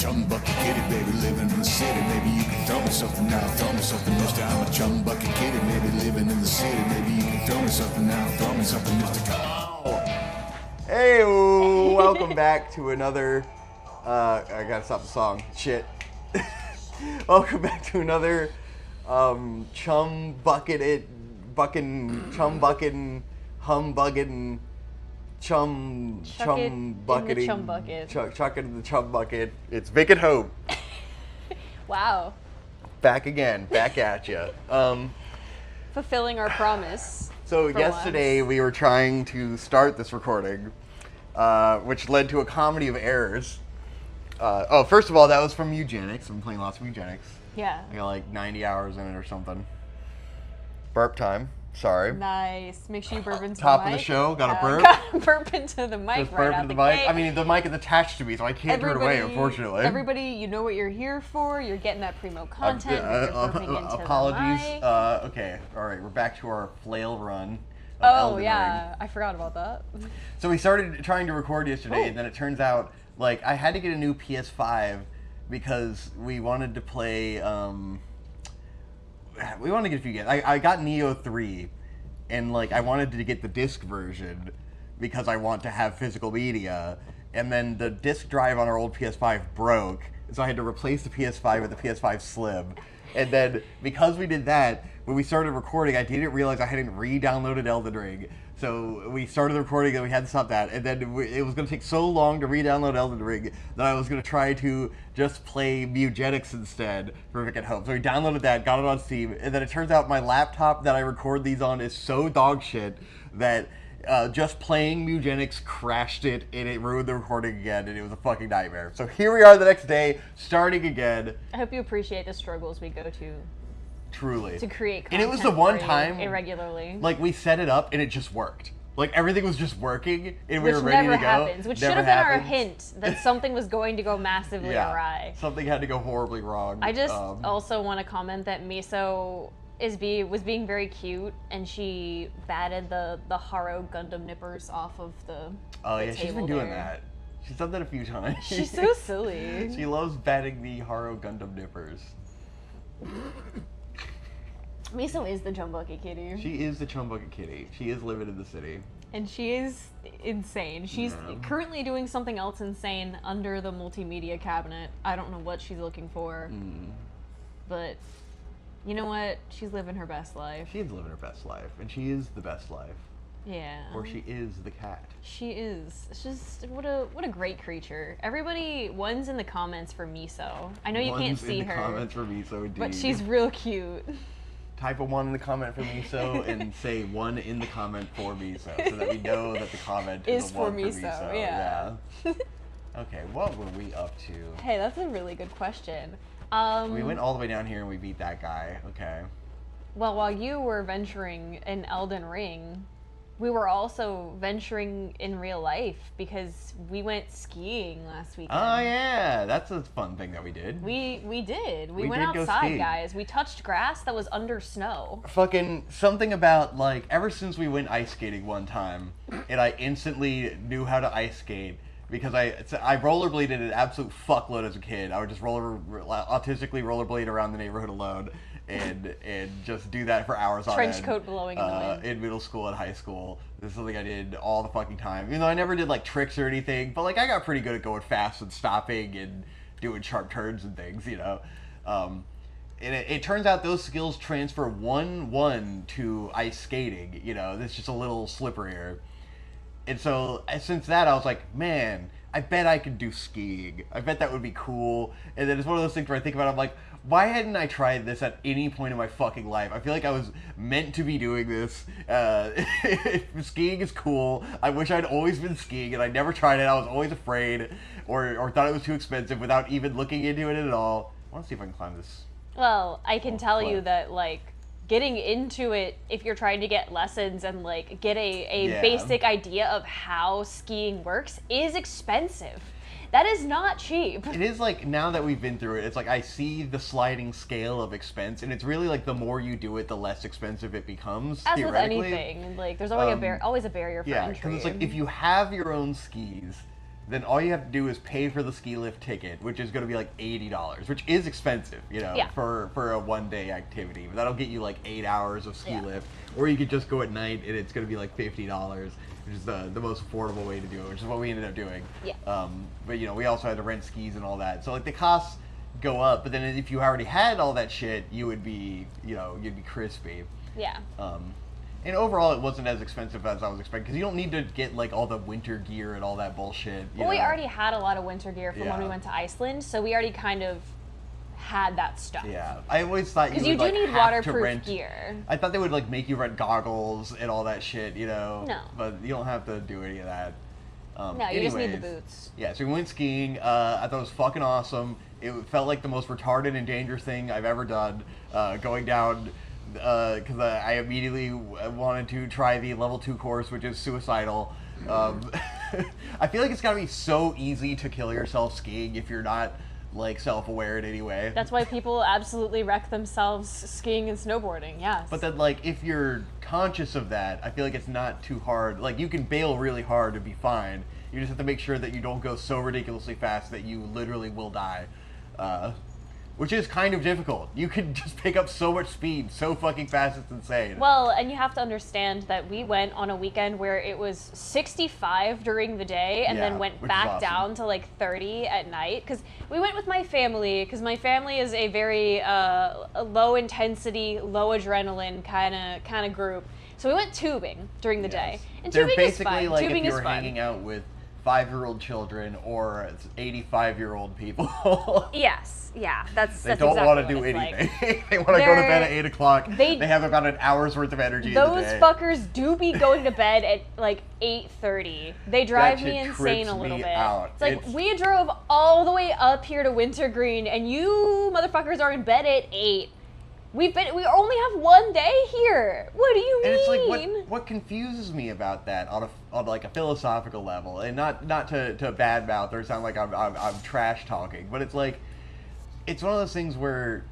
chum bucket kitty, baby, living in the city. Maybe you can throw me something now, throw me something, mister. I'm a chum bucket kitty, baby, living in the city. Maybe you can throw me something now, throw me something, mister. Come on. Hey, welcome back to another. I gotta stop the song. Shit. Welcome back to another chum bucketed, humbugging, chum bucketing, chum bucket. Chuck it in the chum bucket. It's Vic and Hope. Wow. Back again, back at you. Fulfilling our promise. So yesterday we were trying to start this recording, which led to a comedy of errors. First of all, that was from Eugenics. I'm playing lots of Eugenics. Yeah. I got like 90 hours in it or something. Burp time. Sorry. Nice. Make sure you burp into Top the mic. of the show. Got a burp. Gotta burp into the mic Just right burp out into the the mic. gate. I mean, the mic is attached to me, so I can't turn it away, unfortunately. Everybody, you know what you're here for. You're getting that primo content. You're burping into apologies. the mic. Okay. All right. We're back to our flail run. Oh, yeah. I forgot about that. So we started trying to record yesterday, and then it turns out, like, I had to get a new PS5 because we wanted to play, we wanted to get a few games. I got Neo 3, and, like, I wanted to get the disc version because I want to have physical media, and then the disc drive on our old PS5 broke, so I had to replace the PS5 with the PS5 Slim. And then, because we did that, when we started recording, I didn't realize I hadn't re-downloaded Elden Ring. So we started the recording and we had to stop that. And then it was going to take so long to re-download Elden Ring that I was going to try to just play Mugenics instead for Vic at Home. So we downloaded that, got it on Steam, and then it turns out my laptop that I record these on is so dog shit that just playing Mugenics crashed it, and it ruined the recording again, and it was a fucking nightmare. So here we are the next day, starting again. I hope you appreciate the struggles we go to. Truly. To create content. And it was the one time irregularly. Like, we set it up and it just worked. Like, everything was just working and we were Which ready never to go. happens. Which should have been our hint that something was going to go massively awry. Something had to go horribly wrong. I just also want to comment that Miso was being very cute, and she batted the Haro Gundam nippers off of the Oh yeah, table she's been doing there. that. She's done that a few times. She's so silly. She loves batting the Haro Gundam nippers. Miso is the Chumbucket kitty. She is the Chumbucket kitty. She is living in the city. And she is insane. She's currently doing something else insane under the multimedia cabinet. I don't know what she's looking for. But you know what? She's living her best life. She is living her best life. And she is the best life. Yeah. Or she is the cat. She is. It's just what a great creature. Everybody, one's in the comments for Miso. I know you can't see her. Comments for Miso, indeed. But she's real cute. Type a 1 in the comment for Miso and say 1 in the comment for Miso so that we know that the comment is a 1 for Miso. Yeah. Okay, what were we up to? Hey, that's a really good question. We went all the way down here and we beat that guy. Okay. Well, while you were venturing in Elden Ring, we were also venturing in real life because we went skiing last weekend. Oh yeah, that's a fun thing that we did. We did. We went did go outside, skiing. guys. We touched grass that was under snow. Fucking something about, like, ever since we went ice skating one time, and I instantly knew how to ice skate because I rollerbladed an absolute fuckload as a kid. I would just autistically rollerblade around the neighborhood alone. And just do that for hours on end. Trench coat blowing in the wind. In middle school and high school. This is something I did all the fucking time. Even though I never did, like, tricks or anything, but, like, I got pretty good at going fast and stopping and doing sharp turns and things, you know. And it turns out those skills transfer 1-1 to ice skating, you know. It's just a little slipperier. And so, since that, I was like, man, I bet I could do skiing. I bet that would be cool. And then it's one of those things where I think about it, I'm like, why hadn't I tried this at any point in my fucking life? I feel like I was meant to be doing this. Skiing is cool. I wish I'd always been skiing, and I never tried it. I was always afraid or thought it was too expensive without even looking into it at all. I want to see if I can climb this. Well, I can tell you that, like, getting into it, if you're trying to get lessons and, like, get a basic idea of how skiing works, is expensive. That is not cheap. It is, like, now that we've been through it, it's like I see the sliding scale of expense, and it's really like the more you do it, the less expensive it becomes. As with anything, like, there's always always a barrier for entry. Yeah, because it's like if you have your own skis, then all you have to do is pay for the ski lift ticket, which is going to be like $80, which is expensive, for a one-day activity. But that'll get you like 8 hours of ski lift. Or you could just go at night and it's going to be like $50, which is the most affordable way to do it, which is what we ended up doing. Yeah. But we also had to rent skis and all that. So like the costs go up, but then if you already had all that shit, you would be, you'd be crispy. Yeah. And overall, it wasn't as expensive as I was expecting, because you don't need to get, like, all the winter gear and all that bullshit. Well, we already had a lot of winter gear from when we went to Iceland, so we already kind of had that stuff. Yeah. I always thought you would, because you do like, need have waterproof to rent gear. I thought they would, like, make you rent goggles and all that shit, No. But you don't have to do any of that. No, you just need the boots. Yeah, so we went skiing. I thought it was fucking awesome. It felt like the most retarded and dangerous thing I've ever done, going down... because I immediately wanted to try the level 2 course, which is suicidal. I feel like it's gotta be so easy to kill yourself skiing if you're not, like, self-aware in any way. That's why people absolutely wreck themselves skiing and snowboarding, yes. But then, like, if you're conscious of that, I feel like it's not too hard. Like, you can bail really hard and be fine. You just have to make sure that you don't go so ridiculously fast that you literally will die. Which is kind of difficult. You can just pick up so much speed so fucking fast, it's insane. Well, and you have to understand that we went on a weekend where it was 65 during the day and then went back down to like 30 at night. Because we went with my family, because my family is a very low intensity, low adrenaline kind of group. So we went tubing during the day. And they're tubing is fun. basically like Tubing if you is were fun. hanging out with 5-year-old children or 85-year-old people. Yes. Yeah, that's They that's don't exactly want to what do it's anything. like. They want to go to bed at 8 o'clock. They have about an hour's worth of energy in Those the day. fuckers do be going to bed at like 8:30. They drive That me shit insane trips a little me bit. out. It's like we drove all the way up here to Wintergreen, and you motherfuckers are in bed at 8. We only have one day here. What do you mean? And it's like what confuses me about that on like a philosophical level, and not to badmouth or sound like I'm trash talking, but it's like it's one of those things where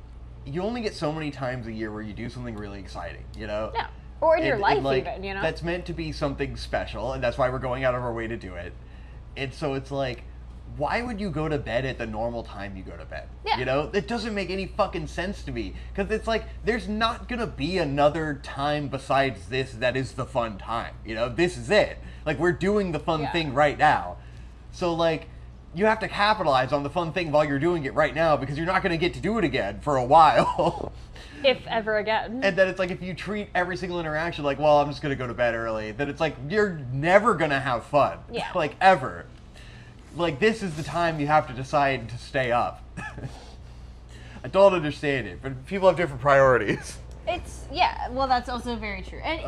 you only get so many times a year where you do something really exciting, Yeah. Or in your life, like, even, That's meant to be something special, and that's why we're going out of our way to do it. And so it's like, why would you go to bed at the normal time you go to bed? Yeah. It doesn't make any fucking sense to me. Because it's like, there's not going to be another time besides this that is the fun time. This is it. Like, we're doing the fun thing right now. So, like, you have to capitalize on the fun thing while you're doing it right now, because you're not going to get to do it again for a while. If ever again. And then it's like, if you treat every single interaction like, well, I'm just going to go to bed early, then it's like, you're never going to have fun. Yeah. Like, ever. Like, this is the time you have to decide to stay up. I don't understand it, but people have different priorities. Well, that's also very true. And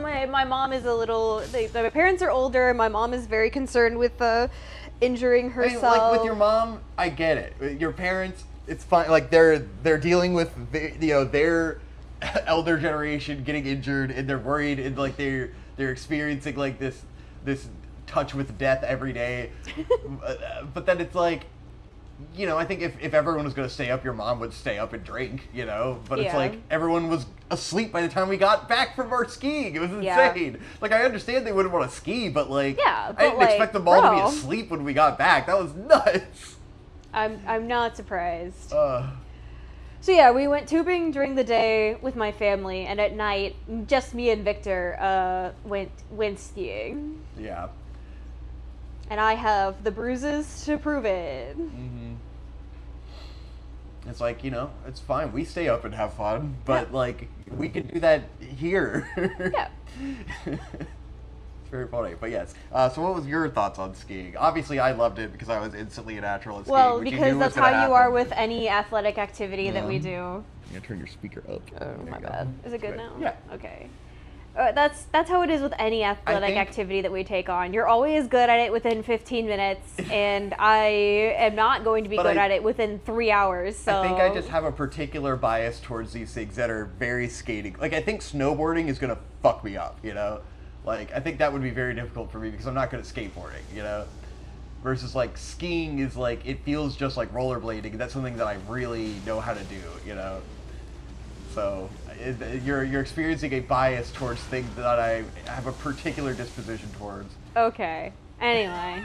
my mom is a little, my parents are older, my mom is very concerned with injuring herself. I mean, like, with your mom, I get it. With your parents, it's fine. Like, they're dealing with, their elder generation getting injured, and they're worried, and, like, they're experiencing, like, this touch with death every day. But then it's like, I think if everyone was going to stay up, your mom would stay up and drink, But it's like, everyone was asleep by the time we got back from our skiing. It was insane. Like, I understand they wouldn't want to ski, but, like, I didn't expect them all to be asleep when we got back. That was nuts. I'm not surprised. So yeah, we went tubing during the day with my family, and at night, just me and Victor went skiing. Yeah. And I have the bruises to prove it. Mm-hmm. It's like, it's fine. We stay up and have fun, but, like, we can do that here. Yeah. It's very funny, but yes. So what was your thoughts on skiing? Obviously, I loved it because I was instantly a natural at skiing. Well, because that's how you are with any athletic activity that we do. You gotta turn your speaker up. Oh, my bad. Is it good now? Yeah. Okay. That's how it is with any athletic activity that we take on. You're always good at it within 15 minutes, and I am not going to be good at it within 3 hours. So I think I just have a particular bias towards these things that are very skating. Like, I think snowboarding is gonna fuck me up, Like, I think that would be very difficult for me because I'm not good at skateboarding, Versus, like, skiing is, like, it feels just like rollerblading. That's something that I really know how to do, So you're experiencing a bias towards things that I have a particular disposition towards. Okay. Anyway.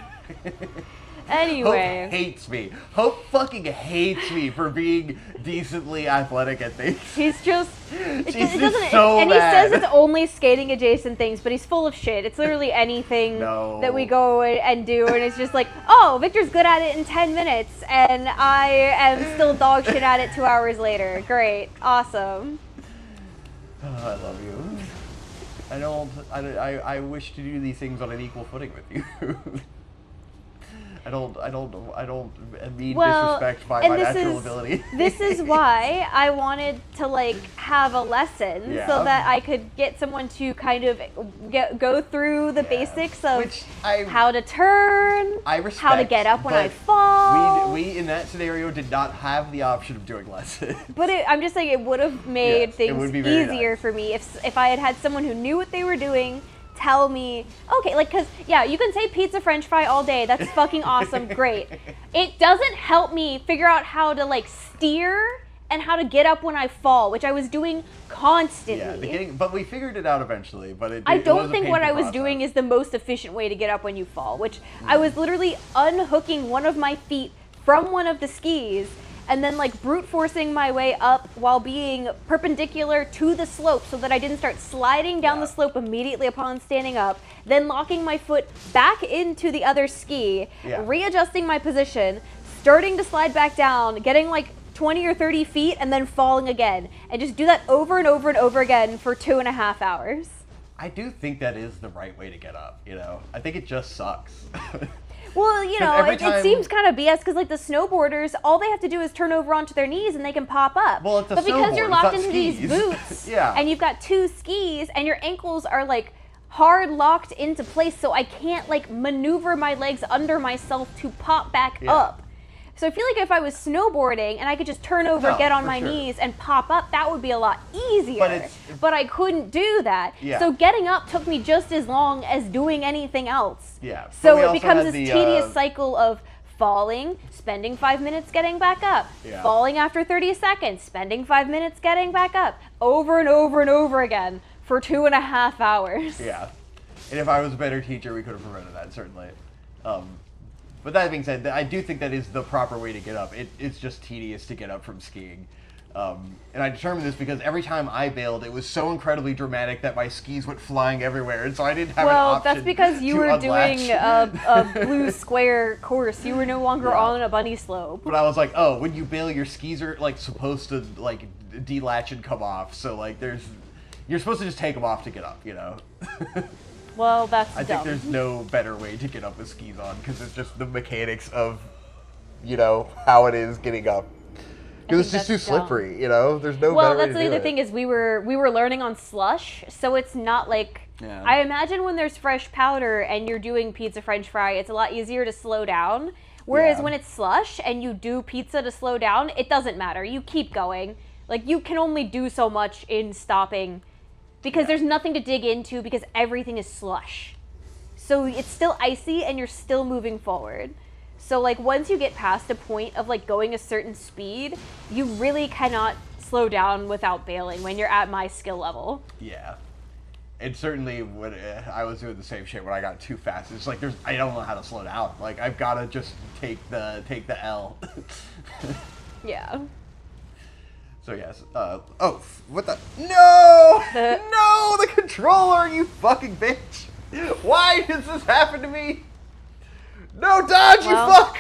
Anyway. Hope hates me. Hope fucking hates me for being decently athletic at things. He's just... It doesn't, so and mad. he says it's only skating adjacent things, but he's full of shit. It's literally anything that we go and do, and it's just like, oh, Victor's good at it in 10 minutes, and I am still dog shit at it 2 hours later. Great. Awesome. Oh, I love you. I wish to do these things on an equal footing with you. I don't mean disrespect by my natural ability. This is why I wanted to like have a lesson so that I could get someone to kind of go through the basics of how to turn, how to get up when I fall. We in that scenario did not have the option of doing lessons. But I'm just saying it would have made things easier nice for me if I had had someone who knew what they were doing. Tell me, okay, like, because, yeah, you can say pizza french fry all day. That's fucking awesome. Great. It doesn't help me figure out how to, like, steer and how to get up when I fall, which I was doing constantly. Yeah, but we figured it out eventually. But I don't think what I was doing is the most efficient way to get up when you fall, which I was literally unhooking one of my feet from one of the skis and then like brute forcing my way up while being perpendicular to the slope so that I didn't start sliding down the slope immediately upon standing up, then locking my foot back into the other ski, readjusting my position, starting to slide back down, getting like 20 or 30 feet, and then falling again. And just do that over and over and over again for 2.5 hours. I do think that is the right way to get up, you know? I think it just sucks. Well, you know, it seems kind of BS because, like, the snowboarders, all they have to do is turn over onto their knees and they can pop up. Well, it's a but because you're locked into skis. these boots, Yeah. and you've got 2 skis, and your ankles are, like, hard locked into place, so I can't, like, maneuver my legs under myself to pop back up. So I feel like if I was snowboarding and I could just turn over, get on my knees, and pop up, that would be a lot easier. But I couldn't do that. Yeah. So getting up took me just as long as doing anything else. Yeah. So it becomes this tedious cycle of falling, spending 5 minutes getting back up, falling after 30 seconds, spending 5 minutes getting back up, over and over and over again for 2.5 hours. Yeah. And if I was a better teacher, we could have prevented that, certainly. But that being said, I do think that is the proper way to get up. It's just tedious to get up from skiing. And I determined this because every time I bailed, it was so incredibly dramatic that my skis went flying everywhere, and so I didn't have an option. Well, that's because you were doing a blue square course. You were no longer on a bunny slope. But I was like, oh, when you bail, your skis are like supposed to like delatch and come off. So like you're supposed to just take them off to get up, you know? Well, that's I think there's no better way to get up with skis on because it's just the mechanics of, you know, how it is getting up. Because it's just too slippery, you know? There's no better way to do it. Well, that's the other thing is we were learning on slush, so it's not like... Yeah. I imagine when there's fresh powder and you're doing pizza french fry, it's a lot easier to slow down. Whereas when it's slush and you do pizza to slow down, it doesn't matter. You keep going. Like, you can only do so much in stopping because there's nothing to dig into because everything is slush. So it's still icy and you're still moving forward. So like once you get past a point of like going a certain speed, you really cannot slow down without bailing when you're at my skill level. Yeah. And certainly when I was doing the same shit when I got too fast. It's like I don't know how to slow down. Like I've got to just take the L. Yeah. So yes. Oh, what the? No! No, the controller, you fucking bitch! Why does this happen to me? No, dodge, you fuck!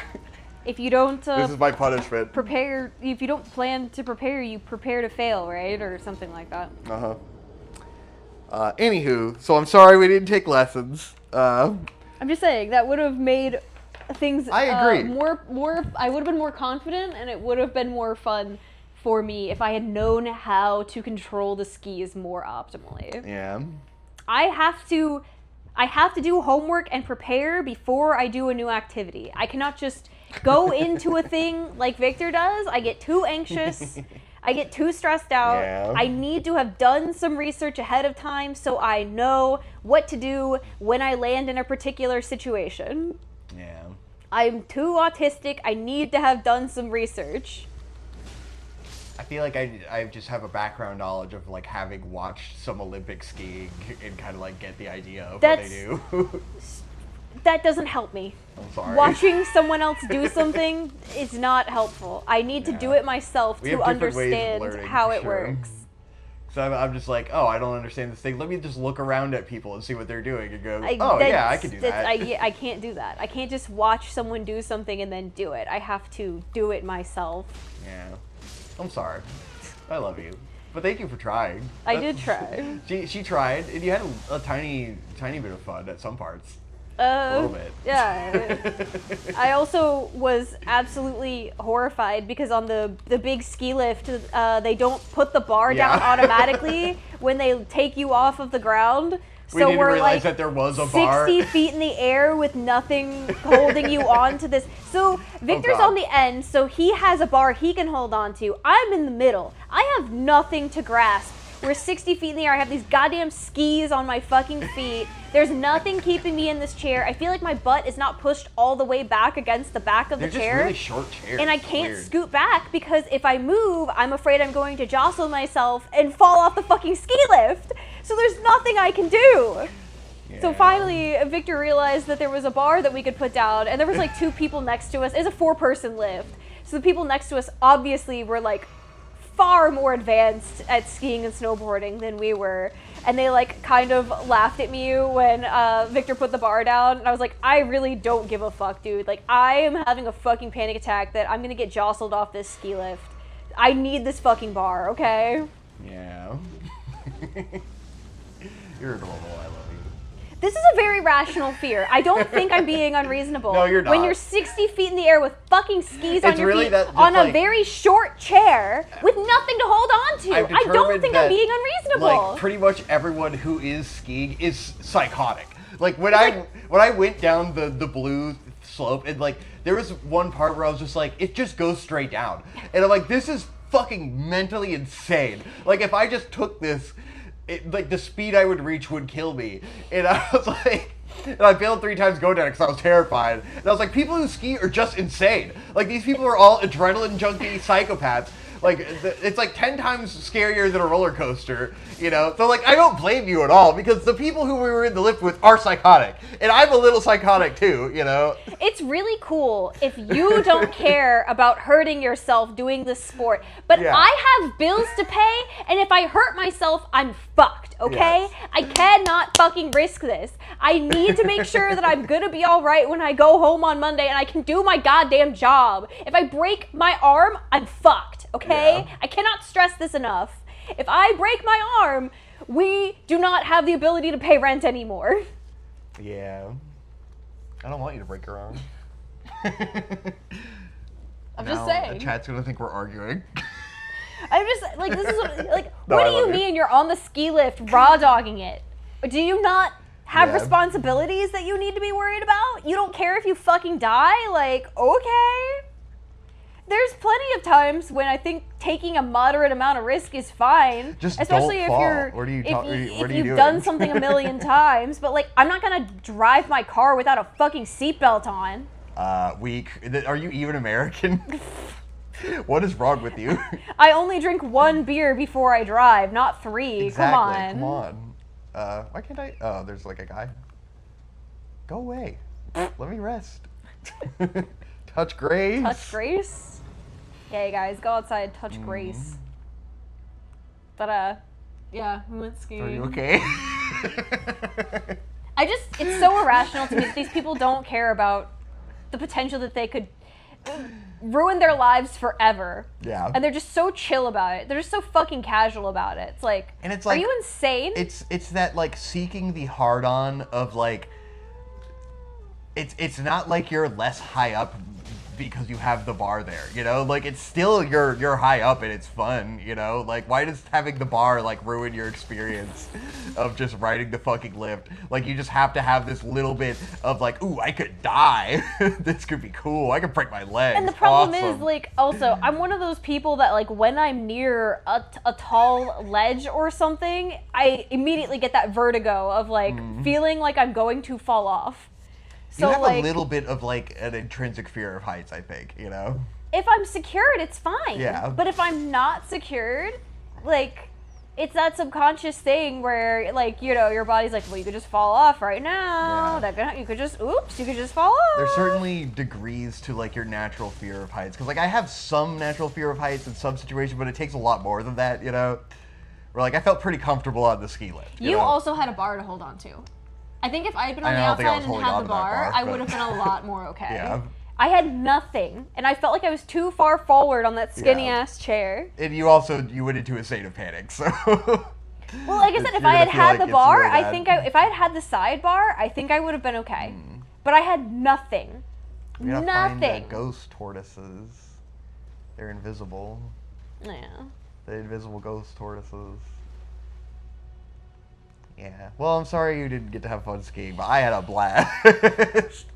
If you don't this is my punishment. Prepare. If you don't plan to prepare, you prepare to fail, right, or something like that. Anywho, so I'm sorry we didn't take lessons. I'm just saying that would have made things. I agree. More. I would have been more confident, and it would have been more fun for me if I had known how to control the skis more optimally. Yeah. I have to do homework and prepare before I do a new activity. I cannot just go into a thing like Victor does. I get too anxious. I get too stressed out. Yeah. I need to have done some research ahead of time so I know what to do when I land in a particular situation. Yeah. I'm too autistic. I need to have done some research. I feel like I just have a background knowledge of like having watched some Olympic skiing and kind of like get the idea of what they do. that doesn't help me. I'm sorry. Watching someone else do something is not helpful. I need to do it myself We to have different ways of understand learning, how for it sure. works. So I'm just like, oh, I don't understand this thing. Let me just look around at people and see what they're doing and go, I can do that. I can't do that. I can't just watch someone do something and then do it. I have to do it myself. Yeah. I'm sorry. I love you. But thank you for trying. I did try. She tried, and you had a tiny bit of fun at some parts. A little bit. Yeah. I also was absolutely horrified because on the big ski lift, they don't put the bar down automatically when they take you off of the ground. We So didn't we're realize like that there was a bar. 60 feet in the air with nothing holding you on to this. So Victor's God. on the end, so he has a bar he can hold on to. I'm in the middle. I have nothing to grasp. We're 60 feet in the air. I have these goddamn skis on my fucking feet. There's nothing keeping me in this chair. I feel like my butt is not pushed all the way back against the back of the They're chair. just really short chairs. And I It's can't weird. scoot back because if I move, I'm afraid I'm going to jostle myself and fall off the fucking ski lift. So there's nothing I can do. So finally, Victor realized that there was a bar that we could put down, and there was like 2 people next to us. It's a 4-person lift. So the people next to us obviously were like far more advanced at skiing and snowboarding than we were. And they like kind of laughed at me when Victor put the bar down. And I was like, I really don't give a fuck, dude. Like, I am having a fucking panic attack that I'm gonna get jostled off this ski lift. I need this fucking bar, okay? Yeah. You're adorable. I love you. This is a very rational fear. I don't think I'm being unreasonable. No, you're not. When you're 60 feet in the air with fucking skis on It's your really feet that- just on a like- very short chair with nothing to hold on to. I've I don't determined think that, I'm being unreasonable. Like, pretty much everyone who is skiing is psychotic. Like when I went down the blue slope, and like there was one part where I was just like, it just goes straight down, and I'm like, this is fucking mentally insane. Like if I just took this, like the speed I would reach would kill me, and I was like. And I failed 3 times going down because I was terrified. And I was like, people who ski are just insane. Like, these people are all adrenaline junkie psychopaths. Like, it's like 10 times scarier than a roller coaster, you know? So, like, I don't blame you at all because the people who we were in the lift with are psychotic. And I'm a little psychotic too, you know? It's really cool if you don't care about hurting yourself doing this sport. But Yeah. I have bills to pay, and if I hurt myself, I'm fucked, okay? Yes. I cannot fucking risk this. I need to make sure that I'm gonna be all right when I go home on Monday and I can do my goddamn job. If I break my arm, I'm fucked, okay? Yeah. I cannot stress this enough. If I break my arm, we do not have the ability to pay rent anymore. Yeah. I don't want you to break your arm. I'm just Now saying. The chat's gonna think we're arguing. I'm just like, this is like, No, what I do you love you. mean you're on the ski lift raw dogging it? Do you not have Yeah. responsibilities that you need to be worried about? You don't care if you fucking die? Like, okay. There's plenty of times when I think taking a moderate amount of risk is fine. Just especially don't if fall. you're What are you if, ta- you, what if are you you've doing? done something a million times, but like I'm not gonna drive my car without a fucking seatbelt on. Weak. Are you even American? What is wrong with you? I only drink 1 beer before I drive, not 3. Exactly. Come on. Why can't I? Oh, there's like a guy. Go away. Let me rest. Touch grace. Touch Grace? Okay, guys, go outside, touch Grace. But, yeah, we went skiing. Are you okay? It's so irrational to me that these people don't care about the potential that they could ruin their lives forever. Yeah. And they're just so chill about it. They're just so fucking casual about it. It's like, And it's are like- you insane? It's that like seeking the hard on of like. It's not like you're less high up because you have the bar there, you know? Like it's still you're high up and it's fun, you know? Like why does having the bar like ruin your experience of just riding the fucking lift? Like you just have to have this little bit of like, ooh, I could die. This could be cool. I could break my leg. And the problem is, Awesome. like, also, I'm one of those people that, like, when I'm near a tall ledge or something, I immediately get that vertigo of, like, feeling like I'm going to fall off. So, you have like, a little bit of like an intrinsic fear of heights, I think, you know? if I'm secured, it's fine. Yeah. But if I'm not secured, like, it's that subconscious thing where, like, you know, your body's like, well, you could just fall off right now. You could just fall off. There's certainly degrees to, like, your natural fear of heights. Because, like, I have some natural fear of heights in some situations, but it takes a lot more than that, you know? Where, like, I felt pretty comfortable on the ski lift. You know? also had a bar to hold on to. I think if I had been on the outside and had the bar, I would have been a lot more okay. Yeah. I had nothing, and I felt like I was too far forward on that skinny-ass chair. And you went into a state of panic, so... Well, like I said, if I had had the bar, I think if I had had the side bar, I think I would have been okay. But I had nothing. We gotta Nothing. find the ghost tortoises. They're invisible. Yeah. The invisible ghost tortoises. Yeah. Well, I'm sorry you didn't get to have fun skiing, but I had a blast.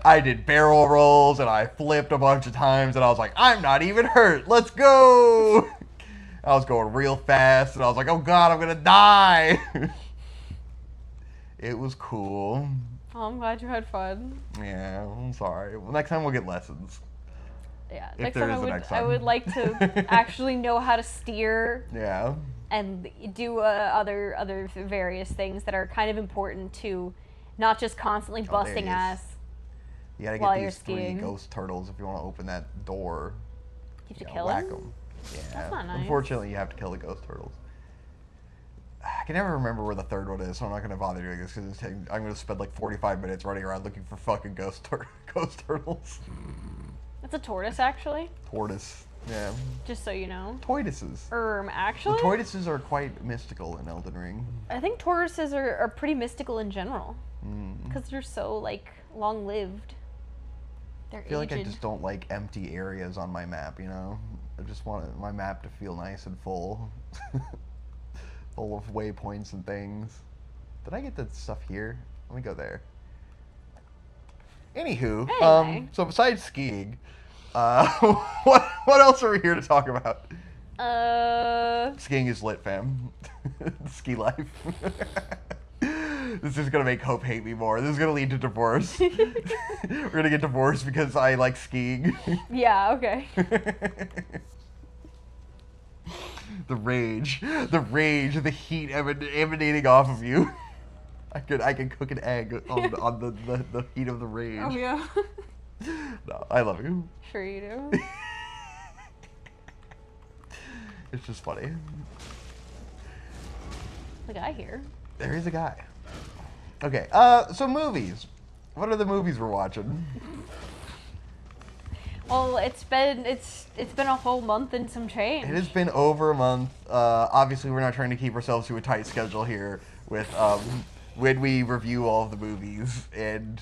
I did barrel rolls and I flipped a bunch of times and I was like, I'm not even hurt. Let's go. I was going real fast and I was like, oh God, I'm going to die. It was cool. Oh, I'm glad you had fun. Yeah, I'm sorry. Well, next time we'll get lessons. Yeah. If there is a next time. I would like to actually know how to steer. Yeah. And do other various things that are kind of important to not just constantly busting ass. You gotta while get you're these 3 skiing. ghost turtles if you want to open that door. You have to gotta kill whack them? them. Yeah. That's not nice. Unfortunately, you have to kill the ghost turtles. I can never remember where the third one is, so I'm not gonna bother doing this because I'm gonna spend like 45 minutes running around looking for fucking ghost turtles. It's a tortoise, actually. Tortoise. Yeah. Just so you know. Tortoises. Actually, The tortoises are quite mystical in Elden Ring. I think tortoises are pretty mystical in general. Because they're so, like, long-lived. They're I feel aged. like I just don't like empty areas on my map, you know? I just want my map to feel nice and full. Full of waypoints and things. Did I get the stuff here? Let me go there. Anywho, Anyway. So besides skiing, what else are we here to talk about? Skiing is lit, fam. Ski life. This is gonna make Hope hate me more. This is gonna lead to divorce. We're gonna get divorced because I like skiing. Yeah, okay. The rage, the heat emanating off of you. I could cook an egg on the heat of the rage. Oh, yeah. No, I love you. Sure you do. It's just funny. The guy here. There is a guy. Okay, so movies. What are the movies we're watching? Well, it's been a whole month and some change. It has been over a month. Obviously, we're not trying to keep ourselves to a tight schedule here with when we review all of the movies, and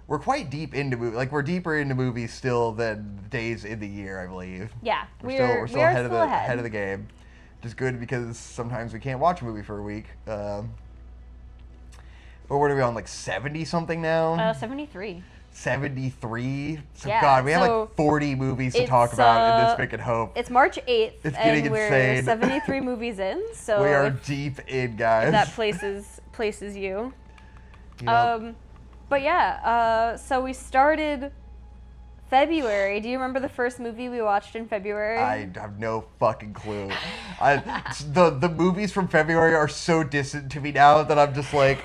we're quite deep into movies. Like, we're deeper into movies still than days in the year, I believe. Yeah, we're still ahead of the game. Which is good because sometimes we can't watch a movie for a week. But what are we on, like 70 something now? 73. 73? So Yeah, God, we have so like 40 movies to talk about in this Pick and Hope. It's March 8th, It's getting and we're insane. 73 movies in, so We are if deep in, guys. that places you. Yep. But yeah, so we started February. Do you remember the first movie we watched in February? I have no fucking clue. The movies from February are so distant to me now that I'm just like,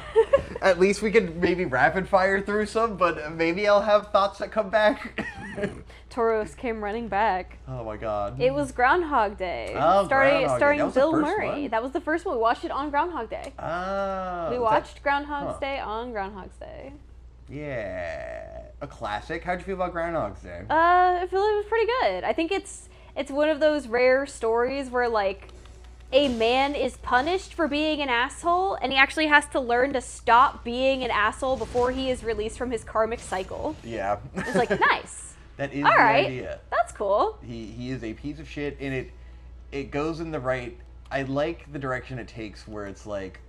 at least we can maybe rapid fire through some, but maybe I'll have thoughts that come back. Tauros came running back. Oh my God. It was Groundhog Day. Oh, Groundhog Day. Starring That was the Bill first Murray. one? That was the first one. We watched it on Groundhog Day. We watched Groundhog's Day on Groundhog's Day. Yeah. A classic. How'd you feel about Groundhog's Day? I feel it was pretty good. I think it's one of those rare stories where, like, a man is punished for being an asshole, and he actually has to learn to stop being an asshole before he is released from his karmic cycle. Yeah. It's like, nice. That is All the right. idea. That's cool. He is a piece of shit, and it goes in the right. I like the direction it takes, where it's like,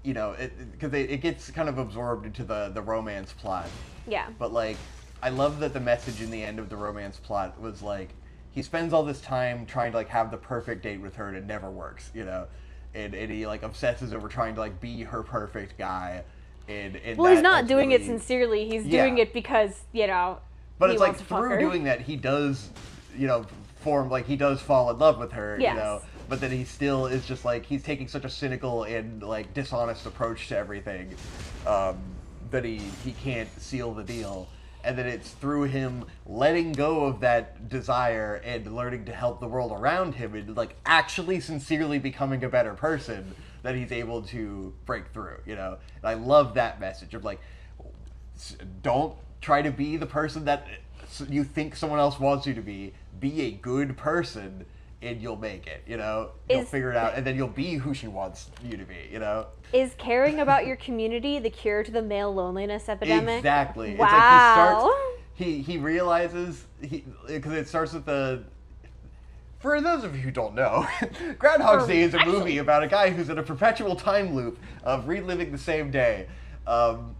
you know, because it gets kind of absorbed into the romance plot. Yeah. But like, I love that the message in the end of the romance plot was like, he spends all this time trying to like have the perfect date with her, and it never works, you know, and he like obsesses over trying to like be her perfect guy. And well, he's not doing it sincerely. He's doing it because, you know, but he it's like wants to fuck through her. doing that, he does, you know, he does fall in love with her, Yes. you know. but then he still is just like, he's taking such a cynical and like dishonest approach to everything, that he can't seal the deal. And then it's through him letting go of that desire and learning to help the world around him and like actually sincerely becoming a better person that he's able to break through, you know? And I love that message of like, don't try to be the person that you think someone else wants you to be. Be a good person and you'll make it, you know? You'll figure it out and then you'll be who she wants you to be, you know? Is caring about your community the cure to the male loneliness epidemic? Exactly. Wow. It's like he realizes, because it starts with for those of you who don't know, Groundhog's Day is a movie about a guy who's in a perpetual time loop of reliving the same day. And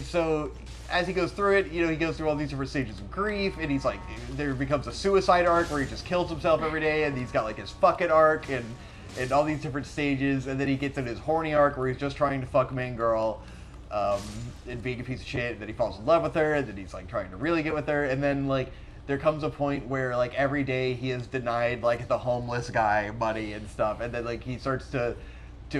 so as he goes through it, you know, he goes through all these different stages of grief, and he's like, there becomes a suicide arc where he just kills himself every day, and he's got like his fucking arc, and all these different stages, and then he gets in his horny arc where he's just trying to fuck main girl, and being a piece of shit, and then he falls in love with her, and then he's like trying to really get with her, and then like there comes a point where like every day he is denied like the homeless guy money and stuff, and then like he starts to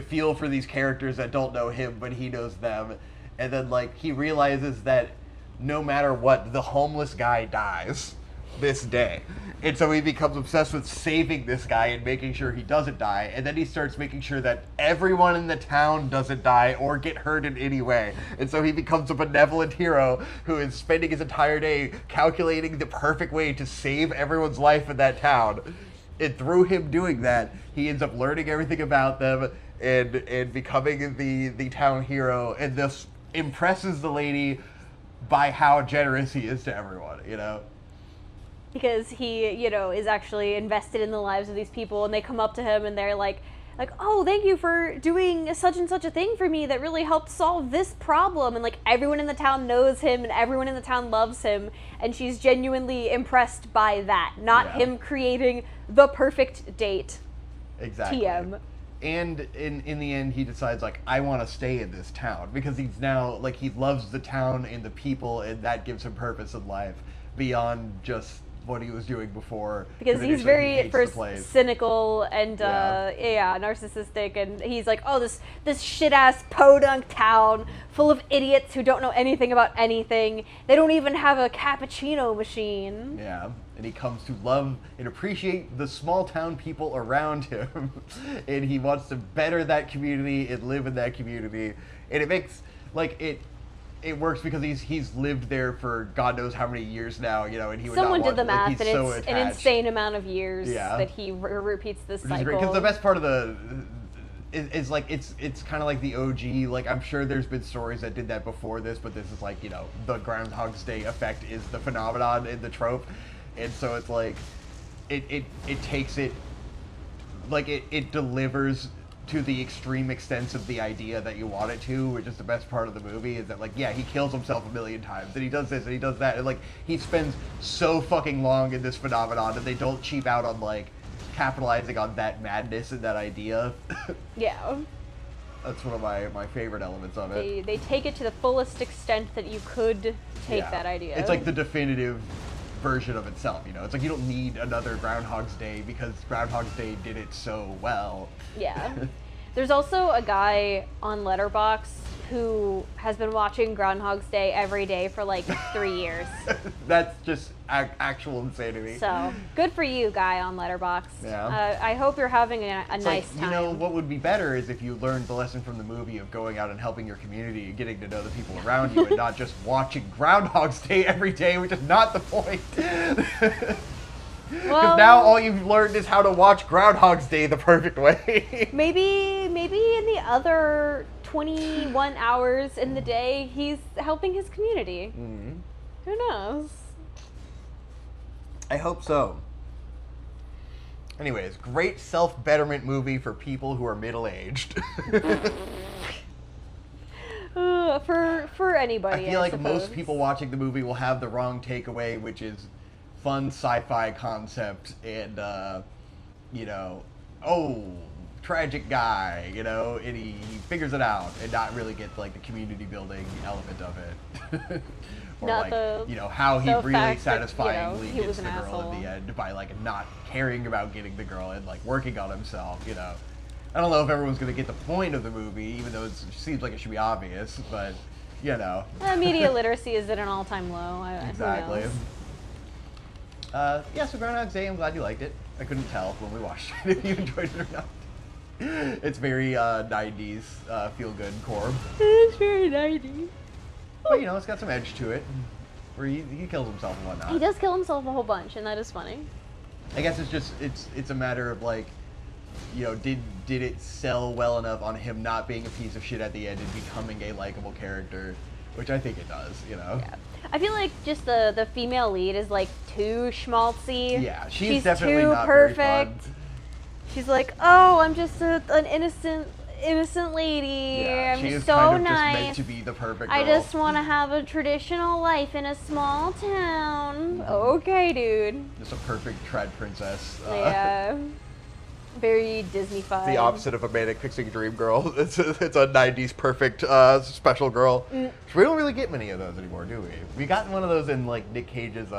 feel for these characters that don't know him but he knows them, and then like he realizes that no matter what, the homeless guy dies this day. And so he becomes obsessed with saving this guy and making sure he doesn't die. And then he starts making sure that everyone in the town doesn't die or get hurt in any way. And so he becomes a benevolent hero who is spending his entire day calculating the perfect way to save everyone's life in that town. And through him doing that, he ends up learning everything about them and becoming the town hero. And this impresses the lady by how generous he is to everyone, you know? Because he, you know, is actually invested in the lives of these people, and they come up to him and they're like, oh, thank you for doing such and such a thing for me that really helped solve this problem. And like everyone in the town knows him and everyone in the town loves him, and she's genuinely impressed by that, not him creating the perfect date. Exactly. TM. And in the end, he decides, like, I want to stay in this town. Because he's now, like, he loves the town and the people, and that gives him purpose in life beyond just what he was doing before. Because he's very, at first, cynical and, narcissistic. And he's like, oh, this shit-ass podunk town full of idiots who don't know anything about anything. They don't even have a cappuccino machine. Yeah. And he comes to love and appreciate the small town people around him. And he wants to better that community and live in that community. And it makes, like, it works because he's lived there for God knows how many years now, you know, and he would Someone not want, did the math, like, and so it's attached. an insane amount of years that he repeats this cycle. Because the best part of the is like it's kind of like the OG. Like, I'm sure there's been stories that did that before this, but this is like, you know, the Groundhog's Day effect is the phenomenon in the trope. And so it's like, it takes it, like, it delivers to the extreme extents of the idea that you want it to, which is the best part of the movie, is that, like, yeah, he kills himself a million times, and he does this, and he does that, and, like, he spends so fucking long in this phenomenon, and they don't cheap out on, like, capitalizing on that madness and that idea. Yeah. That's one of my favorite elements of it. They take it to the fullest extent that you could take that idea. It's like the definitive version of itself, you know? It's like you don't need another Groundhog's Day because Groundhog's Day did it so well. Yeah. There's also a guy on Letterboxd who has been watching Groundhog's Day every day for like 3 years. That's just actual insanity. So, good for you, guy on Letterboxd. Yeah. I hope you're having a nice time. You know, what would be better is if you learned the lesson from the movie of going out and helping your community and getting to know the people around you and not just watching Groundhog's Day every day, which is not the point. Because now all you've learned is how to watch Groundhog's Day the perfect way. Maybe in the other 21 hours in the day, he's helping his community. Mm-hmm. Who knows? I hope so. Anyways, great self-betterment movie for people who are middle-aged. For anybody, I feel like suppose. most people watching the movie will have the wrong takeaway, which is fun sci-fi concept and, you know, oh, tragic guy, you know, and he figures it out and not really get, like, the community building element of it. or Not like the- you know how he the really fact that, satisfyingly he gets was the an girl asshole. in the end by like not caring about getting the girl and like working on himself. You know, I don't know if everyone's gonna get the point of the movie, even though it seems like it should be obvious, but you know. Media literacy is at an all-time low. Exactly. Who knows? Yeah, so Groundhog's Day, I'm glad you liked it. I couldn't tell when we watched it if you enjoyed it or not. It's very 90s feel-good Corb. It's very 90s. But, you know, it's got some edge to it, where he kills himself and whatnot. He does kill himself a whole bunch, and that is funny. I guess it's just, it's a matter of, like, you know, did it sell well enough on him not being a piece of shit at the end and becoming a likable character? Which I think it does, you know? Yeah. I feel like just the female lead is like too schmaltzy. Yeah, she's definitely too not perfect. very fun. She's like, oh, I'm just an innocent lady. Yeah, I'm she just is so kind of nice. just meant to be the perfect girl. I just want to have a traditional life in a small town. Okay, dude. Just a perfect trad princess. Yeah. Very Disney-fied. The opposite of a manic pixie dream girl. It's a 90s perfect special girl. So we don't really get many of those anymore, do we? We got one of those in like Nick Cage's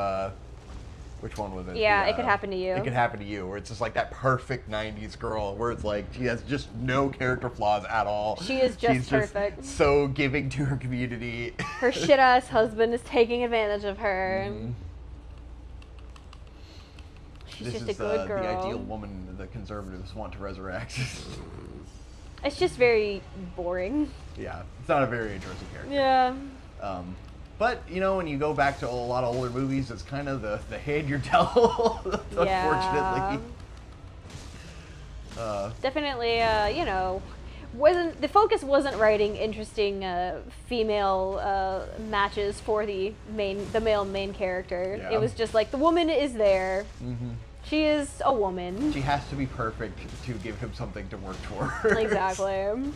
which one was it? Yeah, It Could Happen to You. It Could Happen to You, where it's just like that perfect 90s girl where it's like she has just no character flaws at all. She is just She's perfect. Just so giving to her community. Her shit-ass husband is taking advantage of her. She's This just is a good girl. the ideal woman the conservatives want to resurrect. It's just very boring. Yeah, it's not a very interesting character. Yeah. But, you know, when you go back to a lot of older movies, it's kind of the hand you're dealt, unfortunately. Definitely, you know, the focus wasn't writing interesting female matches for the male main character. Yeah. It was just like the woman is there. She is a woman. She has to be perfect to give him something to work toward. Exactly.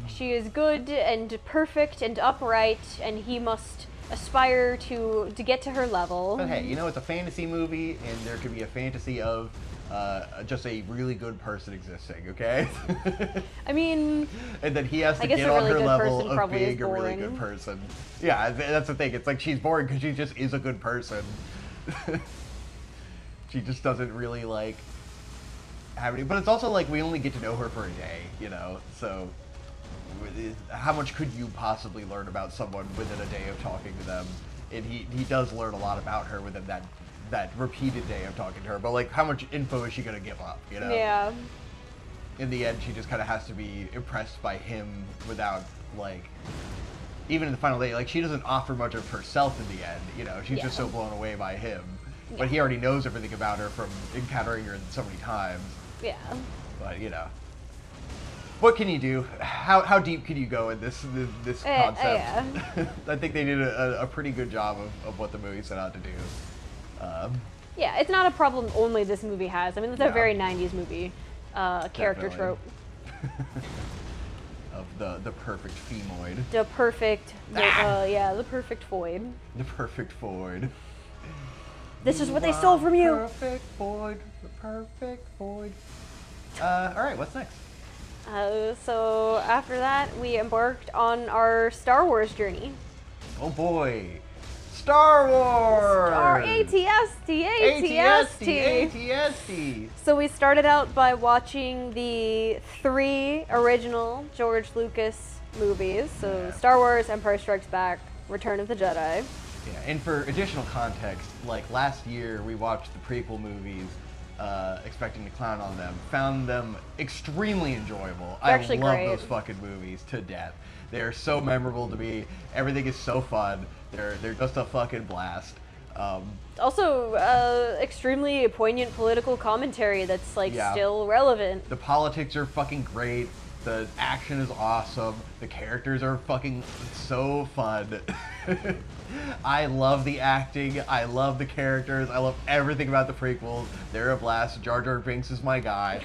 She is good and perfect and upright, and he must aspire to get to her level. But hey, you know, it's a fantasy movie, and there could be a fantasy of just a really good person existing, okay? I mean, and then he has to I guess get a on really her good level person of probably is being a really boring. good person. Yeah, that's the thing. It's like she's boring because she just is a good person. She just doesn't really, like, have any... But it's also like we only get to know her for a day, you know? So how much could you possibly learn about someone within a day of talking to them? And he does learn a lot about her within that repeated day of talking to her. But, like, how much info is she going to give up, you know? yeah. In the end, she just kind of has to be impressed by him without, like... Even in the final day, like, she doesn't offer much of herself in the end, you know? She's just so blown away by him. But he already knows everything about her from encountering her so many times. Yeah. But, you know. What can you do? How deep can you go in this concept? Yeah. I think they did a pretty good job of what the movie set out to do. Yeah, it's not a problem only this movie has. I mean, it's a Yeah. very 90s movie character Definitely. trope. Of the perfect femoid. The perfect, the perfect void. The perfect void. This is what they stole from you. Perfect void. The perfect void. Alright, what's next? So after that, we embarked on our Star Wars journey. Oh boy. Star Wars! Our ATST. ATST. So we started out by watching the 3 original George Lucas movies. So Yeah. Star Wars, Empire Strikes Back, Return of the Jedi. Yeah, and for additional context, like last year we watched the prequel movies, expecting to clown on them, found them extremely enjoyable. They're actually love great. those fucking movies to death. They're so memorable to me. Everything is so fun. They're just a fucking blast. Also, extremely poignant political commentary that's like Yeah. still relevant. The politics are fucking great. The action is awesome. The characters are fucking so fun. I love the acting. I love the characters. I love everything about the prequels. They're a blast. Jar Jar Binks is my guy.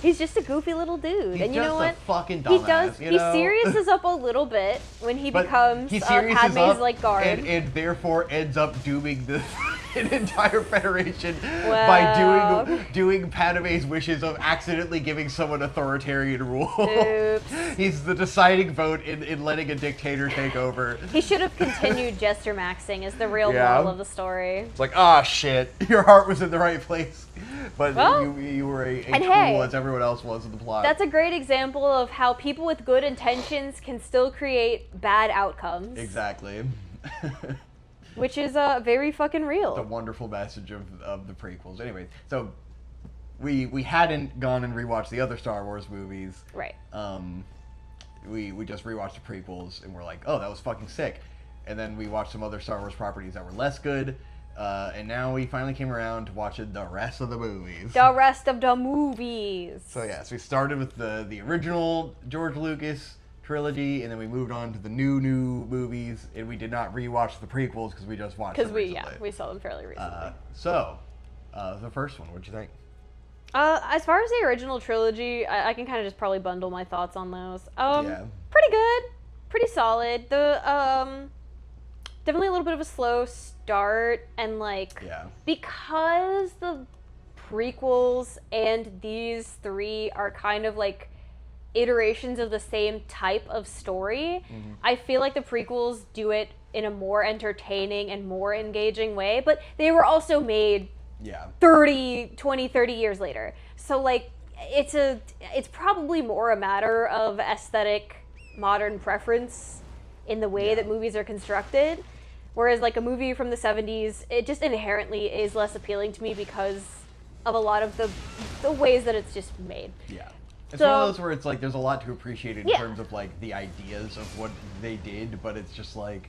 He's just a goofy little dude, He's and you know just a what? fucking He dumbass, does. you He know? seriouses up a little bit when he But becomes he seriouses Padme's up like guard. and therefore ends up dooming the an entire federation Wow. by doing Padme's wishes of accidentally giving someone authoritarian rule. Oops. He's the deciding vote in letting a dictator take over. He should have continued jester maxing is the real Yeah. moral of the story. It's like, ah, shit, your heart was in the right place, but Well, you were a and tool hey, as everyone else was in the plot. That's a great example of how people with good intentions can still create bad outcomes. Exactly. Which is very fucking real. The wonderful message of the prequels. Anyway, so we hadn't gone and rewatched the other Star Wars movies. Right. We just rewatched the prequels and we're like, oh, that was fucking sick. And then we watched some other Star Wars properties that were less good. And now we finally came around to watching the rest of the movies. The rest of the movies. So yes, we started with the original George Lucas trilogy, and then we moved on to the new movies, and we did not rewatch the prequels because we just watched them recently. We saw them fairly recently. The first one, what'd you think? As far as the original trilogy, I can kind of just probably bundle my thoughts on those. Yeah. Pretty good, pretty solid. The definitely a little bit of a slow start, and because the prequels and these three are kind of like iterations of the same type of story, I feel like the prequels do it in a more entertaining and more engaging way, but they were also made 30 years later. So like it's probably more a matter of aesthetic modern preference in the way that movies are constructed. Whereas like a movie from the 70s, it just inherently is less appealing to me because of a lot of the ways that it's just made. Yeah. It's one of those where it's like there's a lot to appreciate in terms of like the ideas of what they did, but it's just like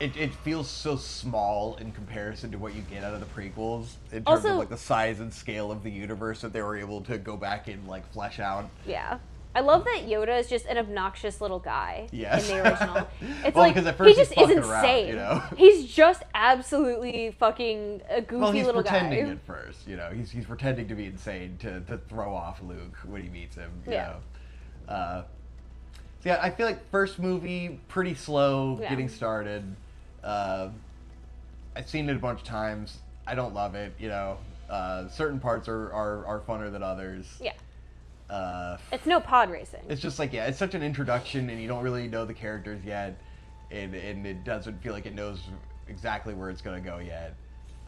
it feels so small in comparison to what you get out of the prequels in terms of like the size and scale of the universe that they were able to go back and like flesh out. Yeah. I love that Yoda is just an obnoxious little guy in the original. It's well, like because at first he just is insane. Around, you know? He's just absolutly fucking a goofy little guy. He's pretending at first, you know. He's pretending to be insane to throw off Luke when he meets him, you know. So yeah, I feel like first movie pretty slow getting started. I've seen it a bunch of times. I don't love it, you know. Certain parts are funner than others. Yeah. It's no pod racing. It's just like, it's such an introduction and you don't really know the characters yet, and it doesn't feel like it knows exactly where it's going to go yet.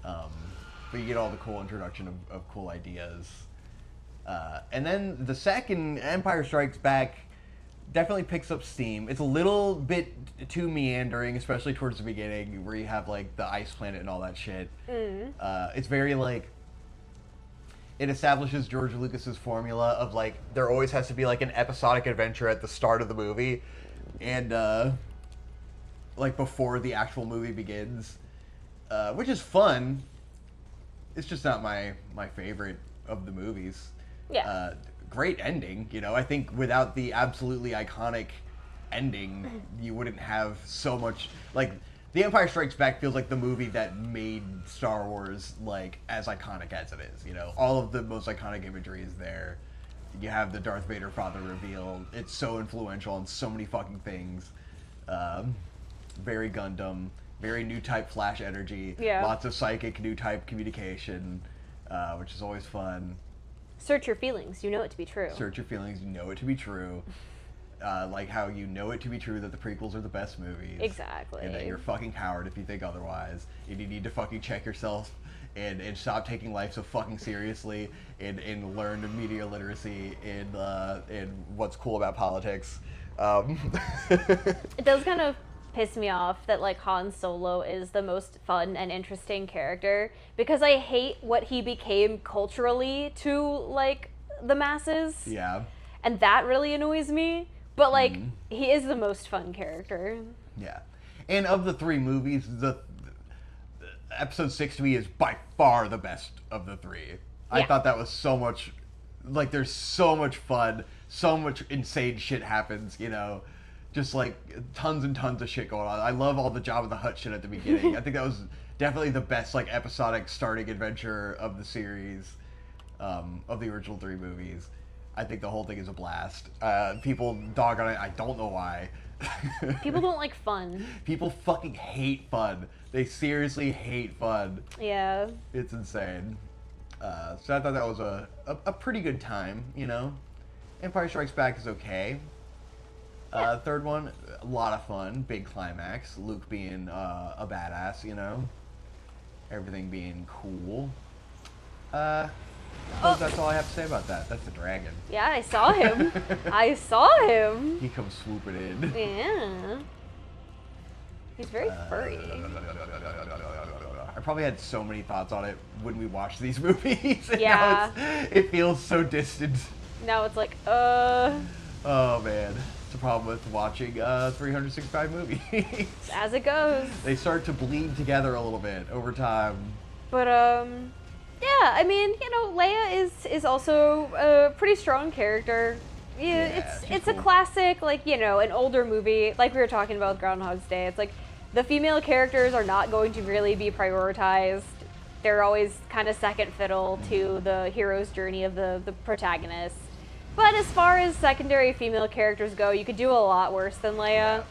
But you get all the cool introduction of cool ideas. And then the second, Empire Strikes Back, definitely picks up steam. It's a little bit too meandering, especially towards the beginning where you have like the ice planet and all that shit. It's very like, it establishes George Lucas's formula of like there always has to be like an episodic adventure at the start of the movie, and like before the actual movie begins, which is fun. It's just not my favorite of the movies. Yeah. Great ending, you know. I think without the absolutely iconic ending, you wouldn't have so much like. The Empire Strikes Back feels like the movie that made Star Wars like as iconic as it is. You know, all of the most iconic imagery is there. You have the Darth Vader father reveal. It's so influential on so many fucking things. Very Gundam, very new type Flash energy. Yeah. Lots of psychic new type communication, which is always fun. Search your feelings. You know it to be true. Search your feelings. You know it to be true. Like how you know it to be true that the prequels are the best movies. Exactly. And that you're a fucking coward if you think otherwise. And you need to fucking check yourself and stop taking life so fucking seriously and learn media literacy and what's cool about politics. It does kind of piss me off that like Han Solo is the most fun and interesting character because I hate what he became culturally to like the masses. Yeah. And that really annoys me. But, like, he is the most fun character. Yeah. And of the three movies, the episode 6 to me is by far the best of the three. I thought that was so much, like, there's so much fun, so much insane shit happens, you know, just, like, tons and tons of shit going on. I love all the Jabba the Hutt shit at the beginning. I think that was definitely the best, like, episodic starting adventure of the series, of the original three movies. I think the whole thing is a blast. People dog on it. I don't know why. People don't like fun. People fucking hate fun. They seriously hate fun. Yeah. It's insane. So I thought that was a pretty good time, you know? Empire Strikes Back is okay. Third one, a lot of fun. Big climax. Luke being a badass, you know? Everything being cool. That's all I have to say about that. That's the dragon. Yeah, I saw him. I saw him. He comes swooping in. Yeah. He's very furry. I probably had so many thoughts on it when we watched these movies. And Yeah. now it feels so distant. Now it's like, Oh man. It's a problem with watching 365 movies. as it goes. They start to bleed together a little bit over time. But yeah, I mean, you know, Leia is also a pretty strong character. Yeah, she's it's a cool. classic, like, you know, an older movie, like we were talking about with Groundhog's Day. It's like the female characters are not going to really be prioritized. They're always kind of second fiddle to the hero's journey of the protagonist. But as far as secondary female characters go, you could do a lot worse than Leia.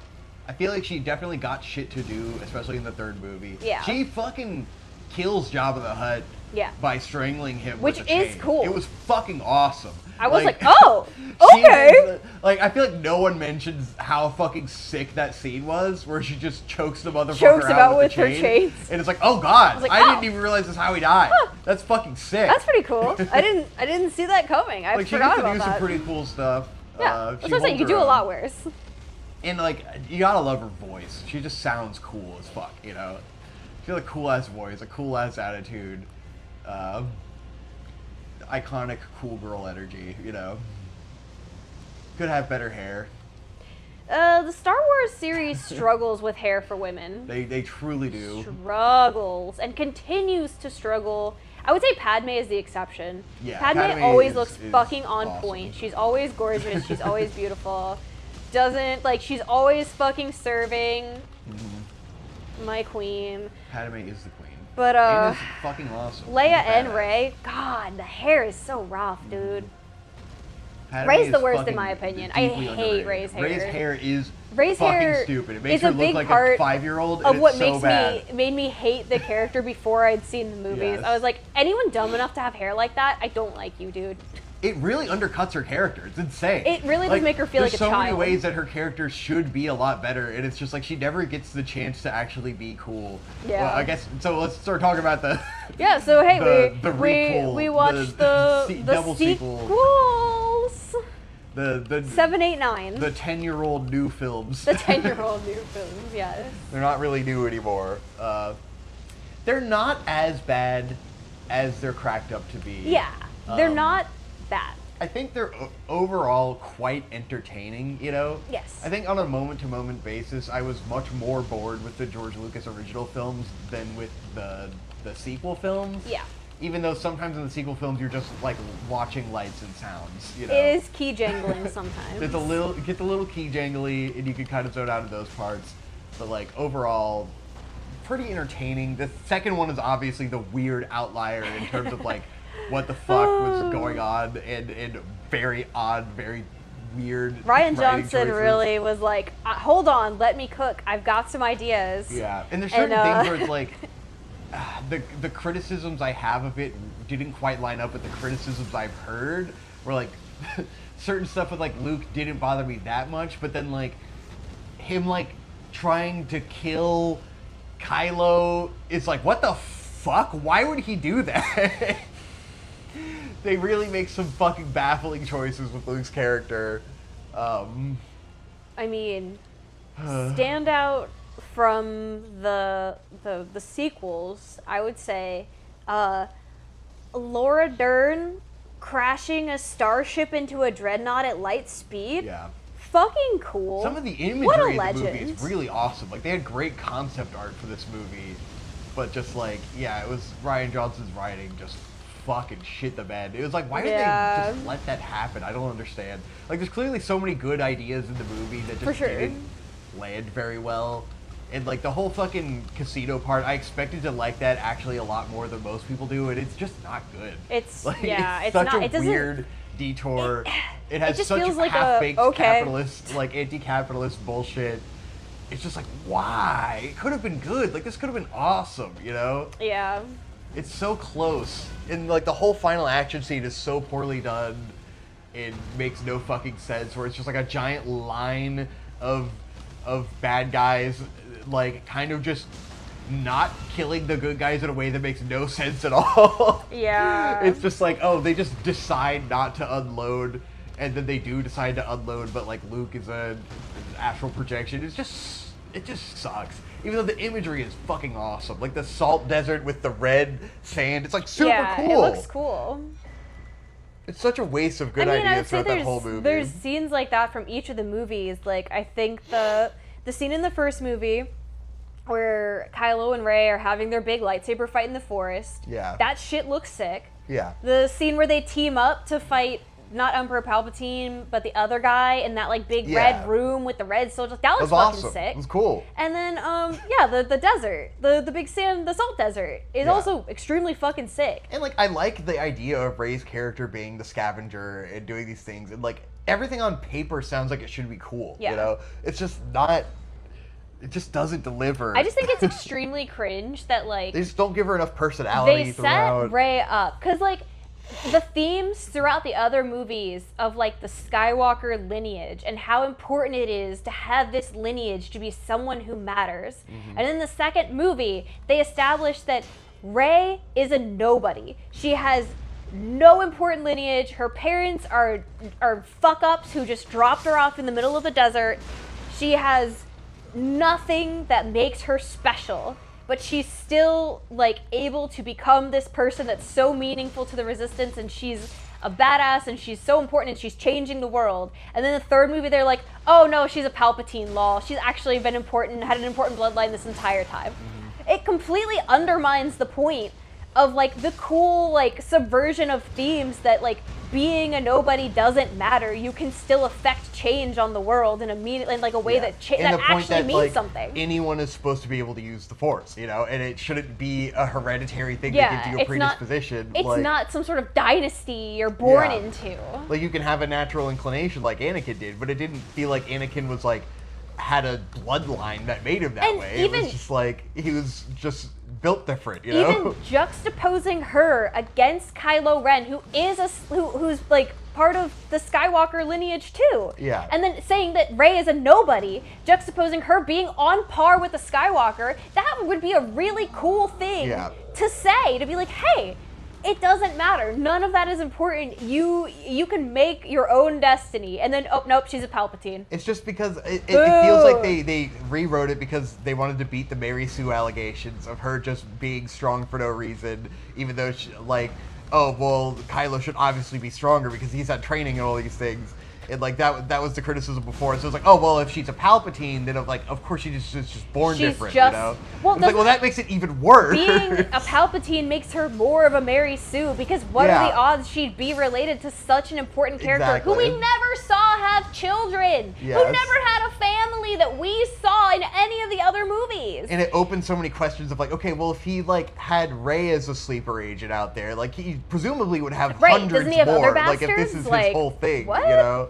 I feel like she definitely got shit to do, especially in the third movie. Yeah. She fucking kills Jabba the Hutt Yeah. by strangling him Which with a is chain. cool. It was fucking awesome. I was like, oh, okay. I feel like no one mentions how fucking sick that scene was, where she just chokes the motherfucker Chokes him out out with with the her chain. chains. And it's like, oh god, like, I oh. didn't even realize this is how he died. Huh. That's fucking sick. That's pretty cool. I didn't see that coming. I Like, she forgot gets to about do that. some pretty cool stuff. Yeah, she that's what I'm saying. You holds could do her a own. lot worse. And like, you gotta love her voice. She just sounds cool as fuck, you know? She has a cool ass voice, a cool ass attitude, iconic cool girl energy, you know? Could have better hair. The Star Wars series struggles with hair for women. They truly do. Struggles and continues to struggle. I would say Padme is the exception. Yeah, Padme Padme always is looks fucking on awesome. point. She's always gorgeous. She's always beautiful. She's always fucking serving. My queen. Padme is the queen. But and is fucking awesome. Leia She's and badass. Rey, God, the hair is so rough, dude. Padme Rey's is the worst in fucking my opinion. I deeply hate underrated. Rey's hair. Rey's hair is Rey's fucking hair stupid. It makes is her a look big like part a 5-year-old. of and what it's so makes bad. made me hate the character before I'd seen the movies. Yes. I was like, anyone dumb enough to have hair like that, I don't like you, dude. It really undercuts her character. It's insane. It really does make her feel like a There's so many child. ways that her character should be a lot better, and it's just like she never gets the chance to actually be cool. Yeah. Well, I guess so. Let's start talking about the Yeah, so hey, the we requel, watched the the double sequel. sequels. the 7, 8, 9. the 10-year-old new films. The 10-year-old new films, yes. They're not really new anymore. They're not as bad as they're cracked up to be. Yeah, they're Um, not bad. I think they're overall quite entertaining, you know? Yes. I think on a moment-to-moment basis, I was much more bored with the George Lucas original films than with the sequel films. Yeah. Even though sometimes in the sequel films, you're just, like, watching lights and sounds, you know? It is key jangling sometimes. It's it gets a little key jangly, and you can kind of zone out of those parts. But, like, overall, pretty entertaining. The second one is obviously the weird outlier in terms of, like, what the fuck was going on, and very odd, very weird Rian writing Johnson choices. really was like, hold on, let me cook. I've got some ideas. Yeah, and there's certain And, things where it's like, the criticisms I have of it didn't quite line up with the criticisms I've heard, where like, certain stuff with like Luke didn't bother me that much, but then like, him like, trying to kill Kylo is like, what the fuck? Why would he do that? They really make some fucking baffling choices with Luke's character. I mean, stand out from the sequels, I would say, Laura Dern crashing a starship into a dreadnought at light speed. Yeah. Fucking cool. Some of the What a imagery in the movie legend. is really awesome. Like, they had great concept art for this movie, but just like, yeah, it was Rian Johnson's writing just fucking shit the bed. It was like, why did they just let that happen? I don't understand. Like, there's clearly so many good ideas in the movie that For just sure. didn't land very well. And like the whole fucking casino part, I expected to like that actually a lot more than most people do, and it's just not good. It's Like, yeah, it's such not. a It doesn't. weird detour. It has just such feels like half-baked okay. capitalist, like anti-capitalist bullshit. It's just like, why? It could have been good. Like, this could have been awesome, you know? Yeah. It's so close. And, like, the whole final action scene is so poorly done. It makes no fucking sense, where it's just like a giant line of bad guys, like, kind of just not killing the good guys in a way that makes no sense at all. Yeah. It's just like, oh, they just decide not to unload, and then they do decide to unload, but like Luke is an astral projection. It just sucks. Even though the imagery is fucking awesome. Like the salt desert with the red sand, it's like super cool. It looks cool. It's such a waste of good I would ideas say throughout that whole movie. there's scenes like that from each of the movies. Like, I think the scene in the first movie where Kylo and Rey are having their big lightsaber fight in the forest. Yeah. That shit looks sick. Yeah. The scene where they team up to fight not Emperor Palpatine, but the other guy in that like big red room with the red soldiers. That looks fucking awesome. sick. It was cool. And then the desert, the big sand, the salt desert is also extremely fucking sick. And like, I like the idea of Rey's character being the scavenger and doing these things, and like everything on paper sounds like it should be cool. Yeah. You know, it's just not. It just doesn't deliver. I just think it's extremely cringe that like they just don't give her enough personality they throughout. set Rey up because like the themes throughout the other movies of like the Skywalker lineage and how important it is to have this lineage to be someone who matters. Mm-hmm. And in the second movie, they established that Rey is a nobody. She has no important lineage. Her parents are fuck ups who just dropped her off in the middle of the desert. She has nothing that makes her special, but she's still like able to become this person that's so meaningful to the Resistance, and she's a badass and she's so important and she's changing the world. And then the third movie they're like, oh no, she's a Palpatine lol, she's actually been important, had an important bloodline this entire time. It completely undermines the point of like the cool like subversion of themes that like being a nobody doesn't matter. You can still affect change on the world in a like a way that that actually means like, something. Anyone is supposed to be able to use the Force, you know, and it shouldn't be a hereditary thing that gives you a predisposition. It's like, not some sort of dynasty you're born into. Like you can have a natural inclination like Anakin did, but it didn't feel like Anakin was like had a bloodline that made him that And way. It was just like he was just built different, you Even know? juxtaposing her against Kylo Ren, who is who's like part of the Skywalker lineage too. Yeah. And then saying that Rey is a nobody, juxtaposing her being on par with the Skywalker, that would be a really cool thing to say, to be like, hey, it doesn't matter. None of that is important. You can make your own destiny. And then, oh, nope, she's a Palpatine. It's just because it feels like they rewrote it because they wanted to beat the Mary Sue allegations of her just being strong for no reason, even though she, like, oh, well, Kylo should obviously be stronger because he's had training and all these things. And like that was the criticism before. So it's like, oh well, if she's a Palpatine, then like of course she's just born different, you know. Well, it's like, well, that makes it even worse. Being a Palpatine makes her more of a Mary Sue because what are the odds she'd be related to such an important character who we never saw have children, who never had a family that we saw in any of the other movies. And it opens so many questions of like, okay, well, if he like had Rey as a sleeper agent out there, like he presumably would have hundreds Doesn't he have more. Other bastards? Like if this is like, his whole thing, what? you know.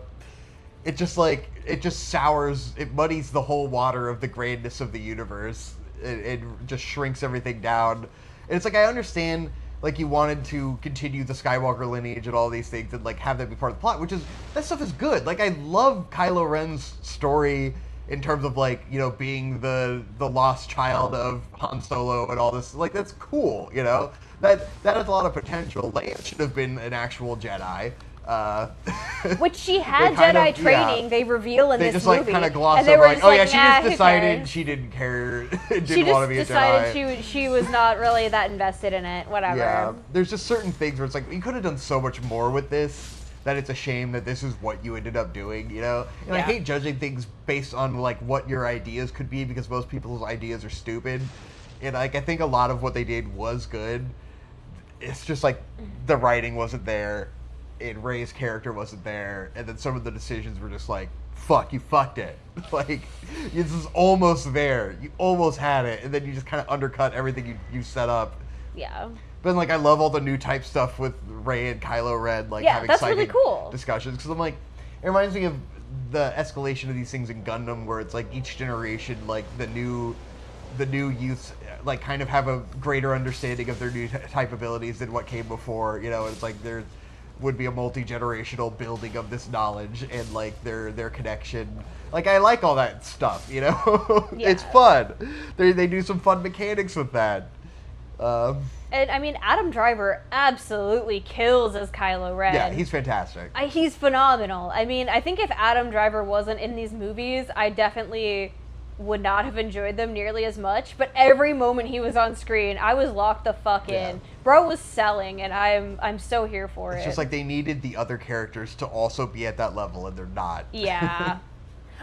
It just sours, it muddies the whole water of the grandness of the universe. It just shrinks everything down. And it's like, I understand, like, you wanted to continue the Skywalker lineage and all these things and, like, have that be part of the plot, that stuff is good. Like, I love Kylo Ren's story in terms of, like, you know, being the lost child of Han Solo and all this. Like, that's cool, you know? That has a lot of potential. Leia should have been an actual Jedi. Which she had Jedi training, they reveal in this movie. They just like kind of gloss over like, oh yeah, she just decided she didn't care, didn't want to be a Jedi. She just decided she was not really that invested in it, whatever. Yeah, there's just certain things where it's like, you could have done so much more with this, that it's a shame that this is what you ended up doing, you know? And I hate judging things based on like what your ideas could be because most people's ideas are stupid. And like, I think a lot of what they did was good. It's just like the writing wasn't there. And Rey's character wasn't there, and then some of the decisions were just like, fuck, you fucked it. Like, this is almost there. You almost had it, and then you just kind of undercut everything you set up. Yeah. But like, I love all the new type stuff with Rey and Kylo Ren, like having that's really cool. discussions. Because I'm like, it reminds me of the escalation of these things in Gundam, where it's like each generation, like the new youths, like kind of have a greater understanding of their new type abilities than what came before. You know, it's like there would be a multi-generational building of this knowledge and like their connection. Like, I like all that stuff. You know, it's fun. They do some fun mechanics with that. And I mean, Adam Driver absolutely kills as Kylo Ren. Yeah, he's fantastic. He's phenomenal. I mean, I think if Adam Driver wasn't in these movies, I definitely would not have enjoyed them nearly as much. But every moment he was on screen, I was locked the fuck in. Bro was selling, and I'm so here for it. It's just like they needed the other characters to also be at that level, and they're not. Yeah.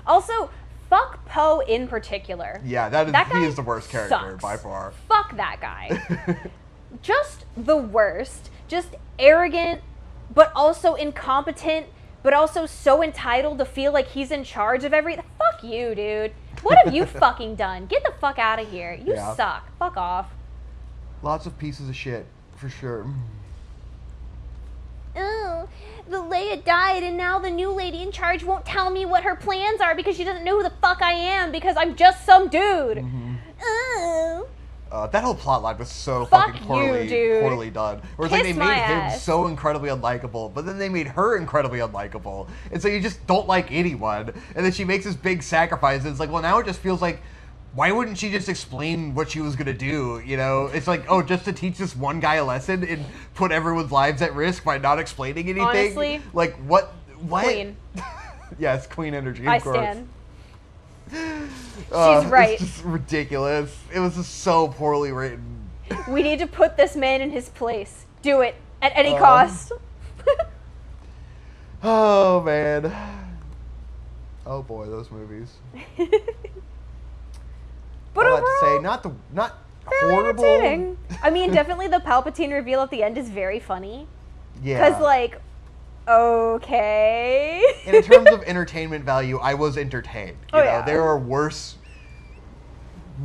Also, fuck Poe in particular. Yeah, he is the worst character sucks. by far. Fuck that guy. Just the worst. Just arrogant, but also incompetent, but also so entitled to feel like he's in charge of everything. Fuck you, dude. What have you fucking done? Get the fuck out of here. You suck. Fuck off. Lots of pieces of shit, for sure. Oh, the Leia died, and now the new lady in charge won't tell me what her plans are because she doesn't know who the fuck I am because I'm just some dude. Mm-hmm. Oh. That whole plotline was so Fuck fucking poorly done. Where it's like they made him so incredibly unlikable, but then they made her incredibly unlikable. And so you just don't like anyone. And then she makes this big sacrifice, and it's like, well, now it just feels like, why wouldn't she just explain what she was going to do, you know? It's like, oh, just to teach this one guy a lesson and put everyone's lives at risk by not explaining anything? Honestly, like, what? Queen. Yes, Queen energy, I of course. stand. She's right. It's just ridiculous. It was just so poorly written. We need to put this man in his place. Do it at any cost. Oh man. Oh boy, those movies. But All overall, that to say, not very horrible. entertaining. I mean, definitely the Palpatine reveal at the end is very funny. Yeah. Because like, okay. And in terms of entertainment value, I was entertained. You know, yeah. There are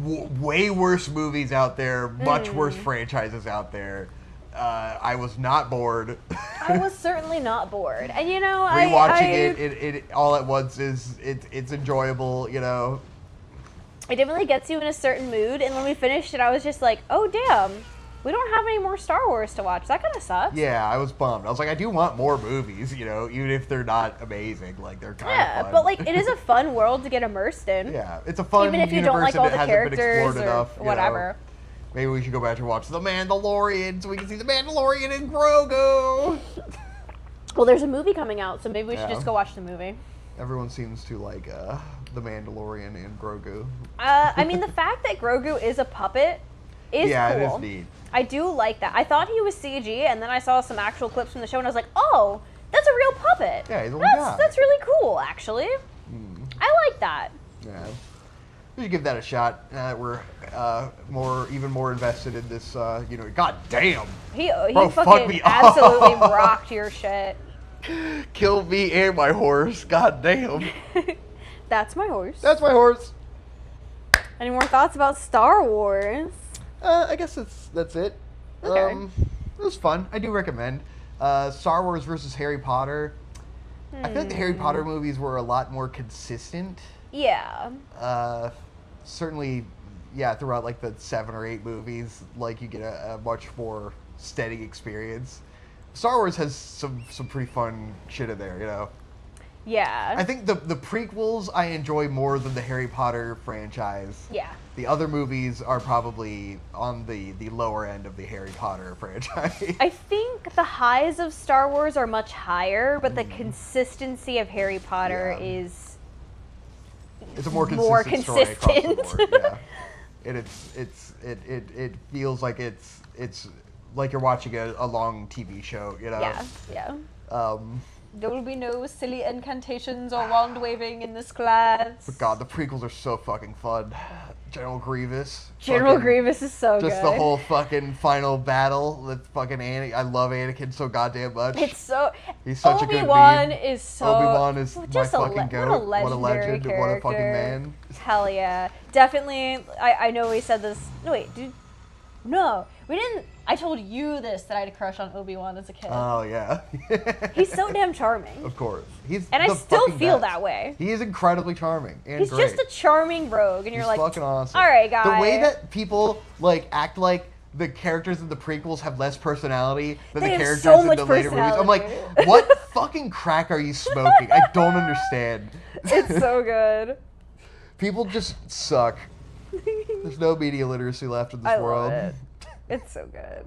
way worse movies out there, much worse franchises out there. I was not bored. I was certainly not bored, and you know, rewatching it all at once it's enjoyable. You know, it definitely gets you in a certain mood. And when we finished it, I was just like, oh damn. We don't have any more Star Wars to watch. That kind of sucks. Yeah, I was bummed. I was like, I do want more movies, you know, even if they're not amazing. Like, they're kind of fun. Yeah, but like, it is a fun world to get immersed in. Yeah, it's a fun even if you universe don't like all and it the hasn't been characters explored or enough. whatever. Know. Maybe we should go back and watch The Mandalorian so we can see The Mandalorian and Grogu. Well, there's a movie coming out, so maybe we should just go watch the movie. Everyone seems to like The Mandalorian and Grogu. I mean, the fact that Grogu is a puppet is cool. Yeah, it is neat. I do like that. I thought he was CG, and then I saw some actual clips from the show, and I was like, oh, that's a real puppet. Yeah, he's a little guy. That's really cool, actually. I like that. Yeah. We should give that a shot. We're even more invested in this. You know, god damn. He Bro, fucking me absolutely up. rocked your shit. Kill me and my horse. God damn. That's my horse. That's my horse. Any more thoughts about Star Wars? I guess that's it. Okay. It was fun. I do recommend. Star Wars versus Harry Potter. I feel like the Harry Potter movies were a lot more consistent. Yeah. Certainly, yeah, throughout like the 7 or 8 movies, like you get a much more steady experience. Star Wars has some pretty fun shit in there, you know. Yeah. I think the prequels I enjoy more than the Harry Potter franchise. Yeah. The other movies are probably on the lower end of the Harry Potter franchise. I think the highs of Star Wars are much higher, but the consistency of Harry Potter is it's a more consistent story across the board. Yeah. And it feels like it's like you're watching a long TV show, you know. Yeah. There will be no silly incantations or wand waving in this class. But God, the prequels are so fucking fun. General Grievous. Grievous is so good. Just the whole fucking final battle with fucking Anakin. I love Anakin so goddamn much. He's such a good Obi-Wan meme. is so... Obi-Wan is just my fucking goat. What a legend. Character. What a fucking man. Hell yeah. Definitely, I know we said this... No, wait, No. We didn't. I told you this that I had a crush on Obi-Wan as a kid. Oh yeah. He's so damn charming. Of course. He's And I the still fucking feel best. that way. He is incredibly charming and He's great. just a charming rogue, and you're He's like, fucking awesome. all right, guy. The way that people like act like the characters in the prequels have less personality than They the have characters so in much the later movies. I'm like, personality. what fucking crack are you smoking? I don't understand. It's so good. People just suck. There's no media literacy left in this I world. love it. It's so good.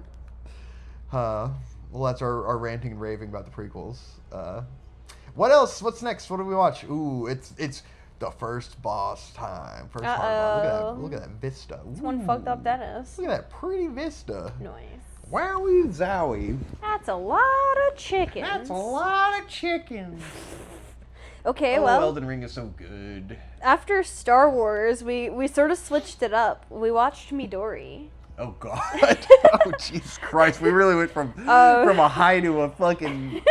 Well, that's our ranting and raving about the prequels. What else? What's next? What do we watch? Ooh, it's the first boss time. First hard boss. Look at that vista. It's one fucked up Dennis. Look at that pretty vista. Nice. Wowie zowie. That's a lot of chickens. That's a lot of chickens. Okay, Oh, well, Elden Ring is so good. after Star Wars, we sort of switched it up. We watched Midori. Oh God! Oh Jesus Christ! We really went from a high to a fucking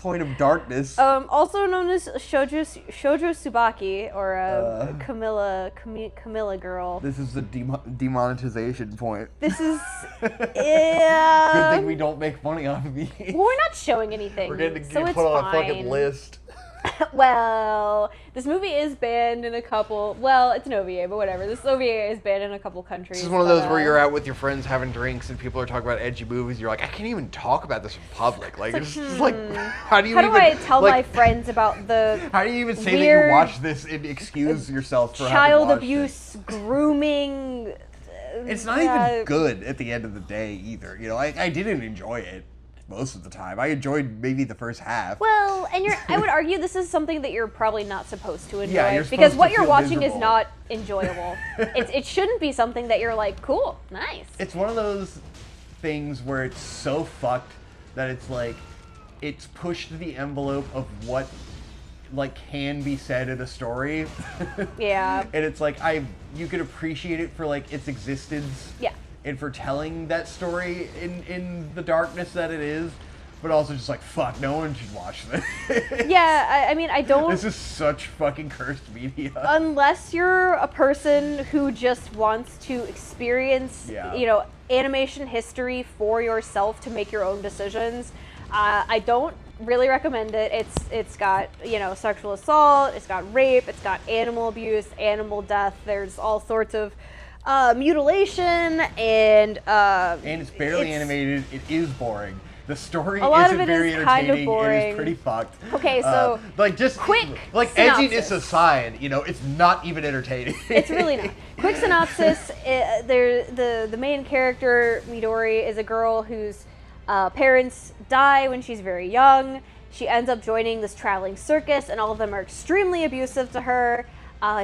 point of darkness. Also known as Shoujo Tsubaki, or Camilla girl. This is the demonetization point. This is Good yeah. thing we don't make money off of these. Well, we're not showing anything, We're getting so it's put on fine. a fucking list. Well, this movie is banned in a couple. Well, it's an OVA, but whatever. This OVA is banned in a couple countries. This is one of those where you're out with your friends having drinks and people are talking about edgy movies. You're like, I can't even talk about this in public. Like, it's just like, how do I tell my friends about the How do you even say weird that you watch this and excuse yourself for having child watched abuse, grooming? it? It's not even good at the end of the day either. You know, I didn't enjoy it most of the time. I enjoyed maybe the first half. Well, and I would argue this is something that you're probably not supposed to enjoy, Yeah, you're because supposed what to you're feel watching is miserable. not enjoyable. It shouldn't be something that you're like, cool, nice. It's one of those things where it's so fucked that it's like, it's pushed to the envelope of what like can be said in a story. Yeah. And it's like, you could appreciate it for like its existence. Yeah. And for telling that story in the darkness that it is, but also just like, fuck, no one should watch this. Yeah, I mean, I don't... This is such fucking cursed media. Unless you're a person who just wants to experience, Yeah. Animation history for yourself to make your own decisions, I don't really recommend it. It's got, sexual assault, it's got rape, it's got animal abuse, animal death, there's all sorts of mutilation, and it's barely animated. It is boring. The story A lot isn't of it very is kind of entertaining. It boring. is pretty fucked. Okay, so quick edginess synopsis. aside, it's not even entertaining. It's really not. Quick synopsis: the main character Midori is a girl whose parents die when she's very young. She ends up joining this traveling circus, and all of them are extremely abusive to her.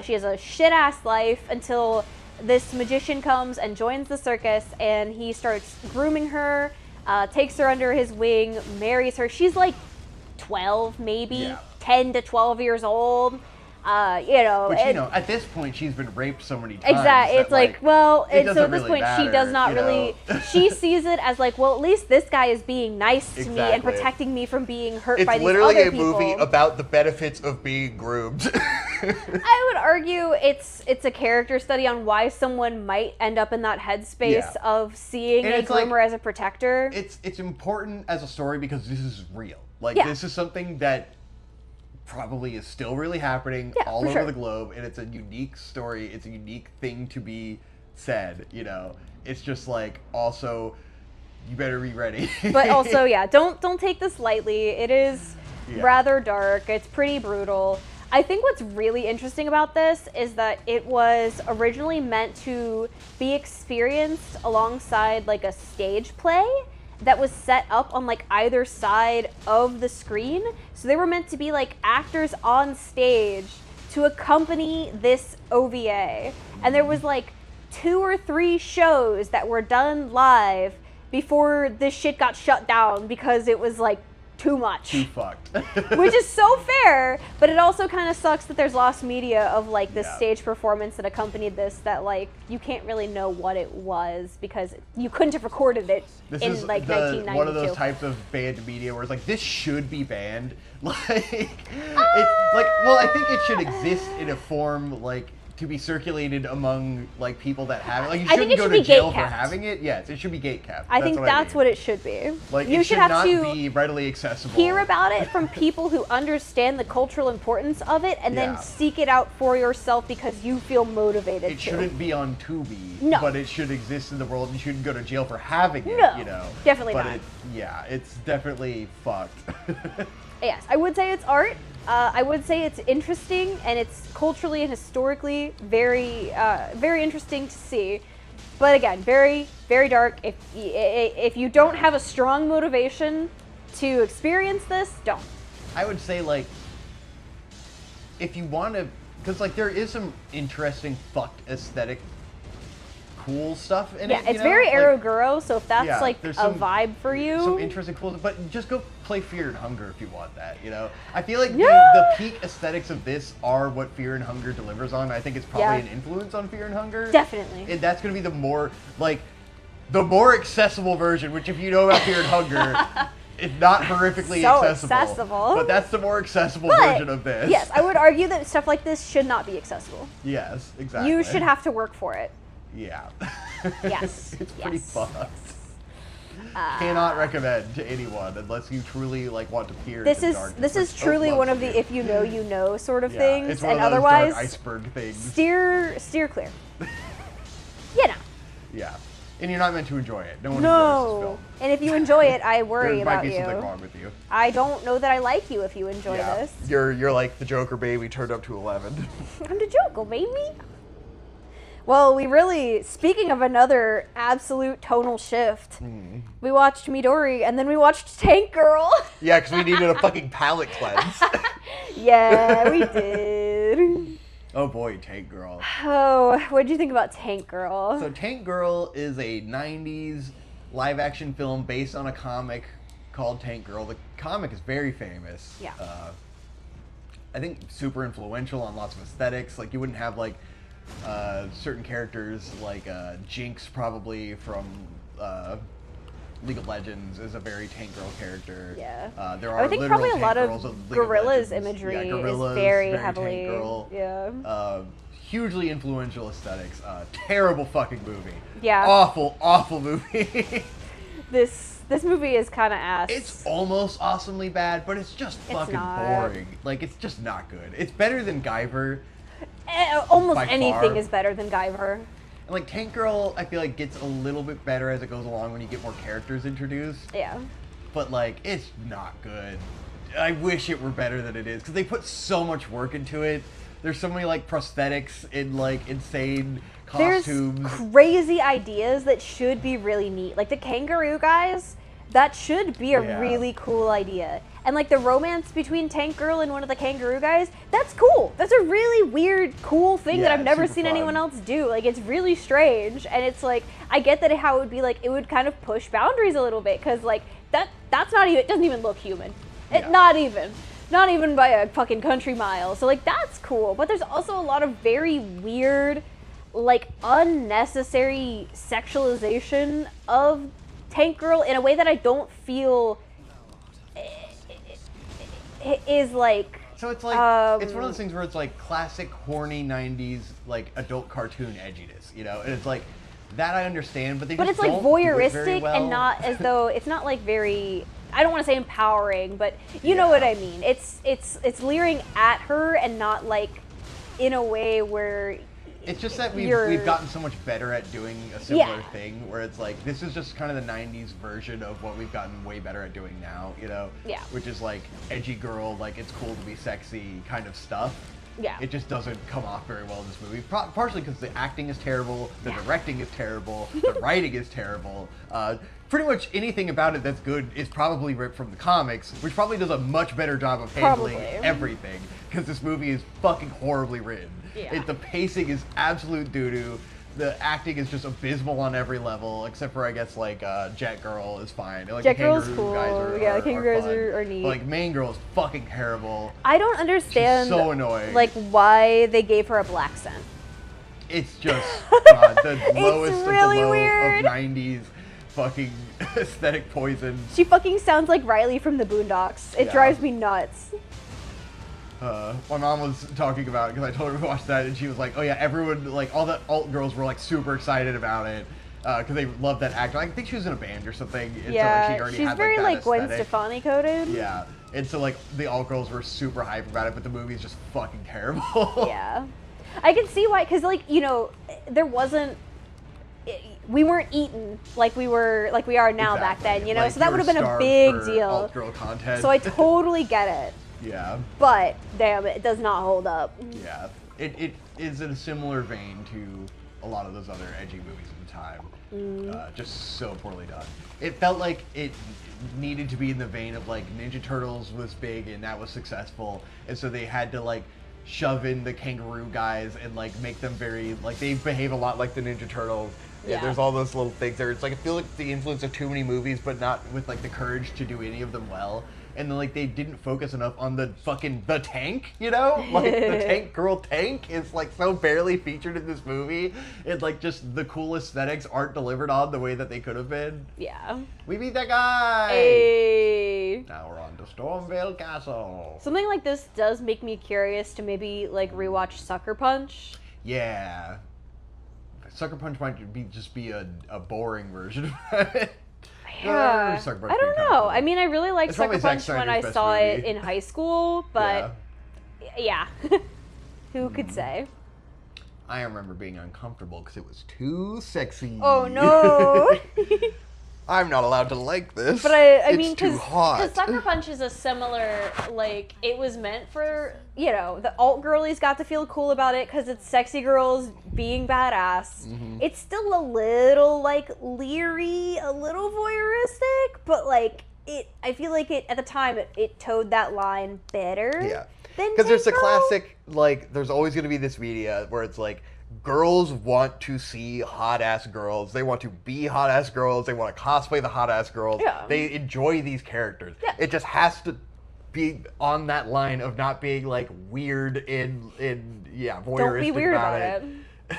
She has a shit-ass life until this magician comes and joins the circus, and he starts grooming her, takes her under his wing, marries her. She's like 12, maybe 10 to 12 years old. At this point, she's been raped so many times. Exactly. It's like, well, it so at doesn't this really point, she matter, does not you know? really. She sees it as like, well, at least this guy is being nice to me and Exactly. protecting me from being hurt It's by these literally other a people. movie about the benefits of being groomed. I would argue it's a character study on why someone might end up in that headspace of seeing And a it's like- groomer as a protector. It's important as a story because this is real. Like, Yeah. this is something that probably is still really happening all for over sure. the globe, and it's a unique story. It's a unique thing to be said, It's just like, also, you better be ready. But also, don't take this lightly. It is Yeah. rather dark. It's pretty brutal. I think what's really interesting about this is that it was originally meant to be experienced alongside like a stage play that was set up on like either side of the screen. So they were meant to be like actors on stage to accompany this OVA. And there was like 2 or 3 shows that were done live before this shit got shut down because it was like too much. Too fucked. Which is so fair, but it also kind of sucks that there's lost media of like this stage performance that accompanied this that like you can't really know what it was because you couldn't have recorded it This in is like the, 1992. one of those types of banned media where it's like, this should be banned. I think it should exist in a form like to be circulated among like people that have it. Like you I think shouldn't it go should to be jail for gatekept. having it. Yes, it should be gatekept. I think that's what it should be. Like you it should not have to be readily accessible. hear about it from people who understand the cultural importance of it, and Yeah. then seek it out for yourself because you feel motivated It to. shouldn't be on Tubi, No. but it should exist in the world. You shouldn't go to jail for having it. No, you know, definitely but not. It's definitely fucked. Yes, I would say it's art. I would say it's interesting, and it's culturally and historically very, very interesting to see. But again, very, very dark. If you don't have a strong motivation to experience this, don't. I would say like, if you want to, because like there is some interesting fucked aesthetic, cool stuff in Yeah, it. it's very like, Arrow so if that's yeah, like a there's some- vibe for you. Some interesting cool, but just go play Fear and Hunger if you want that. You know, I feel like Yeah. the peak aesthetics of this are what Fear and Hunger delivers on. I think it's probably Yeah. an influence on Fear and Hunger. Definitely. And that's gonna be the more accessible version. Which, if you know about Fear and Hunger, it's not horrifically So accessible. accessible. But that's the more accessible But, version of this. yes, I would argue that stuff like this should not be accessible. Yes, exactly. You should have to work for it. Yeah. Yes, It's pretty yes. fucked. Cannot recommend to anyone unless you truly like want to peer This into is darkness, this is which truly Oak one loves of the to do. if you know you know sort of Yeah, things, it's one and of those otherwise dark iceberg things. steer clear. You know. Yeah, and you're not meant to enjoy it. No one enjoys No. this film. And if you enjoy it, I worry There might about be something you. wrong with you. I don't know that I like you if you enjoy this. You're like the Joker baby turned up to 11. I'm the Joker, baby. Well, we really, speaking of another absolute tonal shift, we watched Midori and then we watched Tank Girl. Yeah, because we needed a fucking palate cleanse. Yeah, we did. Oh boy, Tank Girl. Oh, what did you think about Tank Girl? So Tank Girl is a 90s live action film based on a comic called Tank Girl. The comic is very famous. Yeah. I think super influential on lots of aesthetics. Like you wouldn't have like certain characters like Jinx probably from League of Legends is a very Tank Girl character. Yeah. There are I think literal probably a Tank lot Girls of League of Gorilla's Legends. imagery Yeah, Gorilla's, is very Tank heavily. Girl. Yeah. Hugely influential aesthetics. Terrible fucking movie. Yeah. Awful movie. This movie is kind of ass. It's almost awesomely bad, but it's just fucking not. boring. Like, it's just not good. It's better than Guyver. Almost by anything far. is better than Guyver. And, like, Tank Girl, I feel like gets a little bit better as it goes along when you get more characters introduced. Yeah. But, like, it's not good. I wish it were better than it is, because they put so much work into it. There's so many, like, prosthetics and, like, insane costumes. There's crazy ideas that should be really neat. Like the kangaroo guys, that should be a Yeah. really cool idea. And like the romance between Tank Girl and one of the kangaroo guys, that's cool. That's a really weird, cool thing that Yeah, I've never super seen fun. anyone else do. Like it's really strange. And it's like, I get that how it would be like, it would kind of push boundaries a little bit. Cause like that's not even, it doesn't even look human. Yeah. Not even by a fucking country mile. So like that's cool. But there's also a lot of very weird, like unnecessary sexualization of Tank Girl in a way that I don't feel is like. So it's like, it's one of those things where it's like classic horny 90s, like adult cartoon edginess, you know? And it's like, that I understand, but they But just it's like don't do it very voyeuristic well. and not as though it's not like very. I don't want to say empowering, but you know what I mean. It's leering at her and not like in a way where. It's just that we've gotten so much better at doing a similar thing, where it's like, this is just kind of the 90s version of what we've gotten way better at doing now, you know? Yeah. Which is like edgy girl, like it's cool to be sexy kind of stuff. Yeah. It just doesn't come off very well in this movie, partially because the acting is terrible, the directing is terrible, the writing is terrible. Pretty much anything about it that's good is probably ripped from the comics, which probably does a much better job of handling everything, because this movie is fucking horribly written. Yeah. The pacing is absolute doo-doo. The acting is just abysmal on every level, except for, I guess, like, Jet Girl is fine. Like, Jet the Girl's kangaroo cool. guys are, Yeah, the kangaroo guys fun. are neat. But, like, main girl is fucking terrible. I don't understand. She's so annoying. Like why they gave her a black scent. It's just the lowest really of the low weird. of 90s fucking aesthetic poison. She fucking sounds like Riley from the Boondocks. It Yeah. drives me nuts. My mom was talking about it because I told her to watch that, and she was like, "Oh yeah, everyone, like all the alt girls were like super excited about it because they loved that actor. I think she was in a band or something. And Yeah, so, like, she already she's had, very that like Gwen aesthetic. Stefani coded. Yeah, and so like the alt girls were super hyped about it, but the movie is just fucking terrible. Yeah, I can see why, because like there wasn't. We weren't eaten like we are now back then, Like, so that you would have were been a starved big for deal. alt girl content. So I totally get it, Yeah. but damn, it does not hold up. Yeah, it is in a similar vein to a lot of those other edgy movies of the time. Just so poorly done. It felt like it needed to be in the vein of like Ninja Turtles was big and that was successful, and so they had to like shove in the kangaroo guys and like make them very like they behave a lot like the Ninja Turtles. Yeah. There's all those little things there. It's like I feel like the influence of too many movies, but not with like the courage to do any of them well. And then like they didn't focus enough on the tank, like the tank girl tank is like so barely featured in this movie. And like just the cool aesthetics aren't delivered on the way that they could have been. Yeah. We beat that guy. Hey. Now we're on to Stormvale Castle. Something like this does make me curious to maybe like rewatch Sucker Punch. Yeah. Sucker Punch might just be a boring version of it. Yeah. Sucker Punch I don't being kind of know. cool. I mean, I really liked It's probably Sucker Zack Punch when Snyder's I best saw it movie. in high school, but yeah. Who could say? I remember being uncomfortable because it was too sexy. Oh no. I'm not allowed to like this. But I it's mean, too hot. Because Sucker Punch is a similar, like, it was meant for. The alt girlies got to feel cool about it because it's sexy girls being badass. Mm-hmm. It's still a little like leery, a little voyeuristic, but like I feel like it at the time it towed that line better. Yeah. Than Because there's a Tank Girl. classic, like, there's always going to be this media where it's like, girls want to see hot-ass girls. They want to be hot-ass girls. They want to cosplay the hot-ass girls. Yeah. They enjoy these characters. Yeah. It just has to be on that line of not being, like, weird and voyeuristic Don't be weird about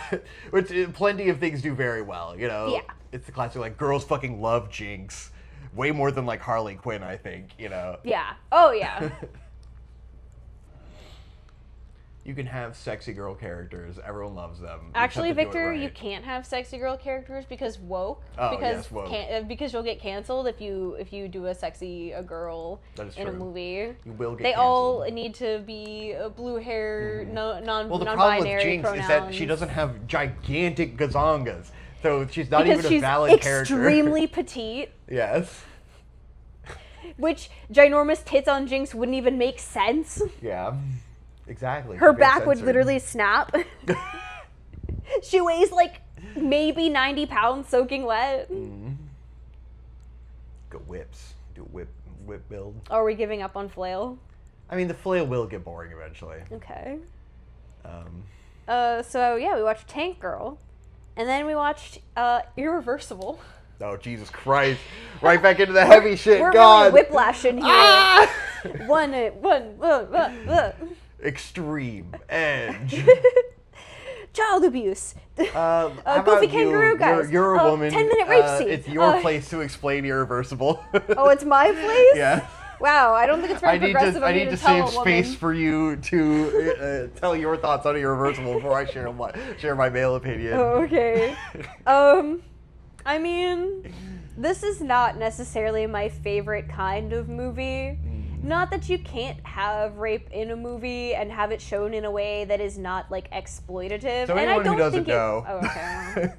it. Which plenty of things do very well, Yeah. It's the classic, like, girls fucking love Jinx. Way more than, like, Harley Quinn, I think, Yeah. Oh yeah. You can have sexy girl characters. Everyone loves them. You just Actually, have to do it Victor, right. you can't have sexy girl characters because woke. Oh, because yes, woke. because you'll get canceled if you do a girl That is in a true. movie. You will get They canceled. all need to be blue hair, Well, the non-binary problem with Jinx pronouns. is that she doesn't have gigantic gazongas, so she's not because even a she's valid character. extremely petite. Yes. Which ginormous tits on Jinx wouldn't even make sense. Yeah. Exactly. Her She'd get back would censored. literally snap. She weighs like maybe 90 pounds soaking wet. Go whips. Do a whip build. Are we giving up on flail? I mean, the flail will get boring eventually. Okay. Um, So yeah, we watched Tank Girl, and then we watched Irreversible. oh Jesus Christ! Right back into the heavy shit. We're God. really whiplashing here. Ah! One. Extreme edge. Child abuse. How Goofy about kangaroo you? guys. You're a woman. 10-minute rape scene. It's your place to explain Irreversible. Oh, it's my place? Yeah. Wow, I don't think it's very progressive I of me need to tell save a woman. space for you to tell your thoughts on Irreversible before I share my male opinion. Oh, okay. I mean, this is not necessarily my favorite kind of movie. Not that you can't have rape in a movie and have it shown in a way that is not like exploitative. So and anyone I don't who doesn't think know, Oh, okay.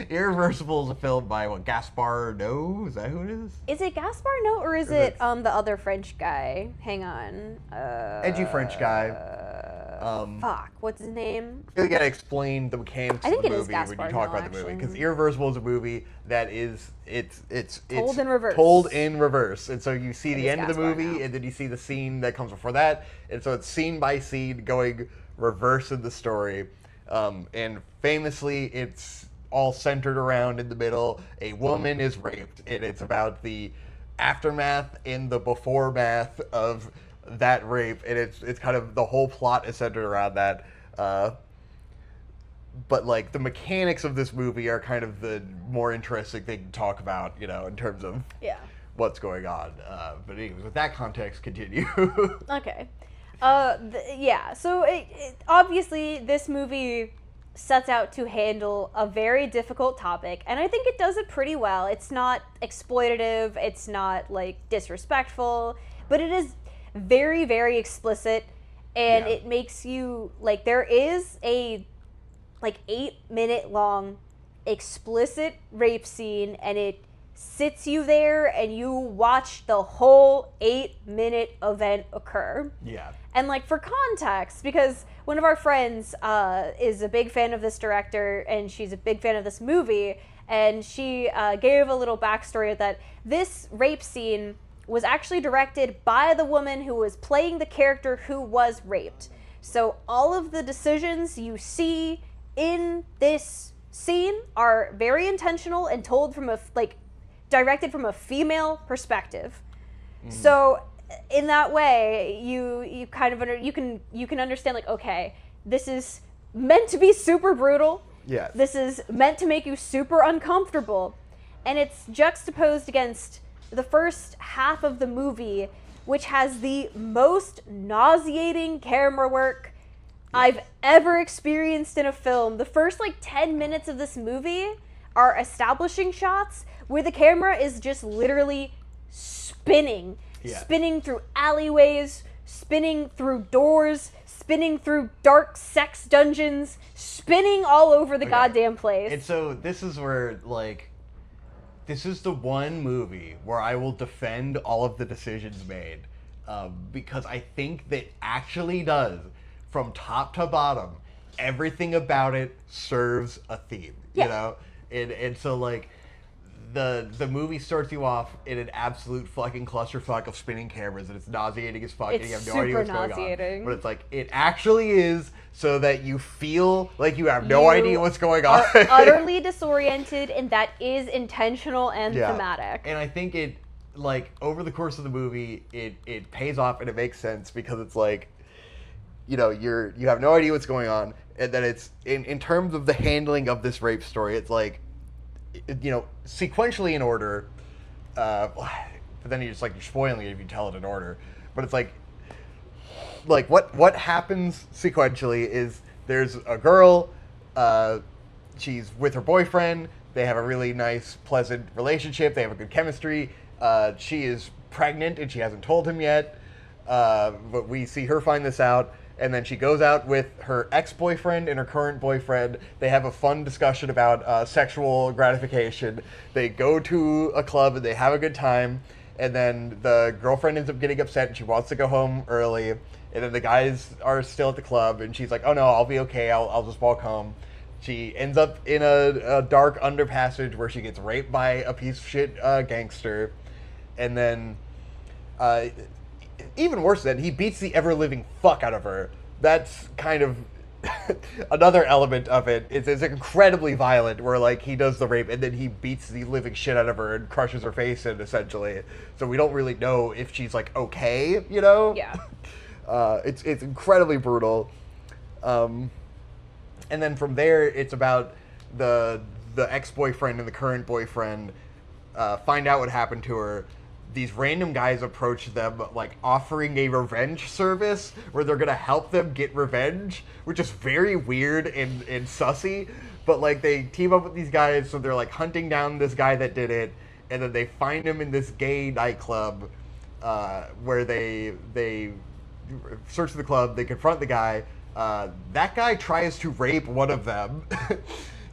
Irreversible is a film by Gaspar Noé? Is that who it is? Is it Gaspar Noé or is it the other French guy? Hang on. Edgy French guy. Fuck, what's his name? You gotta explain the mechanics I think of the it is movie when you Gaspar talk Noé, about the movie, actually. because Irreversible is a movie that is it's Told in reverse. Told in reverse, and so you see the is end of the Gaspar movie, Noé. and then you see the scene that comes before that, and so it's scene by scene going reverse in the story, and famously it's all centered around in the middle. A woman is raped, and it's about the aftermath and the before math of that rape, and it's kind of the whole plot is centered around that. But like the mechanics of this movie are kind of the more interesting thing to talk about, in terms of Yeah. what's going on. But anyways, with that context, continue. Okay. Yeah. So obviously, this movie sets out to handle a very difficult topic, and I think it does it pretty well. It's not exploitative. It's not like disrespectful, but it is very, very explicit, and it makes you like there is a like 8-minute long explicit rape scene, and it sits you there and you watch the whole 8-minute event occur. Yeah. And like for context, because one of our friends is a big fan of this director and she's a big fan of this movie, and she gave a little backstory that this rape scene was actually directed by the woman who was playing the character who was raped. So all of the decisions you see in this scene are very intentional and told from a directed from a female perspective. So in that way, you kind of you can understand like, okay, this is meant to be super brutal. Yes. This is meant to make you super uncomfortable, and it's juxtaposed against the first half of the movie, which has the most nauseating camera work I've ever experienced in a film. The first 10 minutes of this movie are establishing shots where the camera is just literally spinning. Yeah. Spinning through alleyways, spinning through doors, spinning through dark sex dungeons, spinning all over the goddamn place. And so this is where, this is the one movie where I will defend all of the decisions made, because I think that actually does, from top to bottom, everything about it serves a theme, you know? And so, the movie starts you off in an absolute fucking clusterfuck of spinning cameras, and it's nauseating as fuck, and you have no idea what's going on. But it's it actually is so that you feel like you have no idea what's going on. Are utterly disoriented, and that is intentional and thematic. And I think it, over the course of the movie, it pays off and it makes sense, because it's you have no idea what's going on, and then it's in terms of the handling of this rape story, it's sequentially in order, but then you're spoiling it if you tell it in order. But it's what happens sequentially is there's a girl, she's with her boyfriend, they have a really nice, pleasant relationship, they have a good chemistry, she is pregnant and she hasn't told him yet, but we see her find this out. And then she goes out with her ex-boyfriend and her current boyfriend. They have a fun discussion about sexual gratification. They go to a club and they have a good time. And then the girlfriend ends up getting upset and she wants to go home early. And then the guys are still at the club and she's like, oh no, I'll be okay. I'll just walk home. She ends up in a dark underpassage where she gets raped by a piece of shit gangster. And then... even worse than, he beats the ever-living fuck out of her. That's kind of another element of it. It's incredibly violent, where he does the rape and then he beats the living shit out of her and crushes her face in, essentially. So we don't really know if she's okay, you know? Yeah. It's incredibly brutal. And then from there, it's about the ex-boyfriend and the current boyfriend find out what happened to her. These random guys approach them, offering a revenge service where they're gonna help them get revenge, which is very weird and sussy. But they team up with these guys, so they're hunting down this guy that did it, and then they find him in this gay nightclub, where they search the club. They confront the guy. That guy tries to rape one of them.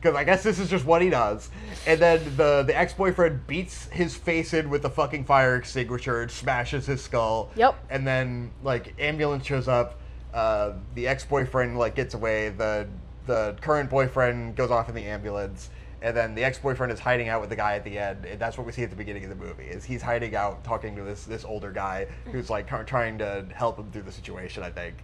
Because I guess this is just what he does. And then the ex-boyfriend beats his face in with a fucking fire extinguisher and smashes his skull. Yep. And then, ambulance shows up. The ex-boyfriend, gets away. The current boyfriend goes off in the ambulance. And then the ex-boyfriend is hiding out with the guy at the end. And that's what we see at the beginning of the movie, is he's hiding out, talking to this older guy who's, trying to help him through the situation, I think.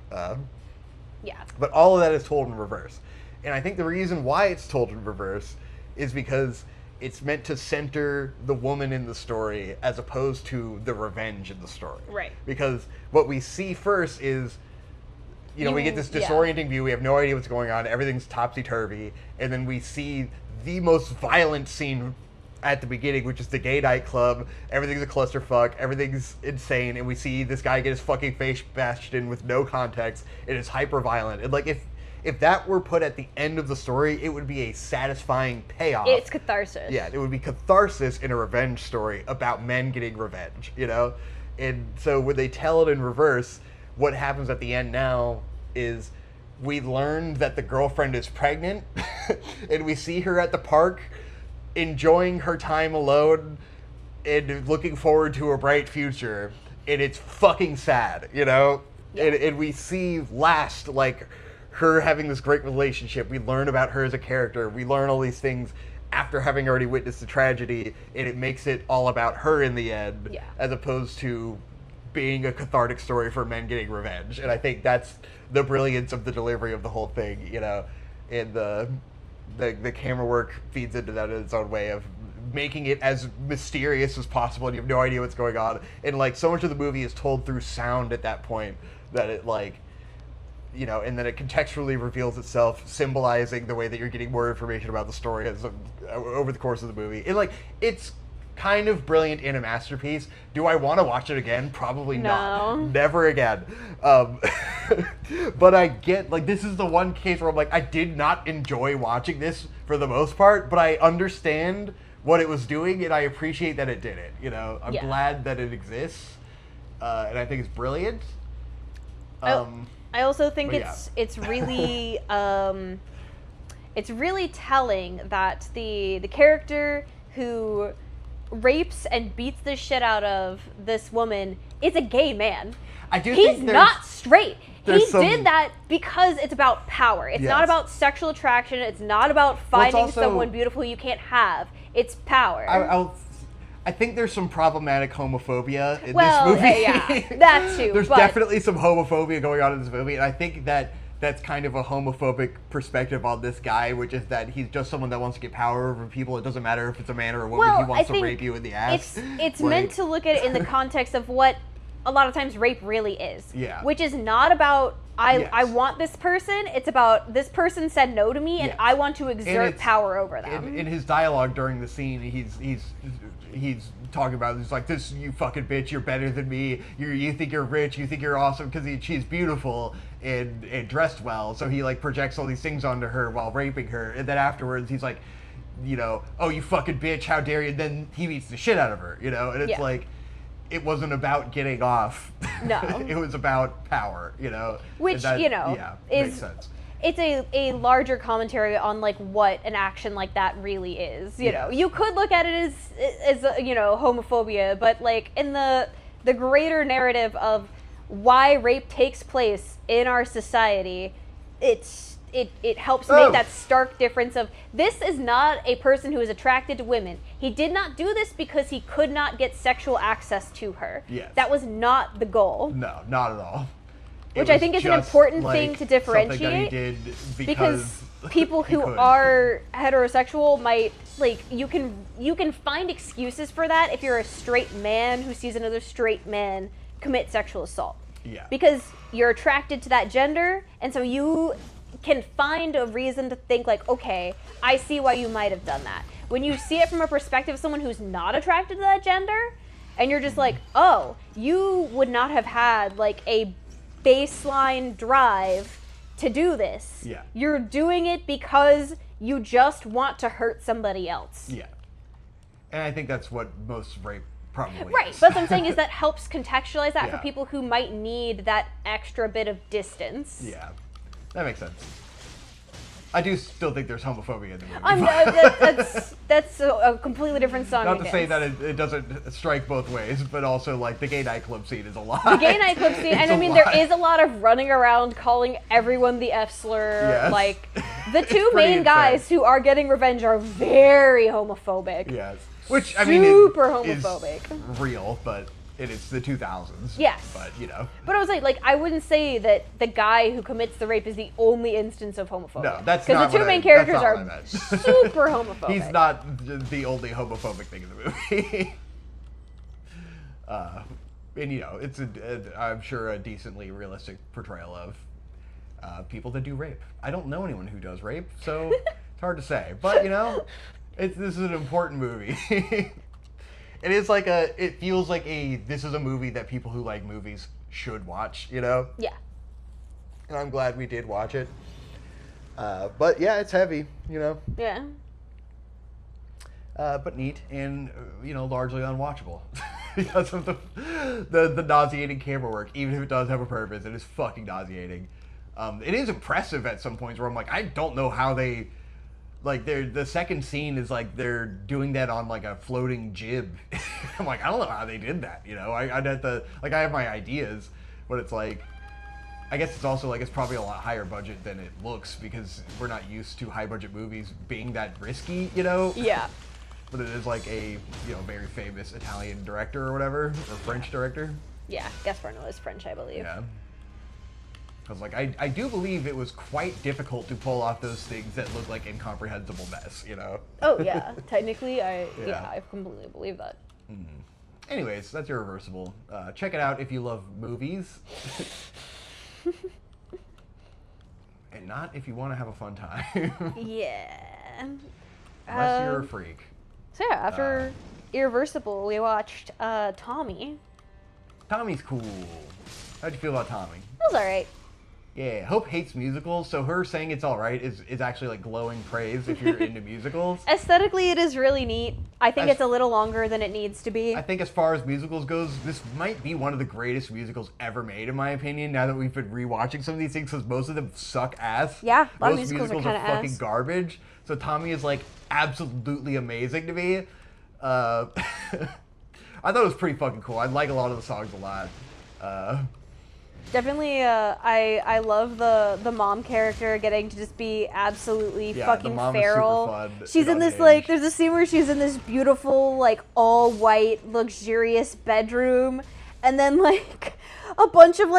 Yeah. But all of that is told in reverse. And I think the reason why it's told in reverse is because it's meant to center the woman in the story as opposed to the revenge in the story. Right. Because what we see first is, we get this disorienting view. We have no idea what's going on. Everything's topsy-turvy. And then we see the most violent scene at the beginning, which is the gay nightclub. Everything's a clusterfuck. Everything's insane, and we see this guy get his fucking face bashed in with no context. It is hyper violent. And like if that were put at the end of the story, it would be a satisfying payoff. It's catharsis. Yeah, it would be catharsis in a revenge story about men getting revenge, you know? And so when they tell it in reverse, what happens at the end now is we learned that the girlfriend is pregnant, and we see her at the park enjoying her time alone and looking forward to a bright future. And it's fucking sad, you know? Yeah. And we see last, like, her having this great relationship. We learn about her as a character. We learn all these things after having already witnessed the tragedy, and it makes it all about her in the end, as opposed to being a cathartic story for men getting revenge. And I think that's the brilliance of the delivery of the whole thing, you know, and the camera work feeds into that in its own way of making it as mysterious as possible, and you have no idea what's going on. And like so much of the movie is told through sound at that point that it like, you know, and then it contextually reveals itself, symbolizing the way that you're getting more information about the story as over the course of the movie. And like, it's kind of brilliant in a masterpiece. Do I want to watch it again? Probably not. Never again. But I get, like, this is the one case where I'm like, I did not enjoy watching this for the most part, but I understand what it was doing, and I appreciate that it did it. You know, I'm glad that it exists, and I think it's brilliant. I also think it's really it's really telling that the character who rapes and beats the shit out of this woman is a gay man. He's not straight. He did that because it's about power. It's not about sexual attraction. It's not about finding someone beautiful you can't have. It's power. I think there's some problematic homophobia in this movie. Yeah, that too. There's definitely some homophobia going on in this movie, and I think that's kind of a homophobic perspective on this guy, which is that he's just someone that wants to get power over people. It doesn't matter if it's a man or a woman. He wants to rape you in the ass. It's like, meant to look at it in the context of what a lot of times rape really is. Yeah. Which is not about I want this person. It's about this person said no to me, and I want to exert power over them. In his dialogue during the scene, he's talking about, he's like, this, you fucking bitch, you're better than me, you think you're rich, you think you're awesome because she's beautiful and dressed well, so he like projects all these things onto her while raping her, and then afterwards he's like, you know, oh, you fucking bitch, how dare you, and then he beats the shit out of her, you know, and it's like, it wasn't about getting off. No. It was about power, you know. Which, you know, makes sense. It's a larger commentary on like what an action like that really is. You know, you could look at it as you know, homophobia, but like in the greater narrative of why rape takes place in our society, it helps make that stark difference of this is not a person who is attracted to women. He did not do this because he could not get sexual access to her. Yes. That was not the goal. No, not at all. Which I think is an important thing to differentiate. Something that he did because people who are heterosexual might, like, you can find excuses for that if you're a straight man who sees another straight man commit sexual assault. Yeah. Because you're attracted to that gender, and so you can find a reason to think like, okay, I see why you might have done that. When you see it from a perspective of someone who's not attracted to that gender, and you're just like, oh, you would not have had like a baseline drive to do this. Yeah. You're doing it because you just want to hurt somebody else. Yeah. And I think that's what most rape probably right, is. but what I'm saying is that helps contextualize that for people who might need that extra bit of distance. Yeah. That makes sense. I do still think there's homophobia in the movie. That's a completely different song. Not to say that it doesn't strike both ways, but also like the gay nightclub scene is a lot. The gay nightclub scene, and I mean there is a lot of running around calling everyone the F slur. Yes. Like the two main guys who are getting revenge are very homophobic. Yes, which I mean super homophobic. Is real, but it is the 2000s. Yes. But, you know. But I was like, I wouldn't say that the guy who commits the rape is the only instance of homophobia. No, that's not because the two main characters are super homophobic. He's not the only homophobic thing in the movie. And, you know, it's, I'm sure, a decently realistic portrayal of people that do rape. I don't know anyone who does rape, so it's hard to say. But, you know, This is an important movie. It is like it feels like this is a movie that people who like movies should watch, you know? Yeah. And I'm glad we did watch it. But yeah, it's heavy, you know? Yeah. But neat and, largely unwatchable. Because of the nauseating camera work. Even if it does have a purpose, it is fucking nauseating. It is impressive at some points where I'm like, I don't know how they... Like, the second scene is like they're doing that on like a floating jib. I'm like, I don't know how they did that, you know? I'd have to... Like, I have my ideas, but it's like... I guess it's also like it's probably a lot higher budget than it looks because we're not used to high budget movies being that risky, you know? Yeah. But it is like a, very famous Italian director or whatever, or French director. Yeah, Gasparino is French, I believe. Yeah. Because, like, I do believe it was quite difficult to pull off those things that look like incomprehensible mess, you know? Oh, yeah. Technically, I Yeah. I completely believe that. Anyways, that's Irreversible. Check it out if you love movies. And not if you want to have a fun time. Yeah. Unless you're a freak. So yeah, after Irreversible, we watched Tommy. Tommy's cool. How'd you feel about Tommy? It was alright. Yeah, Hope hates musicals, so her saying it's alright is actually like glowing praise if you're into musicals. Aesthetically, it is really neat. I think As- it's a little longer than it needs to be. I think as far as musicals goes, this might be one of the greatest musicals ever made, in my opinion, now that we've been rewatching some of these things, because most of them suck ass. Yeah, a lot of most musicals are kinda fucking ass. garbage. So Tommy is, like, absolutely amazing to me. I thought it was pretty fucking cool. I like a lot of the songs a lot. Definitely, I love the mom character getting to just be absolutely Yeah, the fucking mom is super feral. fun She's and in this unhinged. there's a scene where she's in this beautiful all white luxurious bedroom, and then a bunch of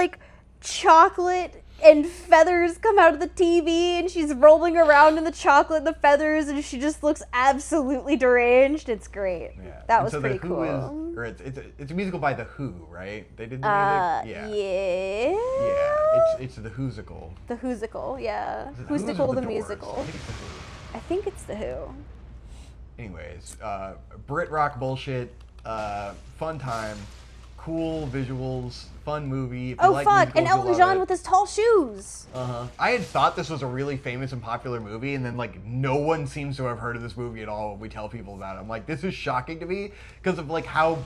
chocolate and feathers come out of the TV, and she's rolling around in the chocolate and the feathers, and she just looks absolutely deranged. It's great. Yeah. That And was so pretty The Who cool. it's a musical by The Who, right? They did the music? Yeah. Yeah. Yeah, it's the Whoosical. The Whoosical, yeah. Is it the Who's or Whoosical the Doors? musical. I think it's the Who. I think it's the Who. Anyways, Brit rock bullshit, fun time, cool visuals, fun movie. If you Oh like fuck! And musicals, you'll Elton love John it. with his tall shoes. I had thought this was a really famous and popular movie, and then no one seems to have heard of this movie at all when we tell people about it. I'm like, this is shocking to me because of how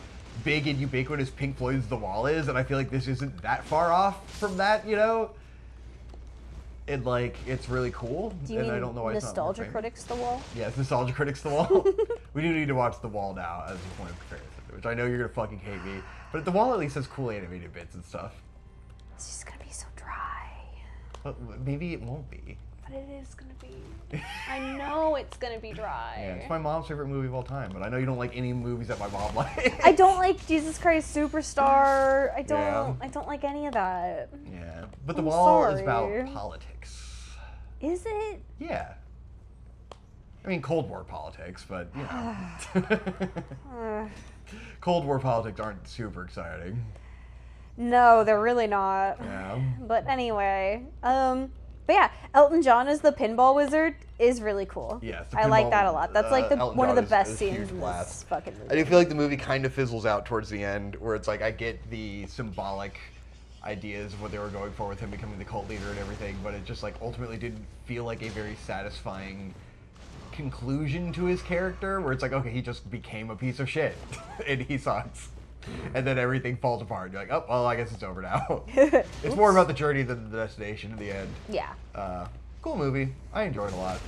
big and ubiquitous Pink Floyd's The Wall is, and I feel like this isn't that far off from that, you know? And it's really cool, Do you and mean I don't know why it's not more Nostalgia famous. Critics The Wall? Yes, Nostalgia Critics The Wall. We do need to watch The Wall now as a point of comparison, which I know you're gonna fucking hate me. But The Wall at least has cool animated bits and stuff. It's just gonna be so dry. But maybe it won't be. But it is gonna be. I know it's gonna be dry. Yeah, it's my mom's favorite movie of all time, but I know you don't like any movies that my mom likes. I don't like Jesus Christ Superstar. I don't. Yeah. I don't like any of that. Yeah, but The I'm Wall is sorry. about politics. Is it? Yeah. I mean, Cold War politics, but, you know. Cold War politics aren't super exciting. No, they're really not. Yeah. But anyway, but yeah, Elton John as the pinball wizard is really cool. Yes, the I like pinball, that a lot. That's Elton one of John the best is a huge scenes in blast. this fucking movie. I do feel like the movie kind of fizzles out towards the end, where it's I get the symbolic ideas of what they were going for with him becoming the cult leader and everything, but it just ultimately didn't feel like a very satisfying conclusion to his character, where it's okay, he just became a piece of shit and he sucks. And then everything falls apart. You're like, oh, well, I guess it's over now. It's more about the journey than the destination in the end. Yeah. Cool movie. I enjoyed it a lot.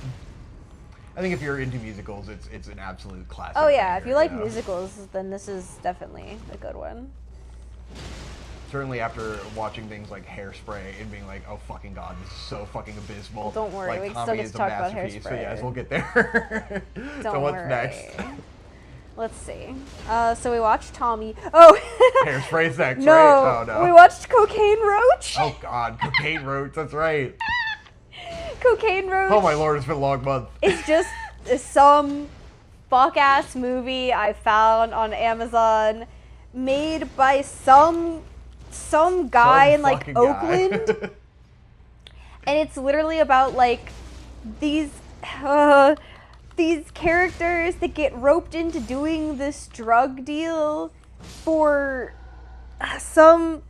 I think if you're into musicals, it's an absolute classic. Oh yeah, if banger, you like know? musicals, then this is definitely a good one. Certainly after watching things like Hairspray and being like, oh fucking god, this is so fucking abysmal. Don't worry, we can still Tommy get is to a talk about masterpiece. So Hairspray. yes, we'll get there. Don't So what's worry. next? Let's see. So we watched Tommy. Oh. Hairspray's next, No, right? Oh no. we watched Cocaine Roach. Oh god, Cocaine Roach, that's right. Cocaine Roach. Oh my lord, it's been a long month. It's just some fuck ass movie I found on Amazon, made by some guy in fucking guy. Oakland, and it's literally about these these characters that get roped into doing this drug deal for some.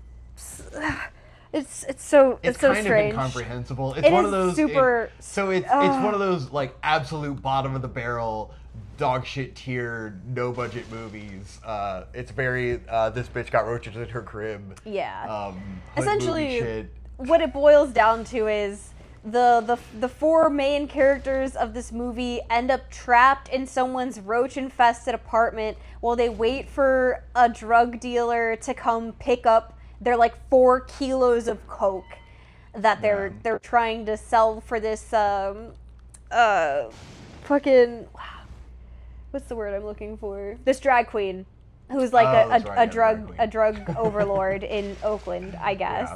It's so It's so kind strange. of incomprehensible. It's It one is of those super. it's one of those like absolute bottom of the barrel dog shit tier no budget movies. It's very this bitch got roaches in her crib. Yeah. Hood Essentially, movie shit. what it boils down to is the four main characters of this movie end up trapped in someone's roach-infested apartment while they wait for a drug dealer to come pick up their like 4 kilos of coke that they're trying to sell for this fucking what's the word I'm looking for? This drag queen who's like a drug overlord in Oakland, I guess.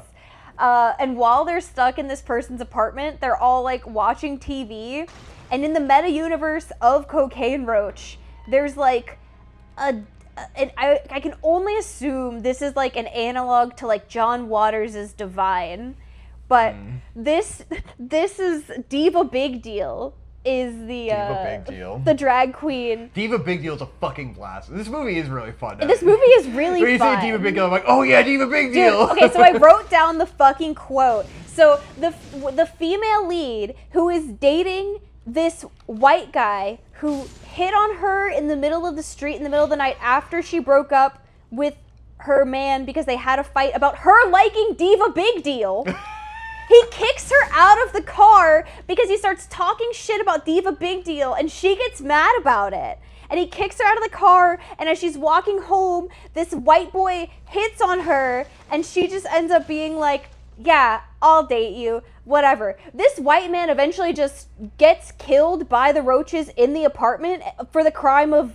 Yeah. And while they're stuck in this person's apartment, they're all like watching TV, and in the meta universe of Cocaine Roach, there's like I can only assume this is like an analog to like John Waters' Divine, but this is Diva Big Deal is the Diva Big Deal. The drag queen. Diva Big Deal is a fucking blast. This movie is really fun. This movie is really when you fun. say Diva Big Deal, I'm like, oh yeah, Diva Big Deal. Dude, okay, so I wrote down the fucking quote. So the female lead who is dating this white guy who hit on her in the middle of the street in the middle of the night after she broke up with her man because they had a fight about her liking Diva Big Deal. He kicks her out of the car because he starts talking shit about Diva Big Deal, and she gets mad about it. And he kicks her out of the car, and as she's walking home, this white boy hits on her, and she just ends up being like, yeah, I'll date you, whatever. This white man eventually just gets killed by the roaches in the apartment for the crime of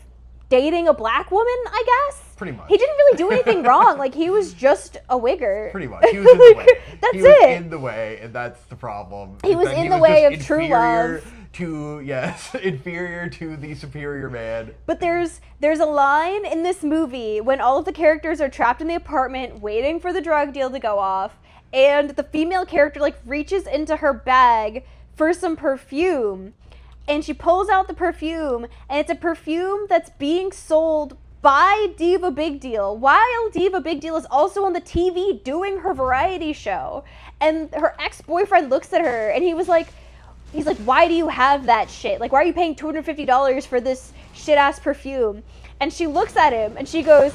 dating a black woman, I guess? Pretty much. He didn't really do anything wroong. Like, he was just a wigger. Pretty much. He was in the way. That's he was it. in the way, and that's the problem. He was in the way of true love. Inferior to the superior man. But there's a line in this movie when all of the characters are trapped in the apartment waiting for the drug deal to go off, and the female character like reaches into her bag for some perfume, and she pulls out the perfume, and it's a perfume that's being sold by Diva Big Deal while Diva Big Deal is also on the TV doing her variety show. And her ex-boyfriend looks at her and he's like, why do you have that shit? Like, why are you paying $250 for this shit-ass perfume? And she looks at him and she goes,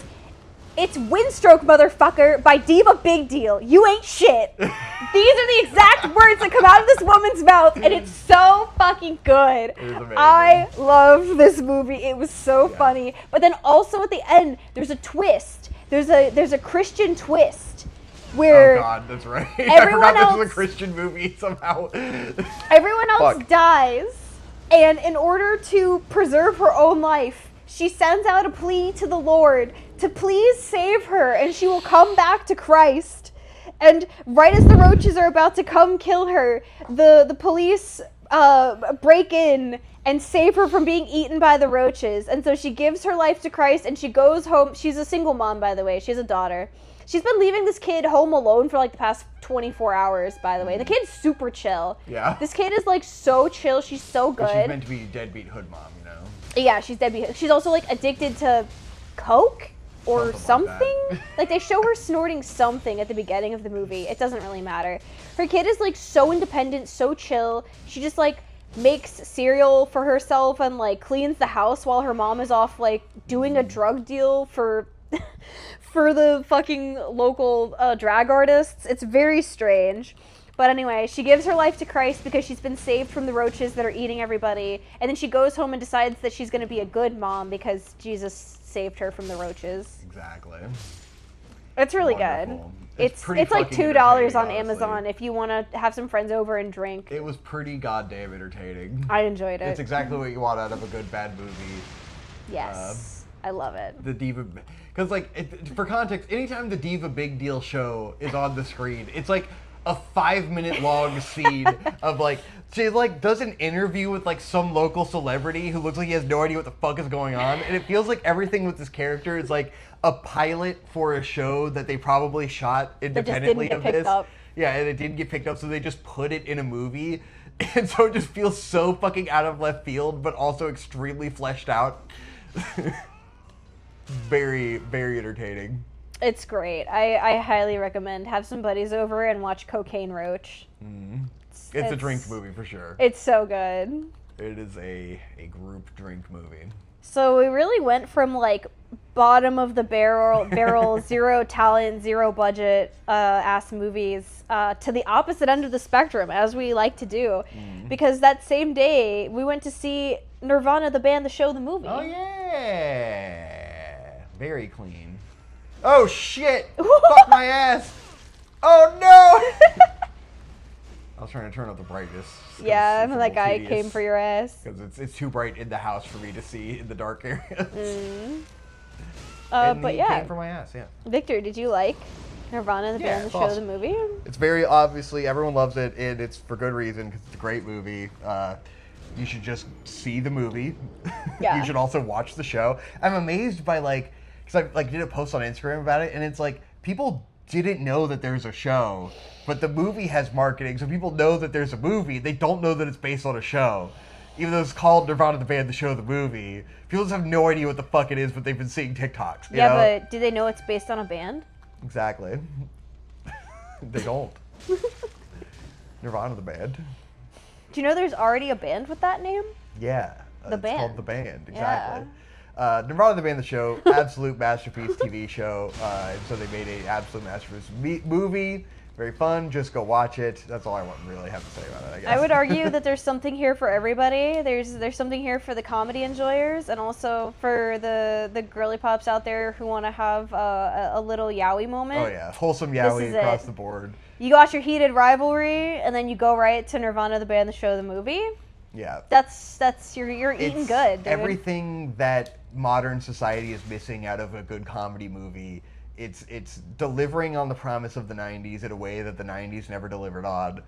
it's Windstroke, motherfucker, by Diva Big Deal. You ain't shit. These are the exact words that come out of this woman's mouth, and it's so fucking good. It was amazing. I loved this movie. It was so funny. But then also at the end, there's a twist. There's a Christian twist where oh god, that's right. Everyone I forgot else, this was a Christian movie somehow. Everyone else dies, and in order to preserve her own life, she sends out a plea to the Lord to please save her, and she will come back to Christ. And right as the roaches are about to come kill her, the police break in and save her from being eaten by the roaches. And so she gives her life to Christ, and she goes home. She's a single mom, by the way. She has a daughter. She's been leaving this kid home alone for like the past 24 hours, by the way. The kid's super chill. Yeah. This kid is like so chill. She's so good. But she's meant to be deadbeat hood mom, you know? Yeah, she's deadbeat. She's also like addicted to coke or something. Like they show her snorting something at the beginning of the movie. It doesn't really matter. Her kid is like so independent, so chill. She just like makes cereal for herself and like cleans the house while her mom is off like doing a drug deal for for the fucking local drag artists. It's very strange. But anyway, she gives her life to Christ because she's been saved from the roaches that are eating everybody. And then she goes home and decides that she's going to be a good mom because Jesus saved her from the roaches. Exactly. It's really Wonderful. good. It's like $2 on Amazon if you want to have some friends over and drink. It was pretty goddamn entertaining. I enjoyed it. It's exactly what you want out of a good bad movie. Yes. I love it. The Diva... Because, like, for context, anytime the Diva Big Deal show is on the screen, it's like a 5-minute long scene of like she like does an interview with like some local celebrity who looks like he has no idea what the fuck is going on, and it feels like everything with this character is like a pilot for a show that they probably shot independently of this. Up. Yeah, and it didn't get picked up, so they just put it in a movie. And so it just feels so fucking out of left field, but also extremely fleshed out. Very, very entertaining. It's great. I highly recommend. Have some buddies over and watch Cocaine Roach. It's a drink movie for sure. It's so good. It is a group drink movie. So we really went from like bottom of the barrel, zero talent, zero budget ass movies to the opposite end of the spectrum, as we like to do. Because that same day we went to see Nirvana, the band, the show, the movie. Oh yeah, very clean. Oh shit! Fuck my ass! Oh no! I was trying to turn up the brightness. Yeah, and that guy came for your ass. Because it's too bright in the house for me to see in the dark areas. But he yeah, came for my ass. Yeah. Victor, did you like Nirvana, the band, the show, the movie? It's very obviously everyone loves it, and it's for good reason because it's a great movie. You should just see the movie. Yeah. You should also watch the show. I'm amazed by because I did a post on Instagram about it, and it's like people didn't know that there's a show, but the movie has marketing, so people know that there's a movie. They don't know that it's based on a show. Even though it's called Nirvana the band, the show, the movie. People just have no idea what the fuck it is, but they've been seeing TikToks. You know? But do they know it's based on a band? Exactly. They don't. Nirvana the band. Do you know there's already a band with that name? Yeah. The it's Band. called The Band, exactly. Nirvana the Band, the show, absolute masterpiece TV show. And so they made an absolute masterpiece movie. Very fun. Just go watch it. That's all I really have to say about it, I guess. I would argue that there's something here for everybody. There's something here for the comedy enjoyers, and also for the girly pops out there who want to have a little yaoi moment. Oh yeah, wholesome yaoi across the board. You got your heated rivalry, and then you go right to Nirvana the band, the show, the movie. Yeah. That's you're eating good, dude. Everything that modern society is missing out of a good comedy movie. It's delivering on the promise of the 90s in a way that the 90s never delivered on.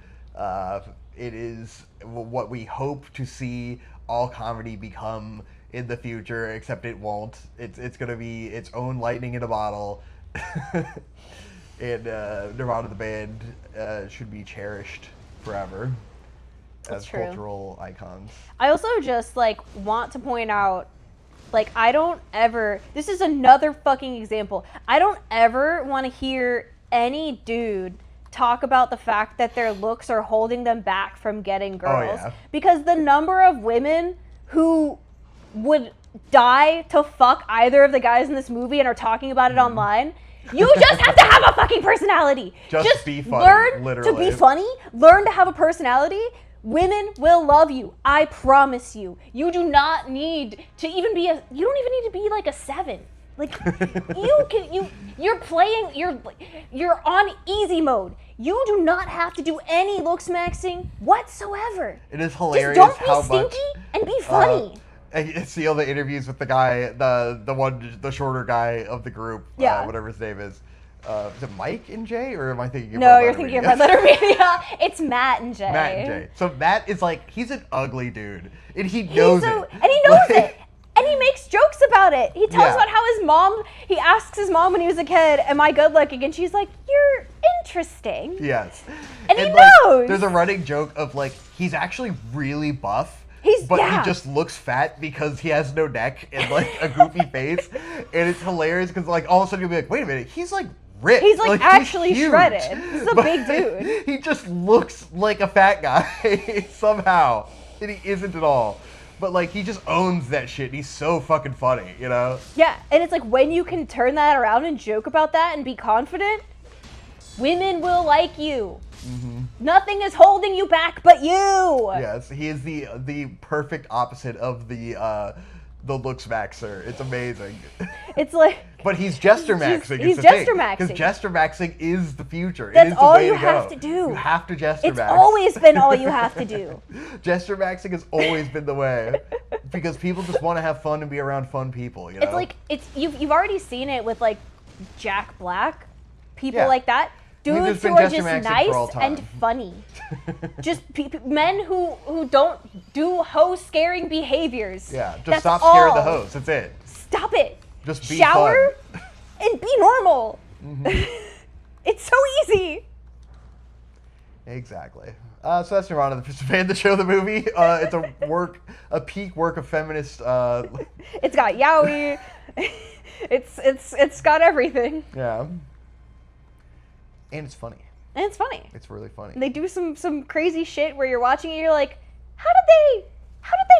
It is what we hope to see all comedy become in the future, except it won't. It's going to be its own lightning in a bottle. And Nirvana the band should be cherished forever as cultural icons. I also just want to point out, I don't ever, this is another fucking example. I don't ever want to hear any dude talk about the fact that their looks are holding them back from getting girls. Oh, yeah. Because the number of women who would die to fuck either of the guys in this movie and are talking about it online, you just have to have a fucking personality. Just be funny, learn literally. to be funny. Learn to have a personality. Women will love you. I promise you. You do not need to even be you don't even need to be like a 7. You're on easy mode. You do not have to do any looks maxing whatsoever. It is hilarious just don't how be stinky and be funny. I see all the interviews with the guy, the shorter guy of the group, whatever his name is. Is it Mike and Jay, or am I thinking of No, you're thinking of Red Letter Media. It's Matt and Jay. Matt and Jay. So Matt is he's an ugly dude, and he knows it. And he knows it. And he makes jokes about it. He tells about how he asks his mom when he was a kid, am I good looking? And she's like, you're interesting. Yes. And he knows. There's a running joke of he's actually really buff. He just looks fat because he has no neck and a goofy face. And it's hilarious because all of a sudden you'll be like, wait a minute, he's ripped. He's actually shredded. This is a big dude. He just looks like a fat guy somehow. And he isn't at all. But he just owns that shit. And he's so fucking funny, you know? Yeah, and it's when you can turn that around and joke about that and be confident, women will like you. Mm-hmm. Nothing is holding you back but you. Yes, he is the perfect opposite of the looks maxer. It's amazing. It's but he's jester maxing. He's jester maxing. Because jester maxing is the future. That's it is the all way you to have go. to do. You have to jester max. It's always been all you have to do. Jester maxing has always been the way. Because people just want to have fun and be around fun people, you know? You've already seen it with Jack Black, people like that. Dudes who are just nice and funny. Just men who don't do hoe-scaring behaviors. Yeah, just stop scaring the hoes. That's it. Stop it. Just be Shower fun. And be normal. Mm-hmm. It's so easy. Exactly. So that's Nirvana, the band that show the movie. It's a peak work of feminist. It's got yaoi. It's got everything. Yeah. And it's funny. And it's funny. It's really funny. They do some crazy shit where you're watching it, you're like, how did they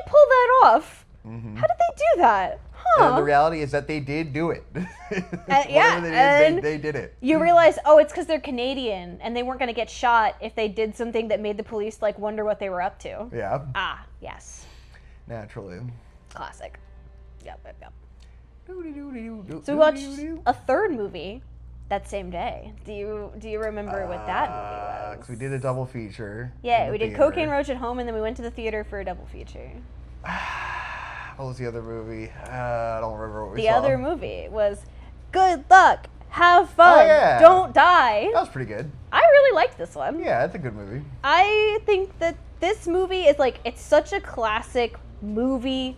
pull that off? Mm-hmm. How did they do that? Huh? And the reality is that they did do it. Yeah, they did it. You realize, oh, it's because they're Canadian and they weren't going to get shot if they did something that made the police like wonder what they were up to. Yeah. Ah, yes. Naturally. Classic. Yep. So we watched a third movie that same day. Do you remember what that movie was? 'Cause we did a double feature. Yeah, we did Cocaine Roach at home, and then we went to the theater for a double feature. What was the other movie? I don't remember what we The saw. other movie was Good Luck, Have Fun, Oh, yeah. Don't Die. That was pretty good. I really liked this one. Yeah, it's a good movie. I think that this movie is like, it's such a classic movie.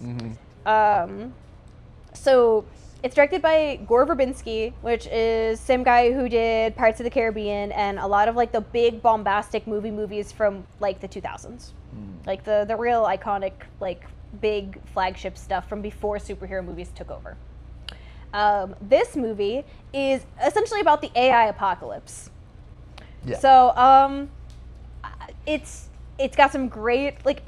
Mm-hmm. So it's directed by Gore Verbinski, which is same guy who did Pirates of the Caribbean and a lot of like the big bombastic movies from like the 2000s. Like the real iconic, like big flagship stuff from before superhero movies took over. This movie is essentially about the AI apocalypse. Yeah. So it's got some great, like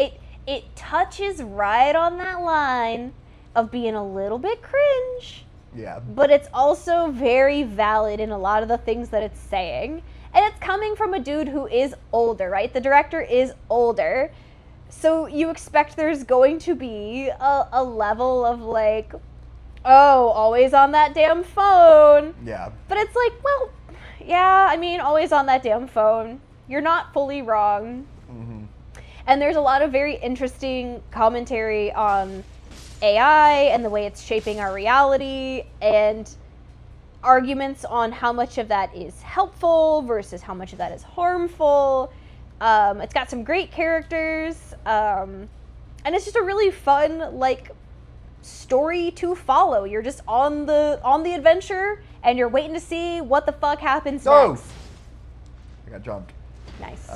it touches right on that line of being a little bit cringe, Yeah. but it's also very valid in a lot of the things that it's saying. And it's coming from a dude who is older, right? The director is older. So you expect there's going to be a level of like, oh, always on that damn phone. Yeah. But it's like, well, yeah, I mean, always on that damn phone. You're not fully wrong. Mm-hmm. And there's a lot of very interesting commentary on AI and the way it's shaping our reality and arguments on how much of that is helpful versus how much of that is harmful. It's got some great characters, and it's just a really fun like story to follow. You're just on the adventure and you're waiting to see what the fuck happens next. I got jumped. Nice.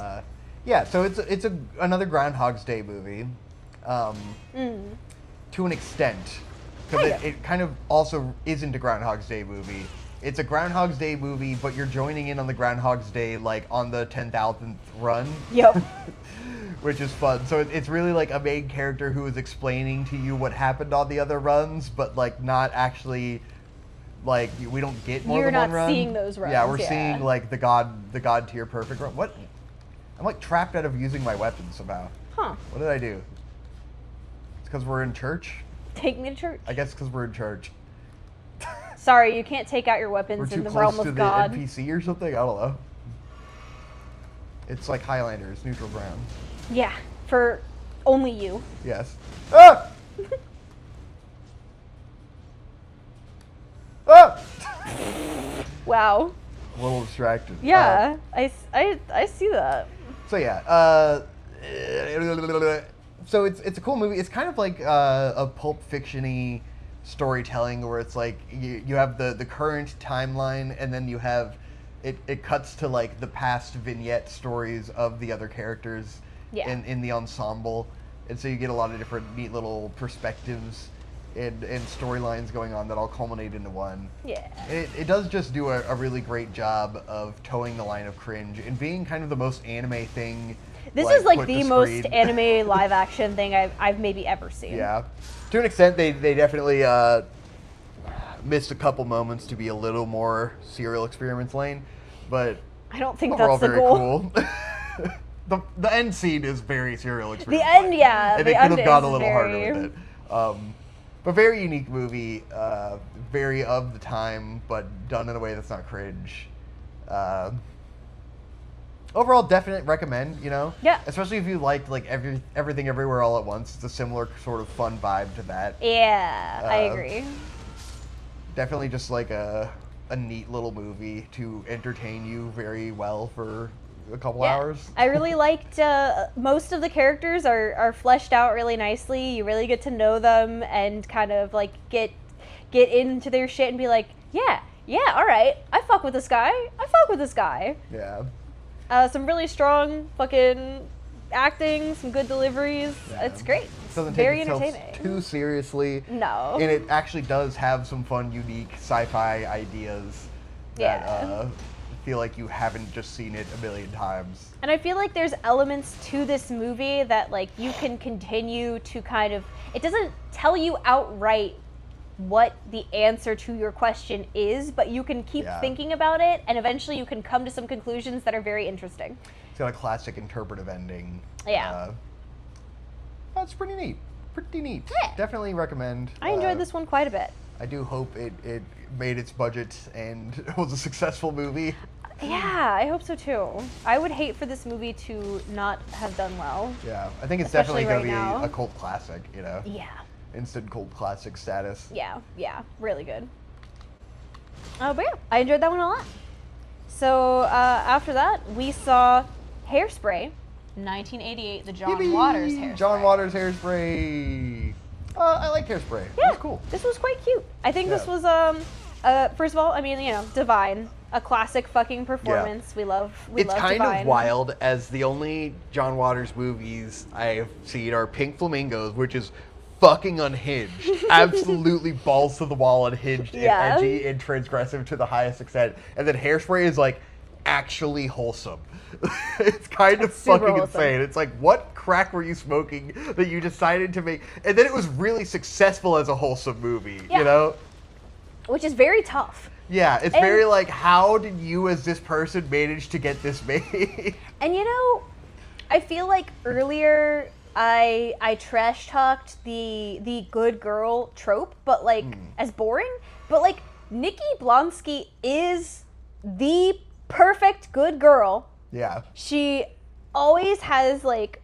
Yeah, so it's another Groundhog's Day movie, to an extent, because it kind of also isn't a Groundhog's Day movie. It's a Groundhog's Day movie, but you're joining in on the Groundhog's Day like on the 10,000th run. Yep. Which is fun. So it's really like a main character who is explaining to you what happened on the other runs, but like not actually, like we don't get more You're than one not run. seeing those runs. Yeah, we're seeing like the god tier perfect run. What? I'm like trapped out of using my weapons somehow. Huh. What did I do? It's because we're in church? Take me to church. I guess because we're in church. Sorry, you can't take out your We're weapons too in the close realm to of the God. NPC or something? I don't know. It's like Highlanders, neutral ground. Yeah, for only you. Yes. Ah! Ah! Wow. A little distracted. Yeah, I see that. So yeah, so it's a cool movie. It's kind of like a Pulp Fiction-y storytelling where it's like you have the current timeline and then you have it cuts to like the past vignette stories of the other characters in the ensemble, and so you get a lot of different neat little perspectives and storylines going on that all culminate into one. Yeah. It does just do a really great job of towing the line of cringe and being kind of the most anime thing. This is like put the to most screen. anime live action thing I've maybe ever seen. Yeah. To an extent, they definitely missed a couple moments to be a little more serial experiments lane, but I don't think overall that's the very goal. cool. the end scene is very serial The experiment. end, yeah. And the they could end have gone a is little very... harder with it. But very unique movie, very of the time, but done in a way that's not cringe. Overall, definite recommend, you know? Yeah. Especially if you liked like Everything Everywhere All at Once. It's a similar sort of fun vibe to that. Yeah, I agree. Definitely just like a neat little movie to entertain you very well for a couple hours. I really liked most of the characters are fleshed out really nicely. You really get to know them and kind of like get into their shit and be like, yeah, all right, I fuck with this guy. Yeah. Some really strong fucking acting, some good deliveries. It's great. It's Doesn't very take itself entertaining. too seriously. No. And it actually does have some fun, unique sci-fi ideas that feel like you haven't just seen it a million times. And I feel like there's elements to this movie that like you can continue to kind of, it doesn't tell you outright what the answer to your question is, but you can keep thinking about it, and eventually you can come to some conclusions that are very interesting. It's got a classic interpretive ending. Yeah. That's pretty neat. Pretty neat. Yeah. Definitely recommend. I enjoyed this one quite a bit. I do hope it made its budget and was a successful movie. Yeah, I hope so too. I would hate for this movie to not have done well. Yeah, I think it's Especially definitely going right to be now. a cult classic, you know? Yeah. Instant cult classic status. Yeah, really good. But yeah, I enjoyed that one a lot. So after that, we saw Hairspray, 1988, the John Yippee! Waters Hairspray. John Waters Hairspray. I like Hairspray. Yeah, It was cool. This was quite cute. I think this was first of all, I mean, you know, Divine, a classic fucking performance. We love It's kind Divine. of wild, as the only John Waters movies I've seen are Pink Flamingos, which is fucking unhinged. Absolutely balls to the wall, unhinged, and edgy and transgressive to the highest extent. And then Hairspray is like actually wholesome. It's kind of super fucking wholesome. insane. It's like, what crack were you smoking that you decided to make? And then it was really successful as a wholesome movie, Yeah. you know? Which is very tough. Yeah, it's very like, how did you as this person manage to get this made? And you know, I feel like earlier I trash talked the good girl trope, but like as boring. But like Nikki Blonsky is the perfect good girl. Yeah. She always has like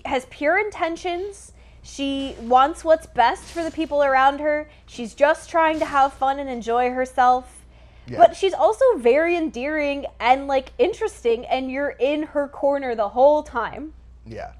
has pure intentions. She wants what's best for the people around her. She's just trying to have fun and enjoy herself. Yeah. But she's also very endearing and like interesting, and you're in her corner the whole time. Yeah.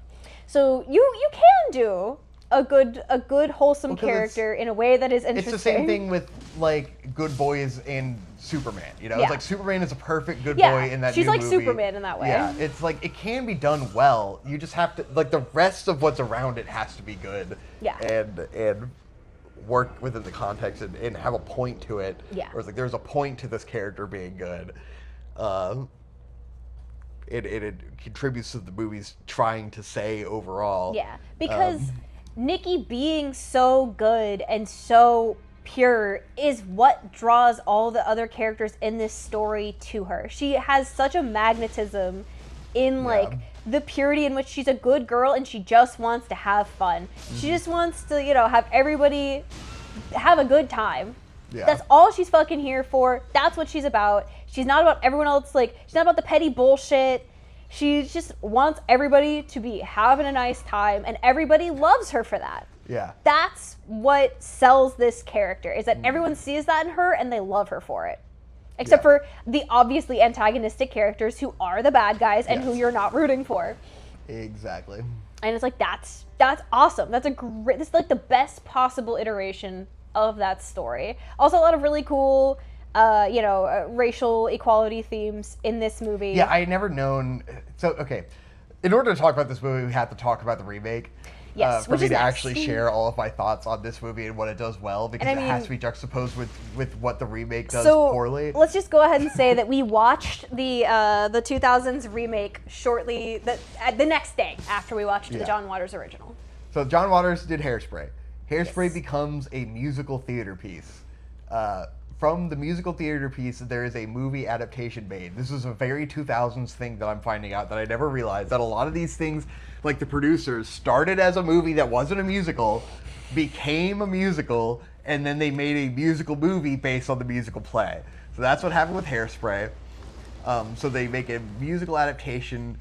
So you can do a good wholesome 'cause character in a way that is interesting. It's the same thing with like Good Boys and Superman. You know, Yeah. it's like Superman is a perfect good Yeah, boy in that she's new like movie. Superman in that way. Yeah, it's like it can be done well. You just have to like the rest of what's around it has to be good. Yeah. And work within the context and have a point to it. Yeah. Or it's like there's a point to this character being good. It contributes to the movie's trying to say overall. Yeah, because Nikki being so good and so pure is what draws all the other characters in this story to her. She has such a magnetism in like the purity in which she's a good girl and she just wants to have fun. She just wants to, you know, have everybody have a good time. Yeah. That's all she's fucking here for. That's what she's about. She's not about everyone else. Like, she's not about the petty bullshit. She just wants everybody to be having a nice time, and everybody loves her for that. Yeah. That's what sells this character, is that everyone sees that in her and they love her for it. Except for the obviously antagonistic characters who are the bad guys and who you're not rooting for. Exactly. And it's like, that's awesome. This is like the best possible iteration of that story. Also, a lot of really cool, racial equality themes in this movie. Yeah, I had never known. So, okay, in order to talk about this movie, we have to talk about the remake. Yes, for which me is to next. actually share all of my thoughts on this movie and what it does well, because And I it has mean- to be juxtaposed with what the remake does So poorly. let's just go ahead and say that we watched the 2000s remake shortly, the next day after we watched the Yeah. John Waters original. So John Waters did Hairspray. Hairspray becomes a musical theater piece. From the musical theater piece, there is a movie adaptation made. This is a very 2000s thing that I'm finding out that I never realized, that a lot of these things, like the producers, started as a movie that wasn't a musical, became a musical, and then they made a musical movie based on the musical play. So that's what happened with Hairspray. So they make a musical adaptation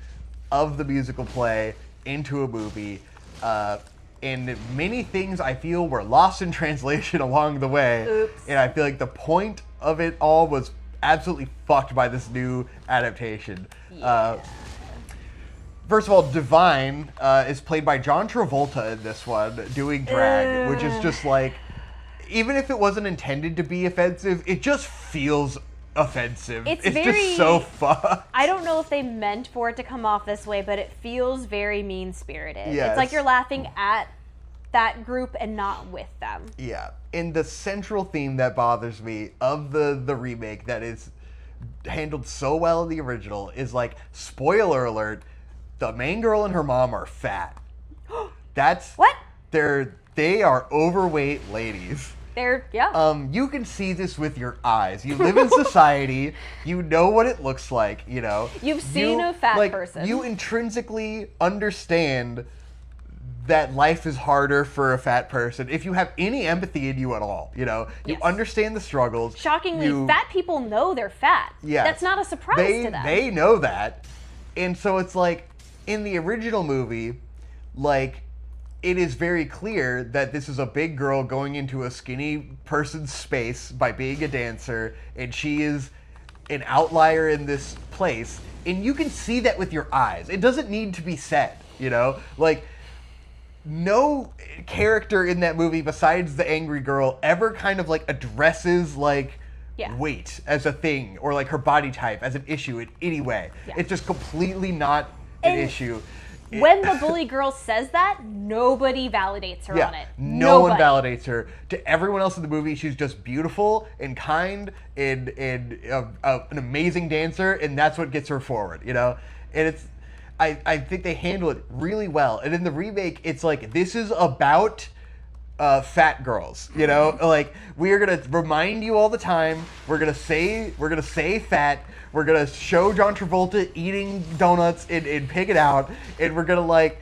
of the musical play into a movie. And many things I feel were lost in translation along the way. Oops. And I feel like the point of it all was absolutely fucked by this new adaptation. First of all, Divine is played by John Travolta in this one, doing drag, which is just like, even if it wasn't intended to be offensive, it just feels offensive. It's It's very- just so fucked. I don't know if they meant for it to come off this way, but it feels very mean-spirited. Yes. It's like you're laughing at that group and not with them. Yeah. And the central theme that bothers me of the remake that is handled so well in the original is like, spoiler alert, the main girl and her mom are fat. That's What? They are overweight ladies. Yeah. You can see this with your eyes. You live in society. You know what it looks like, you know. You've seen a fat person. You intrinsically understand that life is harder for a fat person if you have any empathy in you at all, you know. You Yes. understand the struggles. Shockingly, fat people know they're fat. Yes. That's not a surprise to them. They know that. And so it's like, in the original movie, like, it is very clear that this is a big girl going into a skinny person's space by being a dancer, and she is an outlier in this place. And you can see that with your eyes. It doesn't need to be said, you know? Like, no character in that movie besides the angry girl ever kind of, like, addresses, like, Yeah. weight as a thing, or, like, her body type as an issue in any way. Yeah. It's just completely not an And issue. When the bully girl says that, nobody validates her Yeah, on it. no one Nobody. validates her. To everyone else in the movie, she's just beautiful and kind and an amazing dancer, and that's what gets her forward, you know? And it's, I think they handle it really well. And in the remake, it's like, this is about fat girls, you know? Like, we are gonna remind you all the time, we're gonna say fat, we're gonna show John Travolta eating donuts and pick it out, and we're gonna, like,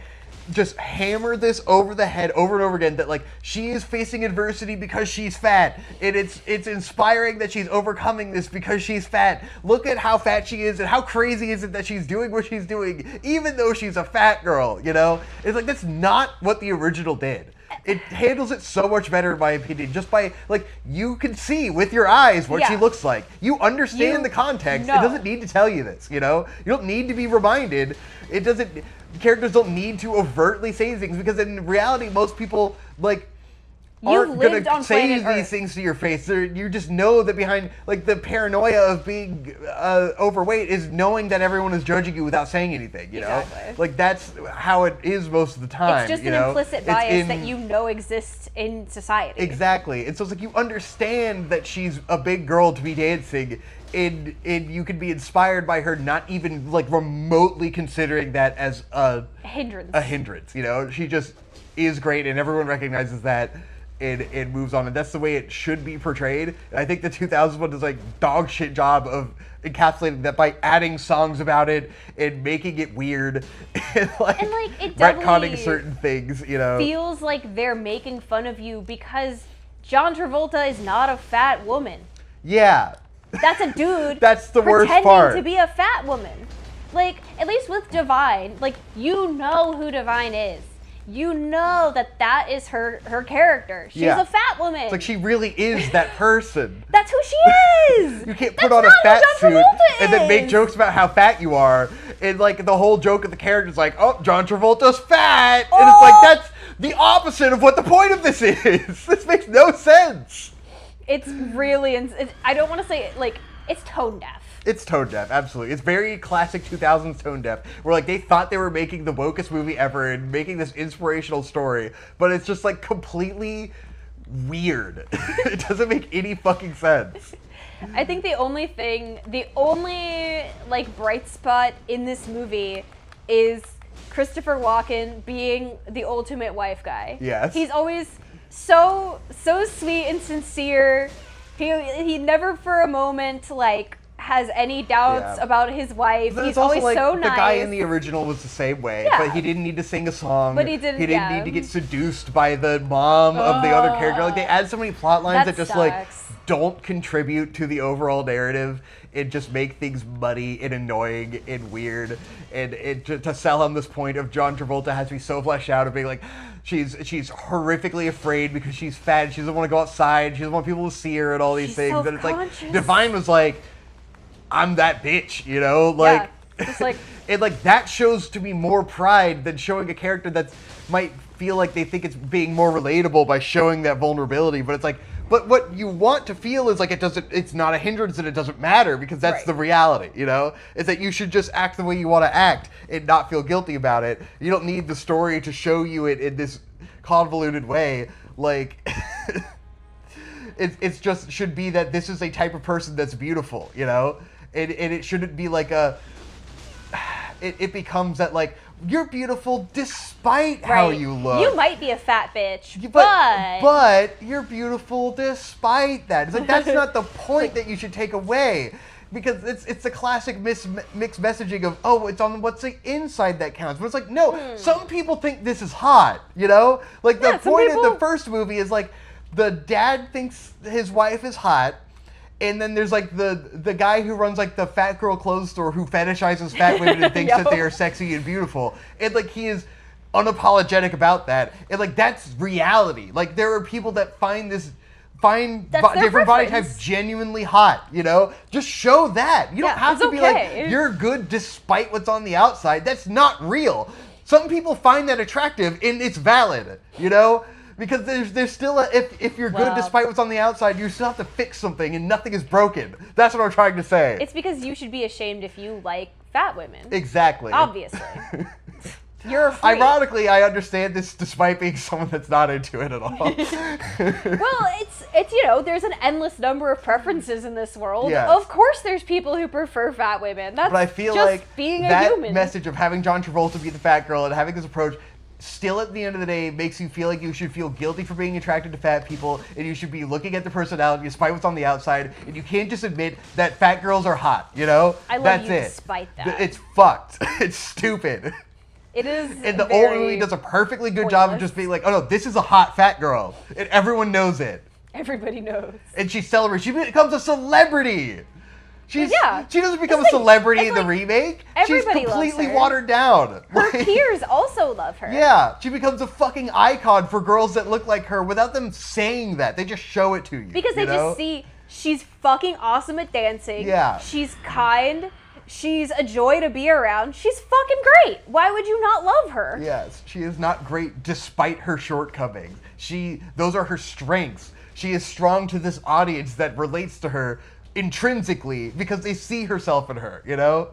just hammer this over the head over and over again that, like, she is facing adversity because she's fat, and it's inspiring that she's overcoming this because she's fat. Look at how fat she is, and how crazy is it that she's doing what she's doing even though she's a fat girl, you know? It's like, that's not what the original did. It handles it so much better, in my opinion, just by, like, you can see with your eyes what she Yeah. looks like. You understand You the context. know. It doesn't need to tell you this, you know? You don't need to be reminded. It doesn't, characters don't need to overtly say things, because in reality, most people, like, You've aren't lived gonna on say planet these Earth. things to your face. You just know that behind, like, the paranoia of being overweight is knowing that everyone is judging you without saying anything, you know? Exactly. Like, that's how it is most of the time. It's just you an know? implicit It's bias that in- you know exists in society. Exactly. And so it's like, you understand that she's a big girl to be dancing, and you can be inspired by her not even, like, remotely considering that as a hindrance, you know? She just is great, and everyone recognizes that and moves on, and that's the way it should be portrayed. And I think the 2000s one does, like, dog shit job of encapsulating that by adding songs about it and making it weird and like it retconning doubly certain things, you know? feels like they're making fun of you because John Travolta is not a fat woman. Yeah. That's a dude. That's the worst pretending part. to be a fat woman. Like, at least with Divine, like, you know who Divine is. You know that is her character. She's Yeah. a fat woman. It's like, she really is that person. That's who she is. You can't That's put on a not who fat John suit Travolta and then make is. jokes about how fat you are. And, like, the whole joke of the character is like, oh, John Travolta's fat. And it's like, that's the opposite of what the point of this is. This makes no sense. It's really, I don't want to say, like, it's tone deaf. It's tone deaf, absolutely. It's very classic 2000s tone deaf, where, like, they thought they were making the wokest movie ever and making this inspirational story, but it's just, like, completely weird. It doesn't make any fucking sense. I think the only like bright spot in this movie is Christopher Walken being the ultimate wife guy. Yes. He's always so sweet and sincere. He never for a moment, like, has any doubts Yeah. about his wife. But He's it's also always like, so the nice. guy in the original was the same way, Yeah. but he didn't need to sing a song. But he didn't- yeah. need to get seduced by the mom of the other character. Like, they add so many plot lines that That just, like, sucks. don't contribute to the overall narrative and just make things muddy and annoying and weird. And to sell him this point of John Travolta has to be so fleshed out of being like, she's horrifically afraid because she's fat, she doesn't want to go outside, she doesn't want people to see her and all these She's things. And it's like, self-conscious. Divine was like, I'm that bitch, you know? Like, Yeah, just like- and like, that shows to me more pride than showing a character that might feel like they think it's being more relatable by showing that vulnerability. But it's like, But what you want to feel is like it's not a hindrance and it doesn't matter because that's Right. the reality, you know? Is that you should just act the way you want to act and not feel guilty about it. You don't need the story to show you it in this convoluted way. Like, it's just should be that this is a type of person that's beautiful, you know? And it shouldn't be like it becomes that like, you're beautiful despite how Right. you look. You might be a fat bitch, But you're beautiful despite that. It's like that's not the point that you should take away, because it's the classic mixed messaging of, oh, it's on what's the inside that counts. But it's like, no, some people think this is hot, you know? Like the Yeah, some point of the people- first movie is like the dad thinks his wife is hot. And then there's like the guy who runs like the fat girl clothes store who fetishizes fat women and thinks that they are sexy and beautiful. And like he is unapologetic about that. And like that's reality. Like there are people that find That's their different body preference. types genuinely hot, you know? Just show that. You don't Yeah, have it's to be okay. like, you're good despite what's on the outside. That's not real. Some people find that attractive and it's valid, you know? Because there's still if you're good Well- despite what's on the outside, you still have to fix something and nothing is broken. That's what I'm trying to say. it's because you should be ashamed if you like fat women. Exactly. Obviously. You're a freak. Ironically, I understand this despite being someone that's not into it at all. Well, it's you know, there's an endless number of preferences in this world. Yes. Of course there's people who prefer fat women. That's But I feel just like being a that human. message of having John Travolta be the fat girl and having this approach still at the end of the day makes you feel like you should feel guilty for being attracted to fat people, and you should be looking at the personality despite what's on the outside, and you can't just admit that fat girls are hot, you know? I love That's you it. despite that. It's fucked. It's stupid. It is And the very old movie does a perfectly good job of pointless. just being like, oh no, this is a hot fat girl, and everyone knows it. Everybody knows. And she celebrates. She becomes a celebrity. She doesn't become a like- celebrity it's in the like remake. everybody She's loves completely her. watered down. Her Like, peers also love her. yeah, she becomes a fucking icon for girls that look like her without them saying that. They just show it to you. Because they you know? just see she's fucking awesome at dancing. Yeah. She's kind. She's a joy to be around. She's fucking great. Why would you not love her? Yes, she is not great despite her shortcomings. Those are her strengths. She is strong to this audience that relates to her intrinsically because they see herself in her, you know?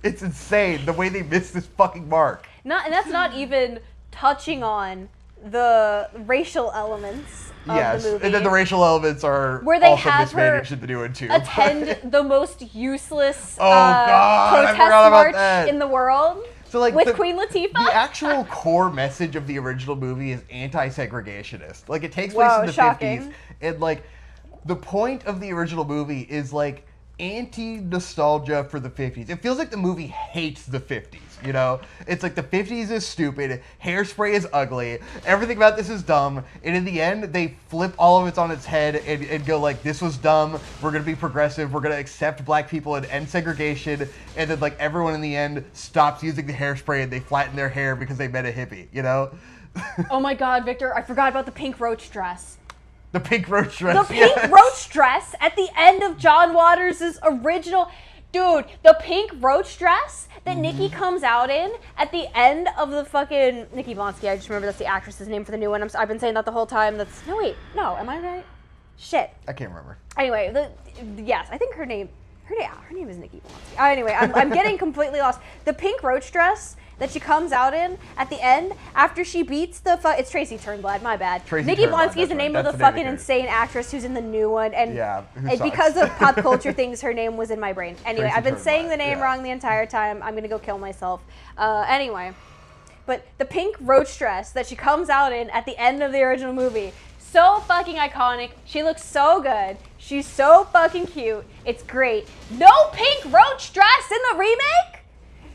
It's insane the way they miss this fucking mark. And that's not even touching on the racial elements of Yes, the movie. and then the racial elements are Where they also have her mismanaged in the new one too. attend the most useless Oh, God, I protest forgot about march that. in the world So, like, with the- Queen Latifah. The actual core message of the original movie is anti-segregationist. Like, it takes place Whoa, in the shocking. 50s, and like the point of the original movie is like anti-nostalgia for the 50s. It feels like the movie hates the 50s, you know? It's like the 50s is stupid, Hairspray is ugly, everything about this is dumb, and in the end, they flip all of it on its head and go like, this was dumb, we're gonna be progressive, we're gonna accept black people and end segregation, and then like everyone in the end stops using the hairspray and they flatten their hair because they met a hippie, you know? Oh my God, Victor! I forgot about the pink roach dress. The pink roach dress. The pink yes. roach dress at the end of John Waters' original. Dude, the pink roach dress that Nikki comes out in at the end of the fucking Nikki Blonsky. I just remember that's the actress's name for the new one. I've been saying that the whole time. No, am I right? Shit. I can't remember. Anyway, yes, I think her name is Nikki Blonsky. Anyway, I'm getting completely lost. The pink roach dress that she comes out in at the end after she beats it's Tracy Turnblad, my bad. Tracy Nikki Turnblad, Blonsky is that's the right. name That's of the the name of fucking her. insane actress who's in the new one, and, Yeah, who and sucks. because of pop culture things, her name was in my brain. Anyway, Tracy I've been saying the Turnblad, name yeah. wrong the entire time. I'm gonna go kill myself. Anyway, but the pink roach dress that she comes out in at the end of the original movie. So fucking iconic. She looks so good. She's so fucking cute. It's great. No pink roach dress in the remake?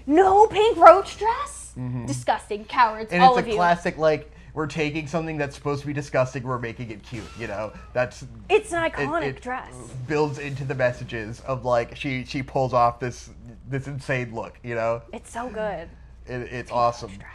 No pink roach dress? Disgusting. Cowards. And all it's of a you. classic, like, we're taking something that's supposed to be disgusting, we're making it cute, you know? It's an iconic it dress. builds into the messages of, like, she pulls off this insane look, you know? It's so good. It's awesome. Dress.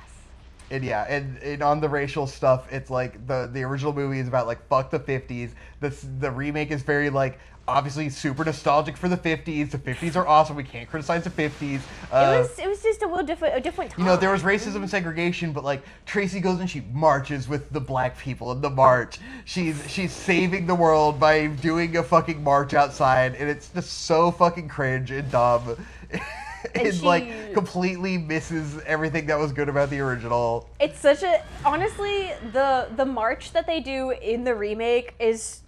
And yeah, and on the racial stuff, it's like the original movie is about like fuck the 50s. The remake is very like obviously super nostalgic for the 50s. The 50s are awesome. We can't criticize the 50s. It was just a different time. You know, there was racism and segregation, but like Tracy goes and she marches with the black people in the march. She's saving the world by doing a fucking march outside, and it's just so fucking cringe and dumb. It like completely misses everything that was good about the original. It's such a honestly the march that they do in the remake is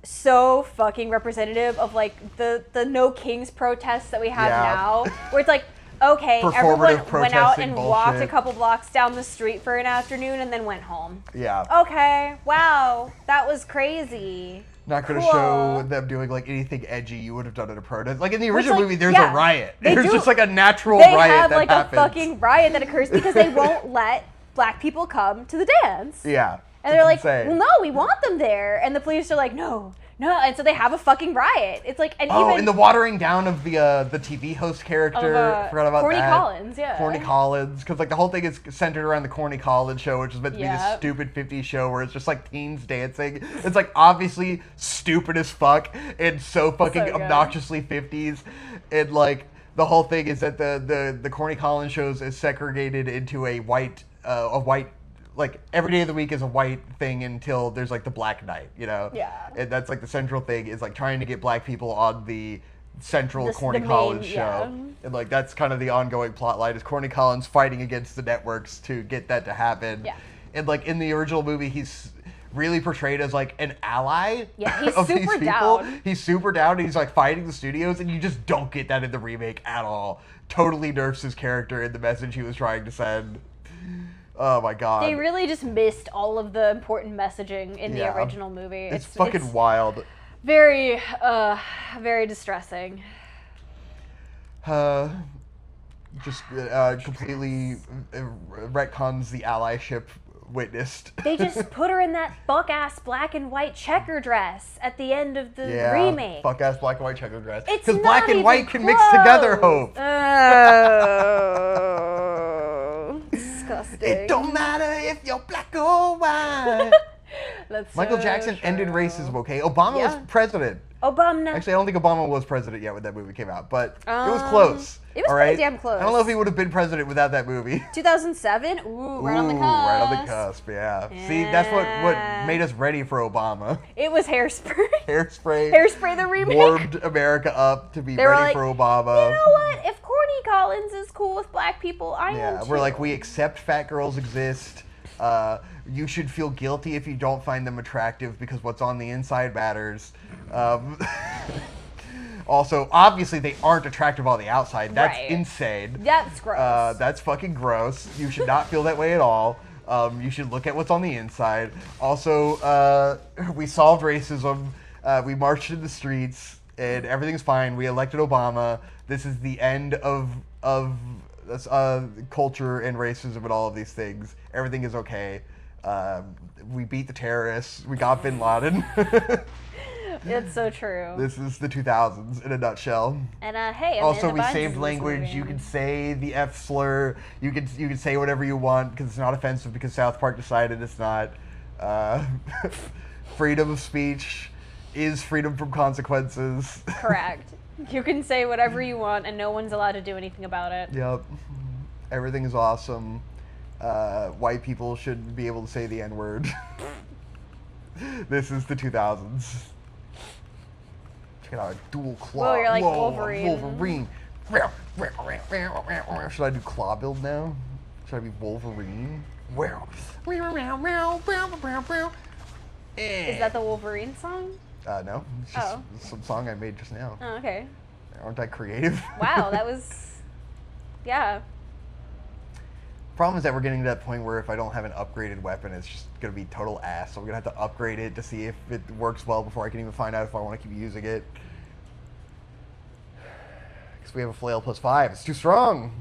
so fucking representative of like the No Kings protests that we have now, where it's like, okay, everyone went out and walked a couple blocks down the street for an afternoon and then went home. Yeah. Okay, wow, that was crazy. Not going to show them doing like anything edgy you would have done at a protest. Like in the original movie, there's a riot. There's just like a natural riot that happens. They have like a fucking riot that occurs because they won't let black people come to the dance. Yeah. And they're like, well, no, we want them there. And the police are like, no. And so they have a fucking riot. It's like, and and the watering down of the TV host character. I forgot about Corny that. Collins, yeah. Corny Collins, because like the whole thing is centered around the Corny Collins show, which is meant to be this stupid 50s show where it's just like teens dancing. It's like obviously stupid as fuck and so fucking obnoxiously 50s. And like the whole thing is that the Corny Collins shows is segregated into a white like every day of the week is a white thing until there's like the black night, you know? Yeah. And that's like the central thing is like trying to get black people on the central Corny Collins show. Yeah. And like that's kind of the ongoing plot line is Corny Collins fighting against the networks to get that to happen. Yeah. And like in the original movie, he's really portrayed as like an ally. Yeah, he's of super these people. down. He's super down and he's like fighting the studios and you just don't get that in the remake at all. Totally nerfs his character and the message he was trying to send. Oh my god. They really just missed all of the important messaging in the original movie. It's fucking wild. Very, very distressing. Just completely retcons the allyship witnessed. They just put her in that fuck-ass black and white checker dress at the end of the remake. Fuck-ass black and white checker dress. It's because black and white can mix together, Hope. Oh, disgusting. It don't matter if you're black or white. That's Michael Jackson ended racism, okay? Obama was president. Obama. Actually, I don't think Obama was president yet when that movie came out, but it was close. It was pretty damn close. I don't know if he would have been president without that movie. 2007? Ooh, right on the cusp. Right on the cusp, yeah. See, that's what made us ready for Obama. It was Hairspray. Hairspray the remake. Warmed America up to be ready for Obama. You know what? If Corny Collins is cool with black people, I am too. We're like, we accept fat girls exist. You should feel guilty if you don't find them attractive because what's on the inside matters. Also, obviously, they aren't attractive on the outside. That's insane. That's gross. That's fucking gross. You should not feel that way at all. You should look at what's on the inside. Also, we solved racism. We marched in the streets, and everything's fine. We elected Obama. This is the end of culture and racism and all of these things. Everything is okay. We beat the terrorists. We got Bin Laden. It's so true. This is the 2000s in a nutshell. And hey, also we saved language. You can say the F slur. You can say whatever you want because it's not offensive because South Park decided it's not. Freedom of speech is freedom from consequences. Correct. You can say whatever you want and no one's allowed to do anything about it. Yep. Everything is awesome. White people should be able to say the N-word. This is the 2000s. Check out a dual claw. Whoa, you're like Wolverine. Wolverine. Should I do claw build now? Should I be Wolverine? Is that the Wolverine song? No. It's just some song I made just now. Oh, okay. Aren't I creative? Wow, that was... Yeah. Problem is that we're getting to that point where if I don't have an upgraded weapon, it's just going to be total ass. So I'm going to have to upgrade it to see if it works well before I can even find out if I want to keep using it. Because we have a flail +5. It's too strong.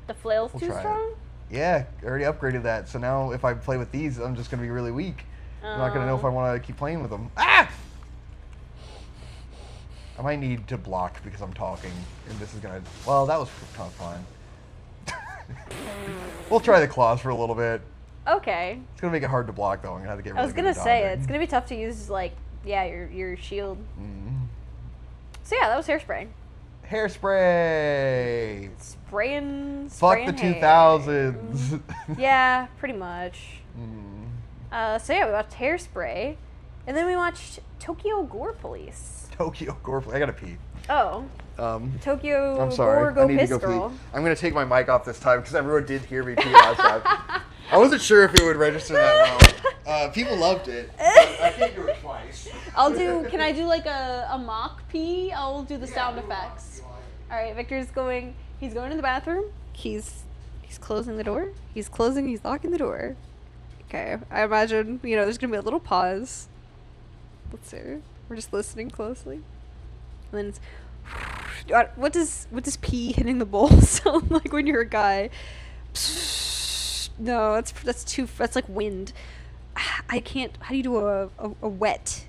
The flail's too strong? Yeah, I already upgraded that. So now if I play with these, I'm just going to be really weak. I'm not going to know if I want to keep playing with them. Ah! I might need to block because I'm talking. And this is going to... Well, that was kind of fun. We'll try the claws for a little bit. Okay. It's gonna make it hard to block though. I'm gonna have to get. I Really was gonna good at say dodging. it's gonna be tough to use like your shield. Mm. So yeah, that was hairspray. Hairspray. Spraying. Fuck the hair. 2000s. Yeah, pretty much. Mm. So yeah, we watched Hairspray, and then we watched Tokyo Gore Police. Tokyo Gore. I gotta pee. Oh, Tokyo I'm sorry. Gore Go I need Piss to go Girl. pee. I'm gonna take my mic off this time because everyone did hear me pee last time. I wasn't sure if it would register that well. People loved it. But I can't do it twice. Can I do like a mock pee? I'll do the sound effects. All right, Victor's going. He's going to the bathroom. He's closing the door. He's locking the door. Okay, I imagine there's gonna be a little pause. Let's see. We're just listening closely. And then it's, what does pee hitting the bowl sound like when you're a guy? No, that's like wind. I can't. How do you do a wet?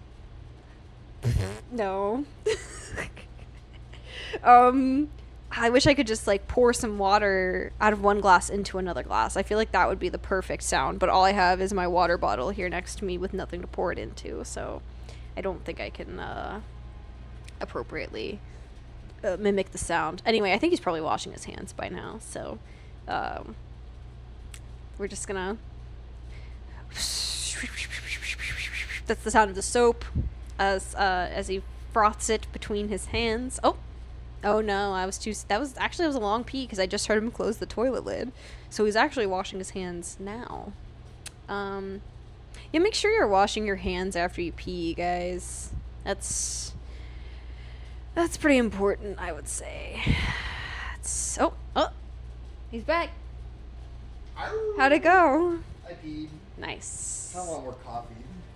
No. I wish I could just like pour some water out of one glass into another glass. I feel like that would be the perfect sound, but all I have is my water bottle here next to me with nothing to pour it into, so I don't think I can appropriately mimic the sound. Anyway, I think he's probably washing his hands by now, so we're just gonna. That's the sound of the soap as he froths it between his hands. Oh no, that was a long pee because I just heard him close the toilet lid. So he's actually washing his hands now. Yeah, make sure you're washing your hands after you pee, guys. That's pretty important, I would say. He's back. How'd it go? I peed. Nice. I want more coffee.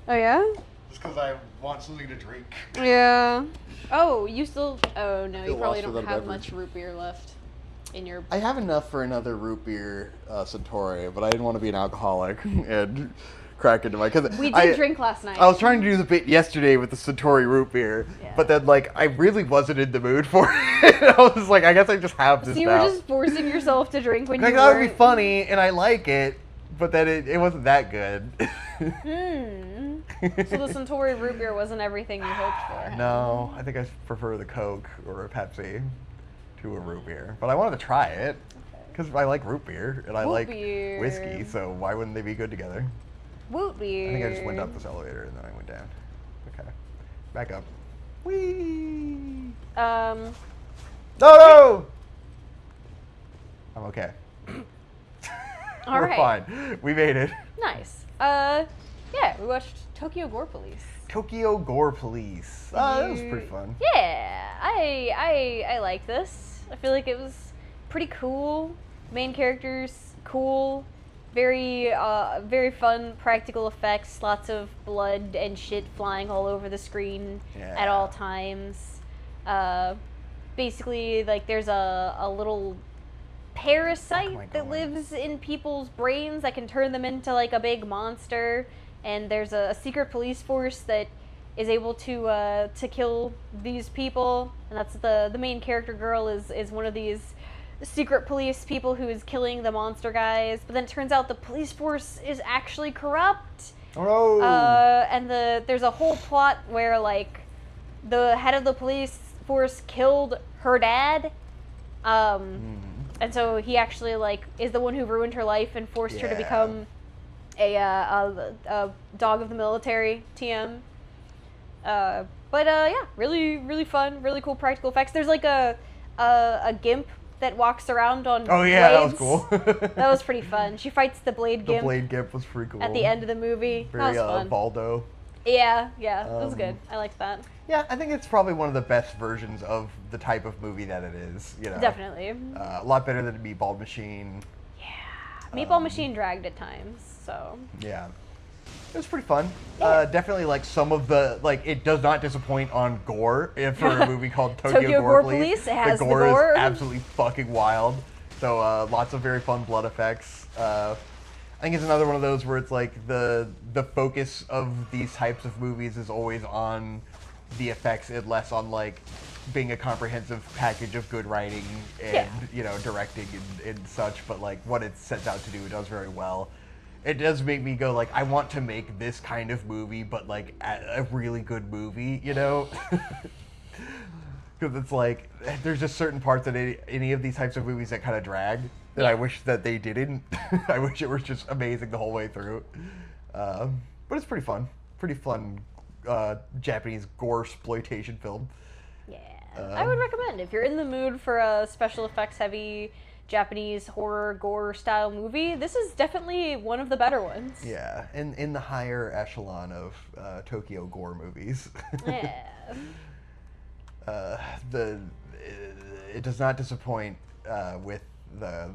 Oh yeah? Just because I want something to drink. Yeah. Oh, you still? Oh no, you Still probably lost for don't the have beverage. much root beer left in your. I have enough for another root beer Centauri, but I didn't want to be an alcoholic and crack into my. Cause We did drink last night. I was trying to do the bit yesterday with the Centauri root beer, Yeah. but then I really wasn't in the mood for it. I was like, I guess I just have this So you now. were just forcing yourself to drink when I you thought it'd be weren't- funny, and I like it, but then it wasn't that good. So the Centauri root beer wasn't everything you hoped for. No, I think I prefer the Coke or a Pepsi to a root beer. But I wanted to try it because I like root beer and I Root like beer. whiskey, so why wouldn't they be good together? Root beer. I think I just went up this elevator and then I went down. Okay, back up. Whee! No! I'm okay. All We're right. fine. We made it. Nice. Yeah, we watched Tokyo Gore Police. Tokyo Gore Police. That was pretty fun. Yeah, I like this. I feel like it was pretty cool. Main characters cool. Very very fun practical effects. Lots of blood and shit flying all over the screen at all times. Basically, there's a little parasite that lives in people's brains that can turn them into a big monster, and there's a secret police force that is able to kill these people, and that's the main character girl is one of these secret police people who is killing the monster guys. But then it turns out the police force is actually corrupt. Oh no! And there's a whole plot where the head of the police force killed her dad. And so he actually is the one who ruined her life and forced her to become a dog of the military, TM. But yeah, really really fun, really cool practical effects. There's a gimp that walks around on Oh yeah, blades. that was cool. That was pretty fun. She fights the blade The gimp Blade Gimp was pretty cool. at the end of the movie. Very That was fun. Baldo. Yeah, it was good. I liked that. Yeah, I think it's probably one of the best versions of the type of movie that it is. Definitely. A lot better than Meatball Machine. Meatball Machine dragged at times, so. Yeah. It was pretty fun. Definitely some of the it does not disappoint on gore for a movie called Tokyo Gore Police. It has the the gore gore. is absolutely fucking wild. So lots of very fun blood effects. I think it's another one of those where it's the focus of these types of movies is always on the effects and less on being a comprehensive package of good writing and directing and such, but like what it sets out to do, it does very well. It does make me go like, I want to make this kind of movie, but like a really good movie, Because it's like there's just certain parts of any of these types of movies that kind of drag that I wish that they didn't. I wish it was just amazing the whole way through. But it's pretty fun. Japanese gore exploitation film. Yeah, I would recommend if you're in the mood for a special effects heavy Japanese horror gore style movie. This is definitely one of the better ones. Yeah, in the higher echelon of Tokyo gore movies. Yeah. It does not disappoint with the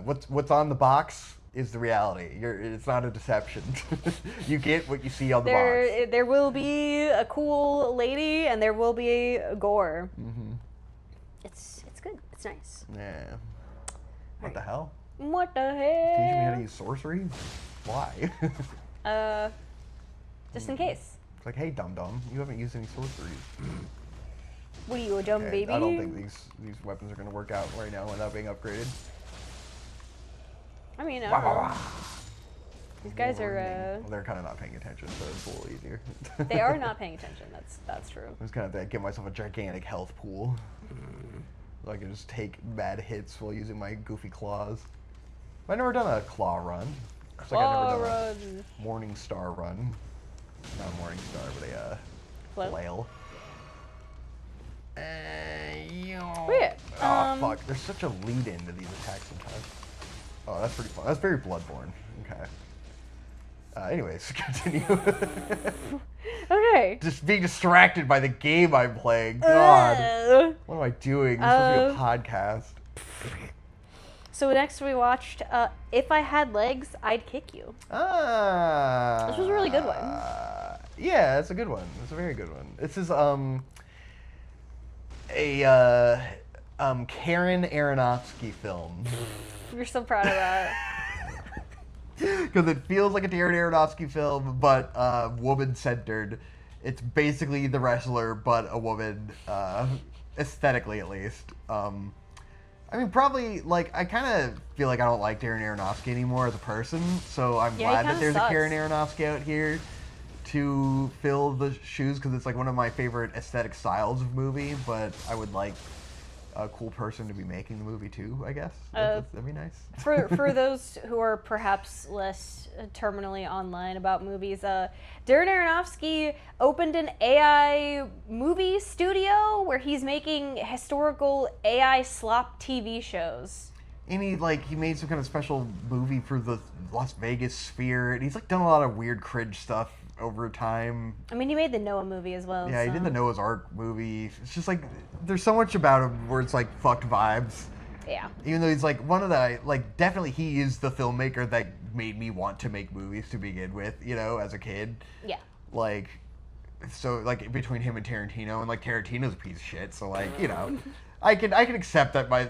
what's on the box is the reality. It's not a deception. You get what you see on the box. There will be a cool lady and there will be a gore. Mm-hmm. It's good. It's nice. Yeah. What the hell? What the Teaching me how to hell? use sorcery? Why? Just in case. It's like, hey, dum-dum, you haven't used any sorceries. What are you, a dumb Okay, baby? I don't think these weapons are going to work out right now without being upgraded. I mean, I Wah, don't wah, know. wah. These guys are. Well, they're kind of not paying attention, so it's a little easier. They are not paying attention. That's true. I was kind of give myself a gigantic health pool. So I can just take bad hits while using my goofy claws. I've never done a claw run. It's like I've never done a Morning Star run. Not a Morning Star, but a flail. Weird. Oh, fuck. There's such a lead into these attacks sometimes. Oh, that's pretty fun. That's very Bloodborne. Okay. Anyways, continue. Okay. Just being distracted by the game I'm playing. God. What am I doing? This is supposed to be a podcast. So next we watched If I Had Legs, I'd Kick You. This was a really good one. Yeah, it's a good one. It's a very good one. This is Karen Aronofsky film. You're so proud of that. Because it feels like a Darren Aronofsky film, but woman-centered. It's basically The Wrestler, but a woman, aesthetically at least. I mean, probably, like, I kind of feel like I don't like Darren Aronofsky anymore as a person, so I'm glad that there's a Karen Aronofsky out here to fill the shoes, because it's, like, one of my favorite aesthetic styles of movie, but I would like a cool person to be making the movie too, I guess. That'd be nice. For those who are perhaps less terminally online about movies, Darren Aronofsky opened an AI movie studio where he's making historical AI slop TV shows. And he made some kind of special movie for the Las Vegas Sphere, and he's like done a lot of weird cringe stuff over time. I mean, he made the Noah movie as well. Yeah, he did the Noah's Ark movie. It's just like, there's so much about him where it's like fucked vibes. Yeah. Even though he's like one of the, like, definitely he is the filmmaker that made me want to make movies to begin with, as a kid. Yeah. Like, so, like, between him and Tarantino, and like Tarantino's a piece of shit, so like, I can accept that my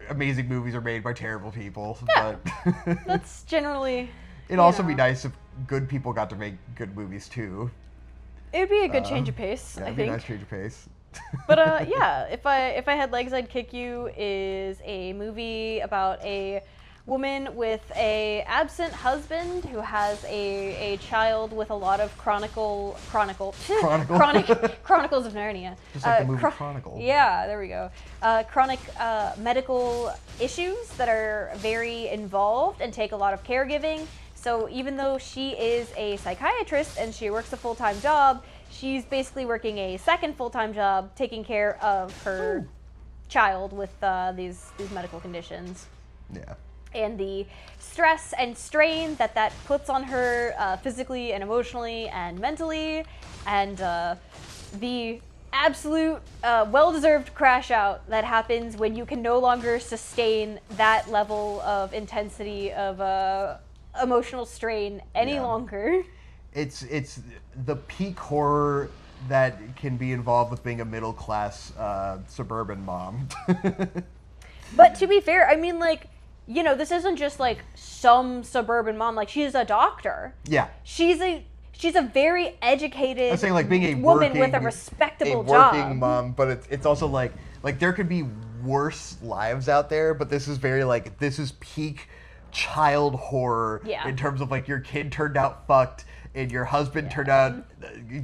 amazing movies are made by terrible people, yeah. but That's generally. It'd also be nice if good people got to make good movies too. It'd be a good change of pace, I it'd think. be a nice change of pace. But yeah, if I had legs, I'd kick you is a movie about a woman with a absent husband who has a child with a lot of chronic Chronicles of Narnia. Just like the movie Chronicle. Yeah, there we go. Chronic medical issues that are very involved and take a lot of caregiving. So even though she is a psychiatrist and she works a full-time job, she's basically working a second full-time job taking care of her child with these medical conditions. Yeah. And the stress and strain that puts on her physically and emotionally and mentally, and the absolute well-deserved crash out that happens when you can no longer sustain that level of intensity of emotional strain any longer. It's the peak horror that can be involved with being a middle-class suburban mom. But to be fair, I mean, like, this isn't just like some suburban mom. Like, she's a doctor. Yeah. She's she's a very educated I'm saying like being a woman working, with a respectable working job. mom, but it's also like there could be worse lives out there, but this is very like this is peak child horror in terms of like your kid turned out fucked and your husband turned out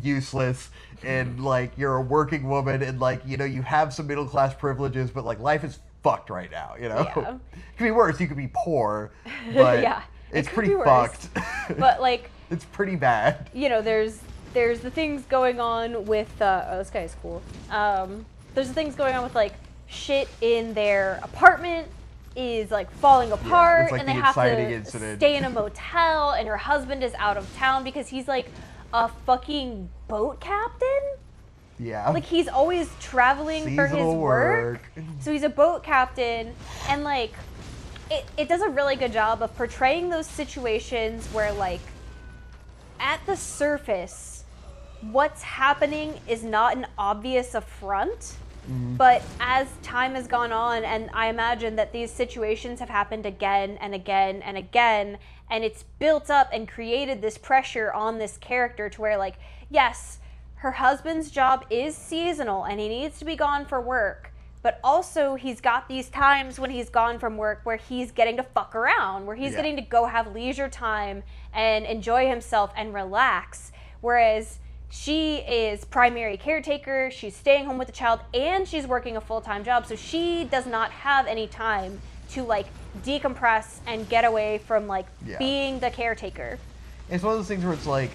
useless and like you're a working woman and like you have some middle class privileges, but like life is fucked right now. It could be worse. You could be poor, but it's pretty fucked. But like it's pretty bad. There's the things going on with oh, this guy is cool. There's the things going on with like shit in their apartment is like falling apart, like and the they have to incident. stay in a motel, and her husband is out of town because he's like a fucking boat captain. Yeah. Like he's always traveling for his work. So he's a boat captain, and like it does a really good job of portraying those situations where like at the surface what's happening is not an obvious affront. But as time has gone on, and I imagine that these situations have happened again and again and again, and it's built up and created this pressure on this character to where, like, yes, her husband's job is seasonal and he needs to be gone for work, but also he's got these times when he's gone from work where he's getting to fuck around, where he's getting to go have leisure time and enjoy himself and relax, whereas she is primary caretaker, she's staying home with the child, and she's working a full-time job, so she does not have any time to like decompress and get away from like being the caretaker. It's one of those things where it's like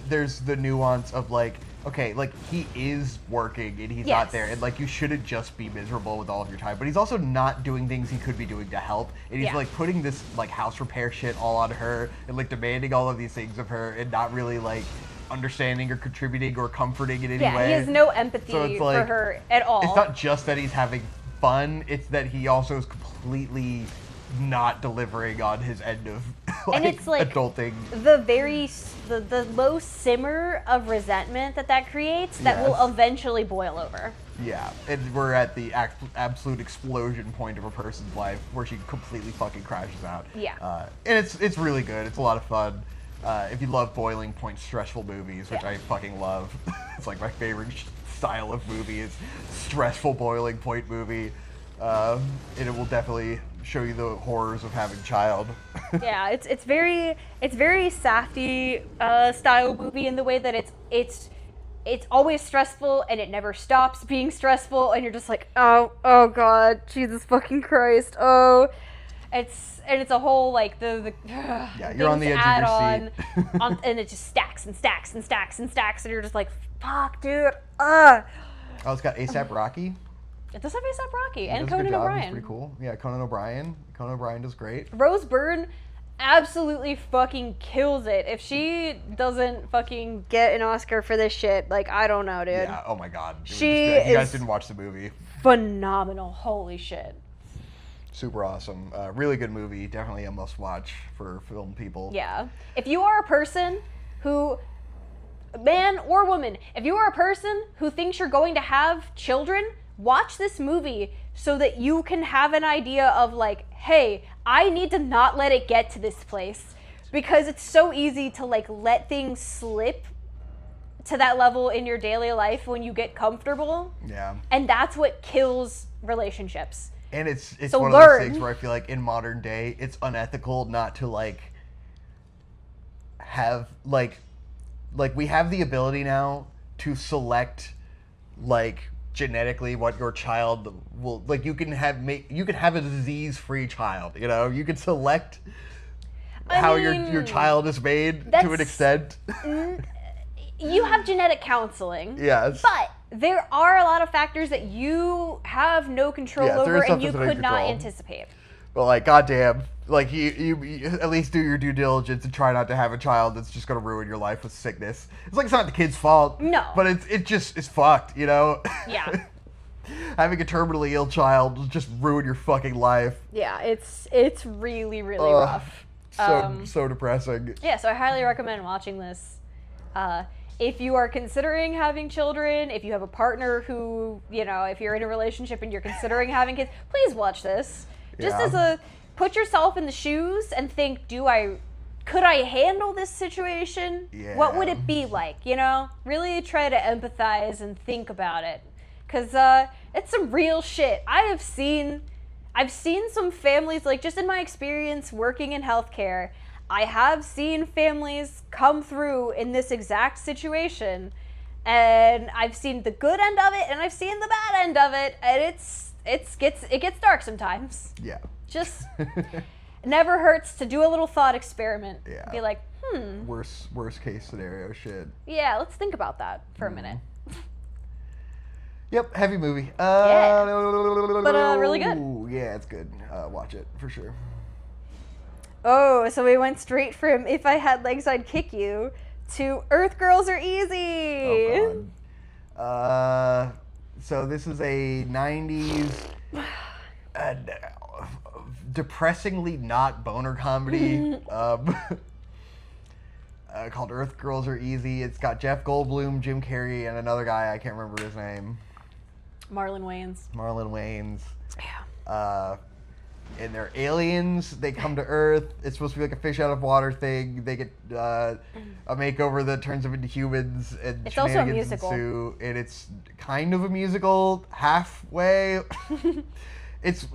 there's the nuance of like, okay, like he is working and he's not there, and like you shouldn't just be miserable with all of your time, but he's also not doing things he could be doing to help, and he's like putting this like house repair shit all on her and like demanding all of these things of her and not really like understanding or contributing or comforting in any way. He has no empathy so it's like, for her at all. It's not just that he's having fun, it's that he also is completely not delivering on his end of like, and it's like adulting. The low simmer of resentment that creates that will eventually boil over. Yeah, and we're at the absolute explosion point of a person's life where she completely fucking crashes out. Yeah. And it's really good. It's a lot of fun. If you love boiling point stressful movies, which I fucking love, it's like my favorite style of movie is stressful boiling point movie. And it will definitely show you the horrors of having a child. Yeah, it's very Safdie style movie in the way that it's always stressful and it never stops being stressful, and you're just like, oh god, Jesus fucking Christ, oh. It's a whole like the you're on the edge of your seat. And it just stacks and stacks and stacks and stacks, and you're just like, fuck, dude. Oh, it's got A$AP Rocky. It does have A$AP Rocky and He does a Conan good job. O'Brien. He's pretty cool. Yeah, Conan O'Brien. Conan O'Brien does great. Rose Byrne absolutely fucking kills it. If she doesn't fucking get an Oscar for this shit, like, I don't know, dude. Yeah, oh my god. You guys didn't watch the movie. Phenomenal. Holy shit. Super awesome. Really good movie. Definitely a must watch for film people. Yeah. If you are a person who, man or woman, if you are a person who thinks you're going to have children, watch this movie so that you can have an idea of like, hey, I need to not let it get to this place, because it's so easy to like let things slip to that level in your daily life when you get comfortable. Yeah. And that's what kills relationships. And it's so one of those things where I feel like in modern day it's unethical not to like have like we have the ability now to select like genetically what your child will like. You can have a disease-free child, you can select how your child is made to an extent. You have genetic counseling. Yes. But there are a lot of factors that you have no control over and you could not anticipate. But like, goddamn, like you at least do your due diligence and try not to have a child that's just gonna ruin your life with sickness. It's like it's not the kid's fault. No. But it's fucked, Yeah. Having a terminally ill child will just ruin your fucking life. Yeah, it's really, really rough. So depressing. Yeah, so I highly recommend watching this. If you are considering having children, if you have a partner who, if you're in a relationship and you're considering having kids, please watch this. Just as put yourself in the shoes and think, could I handle this situation? Yeah. What would it be like? Really try to empathize and think about it, because it's some real shit. I've seen some families, like, just in my experience working in healthcare, I have seen families come through in this exact situation, and I've seen the good end of it and I've seen the bad end of it, and it gets dark sometimes. Yeah. Just never hurts to do a little thought experiment. Yeah. Be like, Worst case scenario shit. yeah, let's think about that for a minute. Yep, heavy movie. Yeah. But really good. Yeah, it's good. Watch it for sure. Oh, so we went straight from If I Had Legs I'd Kick You to Earth Girls Are Easy. Oh, God. So this is a 90s depressingly not boner comedy called Earth Girls Are Easy. It's got Jeff Goldblum, Jim Carrey, and another guy, I can't remember his name. Marlon Wayans. Yeah. And they're aliens. They come to Earth. It's supposed to be like a fish out of water thing. They get a makeover that turns them into humans, and It's also a shenanigans musical. ensue. And it's kind of a musical, halfway. It's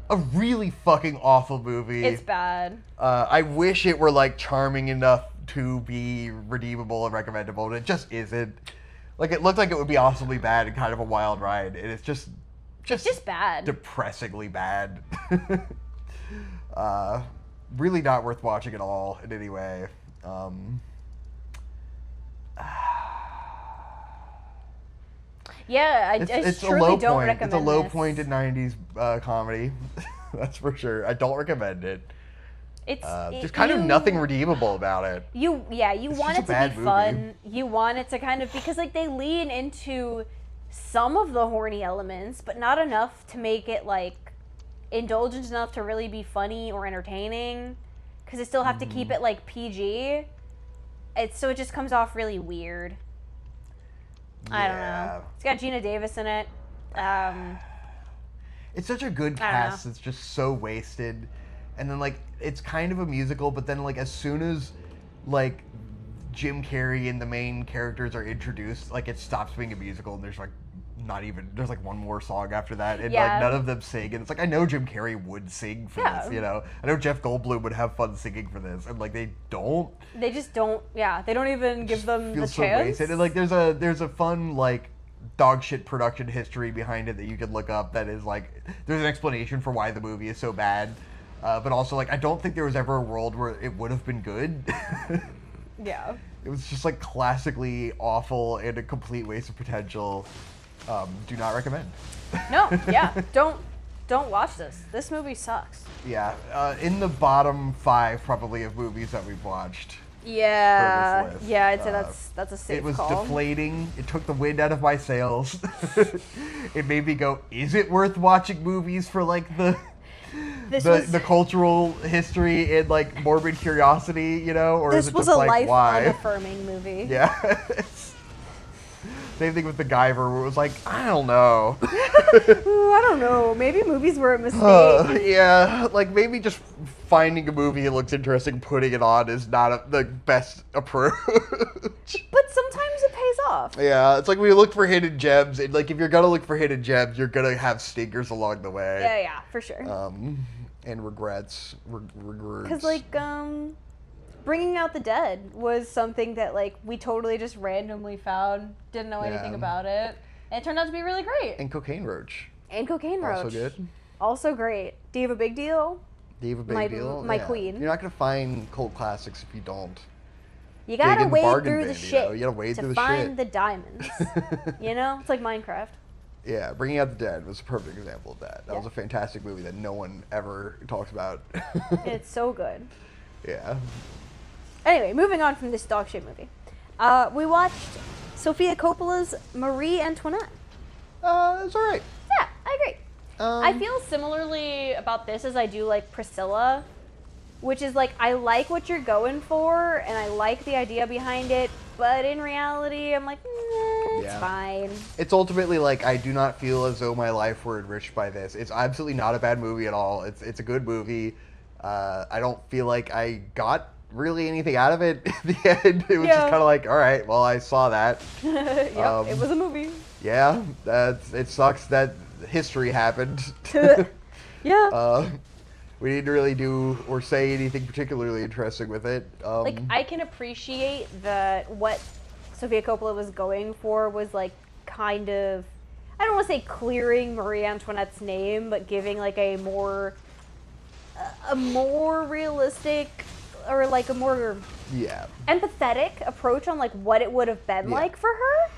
a really fucking awful movie. It's bad. I wish it were like charming enough to be redeemable and recommendable, but it just isn't. Like, it looked like it would be awesomely bad and kind of a wild ride, and it's just bad. Depressingly bad. Really not worth watching at all in any way. Yeah, I It's a truly low don't point. recommend It's a low this. point in 90s comedy. That's for sure. I don't recommend it. It's There's kind of nothing redeemable about it. You want just it a to bad be movie. fun. You want it to kind of, because like they lean into some of the horny elements, but not enough to make it like indulgent enough to really be funny or entertaining. Because they still have to keep it like PG. So it just comes off really weird. I don't know. It's got Gina Davis in it. It's such a good I don't know. cast. It's just so wasted. And then, like, it's kind of a musical, but then, like, as soon as, like, Jim Carrey and the main characters are introduced, like, it stops being a musical, and there's, like, there's, like, one more song after that, and, Yeah. like, none of them sing. And it's like, I know Jim Carrey would sing for Yeah. this, you know? I know Jeff Goldblum would have fun singing for this, and, like, they don't. They just don't. Yeah, they don't even give them the Feels so chance. wasted. And, like, there's a fun, like, dog shit production history behind it that you could look up that is, like, there's an explanation for why the movie is so bad. But also, like, I don't think there was ever a world where it would have been good. Yeah. It was just, like, classically awful and a complete waste of potential. Do not recommend. No. Yeah. Don't watch this. This movie sucks. Yeah. In the bottom 5, probably, of movies that we've watched. Yeah. For this list. Yeah. I'd say that's a safe It was call. deflating. It took the wind out of my sails. It made me go, is it worth watching movies for, like, the cultural history and, like, morbid curiosity, you know? Or is This it was just a like, life why? unaffirming movie. Yeah. Same thing with The Guyver, where it was like, I don't know. Ooh, I don't know. Maybe movies were a mistake. Yeah, like, maybe just finding a movie that looks interesting, putting it on is not the best approach. But sometimes it pays off. Yeah, it's like we look for hidden gems, and, like, if you're gonna look for hidden gems, you're gonna have stinkers along the way. Yeah, for sure. And regrets. Because, like, Bringing Out the Dead was something that, like, we totally just randomly found, didn't know anything about it. And it turned out to be really great. And Cocaine Roach. And Cocaine Roach. Also good. Also great. Do you have a big deal? Do you have a big My- deal? my queen. You're not gonna find cult classics if you don't. You gotta in the wade bargain through the bin, you shit know? You gotta wade to through the find shit. the diamonds. You know? It's like Minecraft. Yeah, Bringing Out the Dead was a perfect example of that. That Yeah. was a fantastic movie that no one ever talks about. It's so good. Yeah. Anyway, moving on from this dog shit movie. We watched Sofia Coppola's Marie Antoinette. It's alright. Yeah, I agree. I feel similarly about this as I do like Priscilla, which is like, I like what you're going for and I like the idea behind it, but in reality, I'm like, it's Yeah. fine. It's ultimately like, I do not feel as though my life were enriched by this. It's absolutely not a bad movie at all. It's a good movie. I don't feel like I got really anything out of it in the end. It was just kind of like, all right, well, I saw that. Yep, it was a movie. Yeah, it sucks that history happened. Yeah. We didn't really do or say anything particularly interesting with it. Like, I can appreciate that what Sofia Coppola was going for was, like, kind of, I don't want to say clearing Marie Antoinette's name, but giving, like, a more realistic, or, like, a more empathetic approach on, like, what it would have been like for her.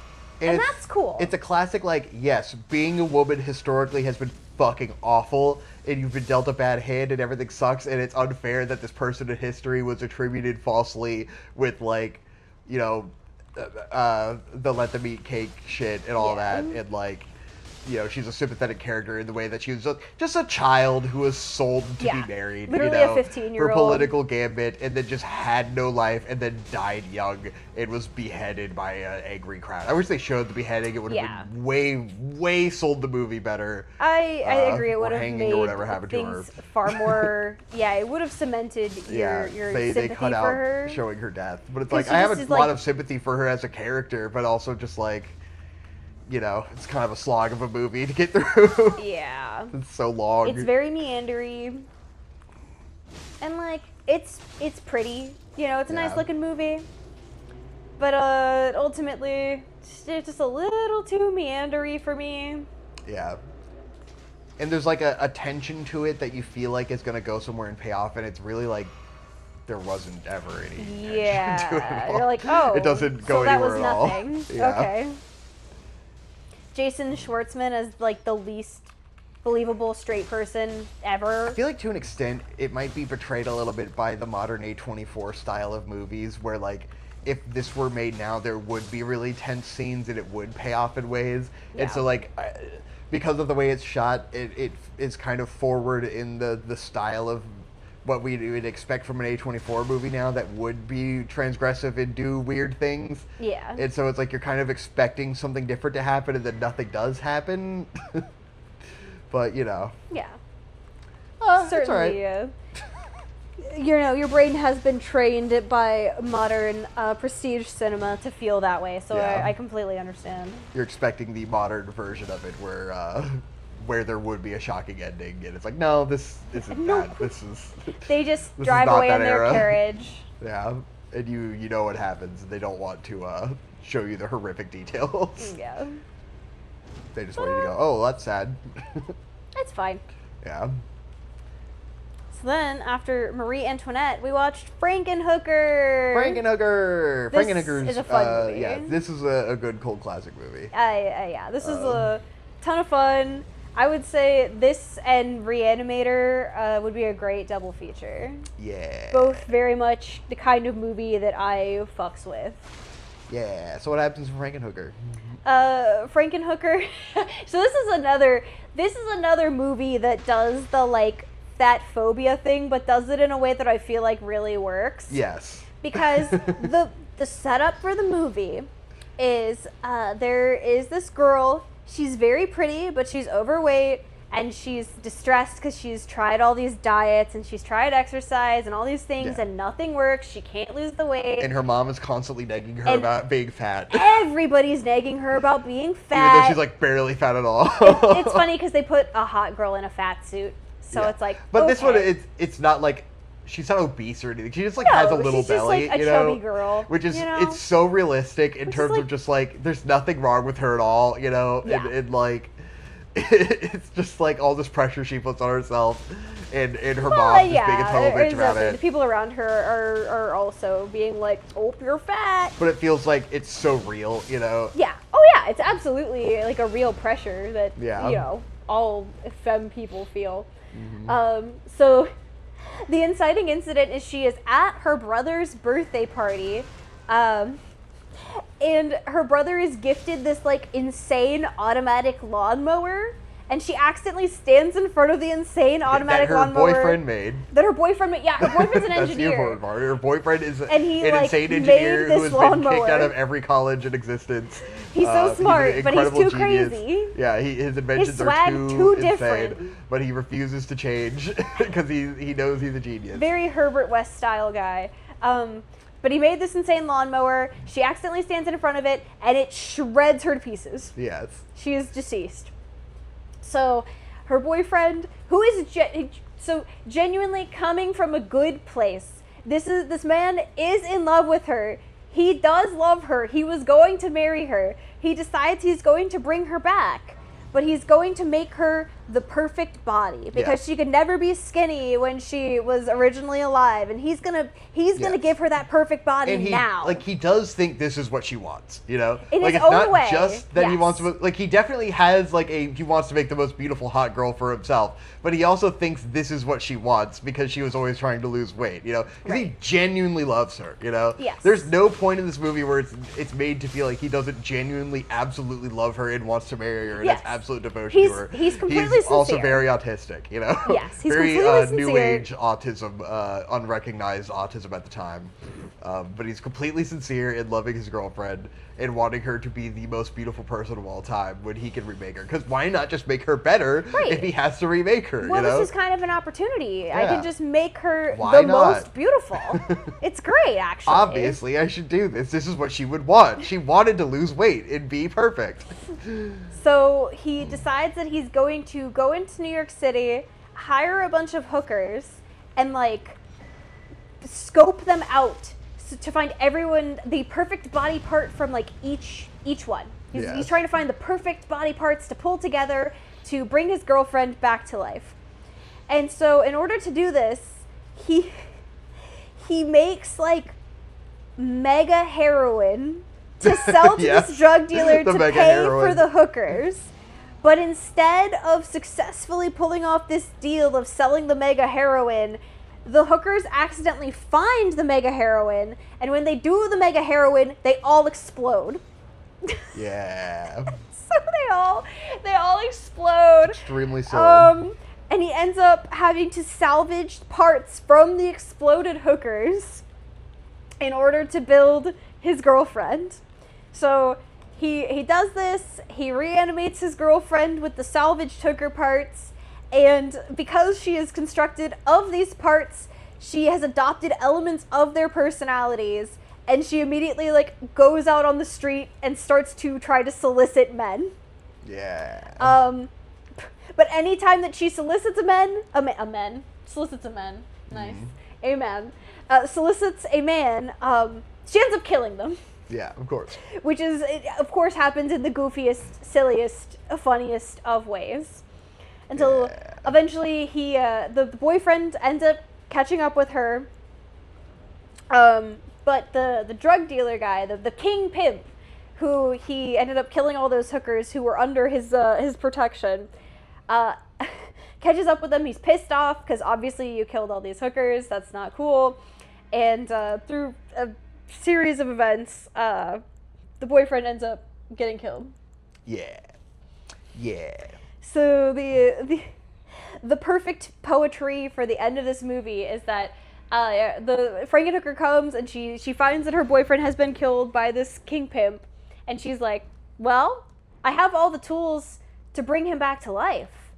And that's cool. It's a classic, like, yes, being a woman historically has been fucking awful, and you've been dealt a bad hand, and everything sucks, and it's unfair that this person in history was attributed falsely with, like, you know, the let them eat cake shit and all that, and, like, you know, she's a sympathetic character in the way that she was just a child who was sold to be married, literally you know, a 15-year-old. for political gambit, and then just had no life, and then died young and was beheaded by an angry crowd. I wish they showed the beheading. It would have been way sold the movie better. I agree. It would have made whatever happened things to her. far more. It would have cemented your sympathy they cut for out her. showing her death, but it's 'Cause like I have she a just lot is, of sympathy for her as a character, but also just like, you know, it's kind of a slog of a movie to get through. Yeah. It's so long. It's very meandery. And, like, it's pretty. You know, it's a nice looking movie. But ultimately, it's just a little too meandery for me. Yeah. And there's like a tension to it that you feel like is going to go somewhere and pay off, and it's really like there wasn't ever any tension to it at all. You're like, oh, it doesn't go so anywhere that was at all. nothing. Yeah. Okay. Jason Schwartzman as, like, the least believable straight person ever. I feel like to an extent it might be portrayed a little bit by the modern A24 style of movies where, like, if this were made now, there would be really tense scenes and it would pay off in ways. Yeah. And so, like, because of the way it's shot, it is kind of forward in the style of what we would expect from an A24 movie now that would be transgressive and do weird things. Yeah. And so it's like you're kind of expecting something different to happen and then nothing does happen. But, you know. Yeah. Certainly, You know, your brain has been trained by modern prestige cinema to feel that way, so I completely understand. You're expecting the modern version of it where there would be a shocking ending, and it's like, no, this isn't that. This is... They just this drive is not away in that their era. carriage. Yeah, and you know what happens. They don't want to show you the horrific details. Yeah. They just want you to go, oh, that's sad. It's fine. Yeah. So then, after Marie Antoinette, we watched Frankenhooker. Frankenhooker's is a fun movie. Yeah, this is a good cult classic movie. This is a ton of fun. I would say this and Reanimator would be a great double feature. Yeah. Both very much the kind of movie that I fucks with. Yeah. So what happens in Frankenhooker? Frankenhooker. So this is another movie that does the, like, that phobia thing, but does it in a way that I feel like really works. Yes. Because the setup for the movie is there is this girl. She's very pretty, but she's overweight, and she's distressed because she's tried all these diets and she's tried exercise and all these things, and nothing works. She can't lose the weight. And her mom is constantly nagging her about being fat. Everybody's nagging her about being fat. Even though she's, like, barely fat at all. It's funny because they put a hot girl in a fat suit, so it's like. But okay. this one, it's not like. She's not obese or anything. She just, like, has a little she's just, belly, like, a you know? chubby girl, Which is, you know? it's so realistic in terms like, of just, like, there's nothing wrong with her at all, you know? Yeah. And like, it's just, like, all this pressure she puts on herself and her mom just being a total bitch about exactly. it. The people around her are also being like, oh, you're fat. But it feels like it's so real, you know? Yeah. Oh, yeah. It's absolutely, like, a real pressure that, you know, all femme people feel. Mm-hmm. So the inciting incident is she is at her brother's birthday party, and her brother is gifted this, like, insane automatic lawnmower, and she accidentally stands in front of the insane automatic lawnmower. That her boyfriend made. That her boyfriend made. Yeah, her boyfriend's an engineer. That's the important part. Her boyfriend is an like, insane engineer made who has this been kicked lawnmower. out of every college in existence. He's so smart, an but he's incredible too genius. crazy. Yeah, his inventions His swag are too insane, different. but he refuses to change because he knows he's a genius. Very Herbert West style guy. But he made this insane lawnmower. She accidentally stands in front of it, and it shreds her to pieces. Yes. She is deceased. So her boyfriend, who is genuinely coming from a good place, this man is in love with her. He does love her. He was going to marry her. He decides he's going to bring her back, but he's going to make her the perfect body because she could never be skinny when she was originally alive, and he's gonna give her that perfect body and now. Like, he does think this is what she wants, you know? In like, his it's own not way, just that he yes. wants to, like, he definitely has, like, he wants to make the most beautiful hot girl for himself, but he also thinks this is what she wants because she was always trying to lose weight, you know? Because he genuinely loves her, you know? Yes. There's no point in this movie where it's made to feel like he doesn't genuinely, absolutely love her and wants to marry her and has absolute devotion to her. He's completely sincere. Also very autistic, you know? Yes, he's very completely new sincere. age autism, unrecognized autism at the time. But he's completely sincere in loving his girlfriend and wanting her to be the most beautiful person of all time when he can remake her. Because why not just make her better if he has to remake her? Well, you know? this is kind of an opportunity. I can just make her Why the not? most beautiful. It's great, actually. Obviously, I should do this. This is what she would want. She wanted to lose weight and be perfect. So he decides that he's going to go into New York City, hire a bunch of hookers, and like scope them out to find everyone the perfect body part from like each one. He's trying to find the perfect body parts to pull together to bring his girlfriend back to life. And so in order to do this, he makes like mega heroin to sell to this drug dealer to pay for the hookers. But instead of successfully pulling off this deal of selling the mega heroin, the hookers accidentally find the mega heroin, and when they do the mega heroin, they all explode. Yeah. So they all explode. Extremely silly. And he ends up having to salvage parts from the exploded hookers in order to build his girlfriend. So he does this, he reanimates his girlfriend with the salvaged hooker parts, and because she is constructed of these parts, she has adopted elements of their personalities, and she immediately like goes out on the street and starts to try to solicit men. Yeah. But anytime that she solicits solicits a man, nice, a man, solicits a man, she ends up killing them. Yeah, of course. Which is, of course, happens in the goofiest, silliest, funniest of ways. Until eventually the boyfriend ends up catching up with her. But the drug dealer guy, the king pimp, who he ended up killing all those hookers who were under his protection, catches up with them. He's pissed off because obviously you killed all these hookers. That's not cool. And through a series of events, the boyfriend ends up getting killed. Yeah. So the perfect poetry for the end of this movie is that the Frankenhooker comes and she finds that her boyfriend has been killed by this king pimp, and she's like, well, I have all the tools to bring him back to life,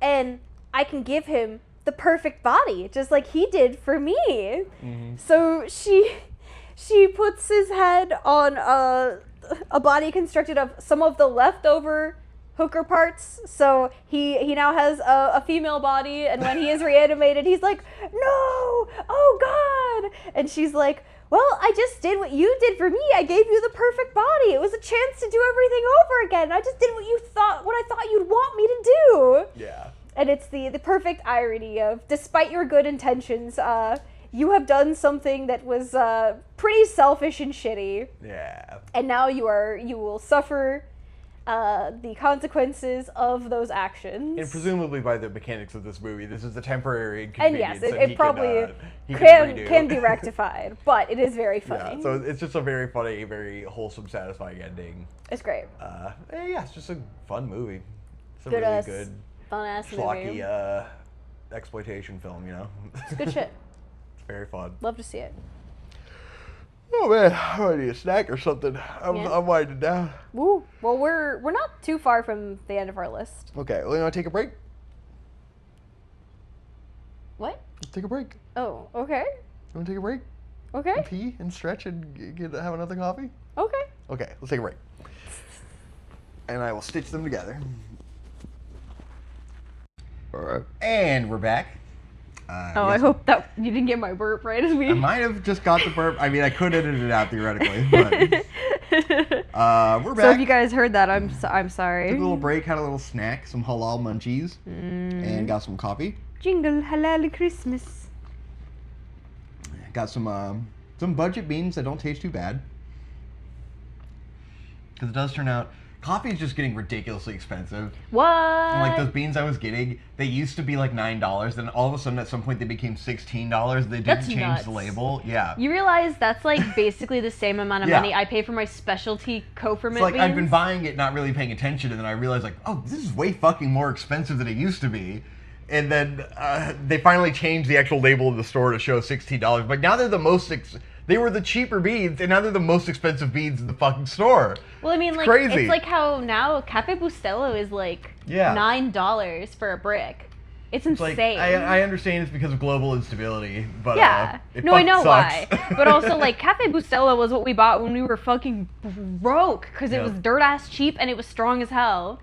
and I can give him the perfect body just like he did for me. Mm-hmm. So she puts his head on a body constructed of some of the leftover hooker parts. So he now has a female body, and when he is reanimated, he's like, no, oh God. And she's like, well, I just did what you did for me. I gave you the perfect body. It was a chance to do everything over again. I just did what I thought you'd want me to do. Yeah. And it's the perfect irony of, despite your good intentions, you have done something that was pretty selfish and shitty. Yeah. And now you will suffer the consequences of those actions. And presumably by the mechanics of this movie, this is a temporary inconvenience. And yes, it probably can be rectified, but it is very funny. Yeah, so it's just a very funny, very wholesome, satisfying ending. It's great. Yeah, it's just a fun movie. It's a Good really good, fun-ass schlocky movie. exploitation film, you know? It's good shit. It's very fun. Love to see it. Oh man, I might need a snack or something. I'm winding down. Woo. Well, we're not too far from the end of our list. Okay, well, you want to take a break? What? Let's take a break. Oh, okay. You want to take a break? Okay. pee and stretch and have another coffee? Okay. Okay, let's take a break. And I will stitch them together. Alright. And we're back. I hope that you didn't get my burp right as we. I might have just got the burp. I mean, I could edit it out theoretically, but we're back. So if you guys heard that, I'm sorry. Took a little break, had a little snack, some halal munchies, and got some coffee. Jingle halal Christmas. Got some budget beans that don't taste too bad. Because it does turn out, coffee is just getting ridiculously expensive. What? And like those beans I was getting, they used to be like $9. Then all of a sudden, at some point, they became $16. They didn't That's change nuts. the label. Yeah. You realize that's like basically the same amount of Yeah. money I pay for my specialty co-ferment It's like beans. I've been buying it, not really paying attention, and then I realized like, oh, this is way fucking more expensive than it used to be. And then they finally changed the actual label of the store to show $16. But now they're the most. They were the cheaper beans, and now they're the most expensive beans in the fucking store. Well, I mean, like crazy. it's like how now Cafe Bustelo is like $9 for a brick. It's insane. Like I understand it's because of global instability, but yeah, it no, I know sucks. why. But also, like Cafe Bustelo was what we bought when we were fucking broke because it was dirt ass cheap and it was strong as hell.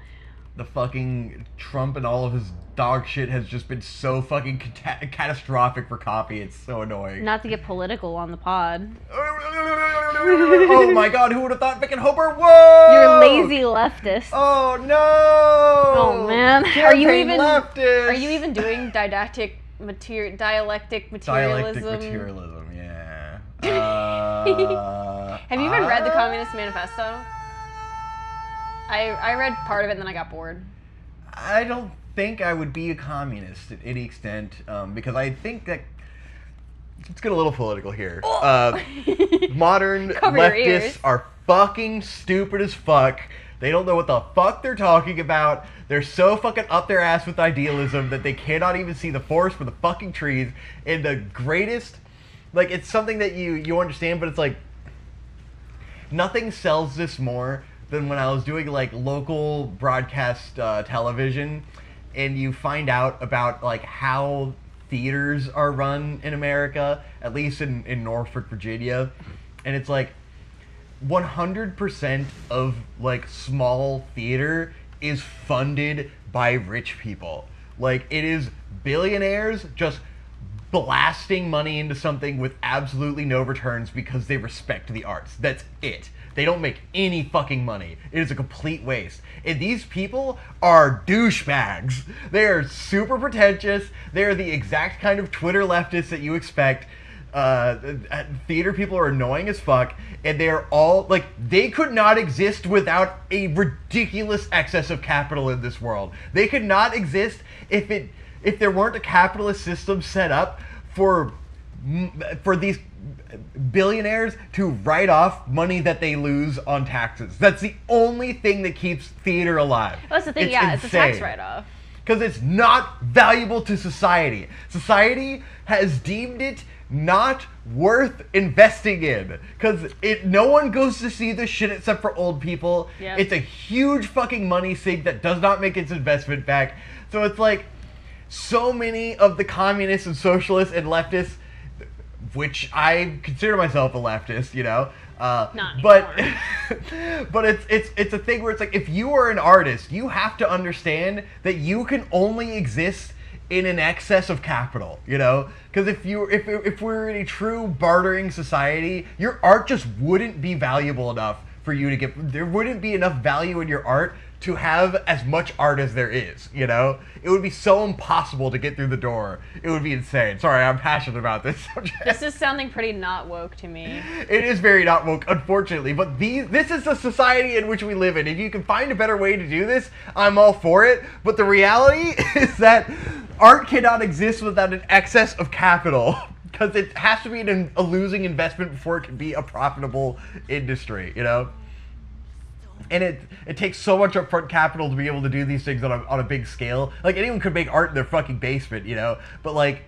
The fucking Trump and all of his dog shit has just been so fucking catastrophic for coffee. It's so annoying. Not to get political on the pod. Oh my god, who would have thought fucking Hoper? Whoa! You're lazy leftist. Oh no! Oh man, are you Campaign even leftist. are you even doing dialectic materialism? Dialectic materialism? Yeah. Have you even read the Communist Manifesto? I read part of it and then I got bored. I don't think I would be a communist to any extent, because I think that let's get a little political here. Modern Cover your leftists ears. are fucking stupid as fuck. They don't know what the fuck they're talking about. They're so fucking up their ass with idealism that they cannot even see the forest for the fucking trees. And the greatest, like, it's something that you understand, but it's like nothing sells this more than when I was doing like local broadcast television, and you find out about like how theaters are run in America, at least in Norfolk, Virginia, and it's like 100% of like small theater is funded by rich people. Like it is billionaires just blasting money into something with absolutely no returns because they respect the arts. That's it. They don't make any fucking money. It is a complete waste. And these people are douchebags. They are super pretentious. They are the exact kind of Twitter leftists that you expect. Theater people are annoying as fuck. And they are all, like, they could not exist without a ridiculous excess of capital in this world. They could not exist if there weren't a capitalist system set up for these billionaires to write off money that they lose on taxes. That's the only thing that keeps theater alive. That's the thing, it's a tax write-off. Because it's not valuable to society. Society has deemed it not worth investing in. Because no one goes to see this shit except for old people. Yep. It's a huge fucking money sink that does not make its investment back. So it's like, so many of the communists and socialists and leftists, which I consider myself a leftist, you know, Not but it's a thing where it's like, if you are an artist, you have to understand that you can only exist in an excess of capital, you know, because if we're in a true bartering society, your art just wouldn't be valuable enough for you to get. There wouldn't be enough value in your art to have as much art as there is, you know? It would be so impossible to get through the door. It would be insane. Sorry, I'm passionate about this subject. This is sounding pretty not woke to me. It is very not woke, unfortunately, but this is the society in which we live in. If you can find a better way to do this, I'm all for it. But the reality is that art cannot exist without an excess of capital, because it has to be a losing investment before it can be a profitable industry, you know? And it takes so much upfront capital to be able to do these things on a big scale. Like, anyone could make art in their fucking basement, you know? But like,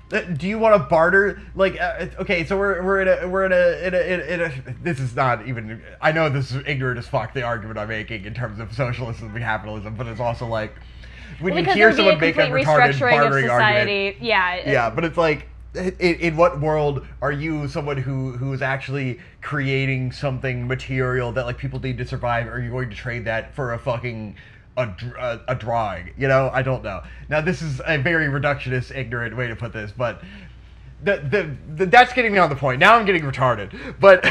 do you want to barter? Like, okay, so we're in a this is not even, I know this is ignorant as fuck, the argument I'm making in terms of socialism and capitalism, but it's also like, when you hear someone make a retarded bartering argument. Yeah. Yeah, but it's like, in what world are you someone who's actually creating something material that like people need to survive? Or are you going to trade that for a fucking a drawing? You know, I don't know. Now this is a very reductionist, ignorant way to put this, but that's getting me on the point. Now I'm getting retarded. But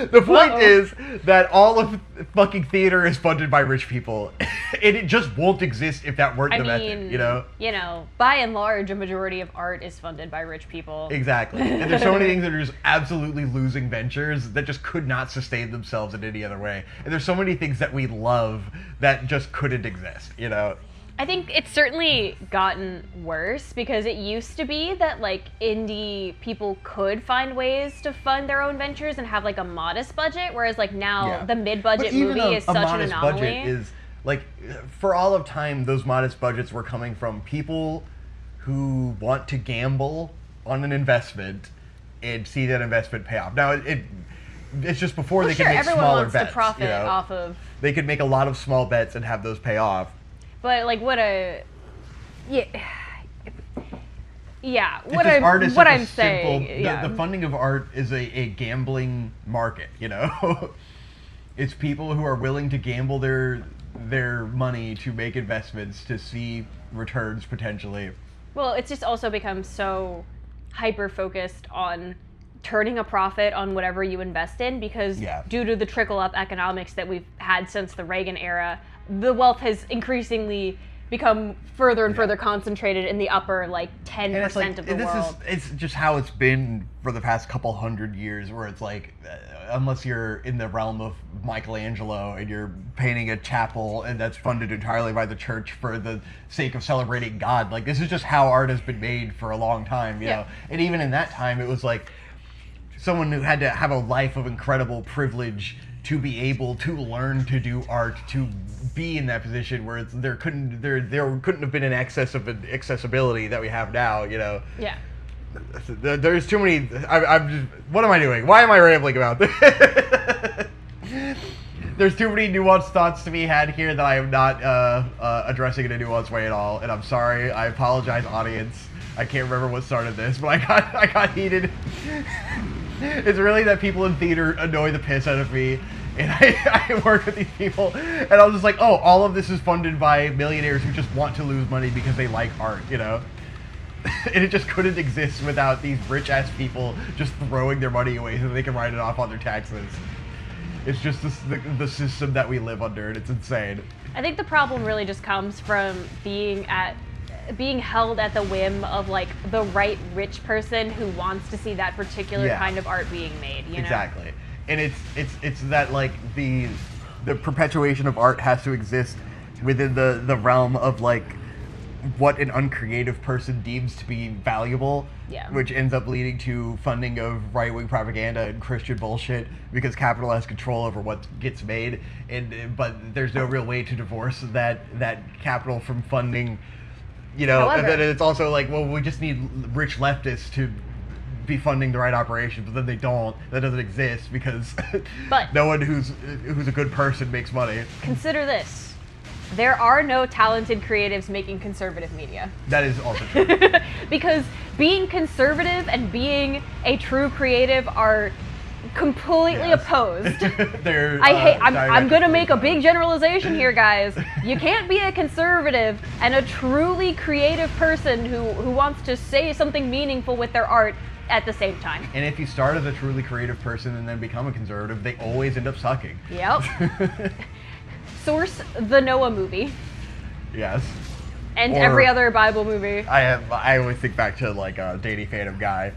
the point is that all of fucking theater is funded by rich people. And it just won't exist if that weren't the method, you know? You know, by and large, a majority of art is funded by rich people. Exactly. And there's so many things that are just absolutely losing ventures that just could not sustain themselves in any other way. And there's so many things that we love that just couldn't exist, you know? I think it's certainly gotten worse because it used to be that like indie people could find ways to fund their own ventures and have like a modest budget, whereas like now the mid-budget movie is such an anomaly. Budget is like, for all of time, those modest budgets were coming from people who want to gamble on an investment and see that investment pay off. Now it's just before they can make smaller bets. Everyone wants to profit, you know? Off of. They could make a lot of small bets and have those pay off. But like what I'm saying, the funding of art is a gambling market, you know. It's people who are willing to gamble their money to make investments to see returns potentially. Well, it's just also become so hyper focused on turning a profit on whatever you invest in because due to the trickle up economics that we've had since the Reagan era, the wealth has increasingly become further and further concentrated in the upper like 10% of the world. It's just how it's been for the past couple hundred years, where it's like, unless you're in the realm of Michelangelo and you're painting a chapel and that's funded entirely by the church for the sake of celebrating God, like this is just how art has been made for a long time, you know. And even in that time, it was like someone who had to have a life of incredible privilege to be able to learn to do art, to be in that position where there couldn't have been an excess of an accessibility that we have now, you know. Yeah. There's too many. I'm just. What am I doing? Why am I rambling about this? There's too many nuanced thoughts to be had here that I am not addressing in a nuanced way at all, and I'm sorry. I apologize, audience. I can't remember what started this, but I got heated. It's really that people in theater annoy the piss out of me, and I work with these people, and I was just like, oh, all of this is funded by millionaires who just want to lose money because they like art, you know? And it just couldn't exist without these rich-ass people just throwing their money away so they can write it off on their taxes. It's just the system that we live under, and it's insane. I think the problem really just comes from being held at the whim of like the right rich person who wants to see that particular kind of art being made, you know? Exactly. And it's that like the perpetuation of art has to exist within the realm of like what an uncreative person deems to be valuable, which ends up leading to funding of right-wing propaganda and Christian bullshit because capital has control over what gets made, but there's no real way to divorce that capital from funding. You know, and then it's also like, well, we just need rich leftists to be funding the right operations, but then they don't. That doesn't exist because no one who's a good person makes money. Consider this. There are no talented creatives making conservative media. That is also true. Because being conservative and being a true creative are completely opposed. I'm gonna make a big generalization here, guys. You can't be a conservative and a truly creative person who wants to say something meaningful with their art at the same time. And if you start as a truly creative person and then become a conservative, they always end up sucking. Yep. Source the Noah movie. Yes. And every other Bible movie. I always think back to like Danny Phantom Guy.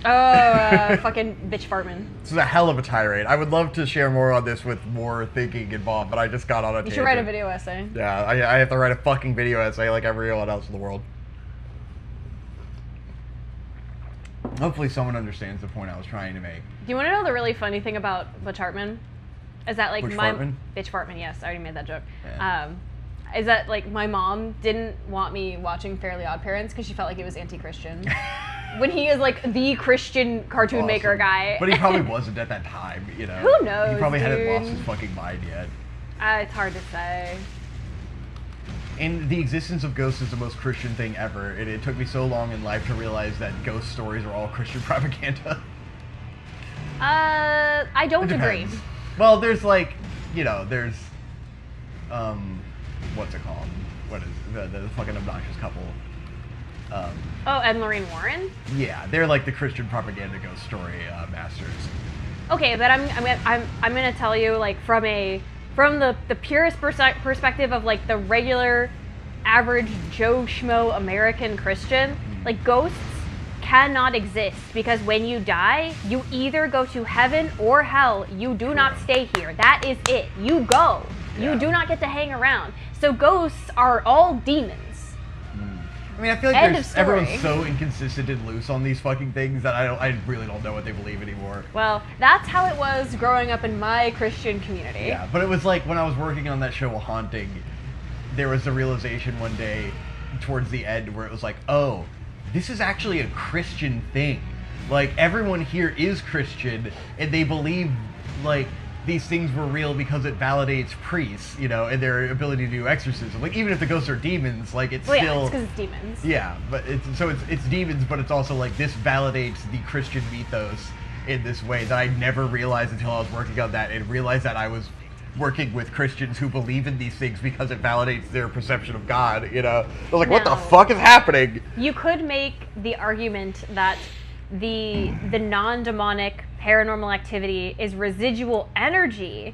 Oh, fucking bitch fartman. This is a hell of a tirade. I would love to share more on this with more thinking involved, but I just got on a tangent. You should write a video essay. Yeah, I have to write a fucking video essay like everyone else in the world. Hopefully someone understands the point I was trying to make. Do you want to know the really funny thing about Butch Hartman? Is that like Butch Hartman? Bitch Fartman, yes, I already made that joke. Yeah. Is that like my mom didn't want me watching Fairly Odd Parents because she felt like it was anti-Christian. When he is like the Christian cartoon maker guy. But he probably wasn't at that time, you know. Who knows? He probably hadn't lost his fucking mind yet. It's hard to say. And the existence of ghosts is the most Christian thing ever. It took me so long in life to realize that ghost stories are all Christian propaganda. I don't agree. Well, there's like, there's, what's it called? What is the fucking obnoxious couple? Oh, Ed and Lorraine Warren? Yeah, they're like the Christian propaganda ghost story masters. Okay, but I'm gonna tell you, like, from the purest perspective of like the regular, average Joe Schmo American Christian, like, ghosts cannot exist because when you die, you either go to heaven or hell. You do not stay here. That is it. You go. Yeah. You do not get to hang around. So ghosts are all demons. I mean, I feel like everyone's story. so inconsistent and loose on these fucking things that I really don't know what they believe anymore. Well, that's how it was growing up in my Christian community. Yeah, but it was like when I was working on that show Haunting, there was the realization one day towards the end where it was like, oh, this is actually a Christian thing. Like, everyone here is Christian, and they believe, like, these things were real because it validates priests, and their ability to do exorcism. Like, even if the ghosts are demons, like, it's well, still... yeah, it's because it's demons. Yeah, but it's demons, but it's also, like, this validates the Christian mythos in this way that I never realized until I was working on that, and realized that I was working with Christians who believe in these things because it validates their perception of God, I was like, what the fuck is happening? You could make the argument that the non-demonic paranormal activity is residual energy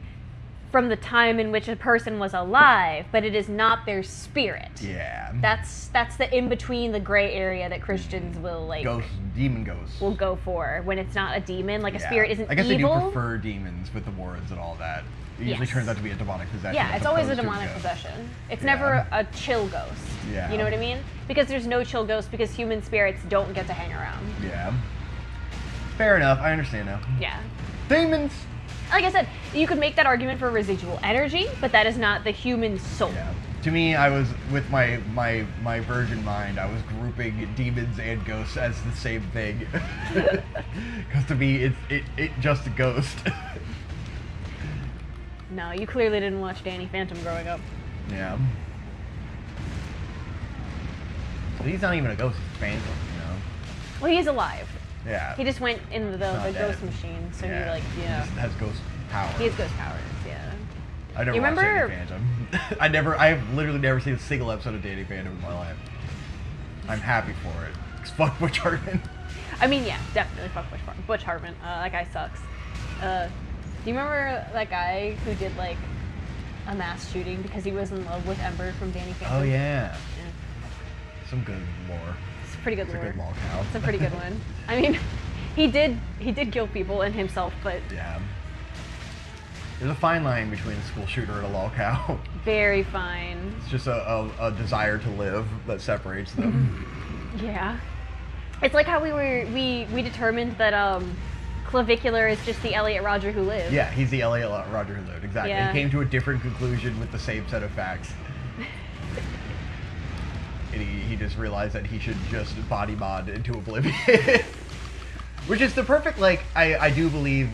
from the time in which a person was alive, but it is not their spirit. Yeah. That's the in-between, the gray area that Christians will, like... Demon ghosts. Will go for when it's not a demon, like a spirit isn't evil. I guess they do prefer demons with the wards and all that. It usually turns out to be a demonic possession. Yeah, it's always a demonic possession. It's never a chill ghost. Yeah. You know what I mean? Because there's no chill ghost because human spirits don't get to hang around. Yeah. Fair enough. I understand now. Yeah. Demons! Like I said, you could make that argument for residual energy, but that is not the human soul. Yeah. To me, I was, with my virgin mind, I was grouping demons and ghosts as the same thing. Because to me, it's just a ghost. No, you clearly didn't watch Danny Phantom growing up. Yeah. But he's not even a ghost, he's a phantom, Well, he's alive. Yeah. He just went in the dead. ghost machine, so he, like, He just has ghost power. He has ghost powers, yeah. I never watched Danny Phantom. I've literally never seen a single episode of Danny Phantom in my life. I'm happy for it. 'Cause fuck Butch Hartman. I mean, yeah, definitely fuck Butch Hartman. That guy sucks. Do you remember that guy who did, like, a mass shooting because he was in love with Ember from Danny Phantom? Oh, yeah. Yeah. Some good lore. It's pretty good lore. It's a good lore cow. It's a pretty good one. I mean, he did kill people and himself, but... Yeah. There's a fine line between a school shooter and a lol cow. Very fine. It's just a desire to live that separates them. Yeah. It's like how we determined that Clavicular is just the Elliot Rodger who lived. Yeah, he's the Elliot Rodger who lived, exactly. Yeah. He came to a different conclusion with the same set of facts. And he just realized that he should just body mod into oblivion. Which is the perfect, like, I do believe,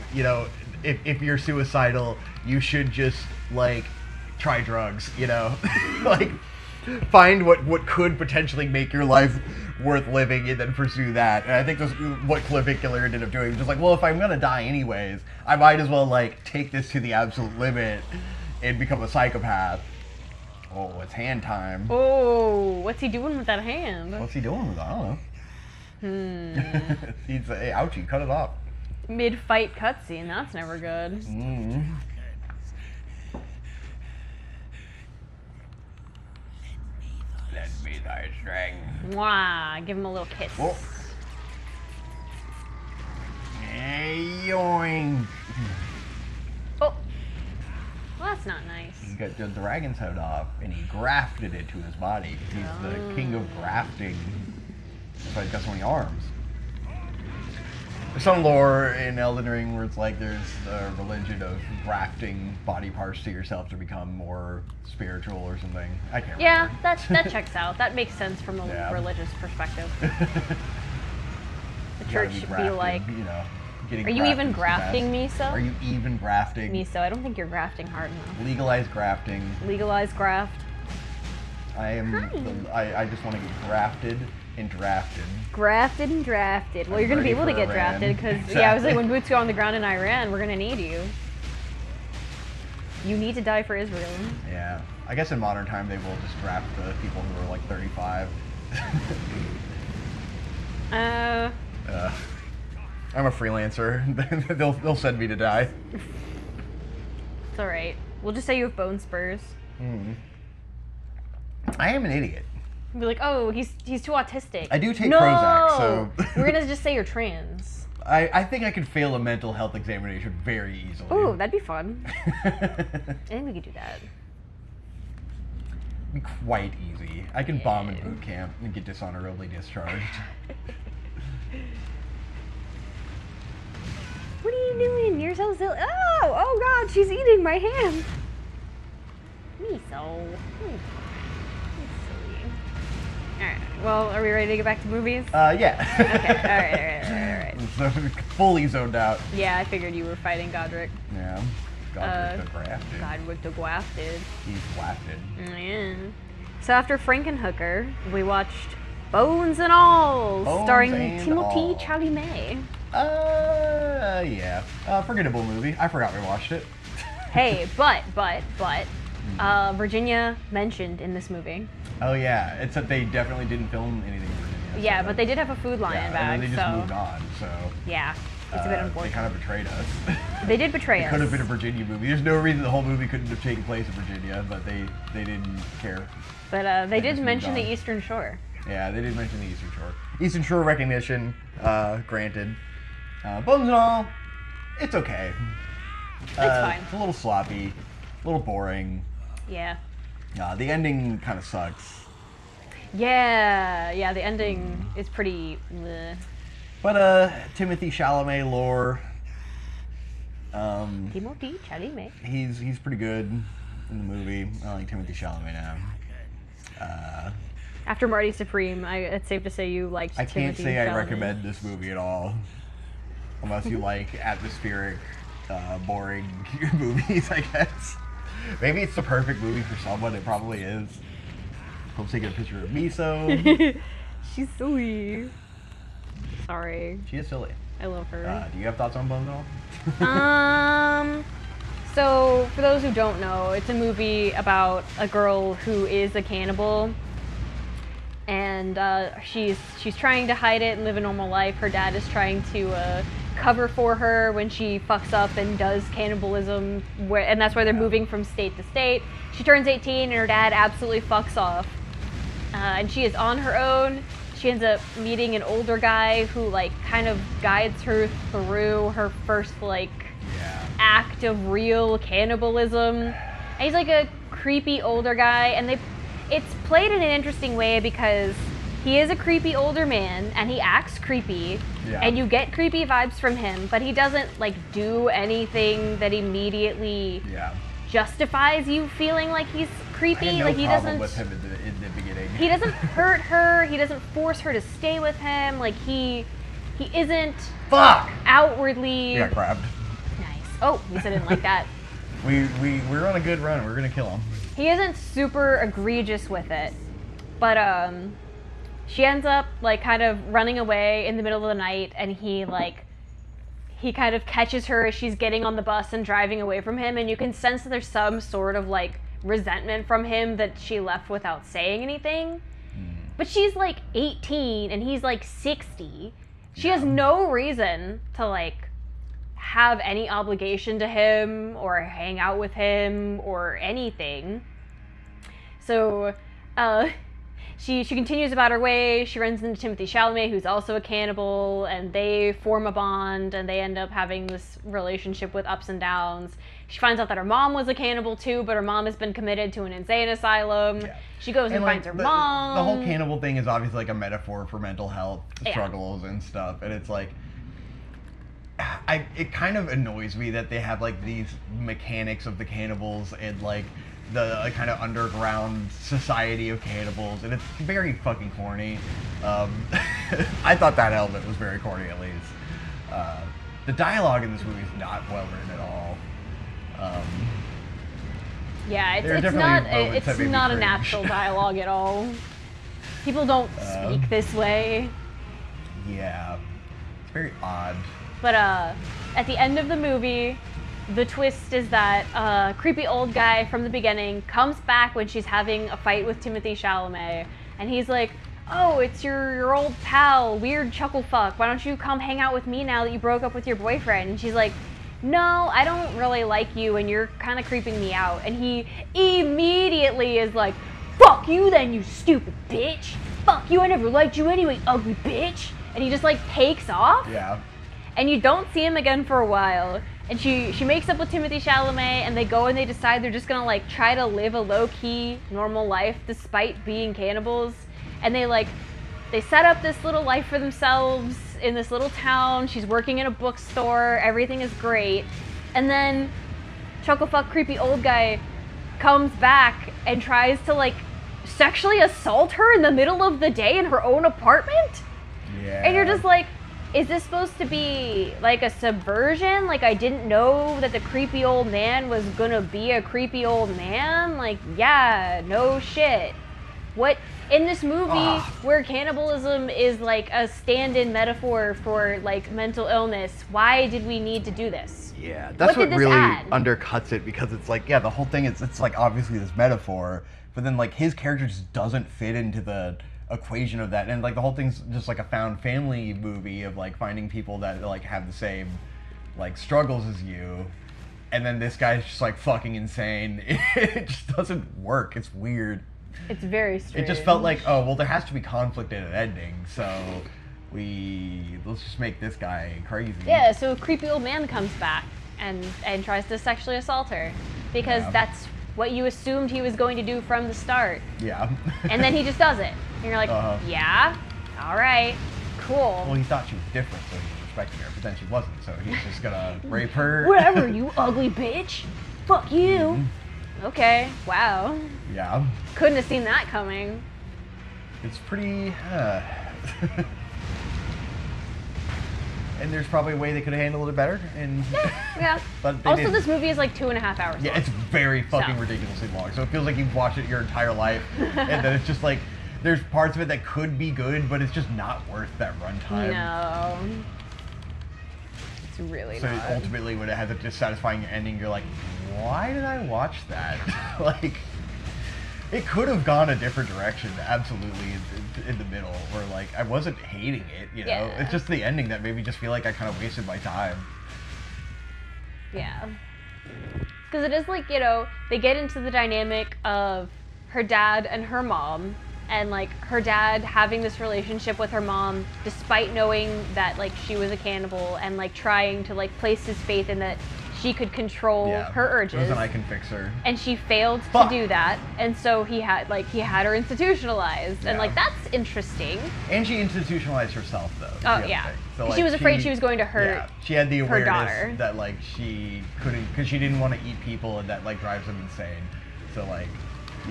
if you're suicidal, you should just, like, try drugs, like, find what could potentially make your life worth living and then pursue that. And I think that's what Clavicular ended up doing. Just like, well, if I'm gonna die anyways, I might as well, like, take this to the absolute limit and become a psychopath. Oh, it's hand time. Oh, what's he doing with that hand? What's he doing with it? I don't know. He's hey, ouchie, cut it off. Mid-fight cutscene, that's never good. Let me thy strength. Mwah, give him a little kiss. Oh. Yoink. Oh, well, that's not nice. He got the dragon's head off and he grafted it to his body. He's the king of grafting. That's why he's got so many arms. There's some lore in Elden Ring where it's like there's a religion of grafting body parts to yourself to become more spiritual or something. I can't remember. Yeah, that checks out. That makes sense from a religious perspective. The church should be like, getting are you even grafting, grafting, Miso? Are you even grafting? Miso, I don't think you're grafting hard enough. Legalize grafting. Legalize graft. I am. I just want to get grafted and drafted. Grafted and drafted. Well, you're going to be able to get drafted because, Exactly. yeah, I was like, when boots go on the ground in Iran, we're going to need you. You need to die for Israel. Yeah. I guess in modern time they will just draft the people who are like 35. I'm a freelancer. they'll send me to die. It's alright. We'll just say you have bone spurs. I am an idiot. Be like, oh, he's too autistic. I do take no! Prozac, so We're gonna just say you're trans. I think I could fail a mental health examination very easily. Ooh, that'd be fun. I think we could do that. Be quite easy. I can bomb in boot camp and get dishonorably discharged. What are you doing? You're so silly. Oh God, she's eating my hand. Miso. Alright, well, are we ready to get back to movies? Yeah. Okay, alright. So fully zoned out. Yeah, I figured you were fighting Godric. Yeah. God the grafted. Godric the Gwafted. He's grafted. Yeah. So after Frankenhooker, we watched Bones and All, starring Timothy Chalamet. Yeah. Forgettable movie. I forgot we watched it. Hey, but, Virginia mentioned in this movie. Oh yeah, it's that they definitely didn't film anything in Virginia. Yeah, so but they did have a Food Lion bag, and then they just so moved on, so... yeah, it's a bit They unfortunate. kind of betrayed us. They did betray It us. could have been a Virginia movie. There's no reason the whole movie couldn't have taken place in Virginia, but they didn't care. But they did just mention moved the on. Eastern Shore. Yeah, they did mention the Eastern Shore. Eastern Shore recognition, granted. Bones and All, it's okay. It's fine. It's a little sloppy, a little boring. Yeah. The ending kind of sucks. Yeah, the ending is pretty... bleh. But Timothy Chalamet lore, Timothy Chalamet. he's pretty good in the movie. I like Timothy Chalamet now. After Marty Supreme, it's safe to say you liked I can't Timothy say Chalamet. I recommend this movie at all, unless you like atmospheric, boring movies, I guess. Maybe it's the perfect movie for someone. It probably is. I'm taking a picture of Miso. She's silly. Sorry. She is silly. I love her. Do you have thoughts on Bones at all? So for those who don't know, it's a movie about a girl who is a cannibal, and she's trying to hide it and live a normal life. Her dad is trying to cover for her when she fucks up and does cannibalism, and that's why they're moving from state to state. She turns 18 and her dad absolutely fucks off, and she is on her own. She ends up meeting an older guy who like kind of guides her through her first act of real cannibalism. And he's like a creepy older guy, and it's played in an interesting way because he is a creepy older man and he acts creepy, and you get creepy vibes from him, but he doesn't do anything that immediately justifies you feeling like he's creepy. I had no he problem doesn't with him in the beginning. he doesn't hurt her, he doesn't force her to stay with him, he isn't Fuck! outwardly He got grabbed. nice. Oh, at least I didn't like that. We're on a good run. We're gonna kill him. He isn't super egregious with it, but she ends up kind of running away in the middle of the night, and he kind of catches her as she's getting on the bus and driving away from him, and you can sense that there's some sort of resentment from him that she left without saying anything. But she's 18 and he's 60. She has no reason to have any obligation to him or hang out with him or anything. So she continues about her way. She runs into Timothy Chalamet, who's also a cannibal, and they form a bond, and they end up having this relationship with ups and downs. She finds out that her mom was a cannibal too, but her mom has been committed to an insane asylum. Yeah. She goes and finds her mom. The whole cannibal thing is obviously a metaphor for mental health struggles and stuff, and it's it kind of annoys me that they have these mechanics of the cannibals and the kind of underground society of cannibals, and it's very fucking corny. I thought that element was very corny, at least. The dialogue in this movie is not well written at all. Yeah, There are it's definitely not moments that it's made me not a cringe. natural dialogue at all. People don't speak this way. Yeah. It's very odd. But at the end of the movie, the twist is that creepy old guy from the beginning comes back when she's having a fight with Timothée Chalamet, and he's like, "Oh, it's your old pal, weird chuckle fuck. Why don't you come hang out with me now that you broke up with your boyfriend?" And she's like, "No, I don't really like you, and you're kind of creeping me out." And he immediately is like, "Fuck you then, you stupid bitch. Fuck you, I never liked you anyway, ugly bitch." And he just like takes off. Yeah. And you don't see him again for a while. And she makes up with Timothée Chalamet, and they go and they decide they're just gonna like try to live a low-key normal life despite being cannibals. And they set up this little life for themselves in this little town. She's working in a bookstore, everything is great. And then Chucklefuck creepy old guy comes back and tries to like sexually assault her in the middle of the day in her own apartment. Yeah. And you're just like, is this supposed to be like a subversion? Like, I didn't know that the creepy old man was gonna be a creepy old man? Like, yeah, no shit. What, in this movie where cannibalism is like a stand-in metaphor for like mental illness, why did we need to do this? Yeah, that's What what did this really add? undercuts it, because it's like, yeah, the whole thing is, it's like obviously this metaphor, but then like his character just doesn't fit into the equation of that, and like the whole thing's just like a found family movie of like finding people that like have the same like struggles as you, and then this guy's just like fucking insane. It just doesn't work. It's weird. It's very strange. It just felt like, oh well, there has to be conflict in an ending, so let's just make this guy crazy. Yeah, so a creepy old man comes back and tries to sexually assault her because that's what you assumed he was going to do from the start. Yeah. And then he just does it. And you're like, yeah, all right, cool. Well, he thought she was different, so he was respecting her, but then she wasn't, so he's just gonna rape her. Whatever, you ugly bitch. Fuck you. Okay, wow. Yeah. Couldn't have seen that coming. It's pretty, and there's probably a way they could have handled it better, and Yeah. but they Also, didn't. this movie is like 2.5 hours Yeah, long. it's very fucking So. ridiculously long. So it feels like you've watched it your entire life, and then it's just like there's parts of it that could be good, but it's just not worth that runtime. No. It's really So not. ultimately, when it has a dissatisfying ending, you're like, why did I watch that? Like, it could have gone a different direction, absolutely, in the middle, where like I wasn't hating it, you know. Yeah. It's just the ending that made me just feel like I kind of wasted my time. Yeah. Because it is like, you know, they get into the dynamic of her dad and her mom, and like her dad having this relationship with her mom despite knowing that like she was a cannibal, and like trying to like place his faith in that she could control her urges. It was an I can fix her. And she failed to Fuck. do that, and so he had her institutionalized, and Yeah. like that's interesting. And she institutionalized herself, though. is the Oh other yeah, thing. So, she like, was afraid she was going to hurt. Yeah, she had the her awareness daughter. that like she couldn't, because she didn't want to eat people, and that like drives them insane. So like,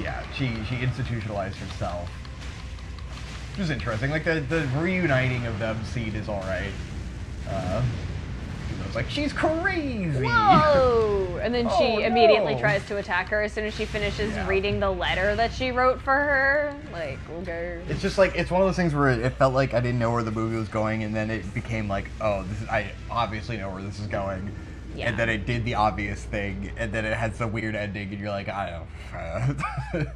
yeah, she institutionalized herself. Which was interesting. Like the reuniting of them scene is all right. It was like, she's crazy. Whoa! And then she Oh, immediately no. tries to attack her as soon as she finishes Yeah. reading the letter that she wrote for her. Like, okay. It's just like, it's one of those things where it felt like I didn't know where the movie was going, and then it became like, oh, I obviously know where this is going. Yeah. And then it did the obvious thing, and then it has the weird ending, and you're like, I don't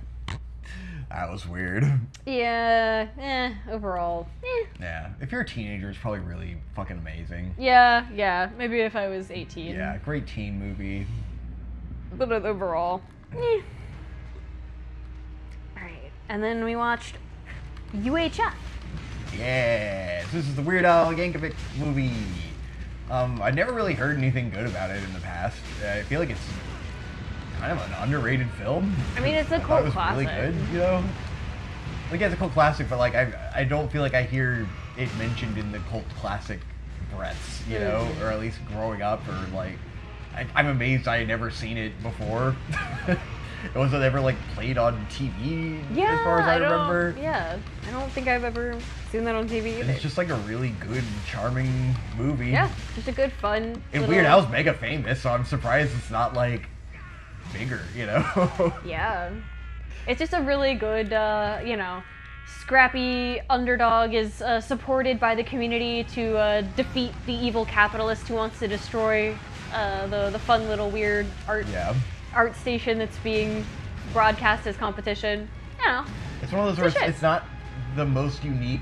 that was weird. Yeah, overall, Yeah. If you're a teenager, it's probably really fucking amazing. Yeah, maybe if I was 18. Yeah, great teen movie. But overall, Alright, and then we watched UHF. Yeah, this is the Weird Al Yankovic movie. I never really heard anything good about it in the past. I feel like it's kind of an underrated film. I mean, it's a I thought cult it was classic. really good, you know? Like, yeah, it's a cult classic, but like, I don't feel like I hear it mentioned in the cult classic breaths, you know? Or at least growing up, or like, I'm amazed I had never seen it before. It wasn't ever like played on TV, Yeah, as far as I remember. Yeah, I don't think I've ever seen that on TV And either. it's just like a really good, charming movie. Yeah, just a good, fun. And little- Weird Al's mega famous, so I'm surprised it's not like bigger, you know? Yeah. It's just a really good, you know, scrappy underdog is supported by the community to defeat the evil capitalist who wants to destroy the fun little weird art station that's being broadcast as competition. You know. It's one of those where it's not the most unique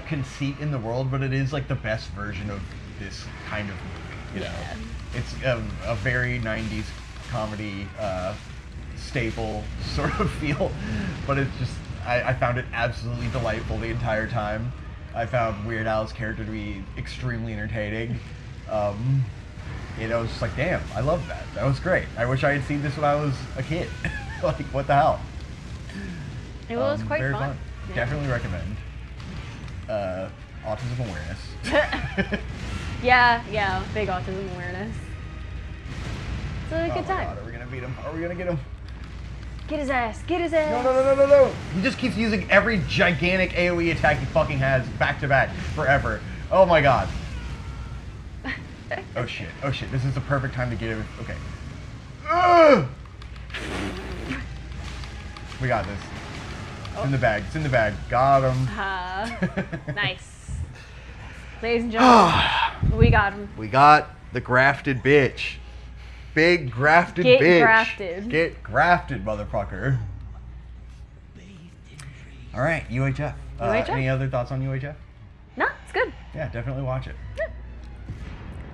conceit in the world, but it is like the best version of this kind of movie, you know? It's a very 90s comedy staple sort of feel, but it's just, I found it absolutely delightful the entire time. I found Weird Al's character to be extremely entertaining. You know, it's just like, damn, I love that. That was great. I wish I had seen this when I was a kid. Like, what the hell? It was quite very fun. Yeah. Definitely recommend. Autism awareness. yeah, big autism awareness. It's a good time. God, are we gonna beat him? Are we gonna get him? Get his ass, get his ass. No. He just keeps using every gigantic AoE attack he fucking has back to back forever. Oh my god. Oh shit, this is the perfect time to get him. Okay. Ugh! We got this. It's in the bag, got him. Nice. Ladies and gentlemen, we got him. We got the grafted bitch. Big grafted bitch. Get grafted. Get grafted, motherfucker. Alright, UHF. UHF? Any other thoughts on UHF? No, it's good. Yeah, definitely watch it.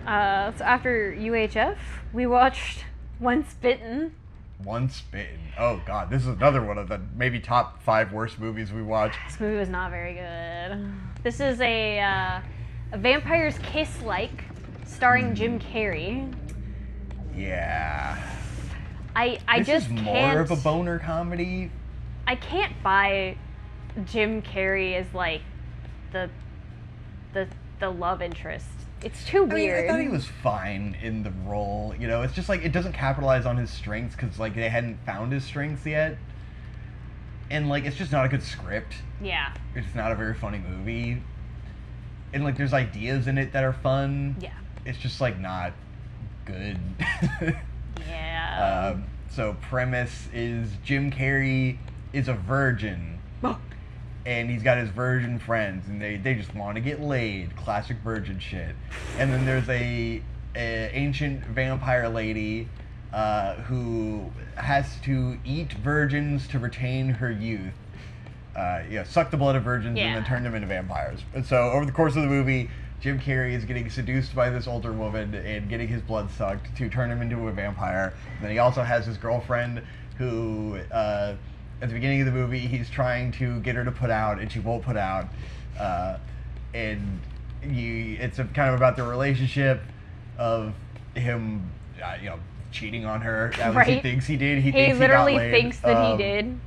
So after UHF, we watched Once Bitten. Once Bitten. Oh god, this is another one of the maybe top 5 worst movies we watched. This movie was not very good. This is a vampire's kiss-like, starring Jim Carrey. Yeah. I this just is more can't. of a boner comedy. I can't buy Jim Carrey as like the love interest. It's too weird. I thought he was fine in the role. You know, it's just like it doesn't capitalize on his strengths because like they hadn't found his strengths yet, and like it's just not a good script. Yeah. It's not a very funny movie, and like there's ideas in it that are fun. Yeah. It's just like not good. Yeah. So premise is Jim Carrey is a virgin. And he's got his virgin friends, and they just want to get laid. Classic virgin shit. And then there's a ancient vampire lady who has to eat virgins to retain her youth. Suck the blood of virgins and then turn them into vampires. And so over the course of the movie, Jim Carrey is getting seduced by this older woman and getting his blood sucked to turn him into a vampire. And then he also has his girlfriend who... at the beginning of the movie, he's trying to get her to put out, and she won't put out. It's kind of about the relationship of him, cheating on her. At least he thinks he did. He thinks literally he got laid. thinks that he did.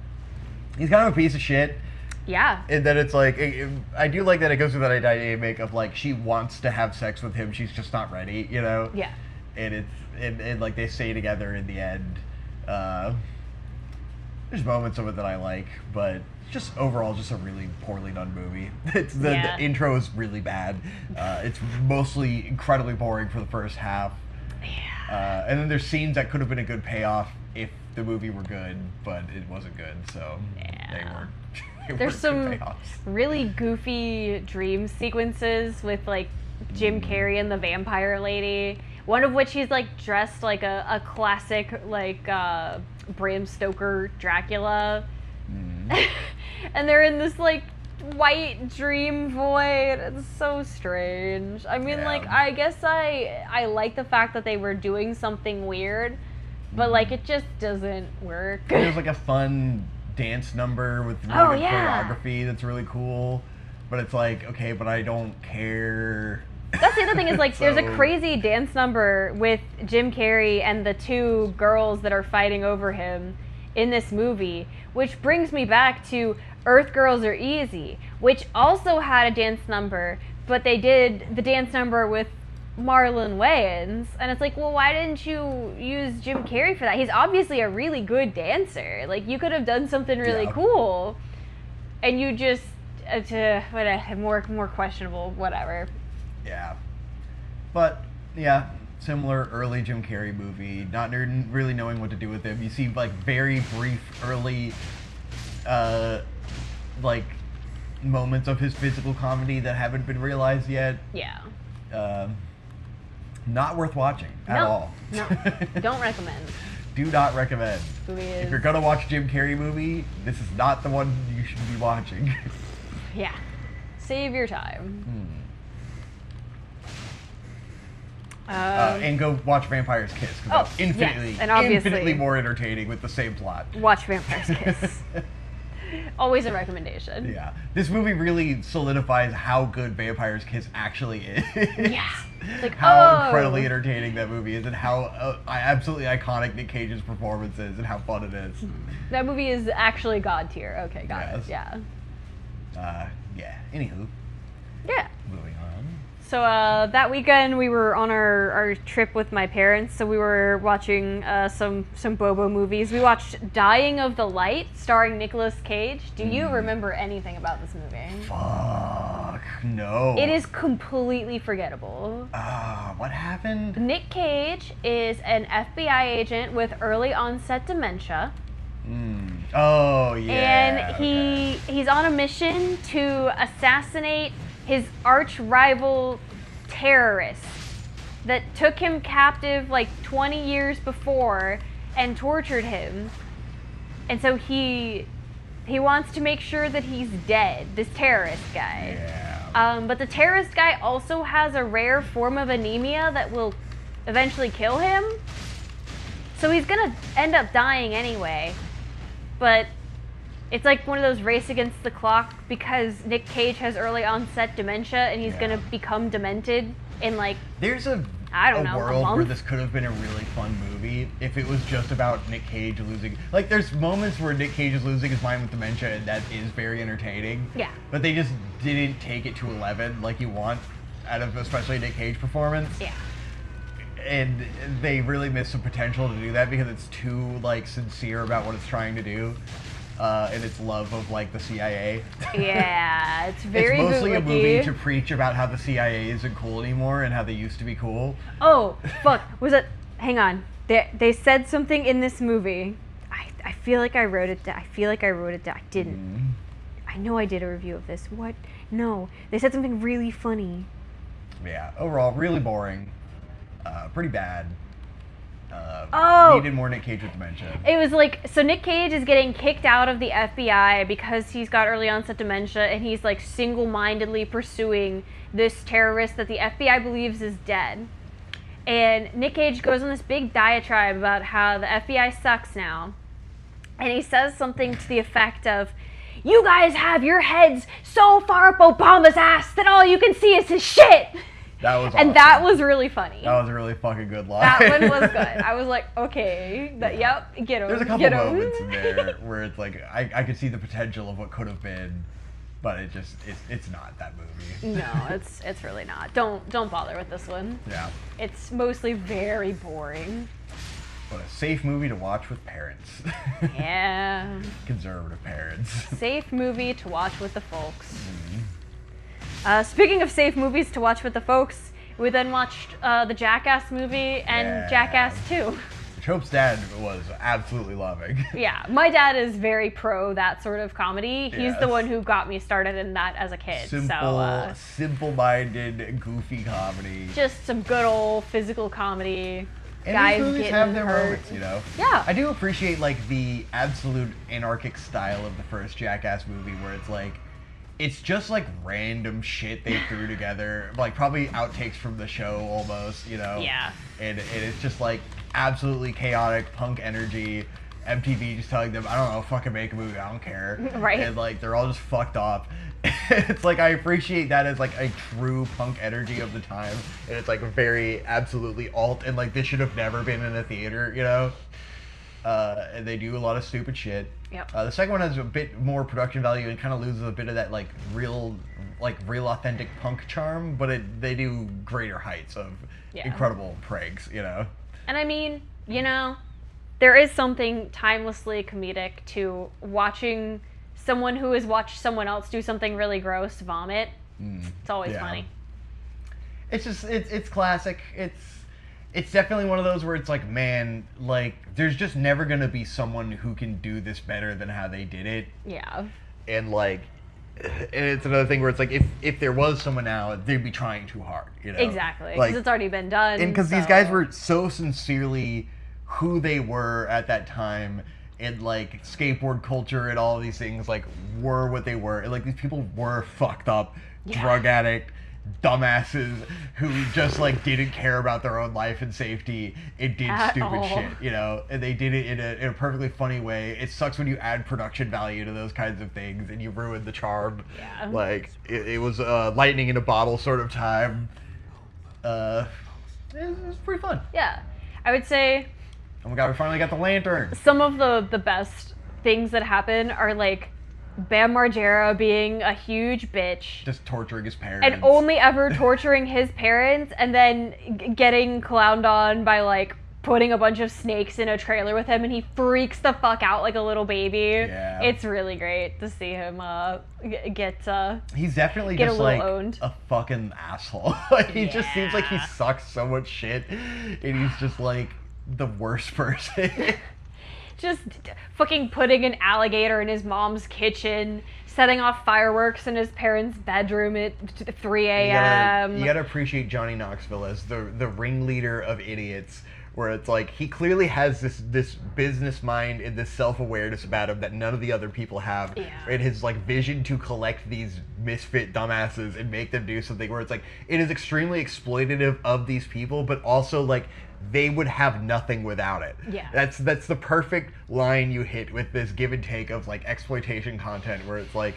He's kind of a piece of shit. Yeah. And then it's like, I do like that it goes through that dynamic of like, she wants to have sex with him, she's just not ready, you know? Yeah. And and like they stay together in the end. There's moments of it that I like, but just overall, just a really poorly done movie. The intro is really bad. It's mostly incredibly boring for the first half. Yeah. And then there's scenes that could have been a good payoff if the movie were good, but it wasn't good, so they weren't. There's some really goofy dream sequences with like Jim Carrey and the vampire lady. One of which he's like dressed like a classic like Bram Stoker Dracula, and they're in this like white dream void. It's so strange. I mean, like I guess I like the fact that they were doing something weird, but like it just doesn't work. There's like a fun dance number with really good choreography that's really cool, but it's like okay, but I don't care. That's the other thing is like there's a crazy dance number with Jim Carrey and the 2 girls that are fighting over him in this movie, which brings me back to Earth Girls Are Easy, which also had a dance number, but they did the dance number with Marlon Wayans, and it's like, well, why didn't you use Jim Carrey for that? He's obviously a really good dancer. Like you could have done something really cool, and you just more questionable, whatever. Yeah, but yeah, similar early Jim Carrey movie, not really knowing what to do with him. You see like very brief early like moments of his physical comedy that haven't been realized yet. Yeah. Not worth watching at all. No, don't recommend. Do not recommend. If you're gonna watch a Jim Carrey movie, this is not the one you should be watching. Yeah. Save your time. And go watch Vampire's Kiss, because that's infinitely more entertaining with the same plot. Watch Vampire's Kiss. Always a recommendation. Yeah. This movie really solidifies how good Vampire's Kiss actually is. Yeah. Like, how incredibly entertaining that movie is, and how absolutely iconic Nick Cage's performance is, and how fun it is. That movie is actually god tier. Okay, got it. Yeah. Yeah. Anywho. Yeah. Moving on. So that weekend we were on our trip with my parents, so we were watching some Bobo movies. We watched Dying of the Light, starring Nicolas Cage. Do you remember anything about this movie? Fuck, no. It is completely forgettable. What happened? Nick Cage is an FBI agent with early onset dementia. Oh, yeah. And he's on a mission to assassinate his arch rival terrorist that took him captive like 20 years before and tortured him. And so he wants to make sure that he's dead, this terrorist guy. Yeah. But the terrorist guy also has a rare form of anemia that will eventually kill him. So he's gonna end up dying anyway. But it's like one of those race against the clock, because Nick Cage has early onset dementia and he's gonna become demented in like, there's a world where this could have been a really fun movie if it was just about Nick Cage losing. Like, there's moments where Nick Cage is losing his mind with dementia, and that is very entertaining. Yeah. But they just didn't take it to 11 like you want out of especially Nick Cage performance. yeah. And they really missed some potential to do that because it's too like sincere about what it's trying to do. And its love of like the CIA. Yeah, it's very It's mostly a movie bootlicky. to preach about how the CIA isn't cool anymore and how they used to be cool. Oh, fuck. Was it? Hang on. They said something in this movie. I feel like I wrote it down. I didn't. I know I did a review of this. What? No. They said something really funny. Yeah, overall, really boring. Pretty bad. Needed more Nick Cage with dementia. It was like, so Nick Cage is getting kicked out of the FBI because he's got early onset dementia, and he's like single-mindedly pursuing this terrorist that the FBI believes is dead. And Nick Cage goes on this big diatribe about how the FBI sucks now. And he says something to the effect of, "You guys have your heads so far up Obama's ass that all you can see is his shit." That was awesome. And that was really funny. That was a really fucking good line. That one was good. I was like, okay, yep, get him. There's a couple get him. moments in there where it's like I could see the potential of what could have been, but it's not that movie. No, it's really not. Don't bother with this one. Yeah. It's mostly very boring. But a safe movie to watch with parents. Yeah. Conservative parents. Safe movie to watch with the folks. Speaking of safe movies to watch with the folks, we then watched the Jackass movie and Jackass 2. Which Hope's dad was absolutely loving. Yeah, my dad is very pro that sort of comedy. He's the one who got me started in that as a kid. Simple-minded, goofy comedy. Just some good old physical comedy. And guys these movies getting have their hurt. moments, you know? Yeah. I do appreciate, like, the absolute anarchic style of the first Jackass movie where it's, like, it's just, like, random shit they threw together. Like, probably outtakes from the show, almost, you know? Yeah. And it's just, like, absolutely chaotic punk energy. MTV just telling them, I don't know, fucking make a movie, I don't care. Right. And, like, they're all just fucked up. It's like, I appreciate that as, like, a true punk energy of the time. And it's, like, very absolutely alt, and, like, this should have never been in a theater, you know? And they do a lot of stupid shit. Yep. The second one has a bit more production value and kind of loses a bit of that, like, real authentic punk charm, but they do greater heights of incredible pranks, you know? And I mean, you know, there is something timelessly comedic to watching someone who has watched someone else do something really gross vomit. It's always funny. It's just, it's classic. it's definitely one of those where it's like, man, like, there's just never gonna be someone who can do this better than how they did it. Yeah. And like, and it's another thing where it's like, if there was someone now, they'd be trying too hard, you know? Exactly, Like, because it's already been done. and because these guys were so sincerely who they were at that time, and like skateboard culture and all of these things like were what they were. And like these people were fucked up, drug addict, dumbasses who just like didn't care about their own life and safety and did stupid shit, you know, and they did it in a perfectly funny way. It sucks when you add production value to those kinds of things and you ruin the charm. Like it was lightning in a bottle sort of time. It was pretty fun. I would say Oh my god, we finally got the lantern. some of the best things that happen are like Bam Margera being a huge bitch. Just torturing his parents. And only ever torturing his parents, and then getting clowned on by like putting a bunch of snakes in a trailer with him, and he freaks the fuck out like a little baby. Yeah. It's really great to see him get he's definitely get just a little like owned. a fucking asshole. Like he just seems like he sucks so much shit, and he's just like the worst person. Just fucking putting an alligator in his mom's kitchen, setting off fireworks in his parents' bedroom at 3 a.m. You gotta appreciate Johnny Knoxville as the ringleader of idiots, where it's like he clearly has this business mind and this self-awareness about him that none of the other people have. And his like vision to collect these misfit dumbasses and make them do something where it's like it is extremely exploitative of these people, but also like they would have nothing without it. That's the perfect line you hit with this give and take of like exploitation content, where it's like,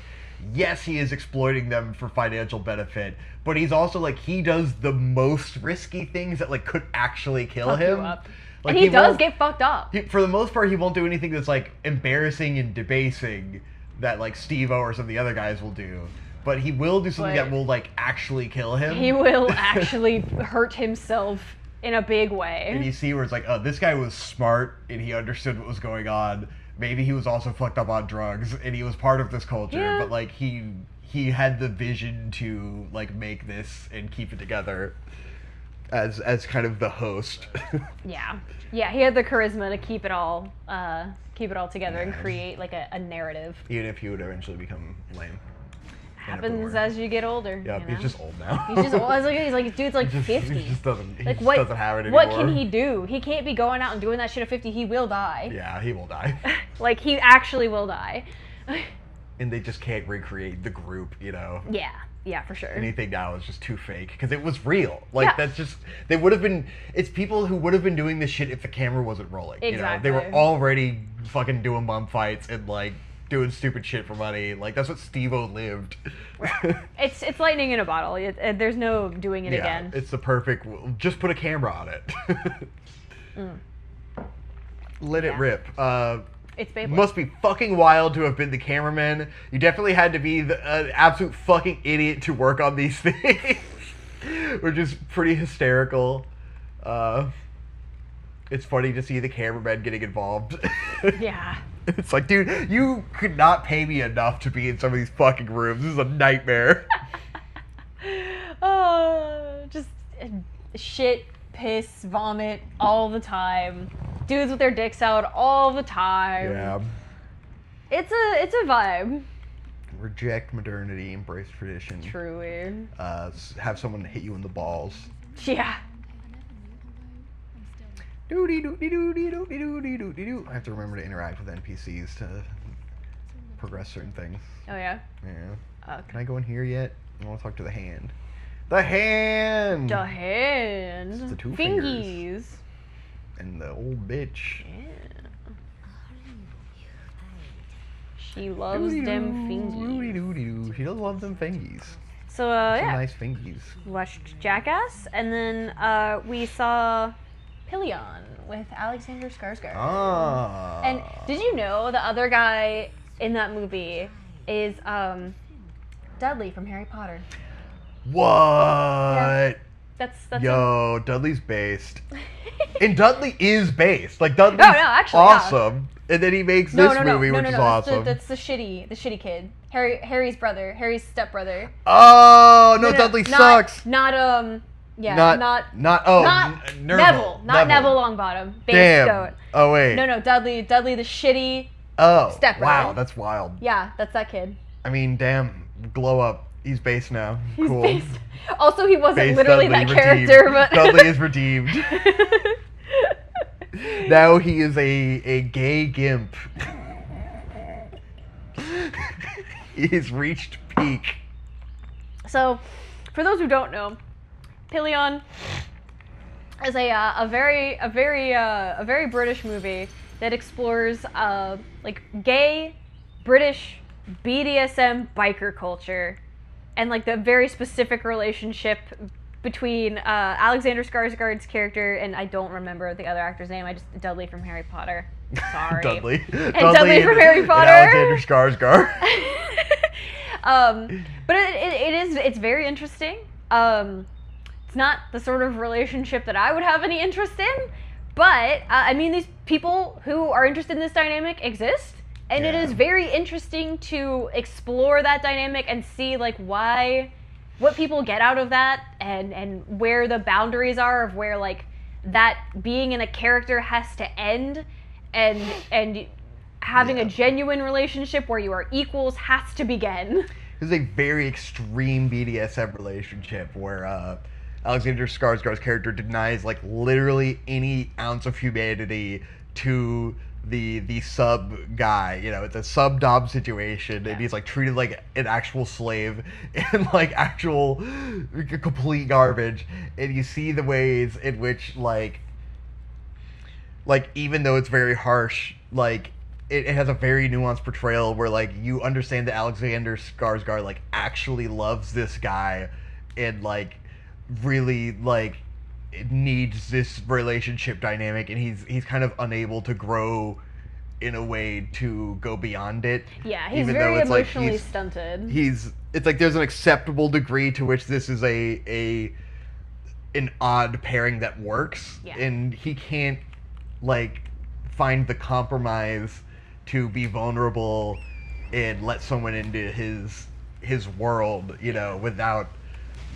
yes, he is exploiting them for financial benefit, but he's also like, he does the most risky things that like could actually kill him. Like, and he does won't- get fucked up. for the most part, he won't do anything that's like embarrassing and debasing that like Steve-O or some of the other guys will do. But he will do something that will like actually kill him. He will actually hurt himself in a big way. And you see where it's like, oh, this guy was smart and he understood what was going on. Maybe he was also fucked up on drugs and he was part of this culture, but like he had the vision to like make this and keep it together as kind of the host. Yeah, he had the charisma to keep it all together and create like a narrative. Even if he would eventually become lame. Happens as you get older. Yeah, you know? he's just old now. He's just old. He's like dude's like 50. He just doesn't. He Like just what? doesn't have it anymore. What can he do? He can't be going out and doing that shit at 50. He will die. Yeah, he will die. Like he actually will die. And they just can't recreate the group, you know. Yeah, for sure. Anything now is just too fake because it was real. Like that's just they would have been. It's people who would have been doing this shit if the camera wasn't rolling. Exactly. You know, they were already fucking doing bum fights and like doing stupid shit for money. Like that's what Steve-O lived. It's lightning in a bottle. There's no doing it again. It's the perfect. Just put a camera on it. Let it rip. It's Beyblade. Must be fucking wild to have been the cameraman. You definitely had to be an absolute fucking idiot to work on these things. Which is pretty hysterical. It's funny to see the cameraman getting involved. Yeah. It's like, dude, you could not pay me enough to be in some of these fucking rooms. This is a nightmare. Just shit, piss, vomit all the time. Dudes with their dicks out all the time. Yeah. It's a vibe. Reject modernity, embrace tradition. Truly. Have someone hit you in the balls. Yeah. I have to remember to interact with NPCs to progress certain things. Oh yeah. Yeah. Okay. Can I go in here yet? I want to talk to the hand. The hand. The hand. It's the two fingies. And the old bitch. Yeah. She loves them fingies. She does love them fingies. So Some yeah. nice fingies. Watched Jackass, and then we saw Pillion with Alexander Skarsgård. Ah. And did you know the other guy in that movie is Dudley from Harry Potter? What? Yeah. That's Yo, Dudley's based. And Dudley is based. Like Dudley's actually, awesome. And then he makes this movie, which is awesome. That's the shitty kid. Harry's brother, Harry's stepbrother. Oh no, Dudley sucks. Not Yeah, not Neville, not Neville Longbottom. Base Damn. goat. Oh wait. No, Dudley the shitty. Oh. Step wow, brother. that's wild. Yeah, that's that kid. I mean, damn, glow up. He's base now. He's Cool. based. Also, he wasn't Base literally Dudley that redeemed. character, but Dudley is redeemed. Now he is a gay gimp. He's reached peak. So, for those who don't know, Pillion is a very British movie that explores like gay British BDSM biker culture and like the very specific relationship between Alexander Skarsgård's character and I don't remember the other actor's name. Dudley from Harry Potter. Sorry. Dudley. And Dudley from Harry Potter. And Alexander Skarsgård. But it's very interesting. It's not the sort of relationship that I would have any interest in, but I mean, these people who are interested in this dynamic exist, and it Yeah. is very interesting to explore that dynamic and see like what people get out of that, and where the boundaries are of where like that being in a character has to end, and having a genuine relationship where you are equals has to begin. This is a very extreme BDSM relationship where Alexander Skarsgård's character denies like literally any ounce of humanity to the sub guy. You know, it's a sub dom situation, and he's like treated like an actual slave and like actual complete garbage. And you see the ways in which like even though it's very harsh, like it has a very nuanced portrayal where like you understand that Alexander Skarsgård like actually loves this guy and like really like needs this relationship dynamic, and he's kind of unable to grow in a way to go beyond it. Yeah, he's even very though it's like emotionally stunted. It's like there's an acceptable degree to which this is an odd pairing that works, Yeah. and he can't like find the compromise to be vulnerable and let someone into his world, you know, without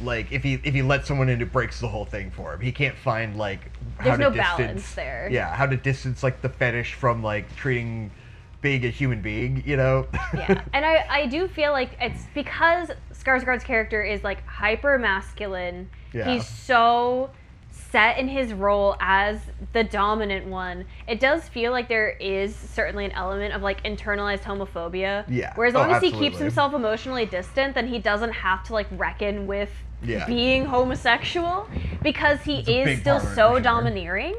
like if he lets someone in, it breaks the whole thing for him. He can't find like how There's to no distance balance there. Yeah, how to distance like the fetish from like treating being a human being, you know? Yeah, and I do feel like it's because Skarsgård's character is like hyper masculine. Yeah. He's so set in his role as the dominant one. It does feel like there is certainly an element of like internalized homophobia. Yeah. Where as long as he keeps absolutely. himself emotionally distant, then he doesn't have to like reckon with Yeah. being homosexual because he It's a is big still part of it, so for sure. domineering.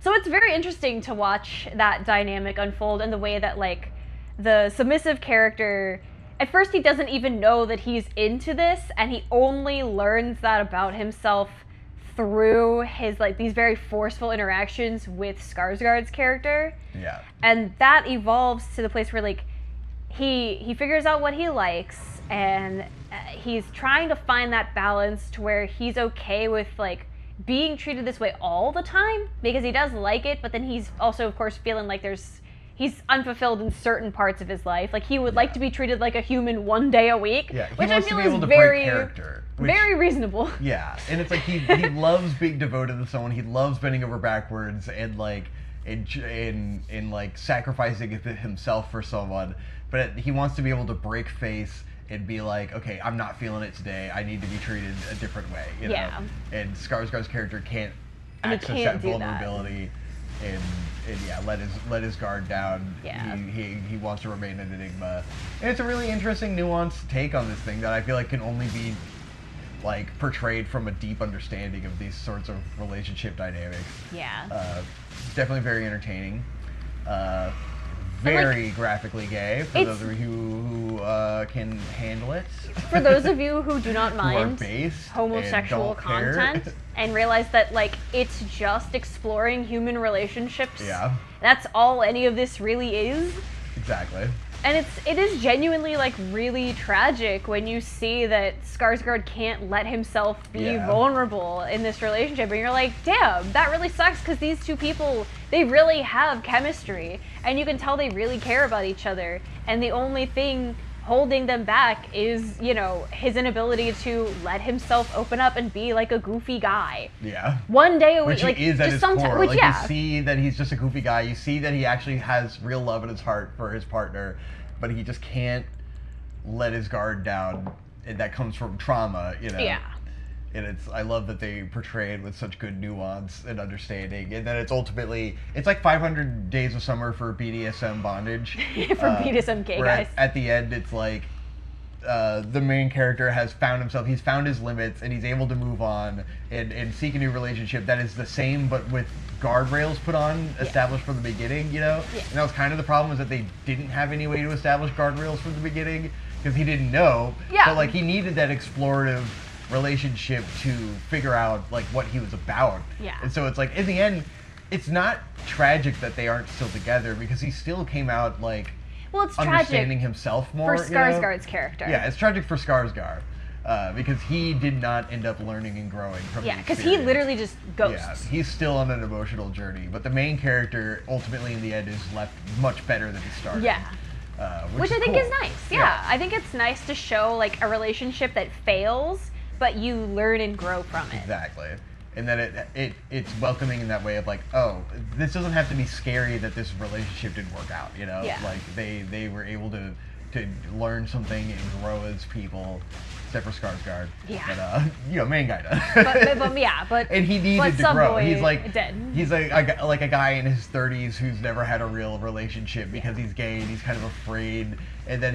So it's very interesting to watch that dynamic unfold in the way that like the submissive character, at first he doesn't even know that he's into this, and he only learns that about himself through his like these very forceful interactions with Skarsgård's character. Yeah. And that evolves to the place where like he figures out what he likes, and he's trying to find that balance to where he's okay with like being treated this way all the time because he does like it, but then he's also of course feeling like he's unfulfilled in certain parts of his life. Like he would like to be treated like a human one day a week, Yeah, he which wants I feel to be able is to very break character. Which, very reasonable. yeah, and it's like he loves being devoted to someone. He loves bending over backwards and like in like sacrificing himself for someone. But he wants to be able to break face and be like, okay, I'm not feeling it today. I need to be treated a different way. You know? Yeah. And Skarsgård's character can't And he access can't that do that. vulnerability. And yeah, let his guard down. Yeah. He wants to remain an enigma. And it's a really interesting, nuanced take on this thing that I feel like can only be like portrayed from a deep understanding of these sorts of relationship dynamics. Yeah. Definitely very entertaining. Very graphically gay for it's- those of you who can handle it. For those of you who do not Who are mind based homosexual and don't care. content and realize that like it's just exploring human relationships. Yeah. That's all any of this really is. Exactly. And it is genuinely like really tragic when you see that Skarsgård can't let himself be Yeah. vulnerable in this relationship, and you're like, damn, that really sucks because these two people, they really have chemistry, and you can tell they really care about each other, and the only thing holding them back is, you know, his inability to let himself open up and be like a goofy guy. Yeah. One day a week, Which like, he is at just his core. which, Like, yeah. you see that he's just a goofy guy. You see that he actually has real love in his heart for his partner, but he just can't let his guard down. And that comes from trauma, you know? Yeah. And I love that they portray it with such good nuance and understanding. And then it's ultimately, it's like 500 Days of Summer for BDSM bondage. For BDSM gay where guys. At the end, it's like, the main character has found himself, he's found his limits, and he's able to move on and seek a new relationship that is the same, but with guardrails put on, established from the beginning, you know? Yeah. And that was kind of the problem, is that they didn't have any way to establish guardrails from the beginning, because he didn't know. Yeah. But, like, he needed that explorative relationship to figure out, like, what he was about. Yeah. And so it's like, in the end, it's not tragic that they aren't still together, because he still came out, like, Well, it's understanding tragic himself more. for you know? Skarsgård's character. Yeah, it's tragic for Skarsgård, because he did not end up learning and growing from Yeah, the because he experience. literally just ghosts. Yeah, he's still on an emotional journey, but the main character ultimately in the end is left much better than he started. Yeah. Which I think cool. is nice. Yeah. I think it's nice to show like a relationship that fails, but you learn and grow from it. Exactly. And then it's welcoming in that way of like, oh, this doesn't have to be scary that this relationship didn't work out, you know? Yeah. Like they were able to learn something and grow as people, except for Skarsgård. Yeah. But you know, main guy does. but And he needed to some grow. boy He's like did. he's like a guy in his 30s who's never had a real relationship because he's gay and he's kind of afraid. And then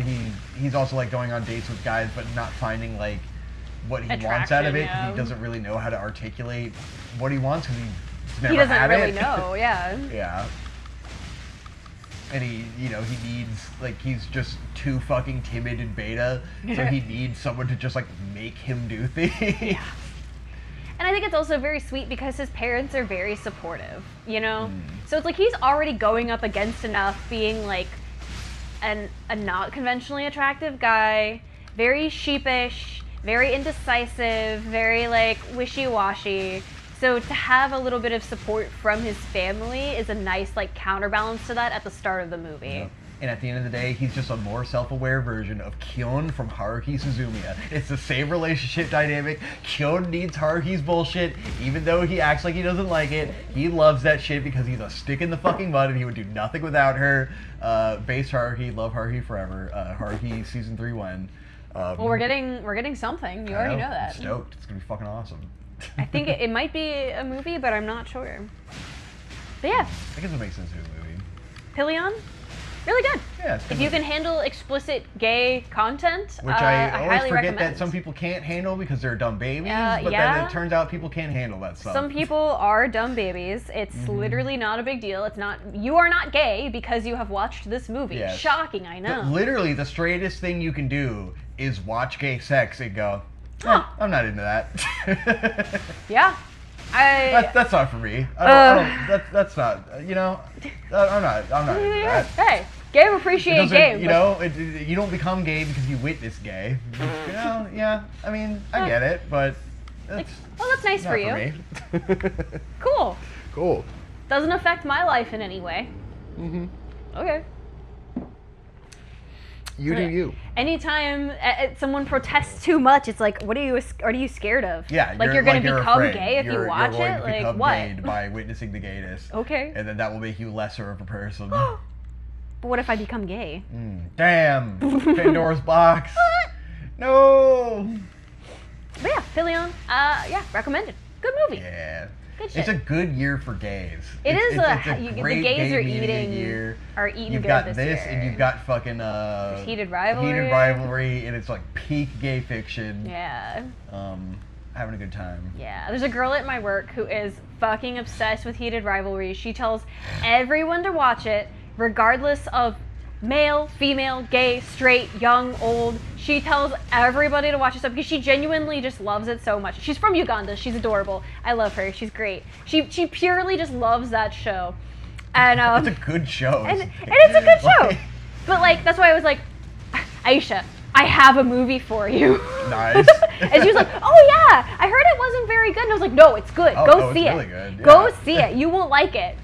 he's also like going on dates with guys, but not finding like what he wants out of Attraction, it because yeah. he doesn't really know how to articulate what he wants because he's never He doesn't had really it. know. Yeah. Yeah. And he needs, like, he's just too fucking timid and beta, so he needs someone to just, like, make him do things. Yeah. And I think it's also very sweet because his parents are very supportive, you know? So it's like he's already going up against enough being like a not conventionally attractive guy, very sheepish, very indecisive, very like wishy-washy. So to have a little bit of support from his family is a nice like counterbalance to that at the start of the movie. Yeah. And at the end of the day, he's just a more self-aware version of Kyon from Haruki Suzumiya. It's the same relationship dynamic. Kyon needs Haruki's bullshit, even though he acts like he doesn't like it. He loves that shit because he's a stick in the fucking mud and he would do nothing without her. Base Haruki, love Haruki forever. Haruki season 3 when. Well, we're getting something. You already know that. I'm stoked. It's gonna be fucking awesome. I think it might be a movie, but I'm not sure. But yeah, I guess it makes sense to do a movie. Pillion, really good. Yeah, it's If you can handle explicit gay content, Which I always highly forget recommend. that some people can't handle because they're dumb babies, but then yeah. it turns out people can't handle that stuff. Some people are dumb babies. It's literally not a big deal. It's not. You are not gay because you have watched this movie. Yes. Shocking, I know. Literally, the straightest thing you can do is watch gay sex and go, I'm not into that. Yeah, That's not for me. I don't, that's not, you know, I'm not into that. Hey, gay appreciate Doesn't- gay. you know, you don't become gay because you witness gay. You know, yeah, I mean, I get it, but it's Well, that's nice not for you. me. Cool. Cool. Doesn't affect my life in any way. Okay. You do you. Anytime someone protests too much, it's like, what are you scared of? Yeah, like you're gonna you're become afraid. gay if You're you watch going it. to Like become what? gay by witnessing the gayness. Okay. And then that will make you lesser of a person. But what if I become gay? Damn. Pandora's box. No. But yeah, Pillion. Yeah, recommended. Good movie. Yeah. Good shit. It's a good year for gays. It is It's the great gays gay are media eating year. good You've got this this, year. and you've got fucking Heated Rivalry. Heated Rivalry, and it's like peak gay fiction. Yeah. Having a good time. Yeah. There's a girl at my work who is fucking obsessed with Heated Rivalry. She tells everyone to watch it, regardless of male, female, gay, straight, young, old. She tells everybody to watch this stuff because she genuinely just loves it so much. She's from Uganda. She's adorable. I love her. She's great. She purely just loves that show. And It's a good show. and it's a good show. Like, But like that's why I was like, Aisha, I have a movie for you. Nice. And she was like, oh yeah, I heard it wasn't very good. And I was like, no, it's good. Oh, Go it's see really it. good, Go yeah. see it. You won't like it.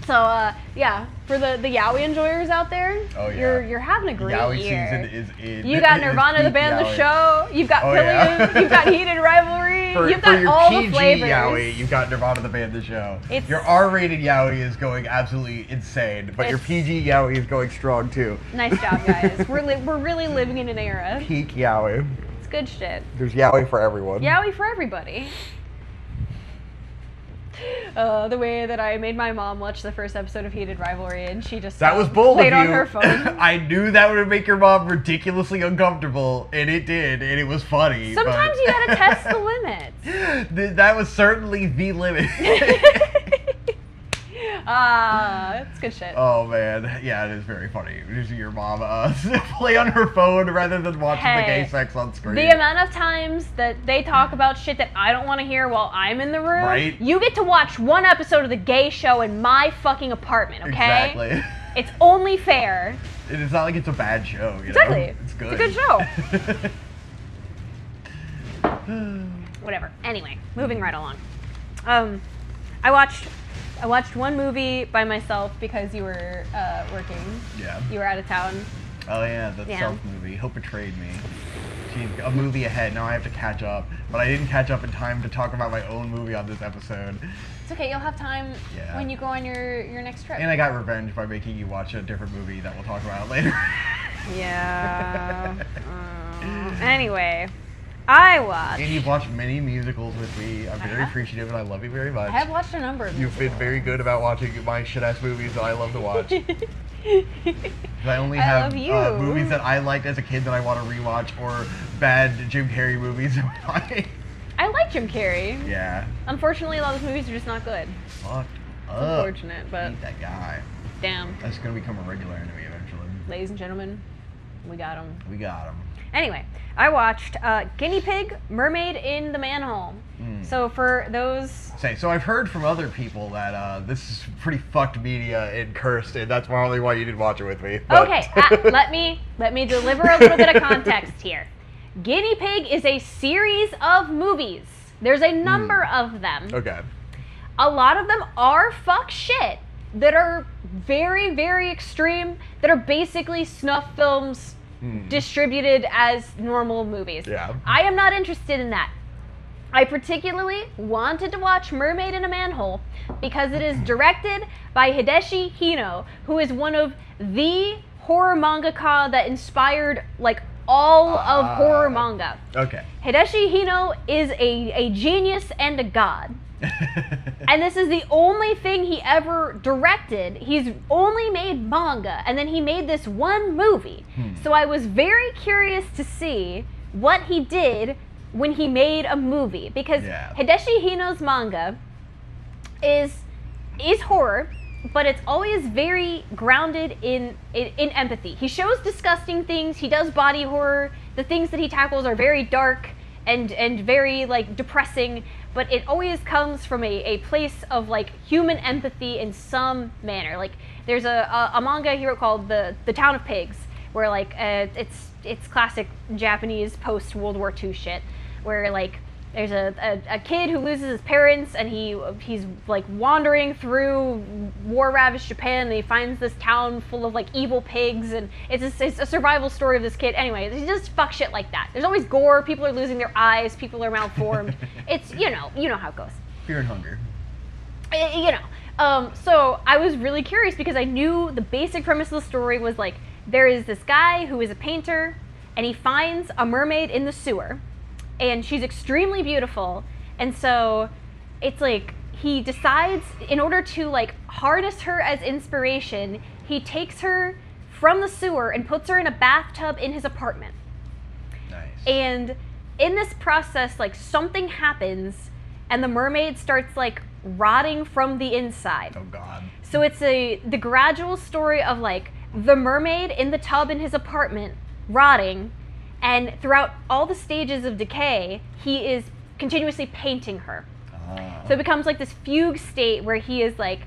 So yeah, for the yaoi enjoyers out there, Oh, yeah. you're having a great Yaoi year. season is in. You got It is Nirvana, the peak band, the yaoi. show. You've got Oh, Pillion. yeah. You've got Heated Rivalry. For You've got your all PG the flavors. yaoi, you've got Nirvana the band, the show. It's- Your R-rated yaoi is going absolutely insane, but your It's- PG yaoi is going strong too. Nice job, guys. We're really living in an era. Peak yaoi. It's good shit. There's yaoi for everyone. Yaoi for everybody. The way that I made my mom watch the first episode of Heated Rivalry, and she just That was bold of played you. on her phone. I knew that would make your mom ridiculously uncomfortable, and it did, and it was funny. Sometimes but you gotta test the limits. that was certainly the limit. It's good shit. Oh man, yeah, it is very funny. Just your mom play on her phone rather than watching the Hey, gay sex on screen. The amount of times that they talk about shit that I don't want to hear while I'm in the room, Right. you get to watch one episode of the gay show in my fucking apartment, okay? Exactly. It's only fair. It's not like it's a bad show. You Exactly. know? It's good. It's a good show. Whatever. Anyway, moving right along. I watched one movie by myself because you were working. Yeah. You were out of town. Oh yeah, the Yeah. Self movie. Hope betrayed me. Geez, a movie ahead. Now I have to catch up, but I didn't catch up in time to talk about my own movie on this episode. It's okay. You'll have time Yeah. when you go on your next trip. And I got revenge by making you watch a different movie that we'll talk about later. Yeah. Anyway, I watched. And you've watched many musicals with me. I'm very have. appreciative, and I love you very much. I have watched a number of You've been very good about watching my shit-ass movies that I love to watch. 'Cause I only I have love you. movies that I liked as a kid that I want to rewatch, or bad Jim Carrey movies. I like Jim Carrey. Yeah. Unfortunately, a lot of those movies are just not good. Fucked It's up. unfortunate, but Hate that guy. damn. That's gonna become a regular enemy eventually. Ladies and gentlemen, we got him. We got him. Anyway, I watched Guinea Pig, Mermaid in the Manhole. So for those, So I've heard from other people that this is pretty fucked media and cursed, and that's probably why you didn't watch it with me. But- okay, let me deliver a little bit of context here. Guinea Pig is a series of movies. There's a number of them. Okay. A lot of them are fuck shit that are very, very extreme, that are basically snuff films distributed as normal movies. Yeah. I am not interested in that. I particularly wanted to watch Mermaid in a Manhole because it is directed by Hideshi Hino, who is one of the horror mangaka that inspired like all of horror manga. Okay. Hideshi Hino is a genius and a god. And this is the only thing he ever directed. He's only made manga, and then he made this one movie. So I was very curious to see what he did when he made a movie, because Yeah. Hideshi Hino's manga is horror, but it's always very grounded in empathy. He shows disgusting things. He does body horror. The things that he tackles are very dark and very like depressing, but it always comes from a place of like human empathy in some manner. Like there's a manga he wrote called the Town of Pigs, where like it's classic Japanese post World War II shit, where like there's a kid who loses his parents, and he's like wandering through war-ravaged Japan, and he finds this town full of like evil pigs, and it's a survival story of this kid. Anyway, he just fuck shit like that. There's always gore. People are losing their eyes. People are malformed. It's you know how it goes. Fear and hunger. So I was really curious because I knew the basic premise of the story was like there is this guy who is a painter, and he finds a mermaid in the sewer, and she's extremely beautiful, and so it's like he decides in order to like harness her as inspiration, he takes her from the sewer and puts her in a bathtub in his apartment. Nice. And in this process, like something happens, and the mermaid starts like rotting from the inside. Oh God. So it's the gradual story of like the mermaid in the tub in his apartment rotting, and throughout all the stages of decay, he is continuously painting her. So it becomes like this fugue state where he is like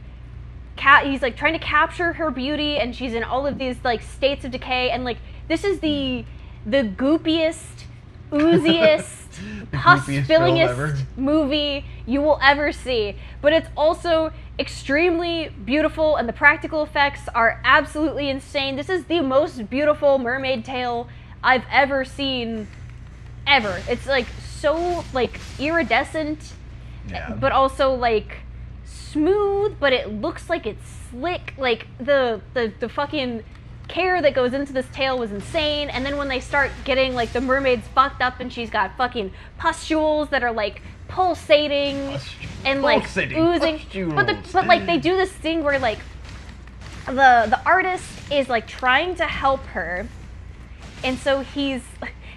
he's like trying to capture her beauty, and she's in all of these like states of decay, and like this is the goopiest, ooziest, pus goopiest film ever. fillingest movie you will ever see. But it's also extremely beautiful, and the practical effects are absolutely insane. This is the most beautiful mermaid tail I've ever seen, ever. It's like so like iridescent, but also like smooth, but it looks like it's slick. Like the fucking care that goes into this tail was insane. And then when they start getting like the mermaid's fucked up and she's got fucking pustules that are like pulsating and like oozing, but like they do this thing where like the artist is like trying to help her, and so he's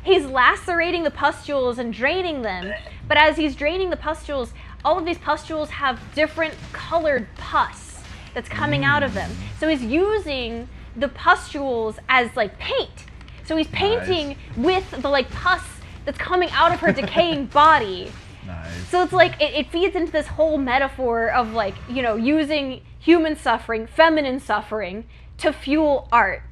lacerating the pustules and draining them, but as he's draining the pustules, all of these pustules have different colored pus that's coming out of them, so he's using the pustules as like paint, so he's painting with the like pus that's coming out of her decaying body. So it's like, it feeds into this whole metaphor of like, you know, using human suffering, feminine suffering, to fuel art,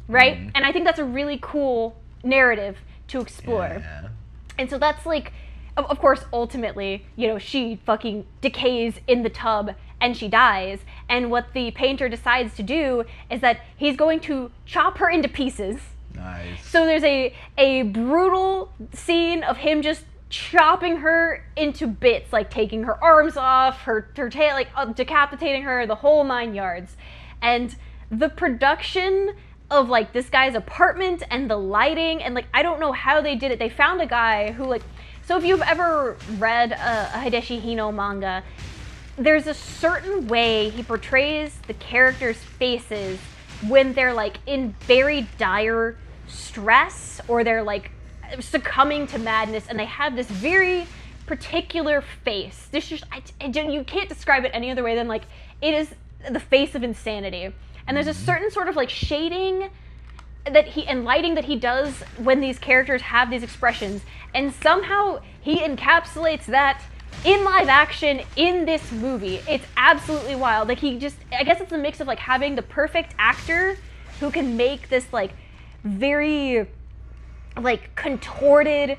right? And I think that's a really cool narrative to explore. Yeah. And so that's like, of course, ultimately, you know, she fucking decays in the tub and she dies. And what the painter decides to do is that he's going to chop her into pieces. Nice. So there's a brutal scene of him just chopping her into bits, like taking her arms off, her tail, like decapitating her, the whole 9 yards. And the production of like this guy's apartment and the lighting, and like I don't know how they did it. They found a guy who like, so if you've ever read a Hideshi Hino manga, there's a certain way he portrays the characters' faces when they're like in very dire stress or they're like succumbing to madness, and they have this very particular face. This just you can't describe it any other way than like it is the face of insanity. And there's a certain sort of like shading that and lighting that he does when these characters have these expressions, and somehow he encapsulates that in live action in this movie. It's absolutely wild. Like I guess it's a mix of like having the perfect actor who can make this like very like contorted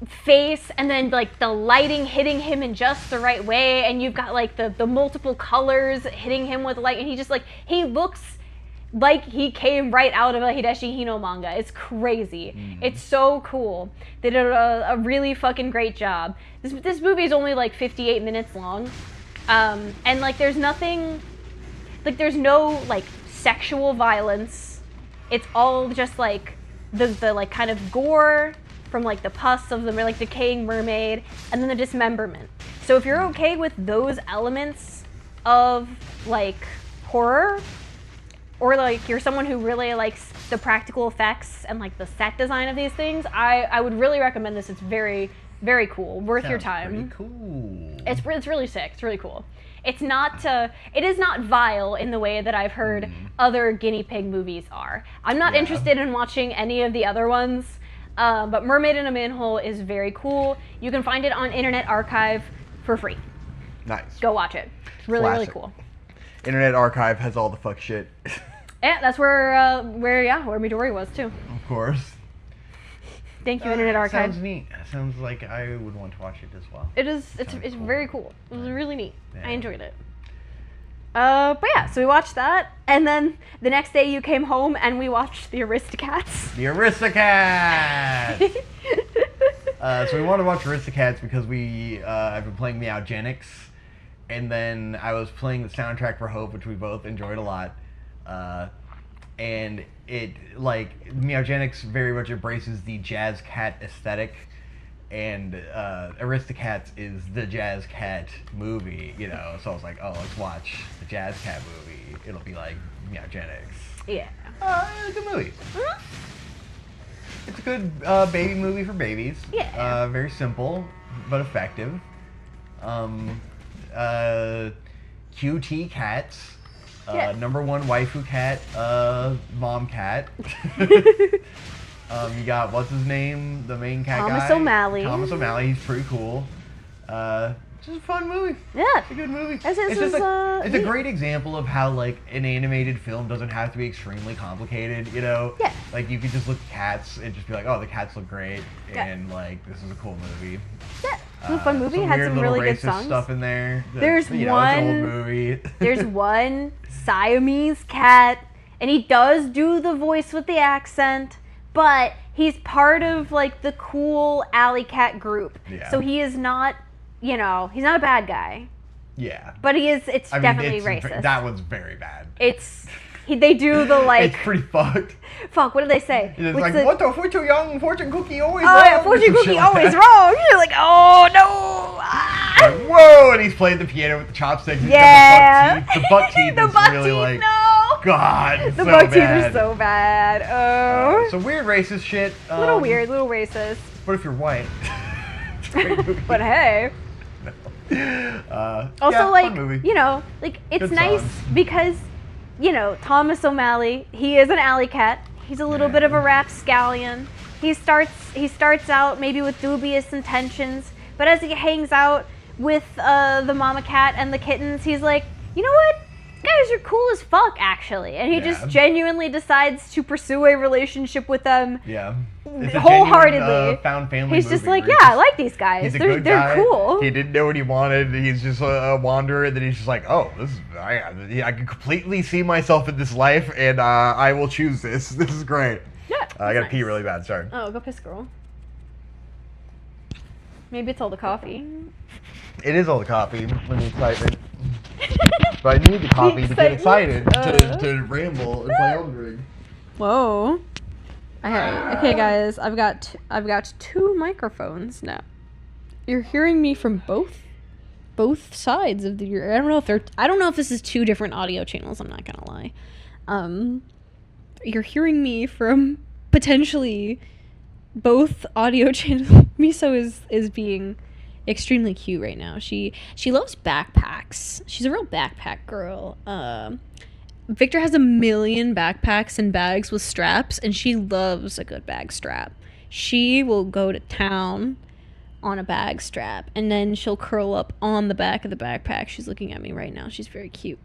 face, and then like the lighting hitting him in just the right way, and you've got like the multiple colors hitting him with light, and he just like, he looks like he came right out of a Hideshi Hino manga. It's crazy. It's so cool. They did a really fucking great job. This movie is only like 58 minutes long, and like there's nothing, like there's no like sexual violence. It's all just like the like kind of gore from like the pus of the like decaying mermaid, and then the dismemberment. So if you're okay with those elements of like horror, or like you're someone who really likes the practical effects and like the set design of these things, I would really recommend this. It's very, very cool, worth your time. Pretty cool. It's really sick. It's really cool. It's not, it is not vile in the way that I've heard other guinea pig movies are. I'm not interested in watching any of the other ones, but Mermaid in a Manhole is very cool. You can find it on Internet Archive for free. Nice. Go watch it. It's really, really cool. Internet Archive has all the fuck shit. Yeah, that's where Midori was too. Of course. Thank you, Internet Archive. Sounds neat. Sounds like I would want to watch it as well. It is. It's cool. very cool. It was really neat. Yeah. I enjoyed it. But yeah, so we watched that, and then the next day you came home and we watched the Aristocats. The Aristocats! So we wanted to watch Aristocats because I've been playing Meowgenics, and then I was playing the soundtrack for Hope, which we both enjoyed a lot. And it, like, Meowgenics very much embraces the jazz cat aesthetic, and Aristocats is the jazz cat movie, you know, so I was like, oh, let's watch the jazz cat movie. It'll be like Meowgenics. Yeah. It's a good movie. It's a good baby movie for babies. Yeah. Very simple, but effective. QT cats. Number one waifu cat, mom cat. You got, what's his name? The main cat Thomas guy? O'Malley. Thomas O'Malley, he's pretty cool. Just a fun movie. Yeah. It's a good movie. It's a great example of how, like, an animated film doesn't have to be extremely complicated, you know? Yeah. Like, you could just look at cats and just be like, oh, the cats look great, and, like, this is a cool movie. It was a fun movie. It had weird some little really good racist songs. stuff in there. There's It's an old one- movie. There's one Siamese cat, and he does do the voice with the accent, but he's part of like the cool alley cat group. Yeah. So he is not, he's not a bad guy, Yeah. but he is. It's I mean, definitely it's, racist. that one's very bad. They do the like. It's pretty fucked. Fuck. What do they say? It's What's like, the- what the fortune young fortune cookie always Oh wrong? yeah, fortune Some shit cookie like always that. wrong. You're like, oh no. Ah. Like, whoa! And he's playing the piano with the chopsticks. He's Yeah. got the buck teeth. The is buck really teeth, like, no. God, The so buck teeth bad. are so bad. Oh. So weird racist shit. Little weird, little racist. What if you're white? It's a great movie. But hey. Also, yeah, like, fun movie. it's Good nice songs. because, Thomas O'Malley, he is an alley cat. He's a little bit of a rapscallion. He starts out maybe with dubious intentions, but as he hangs out with the mama cat and the kittens, he's like, you know what? Guys are cool as fuck, actually. And he just Yeah. genuinely decides to pursue a relationship with them Yeah. It's a wholeheartedly. genuine, found family He's just movie like, where yeah, I he's like these guys. He's a They're good guy. cool. He didn't know what he wanted. He's just a wanderer. And then he's just like, oh, I can completely see myself in this life, and I will choose this. This is great. Yeah. I gotta that's pee nice. really bad. Sorry. Oh, go piss, girl. Maybe it's all the coffee. It is all the coffee and the excitement. But I need the coffee to get excited to ramble and play Elden Ring. Whoa. Okay, guys. I've got two microphones now. You're hearing me from both sides of the. I don't know if this is two different audio channels. I'm not gonna lie. You're hearing me from potentially both audio channels. Miso is being extremely cute right now. She loves backpacks. She's a real backpack girl. Victor has 1 million backpacks and bags with straps, and she loves a good bag strap. She will go to town on a bag strap, and then she'll curl up on the back of the backpack. She's looking at me right now. She's very cute.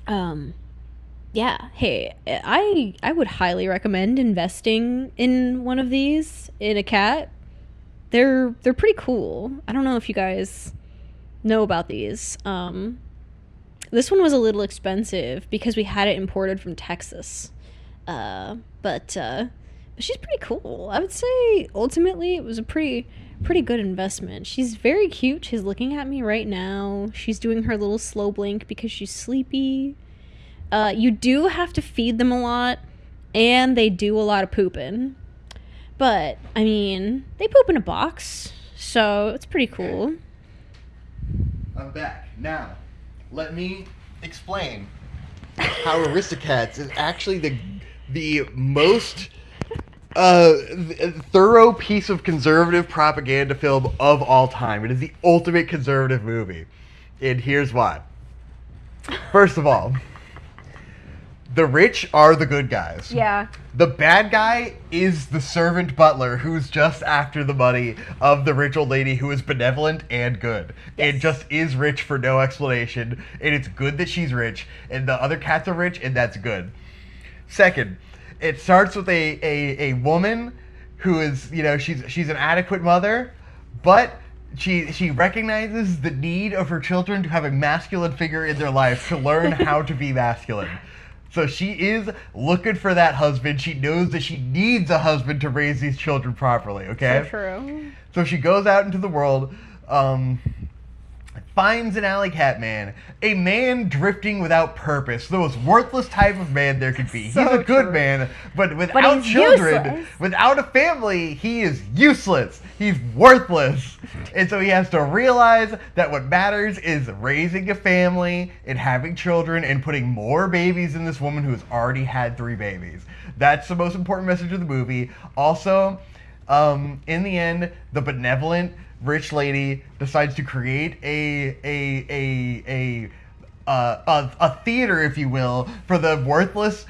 Yeah, hey, I would highly recommend investing in one of these, in a cat. They're pretty cool. I don't know if you guys know about these. This one was a little expensive because we had it imported from Texas. But she's pretty cool. I would say ultimately it was a pretty good investment. She's very cute. She's looking at me right now. She's doing her little slow blink because she's sleepy. You do have to feed them a lot, and they do a lot of pooping. But, I mean, they poop in a box, so it's pretty cool. I'm back. Now, let me explain how Aristocats is actually the most thorough piece of conservative propaganda film of all time. It is the ultimate conservative movie. And here's why. First of all, the rich are the good guys. Yeah. The bad guy is the servant butler who's just after the money of the rich old lady who is benevolent and good. Yes. And just is rich for no explanation. And it's good that she's rich. And the other cats are rich, and that's good. Second, it starts with a woman who is, she's an adequate mother, but she recognizes the need of her children to have a masculine figure in their life to learn how to be masculine. So she is looking for that husband. She knows that she needs a husband to raise these children properly, okay? So true. So she goes out into the world, finds an alley cat man, a man drifting without purpose, the most worthless type of man there could be. So He's a good true. man, but without he's children, useless. without a family, he is useless. He's worthless. And so he has to realize that what matters is raising a family and having children and putting more babies in this woman who has already had 3 babies. That's the most important message of the movie. Also, in the end, the benevolent rich lady decides to create a theater, if you will, for the worthless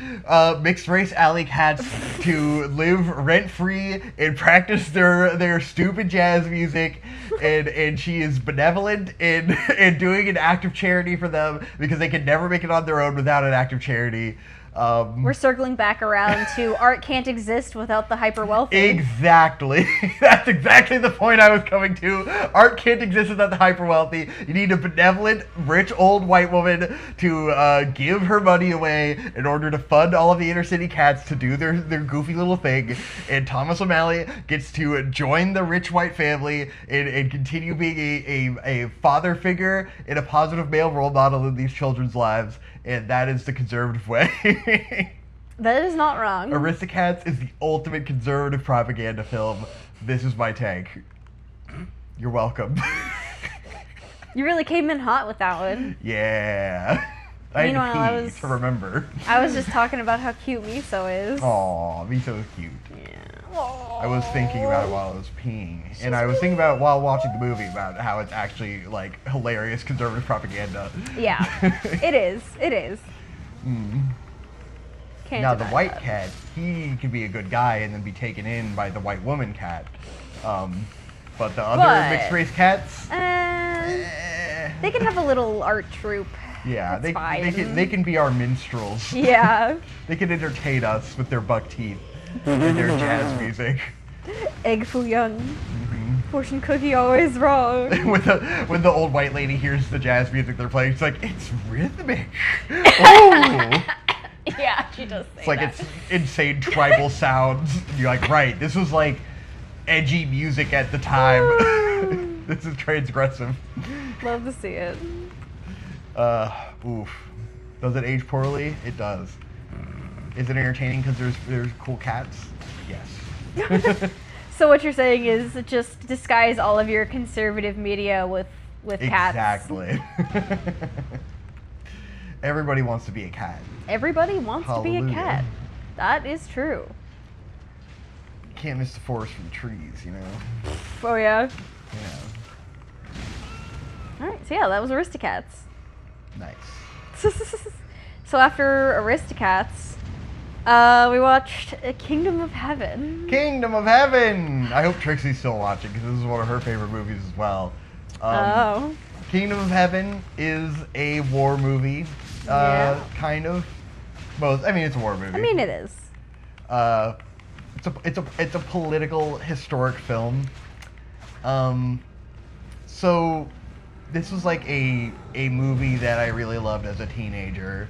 mixed race alley cats to live rent free and practice their stupid jazz music, and she is benevolent in doing an act of charity for them because they can never make it on their own without an act of charity. We're circling back around to art can't exist without the hyper wealthy. Exactly. That's exactly the point I was coming to. Art can't exist without the hyper wealthy. You need a benevolent, rich old white woman to give her money away in order to fund all of the inner city cats to do their goofy little thing. And Thomas O'Malley gets to join the rich white family and continue being a father figure and a positive male role model in these children's lives. And that is the conservative way. That is not wrong. Aristocats is the ultimate conservative propaganda film. This is my take. You're welcome. You really came in hot with that one. Yeah. Meanwhile, I had to pee to remember. I was just talking about how cute Miso is. Aw, Miso is cute. Yeah. I was thinking about it while I was peeing. And I was thinking about it while watching the movie about how it's actually, like, hilarious conservative propaganda. Yeah. It is. It is. Can't Now, the deny white that. cat, he could be a good guy and then be taken in by the white woman cat. But the other mixed race cats, They can have a little art troupe. yeah, That's fine. they can be our minstrels. Yeah. They can entertain us with their buck teeth and their jazz music. Egg foo young. Fortune cookie always wrong. When the old white lady hears the jazz music they're playing, she's like, it's rhythmic. Oh. Yeah, she does say It's like that. it's insane tribal sounds. And you're like, right, this was like edgy music at the time. This is transgressive. Love to see it. Oof. Does it age poorly? It does. Is it entertaining because there's cool cats? Yes. So what you're saying is just disguise all of your conservative media with cats. Exactly. Everybody wants to be a cat. Everybody wants to be a Hallelujah. cat. That is true. Can't miss the forest from the trees, you know? Oh yeah. Yeah. All right. So yeah, that was Aristocats. Nice. So after Aristocats, we watched Kingdom of Heaven. Kingdom of Heaven! I hope Trixie's still watching because this is one of her favorite movies as well. Oh. Kingdom of Heaven is a war movie. Yeah. Kind of. Both. I mean, it's a war movie. I mean, it is. It's a political historic film. So this was like a movie that I really loved as a teenager,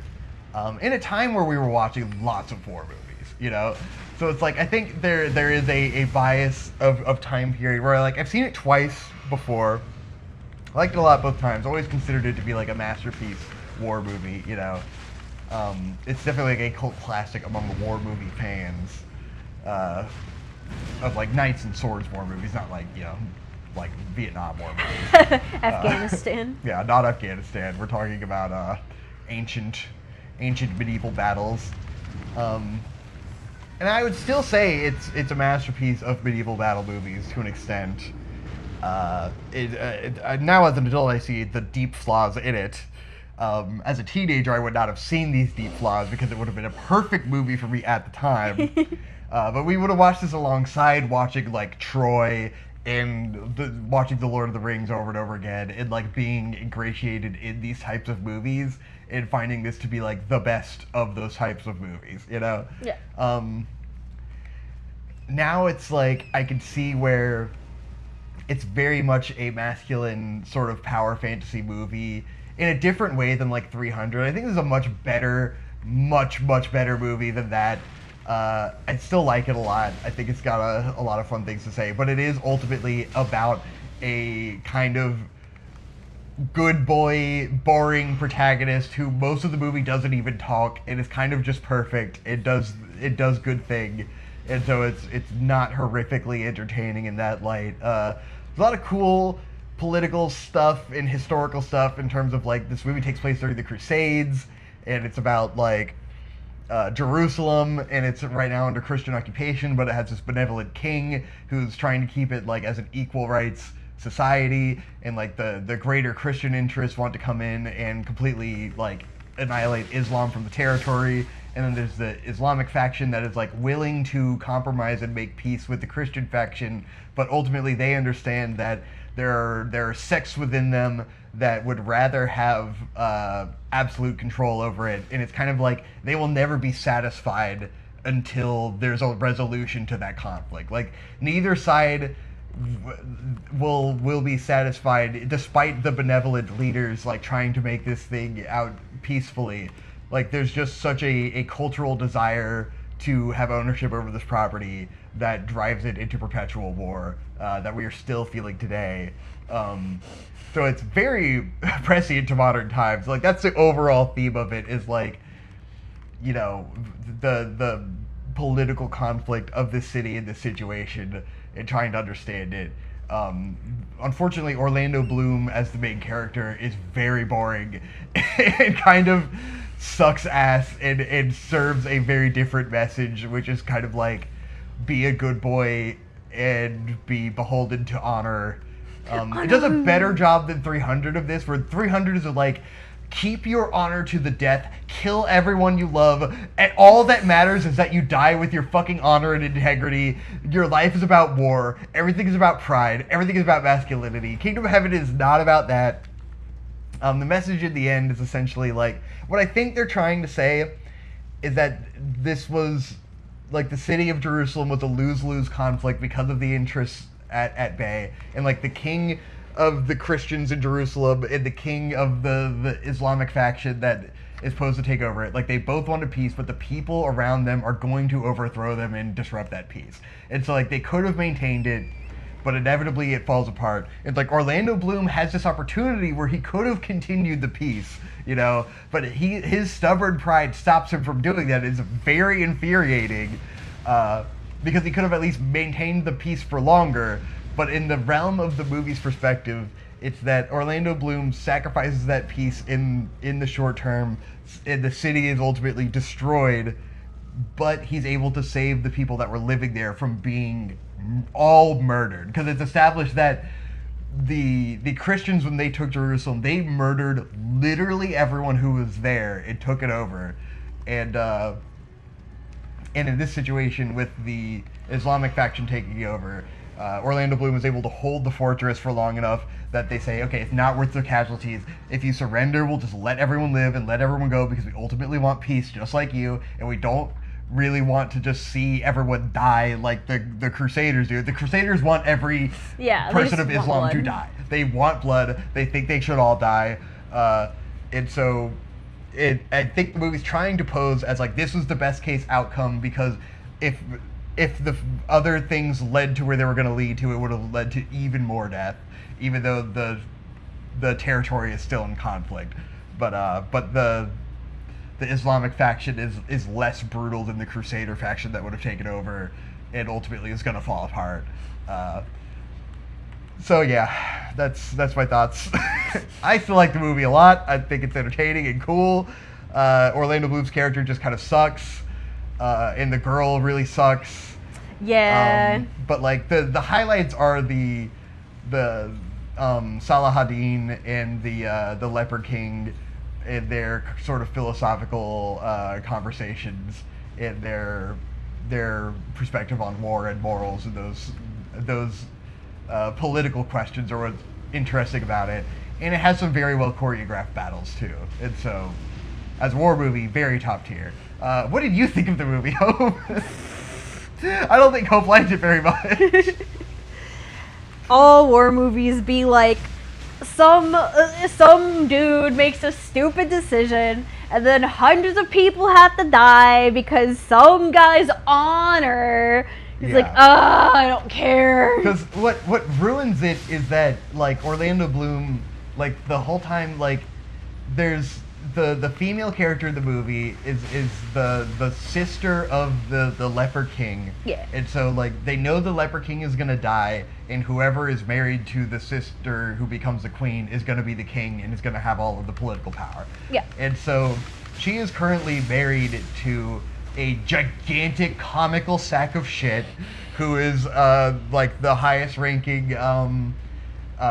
in a time where we were watching lots of war movies, you know. So it's like I think there is a bias of time period where like I've seen it twice before. I liked it a lot both times. Always considered it to be like a masterpiece war movie, you know. It's definitely like a cult classic among the war movie fans. Of like knights and swords war movies, not like, you know, like Vietnam war movies. Afghanistan. Yeah, not Afghanistan. We're talking about ancient medieval battles. And I would still say it's a masterpiece of medieval battle movies to an extent. Now as an adult, I see the deep flaws in it. As a teenager, I would not have seen these deep flaws because it would have been a perfect movie for me at the time. But we would have watched this alongside watching like Troy and watching The Lord of the Rings over and over again, and like being ingratiated in these types of movies and finding this to be like the best of those types of movies, you know? Yeah. Now it's like I can see where it's very much a masculine sort of power fantasy movie in a different way than like 300. I think this is a much better movie than that. I still like it a lot. I think it's got a lot of fun things to say, but it is ultimately about a kind of good boy, boring protagonist who most of the movie doesn't even talk and is kind of just perfect. It does good thing, and so it's not horrifically entertaining in that light. There's a lot of cool political stuff and historical stuff in terms of like this movie takes place during the Crusades, and it's about like Jerusalem, and it's right now under Christian occupation, but it has this benevolent king who's trying to keep it like as an equal rights society, and like the greater Christian interests want to come in and completely like annihilate Islam from the territory, and then there's the Islamic faction that is like willing to compromise and make peace with the Christian faction, but ultimately they understand that there are sects within them that would rather have absolute control over it, and it's kind of like they will never be satisfied until there's a resolution to that conflict. Like, neither side will be satisfied despite the benevolent leaders like trying to make this thing out peacefully. Like, there's just such a cultural desire to have ownership over this property that drives it into perpetual war that we are still feeling today. So it's very prescient to modern times. Like, that's the overall theme of it, is like, you know, the political conflict of this city in this situation and trying to understand it. Unfortunately, Orlando Bloom as the main character is very boring and kind of sucks ass and serves a very different message, which is kind of like, be a good boy and be beholden to honor. It does a better job than 300 of this, where 300 is like, keep your honor to the death, kill everyone you love, and all that matters is that you die with your fucking honor and integrity. Your life is about war, everything is about pride, everything is about masculinity. Kingdom of Heaven is not about that. The message at the end is essentially like, what I think they're trying to say is that this was, like, the city of Jerusalem was a lose-lose conflict because of the interests at bay, and like the king of the Christians in Jerusalem and the king of the Islamic faction that is supposed to take over it, like, they both wanted peace, but the people around them are going to overthrow them and disrupt that peace. And so, like, they could have maintained it, but inevitably it falls apart. It's like Orlando Bloom has this opportunity where he could have continued the peace, you know, but his stubborn pride stops him from doing that. It's very infuriating, because he could have at least maintained the peace for longer. But in the realm of the movie's perspective, it's that Orlando Bloom sacrifices that peace in the short term, and the city is ultimately destroyed, but he's able to save the people that were living there from being all murdered. Because it's established that the Christians, when they took Jerusalem, they murdered literally everyone who was there and took it over. And in this situation, with the Islamic faction taking over, Orlando Bloom was able to hold the fortress for long enough that they say, okay, it's not worth the casualties. If you surrender, we'll just let everyone live and let everyone go, because we ultimately want peace, just like you, and we don't really want to just see everyone die like the Crusaders do. The Crusaders want every person of Islam to die. They want blood. They think they should all die. And so I think the movie's trying to pose as like, this was the best case outcome, because if the other things led to where they were going to lead to, it would have led to even more death, even though the territory is still in conflict. But the Islamic faction is less brutal than the Crusader faction that would have taken over, and ultimately is going to fall apart. So yeah, that's my thoughts. I still like the movie a lot. I think it's entertaining and cool. Orlando Bloom's character just kind of sucks, and the girl really sucks. Yeah. But like the highlights are the Salahadin and the Leper King, and their sort of philosophical conversations, and their perspective on war and morals, and those political questions are what's interesting about it. And it has some very well choreographed battles too. And so, as a war movie, very top tier. What did you think of the movie, Hope? I don't think Hope liked it very much. All war movies be like, some dude makes a stupid decision, and then hundreds of people have to die because some guy's honor. He's like, I don't care. Because what ruins it is that, like, Orlando Bloom, like, the whole time, like, there's the female character in the movie is the sister of the Leper King. Yeah. And so, like, they know the Leper King is gonna die, and whoever is married to the sister who becomes the queen is gonna be the king and is gonna have all of the political power. Yeah. And so she is currently married to a gigantic comical sack of shit who is like the highest ranking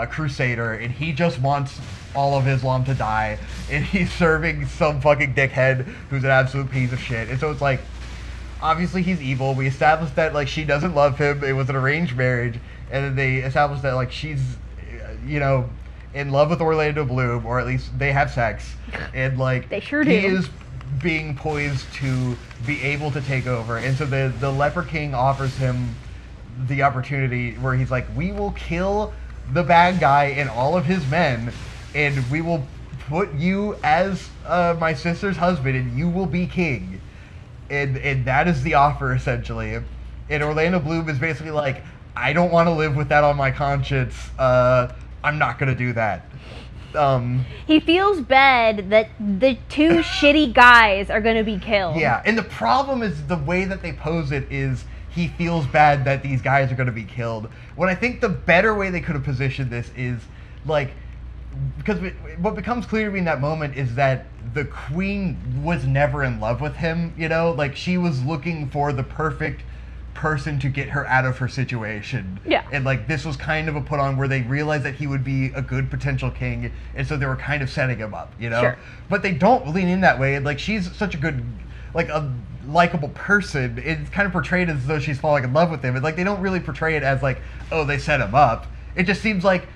crusader, and he just wants all of Islam to die, and he's serving some fucking dickhead who's an absolute piece of shit. And so it's like, obviously he's evil. We established that, like, she doesn't love him. It was an arranged marriage. And then they established that, like, she's, you know, in love with Orlando Bloom, or at least they have sex, and like They sure he do. is being poised to be able to take over, and so the Leper King offers him the opportunity where he's like, we will kill the bad guy and all of his men, and we will put you as my sister's husband, and you will be king. And that is the offer, essentially. And Orlando Bloom is basically like, I don't want to live with that on my conscience. I'm not going to do that. He feels bad that the two shitty guys are going to be killed. Yeah, and the problem is the way that they pose it is he feels bad that these guys are going to be killed. When I think the better way they could have positioned this is, like, because what becomes clear to me in that moment is that the queen was never in love with him, you know? Like, she was looking for the perfect person to get her out of her situation. Yeah. And, like, this was kind of a put-on where they realized that he would be a good potential king, and so they were kind of setting him up, you know? Sure. But they don't lean in that way, and, like, she's such a good, like, a likable person. It's kind of portrayed as though she's falling in love with him. And, like, they don't really portray it as, like, oh, they set him up. It just seems like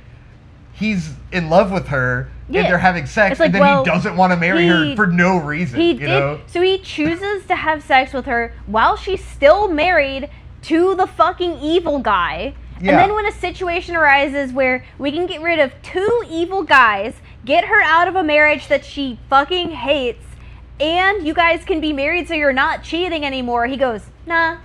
he's in love with her, Yeah. and they're having sex, It's like, and then well, he doesn't want to marry her for no reason. He you did. know? So he chooses to have sex with her while she's still married to the fucking evil guy. Yeah. And then when a situation arises where we can get rid of two evil guys, get her out of a marriage that she fucking hates, and you guys can be married so you're not cheating anymore, he goes, nah.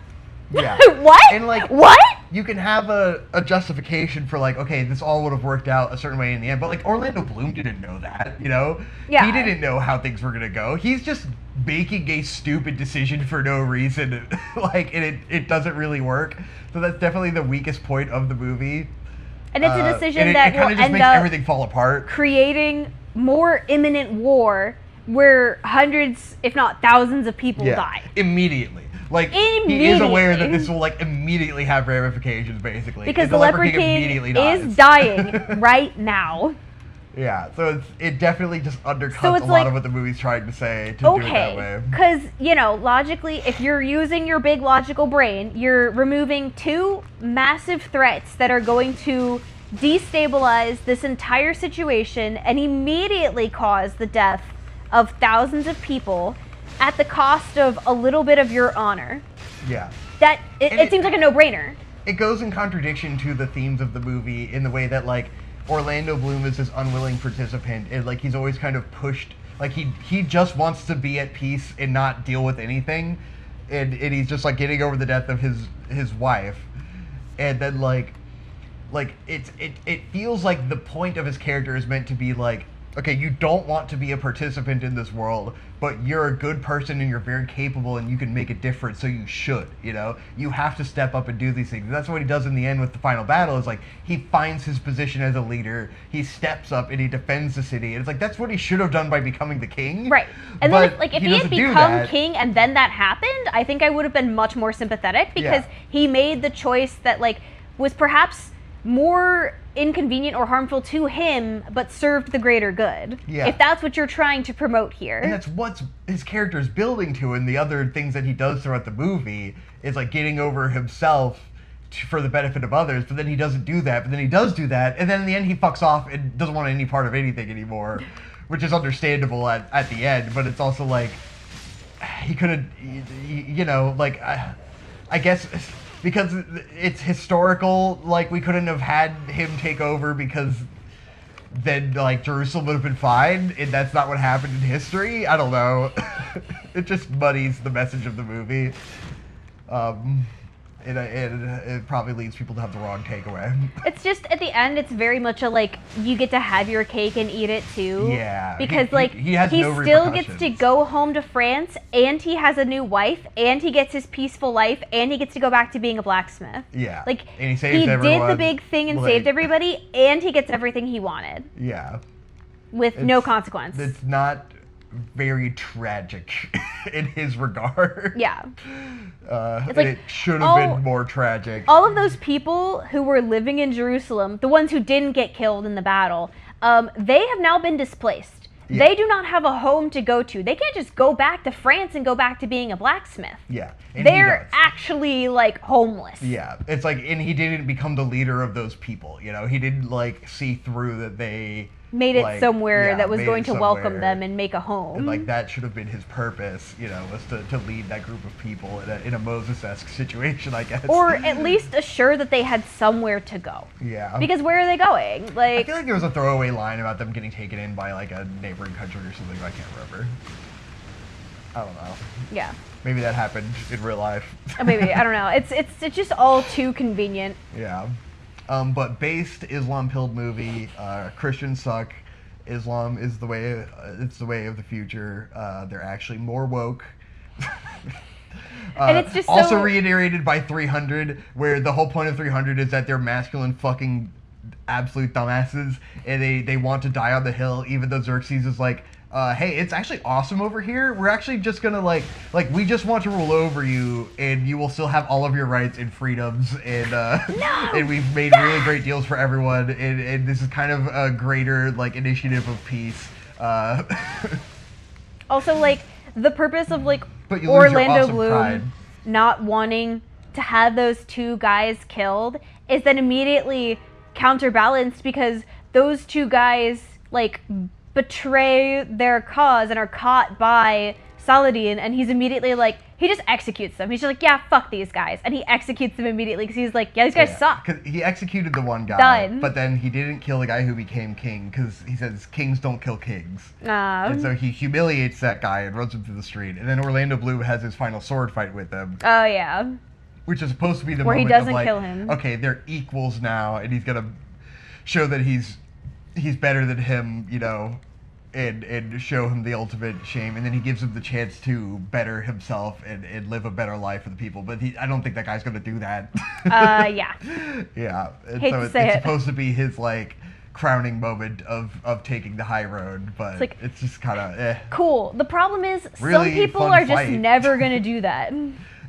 Yeah. What? And, like, what? you can have a justification for, like, okay, this all would have worked out a certain way in the end, but, like, Orlando Bloom didn't know that, you know? Yeah. He didn't know how things were gonna go. He's just making a stupid decision for no reason, like, and it doesn't really work. So that's definitely the weakest point of the movie. And it's a decision and that it kind will of just end makes up everything fall apart. creating more imminent war where hundreds, if not thousands of people die. Immediately. Like, he is aware that this will, like, immediately have ramifications, basically. Because And the Leper immediately King dies. is dying right now. Yeah, so it definitely just undercuts So it's a lot like, of what the movie's trying to say to do it that way. Okay, because, you know, logically, if you're using your big logical brain, you're removing two massive threats that are going to destabilize this entire situation and immediately cause the death of thousands of people at the cost of a little bit of your honor. Yeah. It seems like a no-brainer. It goes in contradiction to the themes of the movie in the way that, like, Orlando Bloom is this unwilling participant, and, like, he's always kind of pushed, like, he just wants to be at peace and not deal with anything, and he's just, like, getting over the death of his wife, and then, like it feels like the point of his character is meant to be, like, okay, you don't want to be a participant in this world, but you're a good person and you're very capable and you can make a difference, so you should, you know? You have to step up and do these things. And that's what he does in the end with the final battle, is, like, he finds his position as a leader, he steps up and he defends the city. And it's like, that's what he should have done by becoming the king. Right. And but then, if he had doesn't do become that. king and then that happened, I think I would have been much more sympathetic, because he made the choice that, like, was perhaps more inconvenient or harmful to him, but served the greater good. Yeah. If that's what you're trying to promote here. And that's what his character is building to, and the other things that he does throughout the movie is, like, getting over himself for the benefit of others, but then he doesn't do that, but then he does do that, and then in the end he fucks off and doesn't want any part of anything anymore, which is understandable at the end, but it's also like, he could have, you know, like, I guess because it's historical, like, we couldn't have had him take over, because then, like, Jerusalem would have been fine, and that's not what happened in history. I don't know. It just muddies the message of the movie. And it probably leads people to have the wrong takeaway. It's just, at the end, it's very much a, like, you get to have your cake and eat it too. Yeah. Because, he has he no still gets to repercussions. go home to France, and he has a new wife, and he gets his peaceful life, and he gets to go back to being a blacksmith. Yeah. Like, And he saves did everyone. the big thing and Like- saved everybody, and he gets everything he wanted. Yeah. With no It's- consequence. It's not very tragic in his regard. Yeah. And like, it should have all- been more tragic. All of those people who were living in Jerusalem, the ones who didn't get killed in the battle, they have now been displaced. They do not have a home to go to. They can't just go back to France and go back to being a blacksmith. Yeah. And They're actually, like, homeless. Yeah. It's like, and he didn't become the leader of those people, you know? He didn't, like, see through that they... Made it like, somewhere that was made going it to somewhere. welcome them and make a home. And, like, that should have been his purpose, you know, was to lead that group of people in a Moses-esque situation, I guess. Or at least assure that they had somewhere to go. Yeah. Because where are they going? I Like, feel like there was a throwaway line about them getting taken in by, like, a neighboring country or something, but I can't remember. I don't know. yeah. Maybe that happened in real life. Maybe, I don't know. It's just all too convenient. Yeah. But based Islam pilled movie, Christians suck. Islam is the way. It's the way of the future. They're actually more woke. And it's just also so... reiterated by 300, where the whole point of 300 is that they're masculine fucking absolute dumbasses, and they want to die on the hill, even though Xerxes is like, hey, it's actually awesome over here. We're actually just gonna like we just want to rule over you, and you will still have all of your rights and freedoms, and and we've made really great deals for everyone, and this is kind of a greater like initiative of peace. Also, like, the purpose of, like, But you lose your Orlando awesome Bloom pride. not wanting to have those two guys killed is then immediately counterbalanced because those two guys, like, betray their cause and are caught by Saladin, and he's immediately like, he just executes them. He's just like, yeah, fuck these guys. And he executes them immediately because he's like, yeah, these guys suck. 'Cause he executed the one guy, Done. but then he didn't kill the guy who became king because he says kings don't kill kings. And so he humiliates that guy and runs him through the street. And then Orlando Bloom has his final sword fight with him, Oh, yeah. which is supposed to be the Where he moment doesn't of like, kill him. okay, they're equals now, and he's gonna show that he's better than him, you know, and show him the ultimate shame, and then he gives him the chance to better himself and live a better life for the people. But I don't think that guy's gonna do that. Yeah. Yeah. And Hate so to it's say it. supposed to be his like crowning moment of taking the high road, but like- it's just kind of eh. Cool. The problem is Really some people fun are just fight. never going to do that.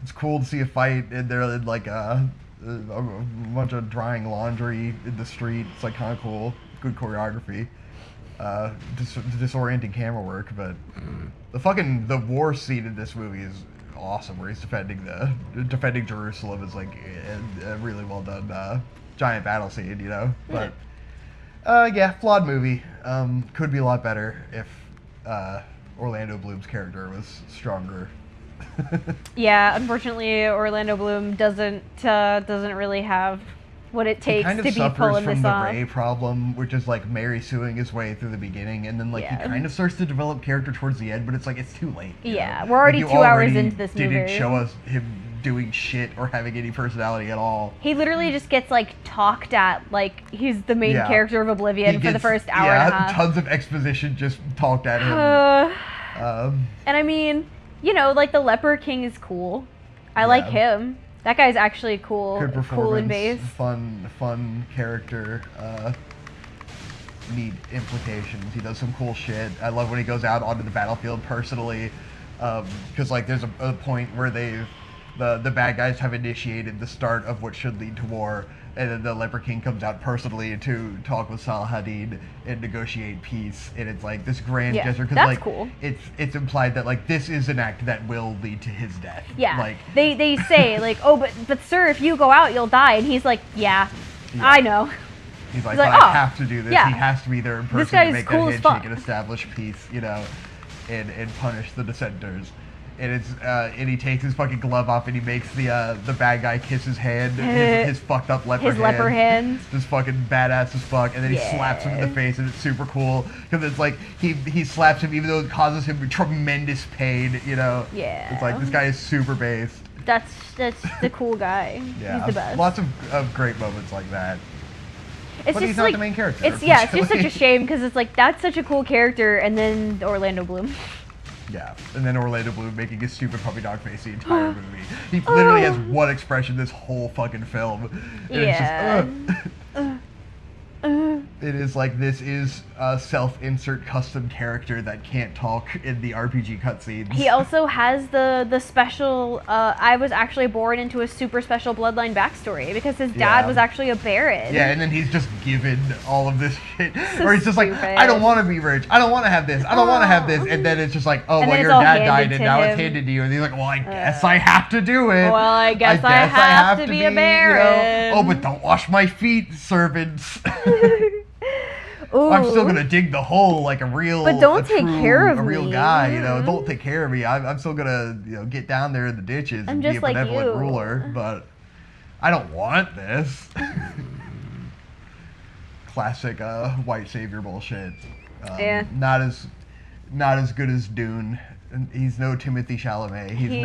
It's cool to see a fight, and they're in like a bunch of drying laundry in the street. It's like kind of cool. Good choreography. Disorienting camera work, but the war scene in this movie is awesome, where he's defending Jerusalem is like a really well done giant battle scene, you know. But yeah, flawed movie. Could be a lot better if Orlando Bloom's character was stronger. Yeah, unfortunately, Orlando Bloom doesn't really have what it He takes kind of to be suffers pulling from this the off. Ray problem, which is like Mary suing his way through the beginning, and then like Yeah. he kind of starts to develop character towards the end, but it's like it's too late. you Yeah, know? we're already Like, you 2 hours already into this didn't movie. show us him doing shit or having any personality at all. He literally just gets like talked at like he's the main Yeah. character of Oblivion He for the gets- first hour and a half. tons of exposition just talked at him. And I mean, you know, like the Leper King is cool. I like Yeah. him. That guy's actually cool. Good performance, Cool in base. fun character, neat implications. He does some cool shit. I love when he goes out onto the battlefield personally, because like there's a point where the bad guys have initiated the start of what should lead to war, and then the Leper King comes out personally to talk with Saladin and negotiate peace, and it's like this grand Yeah, gesture because that's like cool. it's implied that like this is an act that will lead to his death. Yeah. like They say like, oh, but sir, if you go out, you'll die, and he's like, yeah. I know. He's like, like, but I "Oh, have to do this. yeah. He has to be there in This person guy's to make cool that as handshake fuck." and establish peace, you know, and punish the dissenters. And it's and he takes his fucking glove off and he makes the bad guy kiss his hand, his fucked up leper His hand. leper hand. Just fucking badass as fuck, and then he slaps him in the face, and it's super cool because it's like he slaps him even though it causes him tremendous pain, you know. Yeah. It's like this guy is super based. That's the cool guy. Yeah, He's the best. lots of great moments like that. It's But just he's not like, the main character, It's just such a unfortunately. shame because it's like that's such a cool character, and then Orlando Bloom. Yeah, and then Orlando Bloom making his stupid puppy dog face the entire movie. He literally has one expression this whole fucking film. And Yeah. It's just, It is like, this is a self-insert custom character that can't talk in the RPG cutscenes. He also has the special, I was actually born into a super special bloodline backstory because his dad was actually a baron. Yeah, and then he's just given all of this shit. So or he's just like, stupid. I don't want to be rich. I don't want to have this. I don't want to have this. And then it's just like, oh, And well, then your it's all dad handed died and to now it's him. handed to you. And he's like, well, I guess I have to do it. Well, I guess I have to be a baron. Oh, but don't wash my feet, servants. Ooh. I'm still gonna dig the hole like a real, But don't take care of a real me. guy. You know, don't take care of me. I'm still gonna, get down there in the ditches and be just a like benevolent you. ruler. But I don't want this. Classic white savior bullshit. Yeah. Not as good as Dune. He's no Timothy Chalamet. He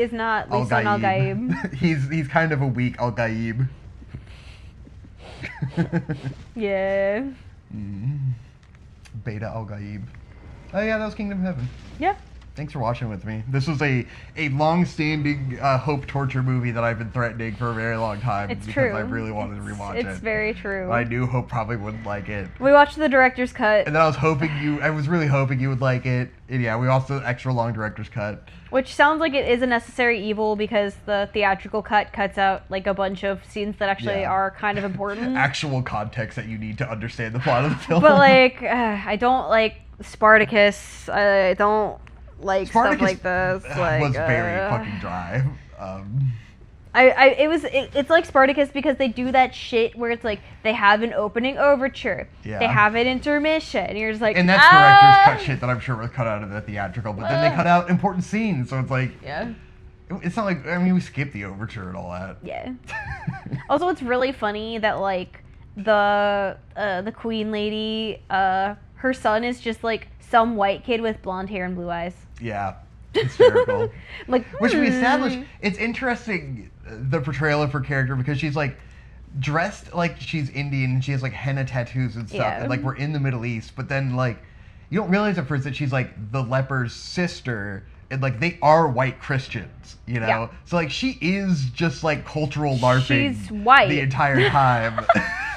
is not Lisan Al-Gaib. he's kind of a weak Al-Gaib. Yeah. Beta Al-Gaib. Oh yeah, that was Kingdom of Heaven. Yeah. Thanks for watching with me. This was a long-standing hope torture movie that I've been threatening for a very long time. It's because true. I really wanted to rewatch it. It's very true. I knew Hope probably wouldn't like it. We watched the director's cut, And then I was really hoping you would like it. And yeah, we also extra long director's cut. which sounds like it is a necessary evil because the theatrical cut cuts out like a bunch of scenes that actually Yeah. are kind of important. Actual context that you need to understand the plot of the film. But like, I don't like Spartacus. I don't like Spartacus stuff like this. Like, was very fucking dry. It's like Spartacus because they do that shit where it's like they have an opening overture, Yeah. they have an intermission, and you're just like, And that's director's cut shit that I'm sure was cut out of the theatrical, but then they cut out important scenes, so it's like, Yeah. it's not like, I mean, we skipped the overture and all that. Yeah. Also, it's really funny that like the queen lady, her son is just like some white kid with blonde hair and blue eyes. Yeah, hysterical. Like, Which we established, it's interesting, the portrayal of her character, because she's like dressed like she's Indian and she has like henna tattoos and stuff, Yeah. and like we're in the Middle East, but then like you don't realize at first that she's like the leper's sister, and like they are white Christians, you know? Yeah. So like she is just like cultural LARPing She's white. the entire time.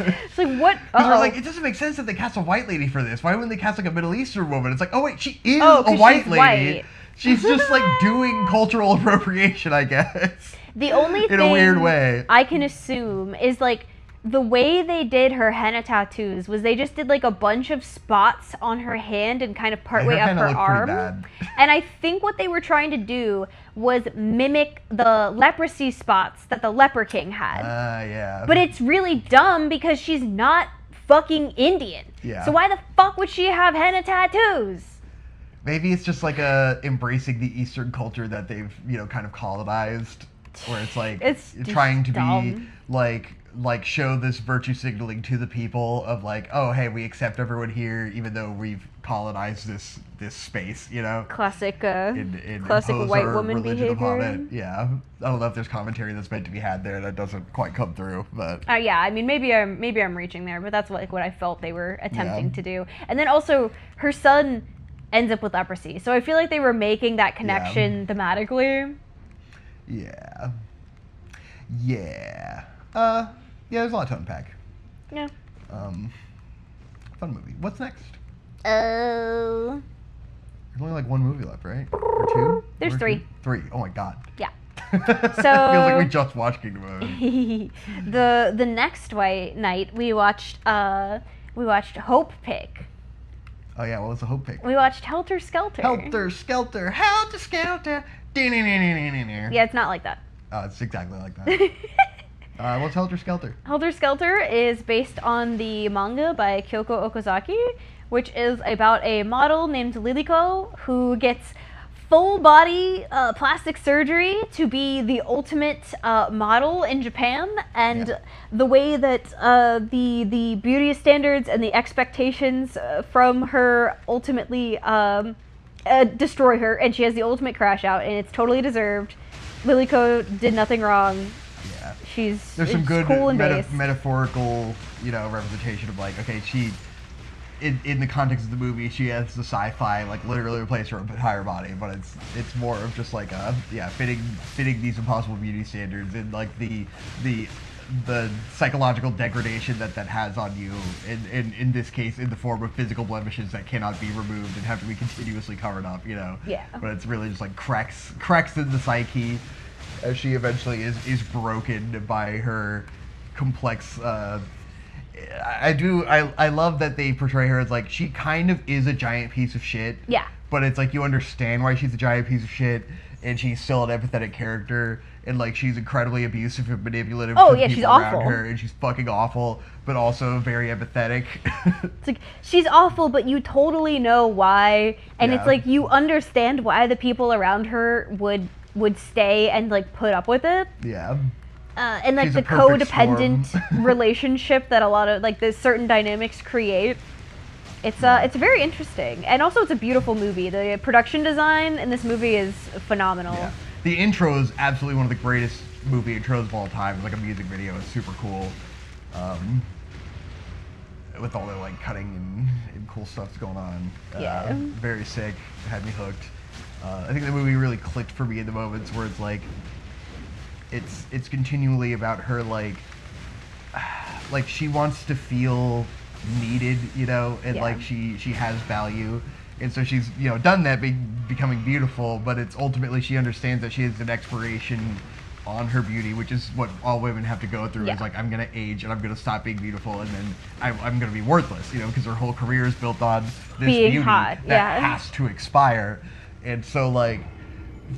It's like, what? Because we're Uh-oh. like, it doesn't make sense that they cast a white lady for this. Why wouldn't they cast like a Middle Eastern woman? It's like, oh wait, she is Oh, a 'cause white she's lady. white. She's just like doing cultural appropriation, I guess. The only in thing a weird way. I can assume is like the way they did her henna tattoos was they just did like a bunch of spots on her hand and kind of partway Her up henna her looked pretty arm. bad. And I think what they were trying to do was mimic the leprosy spots that the Leper King had. Yeah. But it's really dumb because she's not fucking Indian. Yeah. So why the fuck would she have henna tattoos? Maybe it's just like embracing the Eastern culture that they've, kind of colonized, where it's like It's just trying to be dumb. like show this virtue signaling to the people of like, oh hey, we accept everyone here even though we've colonized this space, Classic, and classic impose white our woman religion upon behavior. it. Yeah, I don't know if there's commentary that's meant to be had there that doesn't quite come through, but Yeah, I mean, maybe I'm reaching there, but that's what I felt they were attempting Yeah. to do. And then also, her son ends up with leprosy, so I feel like they were making that connection thematically. yeah. There's a lot to unpack. Yeah. Fun movie. What's next? Oh. There's only like one movie left, right? Or two? There's Or three. two? Three. Oh my god. Yeah. Feels So like we just watched Kingdom of Heaven. the next night we watched Hope Pick. Oh yeah, well it's a hope pick. We watched Helter Skelter. Helter Skelter, Helter Skelter. Yeah, Yeah, it's not like that. Oh, it's exactly like that. What's Helter Skelter? Helter Skelter is based on the manga by Kyoko Okazaki, which is about a model named Liliko who gets full body plastic surgery to be the ultimate model in Japan, and Yeah. the way that the beauty standards and the expectations from her ultimately destroy her, and she has the ultimate crash out, and it's totally deserved. Liliko did nothing wrong. Yeah. There's Some good cool and base. metaphorical, representation of like, okay, she, in the context of the movie, she has the sci-fi like literally replace her entire body, but it's more of just like fitting these impossible beauty standards, and like the the psychological degradation that has on you, in this case, in the form of physical blemishes that cannot be removed and have to be continuously covered up, you know? Yeah. But it's really just like cracks in the psyche as she eventually is broken by her complex, I love that they portray her as like, she kind of is a giant piece of shit. Yeah. But it's like, you understand why she's a giant piece of shit, and she's still an empathetic character, and like, she's incredibly abusive and manipulative to the yeah, she's people around awful. her, and she's fucking awful, but also very empathetic. It's like, she's awful, but you totally know why, and Yeah. it's like, you understand why the people around her would stay and like put up with it. Yeah. And like She's the a perfect codependent relationship that a lot of like the certain dynamics create. It's very interesting, and also it's a beautiful movie. The production design in this movie is phenomenal. Yeah. The intro is absolutely one of the greatest movie intros of all time. It's like a music video. It's super cool. With all the like cutting and cool stuff's going on. Yeah. Very sick. Had me hooked. I think the movie really clicked for me in the moments where it's like, it's continually about her like she wants to feel needed, you know, and Yeah. like she has value, and so she's, you know, done that becoming beautiful, but it's ultimately she understands that she has an expiration on her beauty, which is what all women have to go through. Yeah. Is like, I'm gonna age and I'm gonna stop being beautiful, and then I'm gonna be worthless, you know, because her whole career is built on this Being beauty hot, that yeah. has to expire. And so like,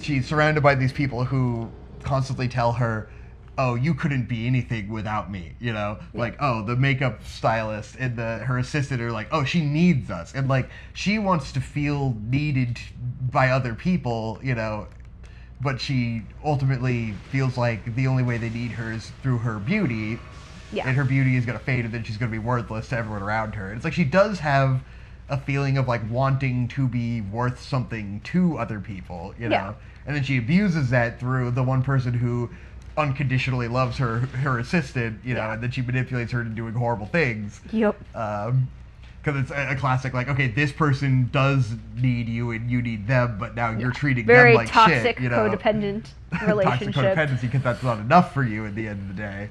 she's surrounded by these people who constantly tell her, oh, you couldn't be anything without me, you know? Like, oh, the makeup stylist and her assistant are like, oh, she needs us. And like, she wants to feel needed by other people, you know, but she ultimately feels like the only way they need her is through her beauty. Yeah. And her beauty is going to fade, and then she's going to be worthless to everyone around her. And it's like, she does have a feeling of like wanting to be worth something to other people, you know? Yeah. And then she abuses that through the one person who unconditionally loves her assistant, you know, Yeah. and then she manipulates her into doing horrible things. Yep. Because it's a classic, like, okay, this person does need you and you need them, but now you're treating Very them like toxic, shit, you know? codependent Toxic relationship. codependency, because that's not enough for you at the end of the day.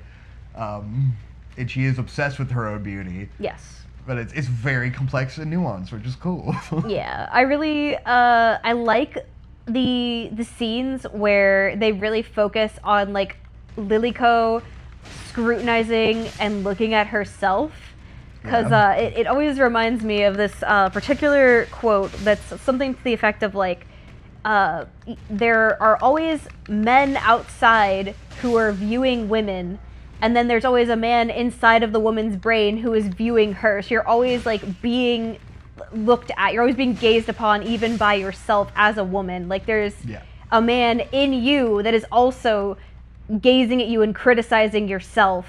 And she is obsessed with her own beauty, Yes. but it's very complex and nuanced, which is cool. Yeah, I really I like the scenes where they really focus on like Lilyko scrutinizing and looking at herself, because Yeah. it always reminds me of this particular quote that's something to the effect of like, there are always men outside who are viewing women, and then there's always a man inside of the woman's brain who is viewing her. So you're always like being looked at, you're always being gazed upon, even by yourself as a woman. Like there's Yeah. a man in you that is also gazing at you and criticizing yourself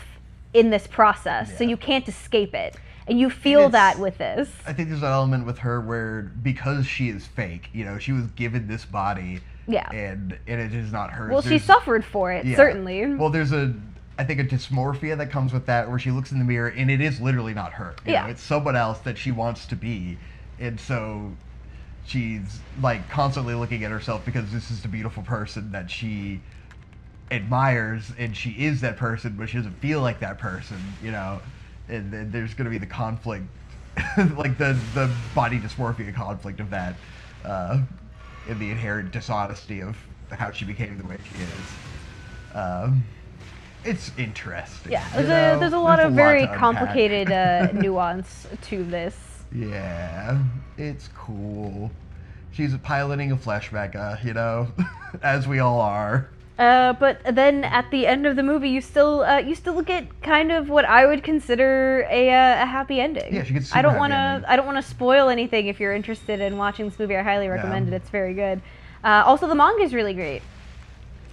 in this process. So Yeah. you can't escape it, and you feel it's- that with this. I think there's an element with her where, because she is fake, you know, she was given this body, Yeah. and it is not hers. Well, she There's- suffered for it, yeah. certainly. Well, there's I think a dysmorphia that comes with that, where she looks in the mirror and it is literally not her. You Yeah. know, it's someone else that she wants to be, and so she's like constantly looking at herself because this is the beautiful person that she admires, and she is that person, but she doesn't feel like that person, you know. And then there's going to be the conflict, like the body dysmorphia conflict of that, and the inherent dishonesty of how she became the way she is. It's interesting. Yeah, you know? there's a lot of very to unpack. complicated nuance to this. Yeah, it's cool. She's piloting a flesh mecha, you know, as we all are. But then at the end of the movie, you still get kind of what I would consider a happy ending. Yeah, she gets I don't super want happy to ending. I don't want to spoil anything. If you're interested in watching this movie, I highly recommend it. Yeah. It's very good. Also, the manga is really great.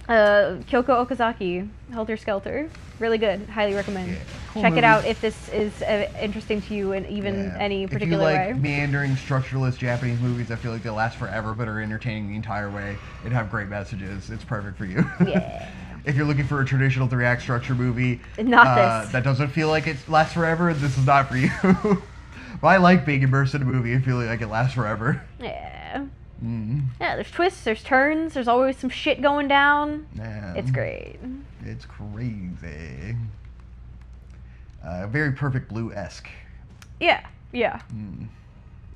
Kyoko Okazaki, Helter Skelter, really good. Highly recommend. Yeah, cool Check movie. it out if this is interesting to you in even Yeah. any particular If you like way. meandering structuralist Japanese movies, I feel like they last forever but are entertaining the entire way and have great messages, it's perfect for you. Yeah. If you're looking for a traditional 3-act structure movie Not this. that doesn't feel like it lasts forever, this is not for you. But I like being immersed in a movie and feeling like it lasts forever. Yeah. Mm. Yeah, there's twists, there's turns, there's always some shit going down. Man, It's great. It's crazy. Very Perfect Blue-esque. Yeah.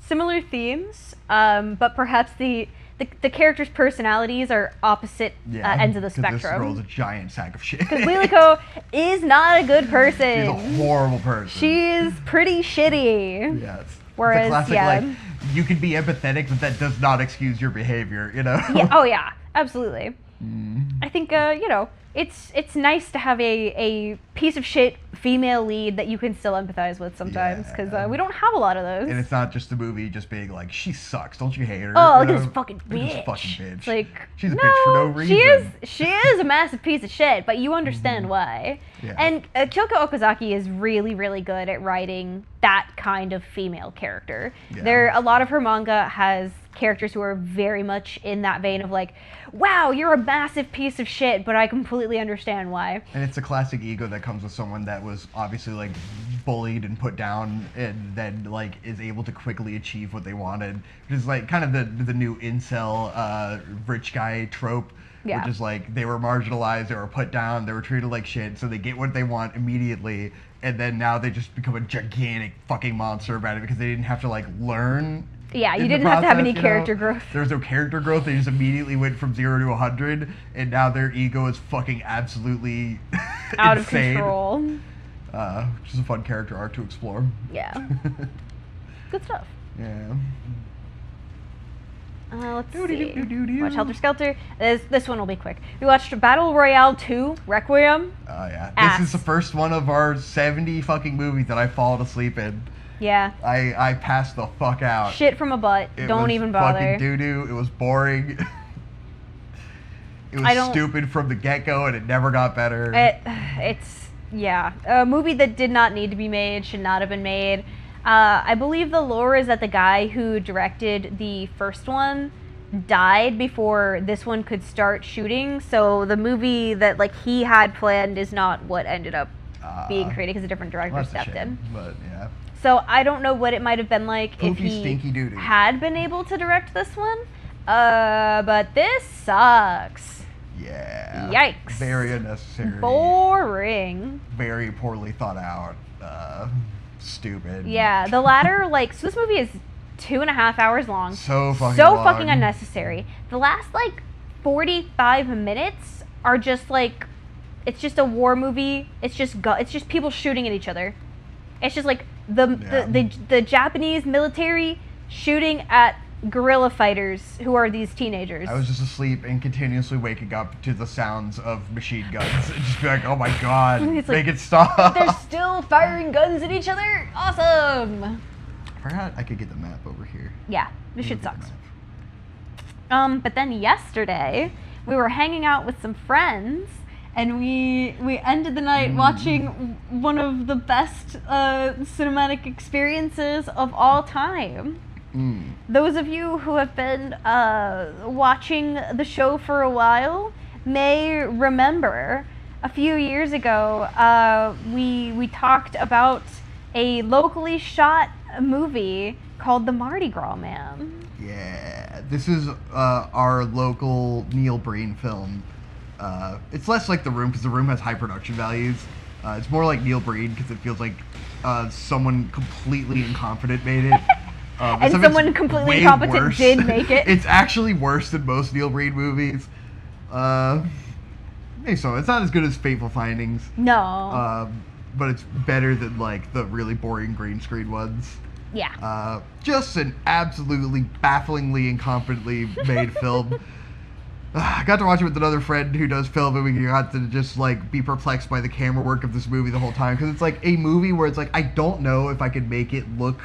Similar themes, but perhaps the characters' personalities are opposite ends of the spectrum. This girl's a giant sack of shit. Because Liliko is not a good person. She's a horrible person. She's pretty shitty. Yes. Whereas, it's a classic, yeah. like, you can be empathetic, but that does not excuse your behavior, you know? Yeah, oh yeah, absolutely. I think, it's nice to have a piece of shit female lead that you can still empathize with sometimes, because we don't have a lot of those. And it's not just the movie just being like, she sucks, don't you hate her? Oh, look you at know? this fucking bitch. Look at this fucking bitch. It's like, she's a bitch for no reason. She is a massive piece of shit, but you understand why. Yeah. And Kyoko Okazaki is really, really good at writing that kind of female character. Yeah. A lot of her manga has characters who are very much in that vein of like, wow, you're a massive piece of shit, but I completely understand why. And it's a classic ego that comes with someone that was obviously like bullied and put down, and then like is able to quickly achieve what they wanted, which is like kind of the new incel rich guy trope. Yeah. Which is like, they were marginalized, they were put down, they were treated like shit, so they get what they want immediately, and then now they just become a gigantic fucking monster about it because they didn't have to like learn. Yeah, you in the didn't have to have process, any you know? character growth. There was no character growth. They just immediately went from 0 to 100, and now their ego is fucking absolutely Out insane. of control. Which is a fun character arc to explore. Yeah. Good stuff. Yeah. Let's see. Doo-doo-doo-doo-doo. Watch Helter Skelter. This one will be quick. We watched Battle Royale 2, Requiem. Oh yeah. Ass. This is the first one of our 70 fucking movies that I fallen asleep in. Yeah. I passed the fuck out. Shit from a butt. It Don't was even bother. fucking doo-doo. It was boring. It I was don't- stupid from the get-go, and it never got better. It's a movie that did not need to be made, should not have been made. I believe the lore is that the guy who directed the first one died before this one could start shooting, so the movie that like he had planned is not what ended up being created because a different director Well, that's a stepped shame, in. But yeah. So I don't know what it might have been like if Poofy, he stinky doo-doo. had been able to direct this one. But this sucks. Yeah. Yikes. Very unnecessary. Boring. Very poorly thought out. Stupid. Yeah, the latter, like, so this movie is 2.5 hours long. So fucking So long. fucking unnecessary. The last, like, 45 minutes are just, like, it's just a war movie. It's just people shooting at each other. It's just, like, the Japanese military shooting at guerrilla fighters who are these teenagers. I was just asleep and continuously waking up to the sounds of machine guns. And just be like, oh my god, It's make like, it stop. They're still firing guns at each other? Awesome! I forgot I could get the map over here. Yeah, this shit Look at the sucks. map. But then yesterday, we were hanging out with some friends, and we ended the night watching one of the best cinematic experiences of all time. Those of you who have been watching the show for a while may remember a few years ago we talked about a locally shot movie called The Mardi Gras Man. Yeah, this is our local Neil Breen film. It's less like The Room because The Room has high production values. It's more like Neil Breen because it feels like someone completely incompetent made it. And some of someone it's completely way incompetent worse. did make it. It's actually worse than most Neil Breen movies. Maybe so. It's not as good as Fateful Findings. No. But it's better than like the really boring green screen ones. Yeah. Just an absolutely bafflingly incompetently made film. I got to watch it with another friend who does film, and we got to just like be perplexed by the camera work of this movie the whole time, because it's like a movie where it's like, I don't know if I could make it look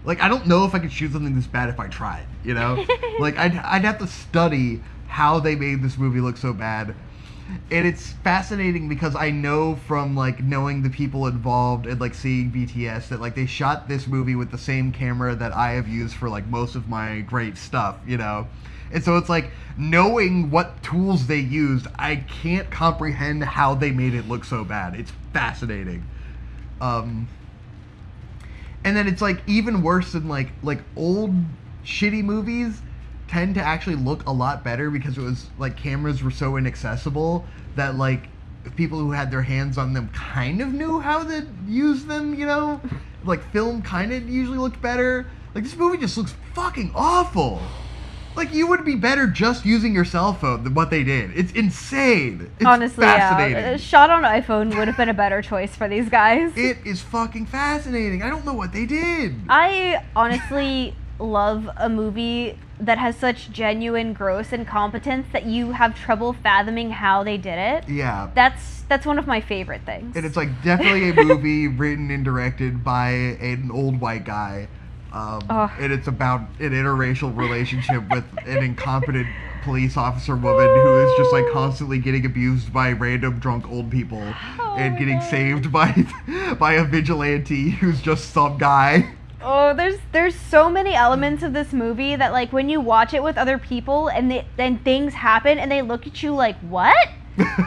like, I don't know if I could shoot something this bad if I tried, you know? Like I'd have to study how they made this movie look so bad. And it's fascinating because I know from like knowing the people involved and like seeing BTS that like they shot this movie with the same camera that I have used for like most of my great stuff, you know? And so it's like, knowing what tools they used, I can't comprehend how they made it look so bad. It's fascinating. And then it's like even worse than like old shitty movies tend to actually look a lot better because it was like cameras were so inaccessible that like people who had their hands on them kind of knew how to use them, you know? Like, film kind of usually looked better. Like, this movie just looks fucking awful. Like, you would be better just using your cell phone than what they did. It's insane. It's Honestly, fascinating. yeah. A shot on iPhone would have been a better choice for these guys. It is fucking fascinating. I don't know what they did. I honestly love a movie that has such genuine growth and competence that you have trouble fathoming how they did it. Yeah. That's one of my favorite things. And it's like definitely a movie written and directed by an old white guy. And it's about an interracial relationship with an incompetent police officer woman who is just like constantly getting abused by random drunk old people and getting saved by a vigilante who's just some guy. Oh, there's so many elements of this movie that like when you watch it with other people and then things happen and they look at you like, what?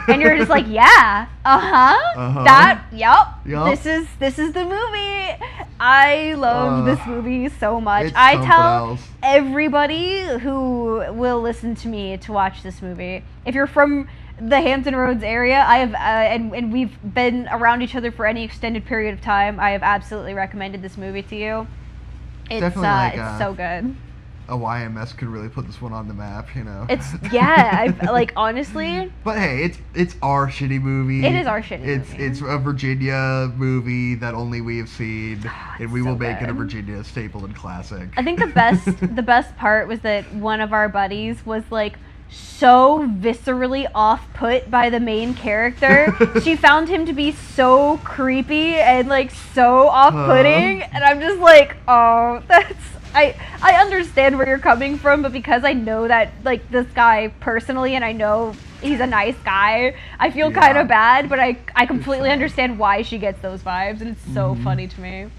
And you're just like, yeah, that, yup. This is the movie. I love this movie so much. I tell everybody who will listen to me to watch this movie. If you're from the Hampton Roads area, I have, and we've been around each other for any extended period of time, I have absolutely recommended this movie to you. It's definitely like it's so good. A YMS could really put this one on the map, you know. It's like honestly. But hey, it's our shitty movie. It is our shitty movie. It's a Virginia movie that only we have seen, and we will make it a good. Virginia staple and classic. I think the best part was that one of our buddies was like so viscerally off-put by the main character. She found him to be so creepy and like so off-putting, and I'm just like, oh, I understand where you're coming from, but because I know that like this guy personally and I know he's a nice guy, I feel kind of bad, but I completely understand why she gets those vibes, and it's so funny to me.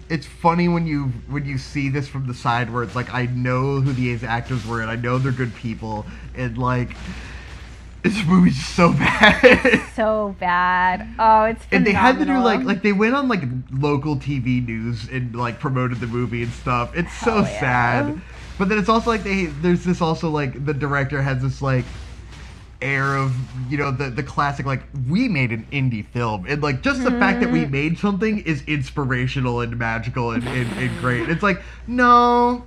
It's funny when you see this from the side where it's like, I know who these actors were and I know they're good people, and like this movie's so bad. So bad. Oh, it's phenomenal. And they had to do like they went on like local TV news and like promoted the movie and stuff. It's so sad. But then it's also like there's this also like the director has this like air of, you know, the classic like, we made an indie film, and like just the fact that we made something is inspirational and magical and great. It's like, no,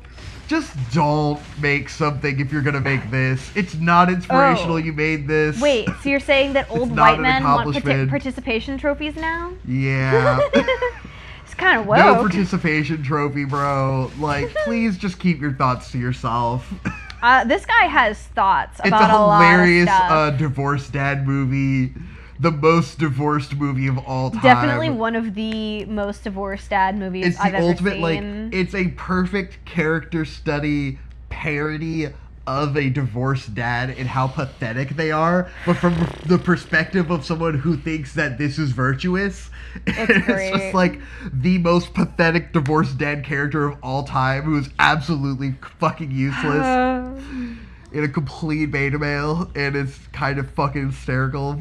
just don't make something if you're gonna make this. It's not inspirational. You made this. Wait, so you're saying that old white men want participation trophies now? Yeah. It's kind of woke. No participation trophy, bro. Like, please just keep your thoughts to yourself. This guy has thoughts about it's a hilarious lot of stuff. divorced dad movie. The most divorced movie of all time. Definitely one of the most divorced dad movies I've ever seen. Like, it's a perfect character study parody of a divorced dad and how pathetic they are, but from the perspective of someone who thinks that this is virtuous. It's great. It's just like the most pathetic divorced dad character of all time, who is absolutely fucking useless in a complete beta male, and it's kind of fucking hysterical.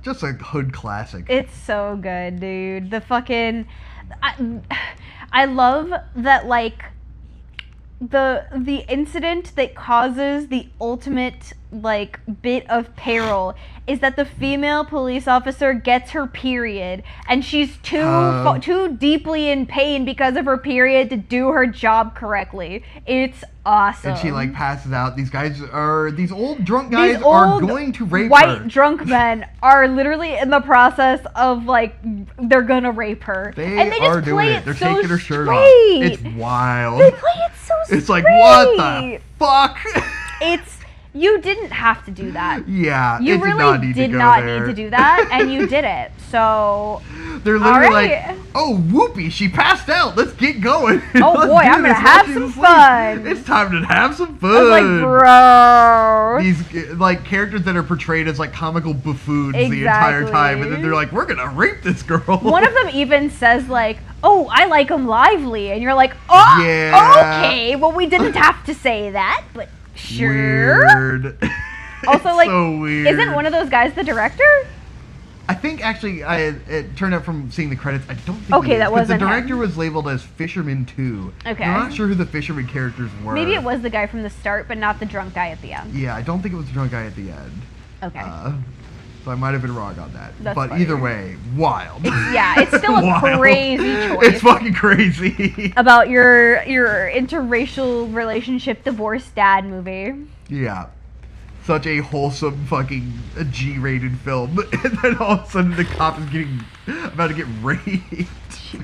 Just a hood classic. It's so good, dude. The fucking... I love that, like, the incident that causes the ultimate, like, bit of peril is that the female police officer gets her period, and she's too deeply in pain because of her period to do her job correctly. It's awesome. And she like passes out. These old drunk guys are going to rape her. White drunk men are literally in the process of like, they're gonna rape her. And they are doing it. They're so taking her shirt straight. off. It's wild. They play it so straight. It's like, what the fuck? You didn't have to do that. Yeah, you really did not need to do that, and you did it. So they're literally like, oh, whoopee, she passed out. Let's get going. Oh boy, I'm gonna have some fun. It's time to have some fun. I was like, bro. These like characters that are portrayed as like comical buffoons the entire time, and then they're like, we're gonna rape this girl. One of them even says like, oh, I like them lively, and you're like, oh, yeah. Okay, well, we didn't have to say that, but sure. Weird. Also, like, so weird. Isn't one of those guys the director? I think actually, it turned out from seeing the credits, I don't think. Okay, that wasn't the director was labeled as Fisherman 2. Okay. I'm not sure who the fisherman characters were. Maybe it was the guy from the start, but not the drunk guy at the end. Yeah, I don't think it was the drunk guy at the end. Okay. So I might have been wrong on that. That's but funny. either way, wild. It's still a Wild. crazy choice. It's fucking crazy. About your interracial relationship divorce dad movie. Yeah. Such a wholesome fucking G-rated film, and then all of a sudden the cop is about to get raped.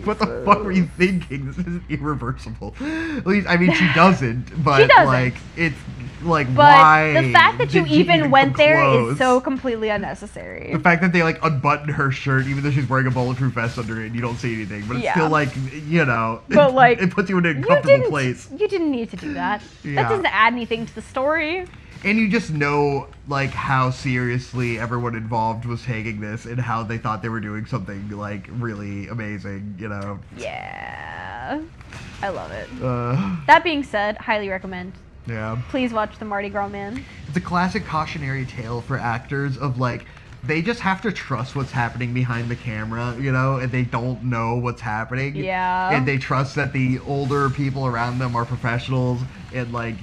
What the fuck were you thinking? This is irreversible. At least, I mean, she doesn't, but She doesn't. like, it's like, But why? the fact that you did she even went come there close? is so completely unnecessary. The fact that they like unbutton her shirt, even though she's wearing a bulletproof vest under it, and you don't see anything, but it's Yeah. still like, you know, But, like, it puts you in a comfortable place. You didn't need to do that. Yeah. That doesn't add anything to the story. And you just know, like, how seriously everyone involved was taking this and how they thought they were doing something, like, really amazing, you know? Yeah. I love it. Uh, That being said, highly recommend. yeah. Please watch The Mardi Gras Man. It's a classic cautionary tale for actors of, like, they just have to trust what's happening behind the camera, you know, and they don't know what's happening. Yeah. And they trust that the older people around them are professionals and, like,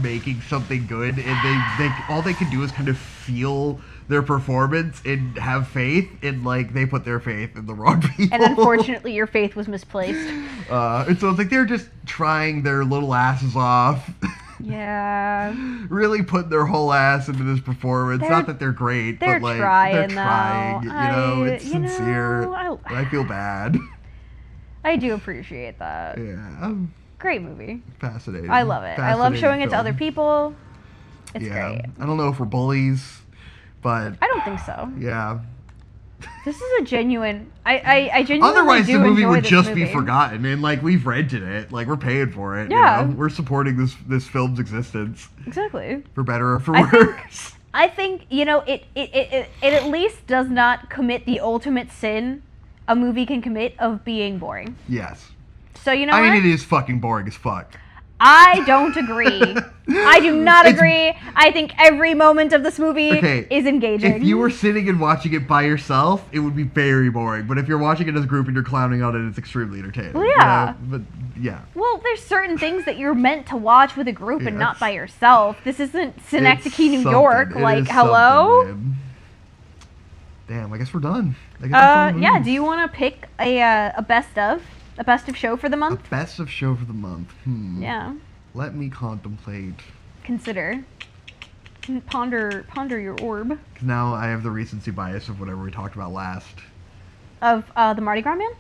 making something good, and they all they can do is kind of feel their performance and have faith, and like they put their faith in the wrong people. And unfortunately, your faith was misplaced. And so it's like they're just trying their little asses off. Yeah. Really putting their whole ass into this performance. They're- Not that they're great, they're but like trying, they're though. trying. You know, it's you know, sincere. I- But I feel bad. I do appreciate that. Yeah, Great movie. fascinating. I love it. I love Fascinating showing it to film. other people. It's Yeah, great. I don't know if we're bullies, but I don't think so. yeah. This is a genuine. I genuinely Otherwise, do the movie enjoy would this just movie. be forgotten, and like we've rented it, like we're paying for it. Yeah. You know? We're supporting this film's existence Exactly. for better or for I think- worse. I think it at least does not commit the ultimate sin a movie can commit of being boring. Yes, So you know I what? mean it is fucking boring as fuck. I don't agree. I do not It's- agree. I think every moment of this movie Okay, is engaging. If you were sitting and watching it by yourself, it would be very boring. But if you're watching it as a group and you're clowning on it, it's extremely entertaining. Well, you yeah. know? But yeah. Well, there's certain things that you're meant to watch with a group and not Yes. by yourself. This isn't Synecdoche, It's New something. York. It Like, is hello? something, man. Damn, I guess we're done. I guess that's all the Yeah. movies. Do you want to pick a best of show for the A month? best of show for the month? Yeah. Let me contemplate. Consider. Ponder your orb Because now I have the recency bias of whatever we talked about last. of the Mardi Gras Man.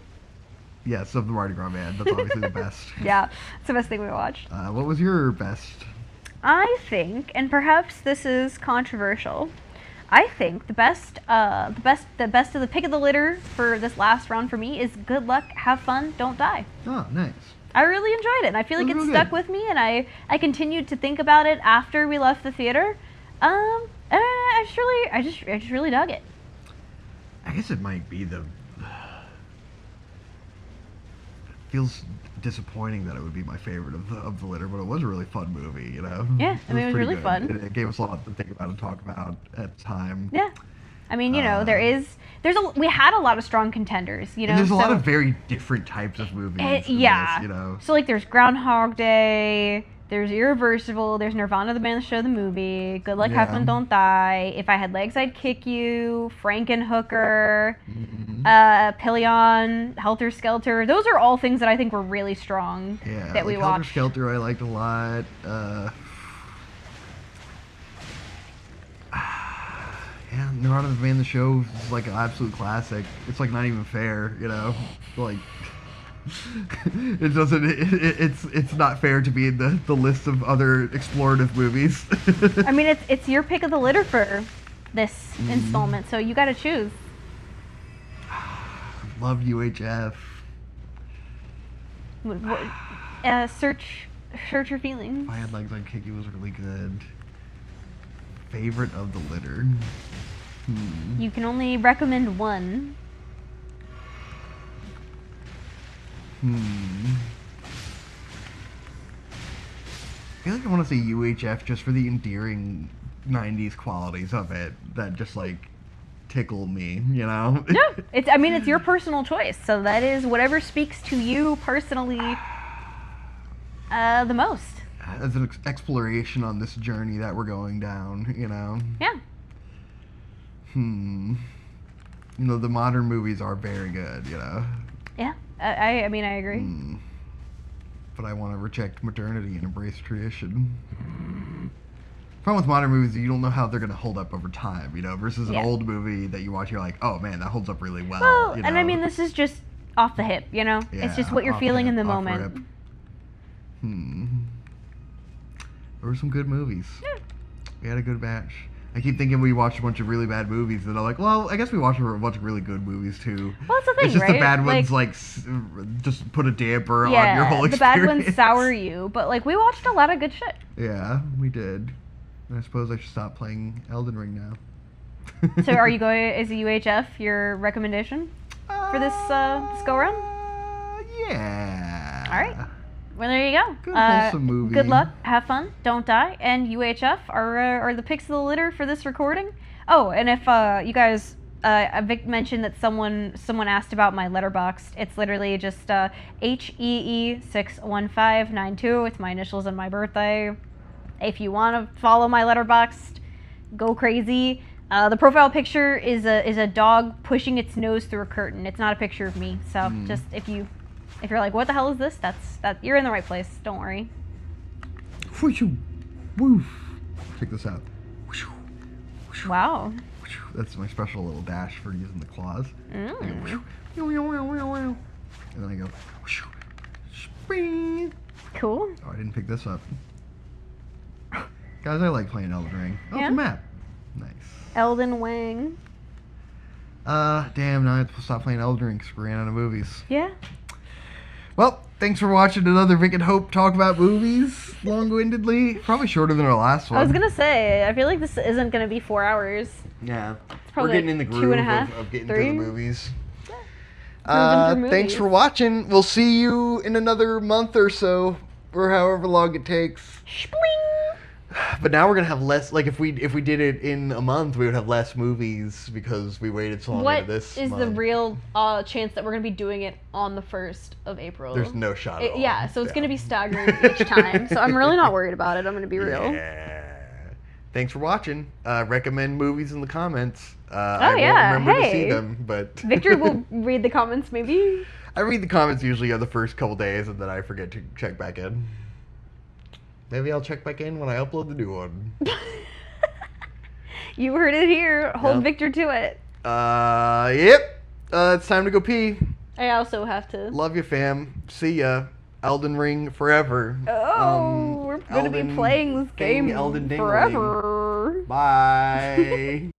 Yes, of the Mardi Gras Man. That's obviously the best. Yeah, it's the best thing we watched. What was your best? I think, and perhaps this is controversial, I think the best of the pick of the litter for this last round for me is Good Luck, Have Fun, Don't Die. Oh, nice. I really enjoyed it, and I feel like It it was real stuck good. with me, and I continued to think about it after we left the theater. And I just really dug it. I guess it might be the. Feels disappointing that it would be my favorite of the litter, but it was a really fun movie, you know. Yeah, I mean, it was pretty really good. fun. It gave us a lot to think about and talk about at the time. Yeah, I mean, you know, we had a lot of strong contenders, you know. And there's a lot so- of very different types of movies. in yeah. this, you know. So like, there's Groundhog Day, there's Irreversible, there's Nirvana the band, the show, the movie, Good Luck, Have Yeah. Fun, Don't Die, If I Had Legs, I'd Kick You, Frankenhooker, Mm-hmm. Pillion, Helter Skelter. Those are all things that I think were really strong Yeah, that we like Helter watched. Skelter I liked a lot. Yeah, Nirvana the Band, the show is like an absolute classic. It's like not even fair, you know. Like it doesn't. It's not fair to be in the list of other explorative movies. I mean, it's your pick of the litter for this Mm-hmm. installment, so you got to choose. Love UHF. Search your feelings. If I Had Legs, I'd Kick You was really good. Favorite of the litter. You can only recommend one. I feel like I want to say UHF just for the endearing 90s qualities of it that just like tickle me, you know? No, it's your personal choice. So that is whatever speaks to you personally the most. As an exploration on this journey that we're going down, you know? Yeah. You know, the modern movies are very good, you know. Yeah, I mean, I agree. But I want to reject modernity and embrace tradition. Problem with modern movies, you don't know how they're going to hold up over time, you know, versus an old movie that you watch, you're like, oh man, that holds up really well. Well, you and I know? mean, this is just off the hip, you know? It's just what you're feeling in the moment. There were some good movies. Yeah. We had a good batch. I keep thinking we watched a bunch of really bad movies, and I'm like, well, I guess we watched a bunch of really good movies too. Well, that's the thing, it's just right? the bad ones, just put a damper on your whole experience. The bad ones sour you, but like we watched a lot of good shit. Yeah, we did. And I suppose I should stop playing Elden Ring now. So, are you going? Is the UHF your recommendation for this go around? Yeah. All right. Well, there you go. Good wholesome movie. Good luck. Have fun. Don't die. And UHF are the picks of the litter for this recording. Oh, and if you guys, Vic mentioned that someone asked about my letterboxd. It's literally just HEE61592. It's my initials and my birthday. If you want to follow my letterboxd, go crazy. The profile picture is a dog pushing its nose through a curtain. It's not a picture of me. So just if you're like, what the hell is this? That you're in the right place. Don't worry. Woof. Check this out. Wow. That's my special little dash for using the claws. I go, and then I go. Spring. Cool. Oh, I didn't pick this up. Guys, I like playing Elden Ring. Oh, Yeah? it's a map. Nice. Elden Wang. Damn, now I have to stop playing Elden Ring because we ran out of movies. Yeah. Well, thanks for watching another Vic and Hope talk about movies long-windedly. Probably shorter than our last one. I was gonna say, I feel like this isn't gonna be 4 hours. Yeah. probably We're getting in the like groove 2.5, of getting 3. through the movies. Moving through Thanks movies. for watching. We'll see you in another month or so, or however long it takes. Spling! But now we're gonna have less. Like if we did it in a month, we would have less movies because we waited so long What into this. is the month. real chance that we're going to be doing it on the 1st of April? There's no shot at all. Yeah, so it's going to be staggered each time. So I'm really not worried about it. I'm going to be real. Yeah. Thanks for watching. Recommend movies in the comments. I won't yeah, remember to see hey. them, but Victor will read the comments maybe. I read the comments usually on the first couple days, and then I forget to check back in. Maybe I'll check back in when I upload the new one. You heard it here. Hold Yep. Victor to it. Yep. It's time to go pee. I also have to. Love you, fam. See ya. Elden Ring forever. Oh, we're going to be Elden playing this Ding, game Elden Dingling. forever. Bye.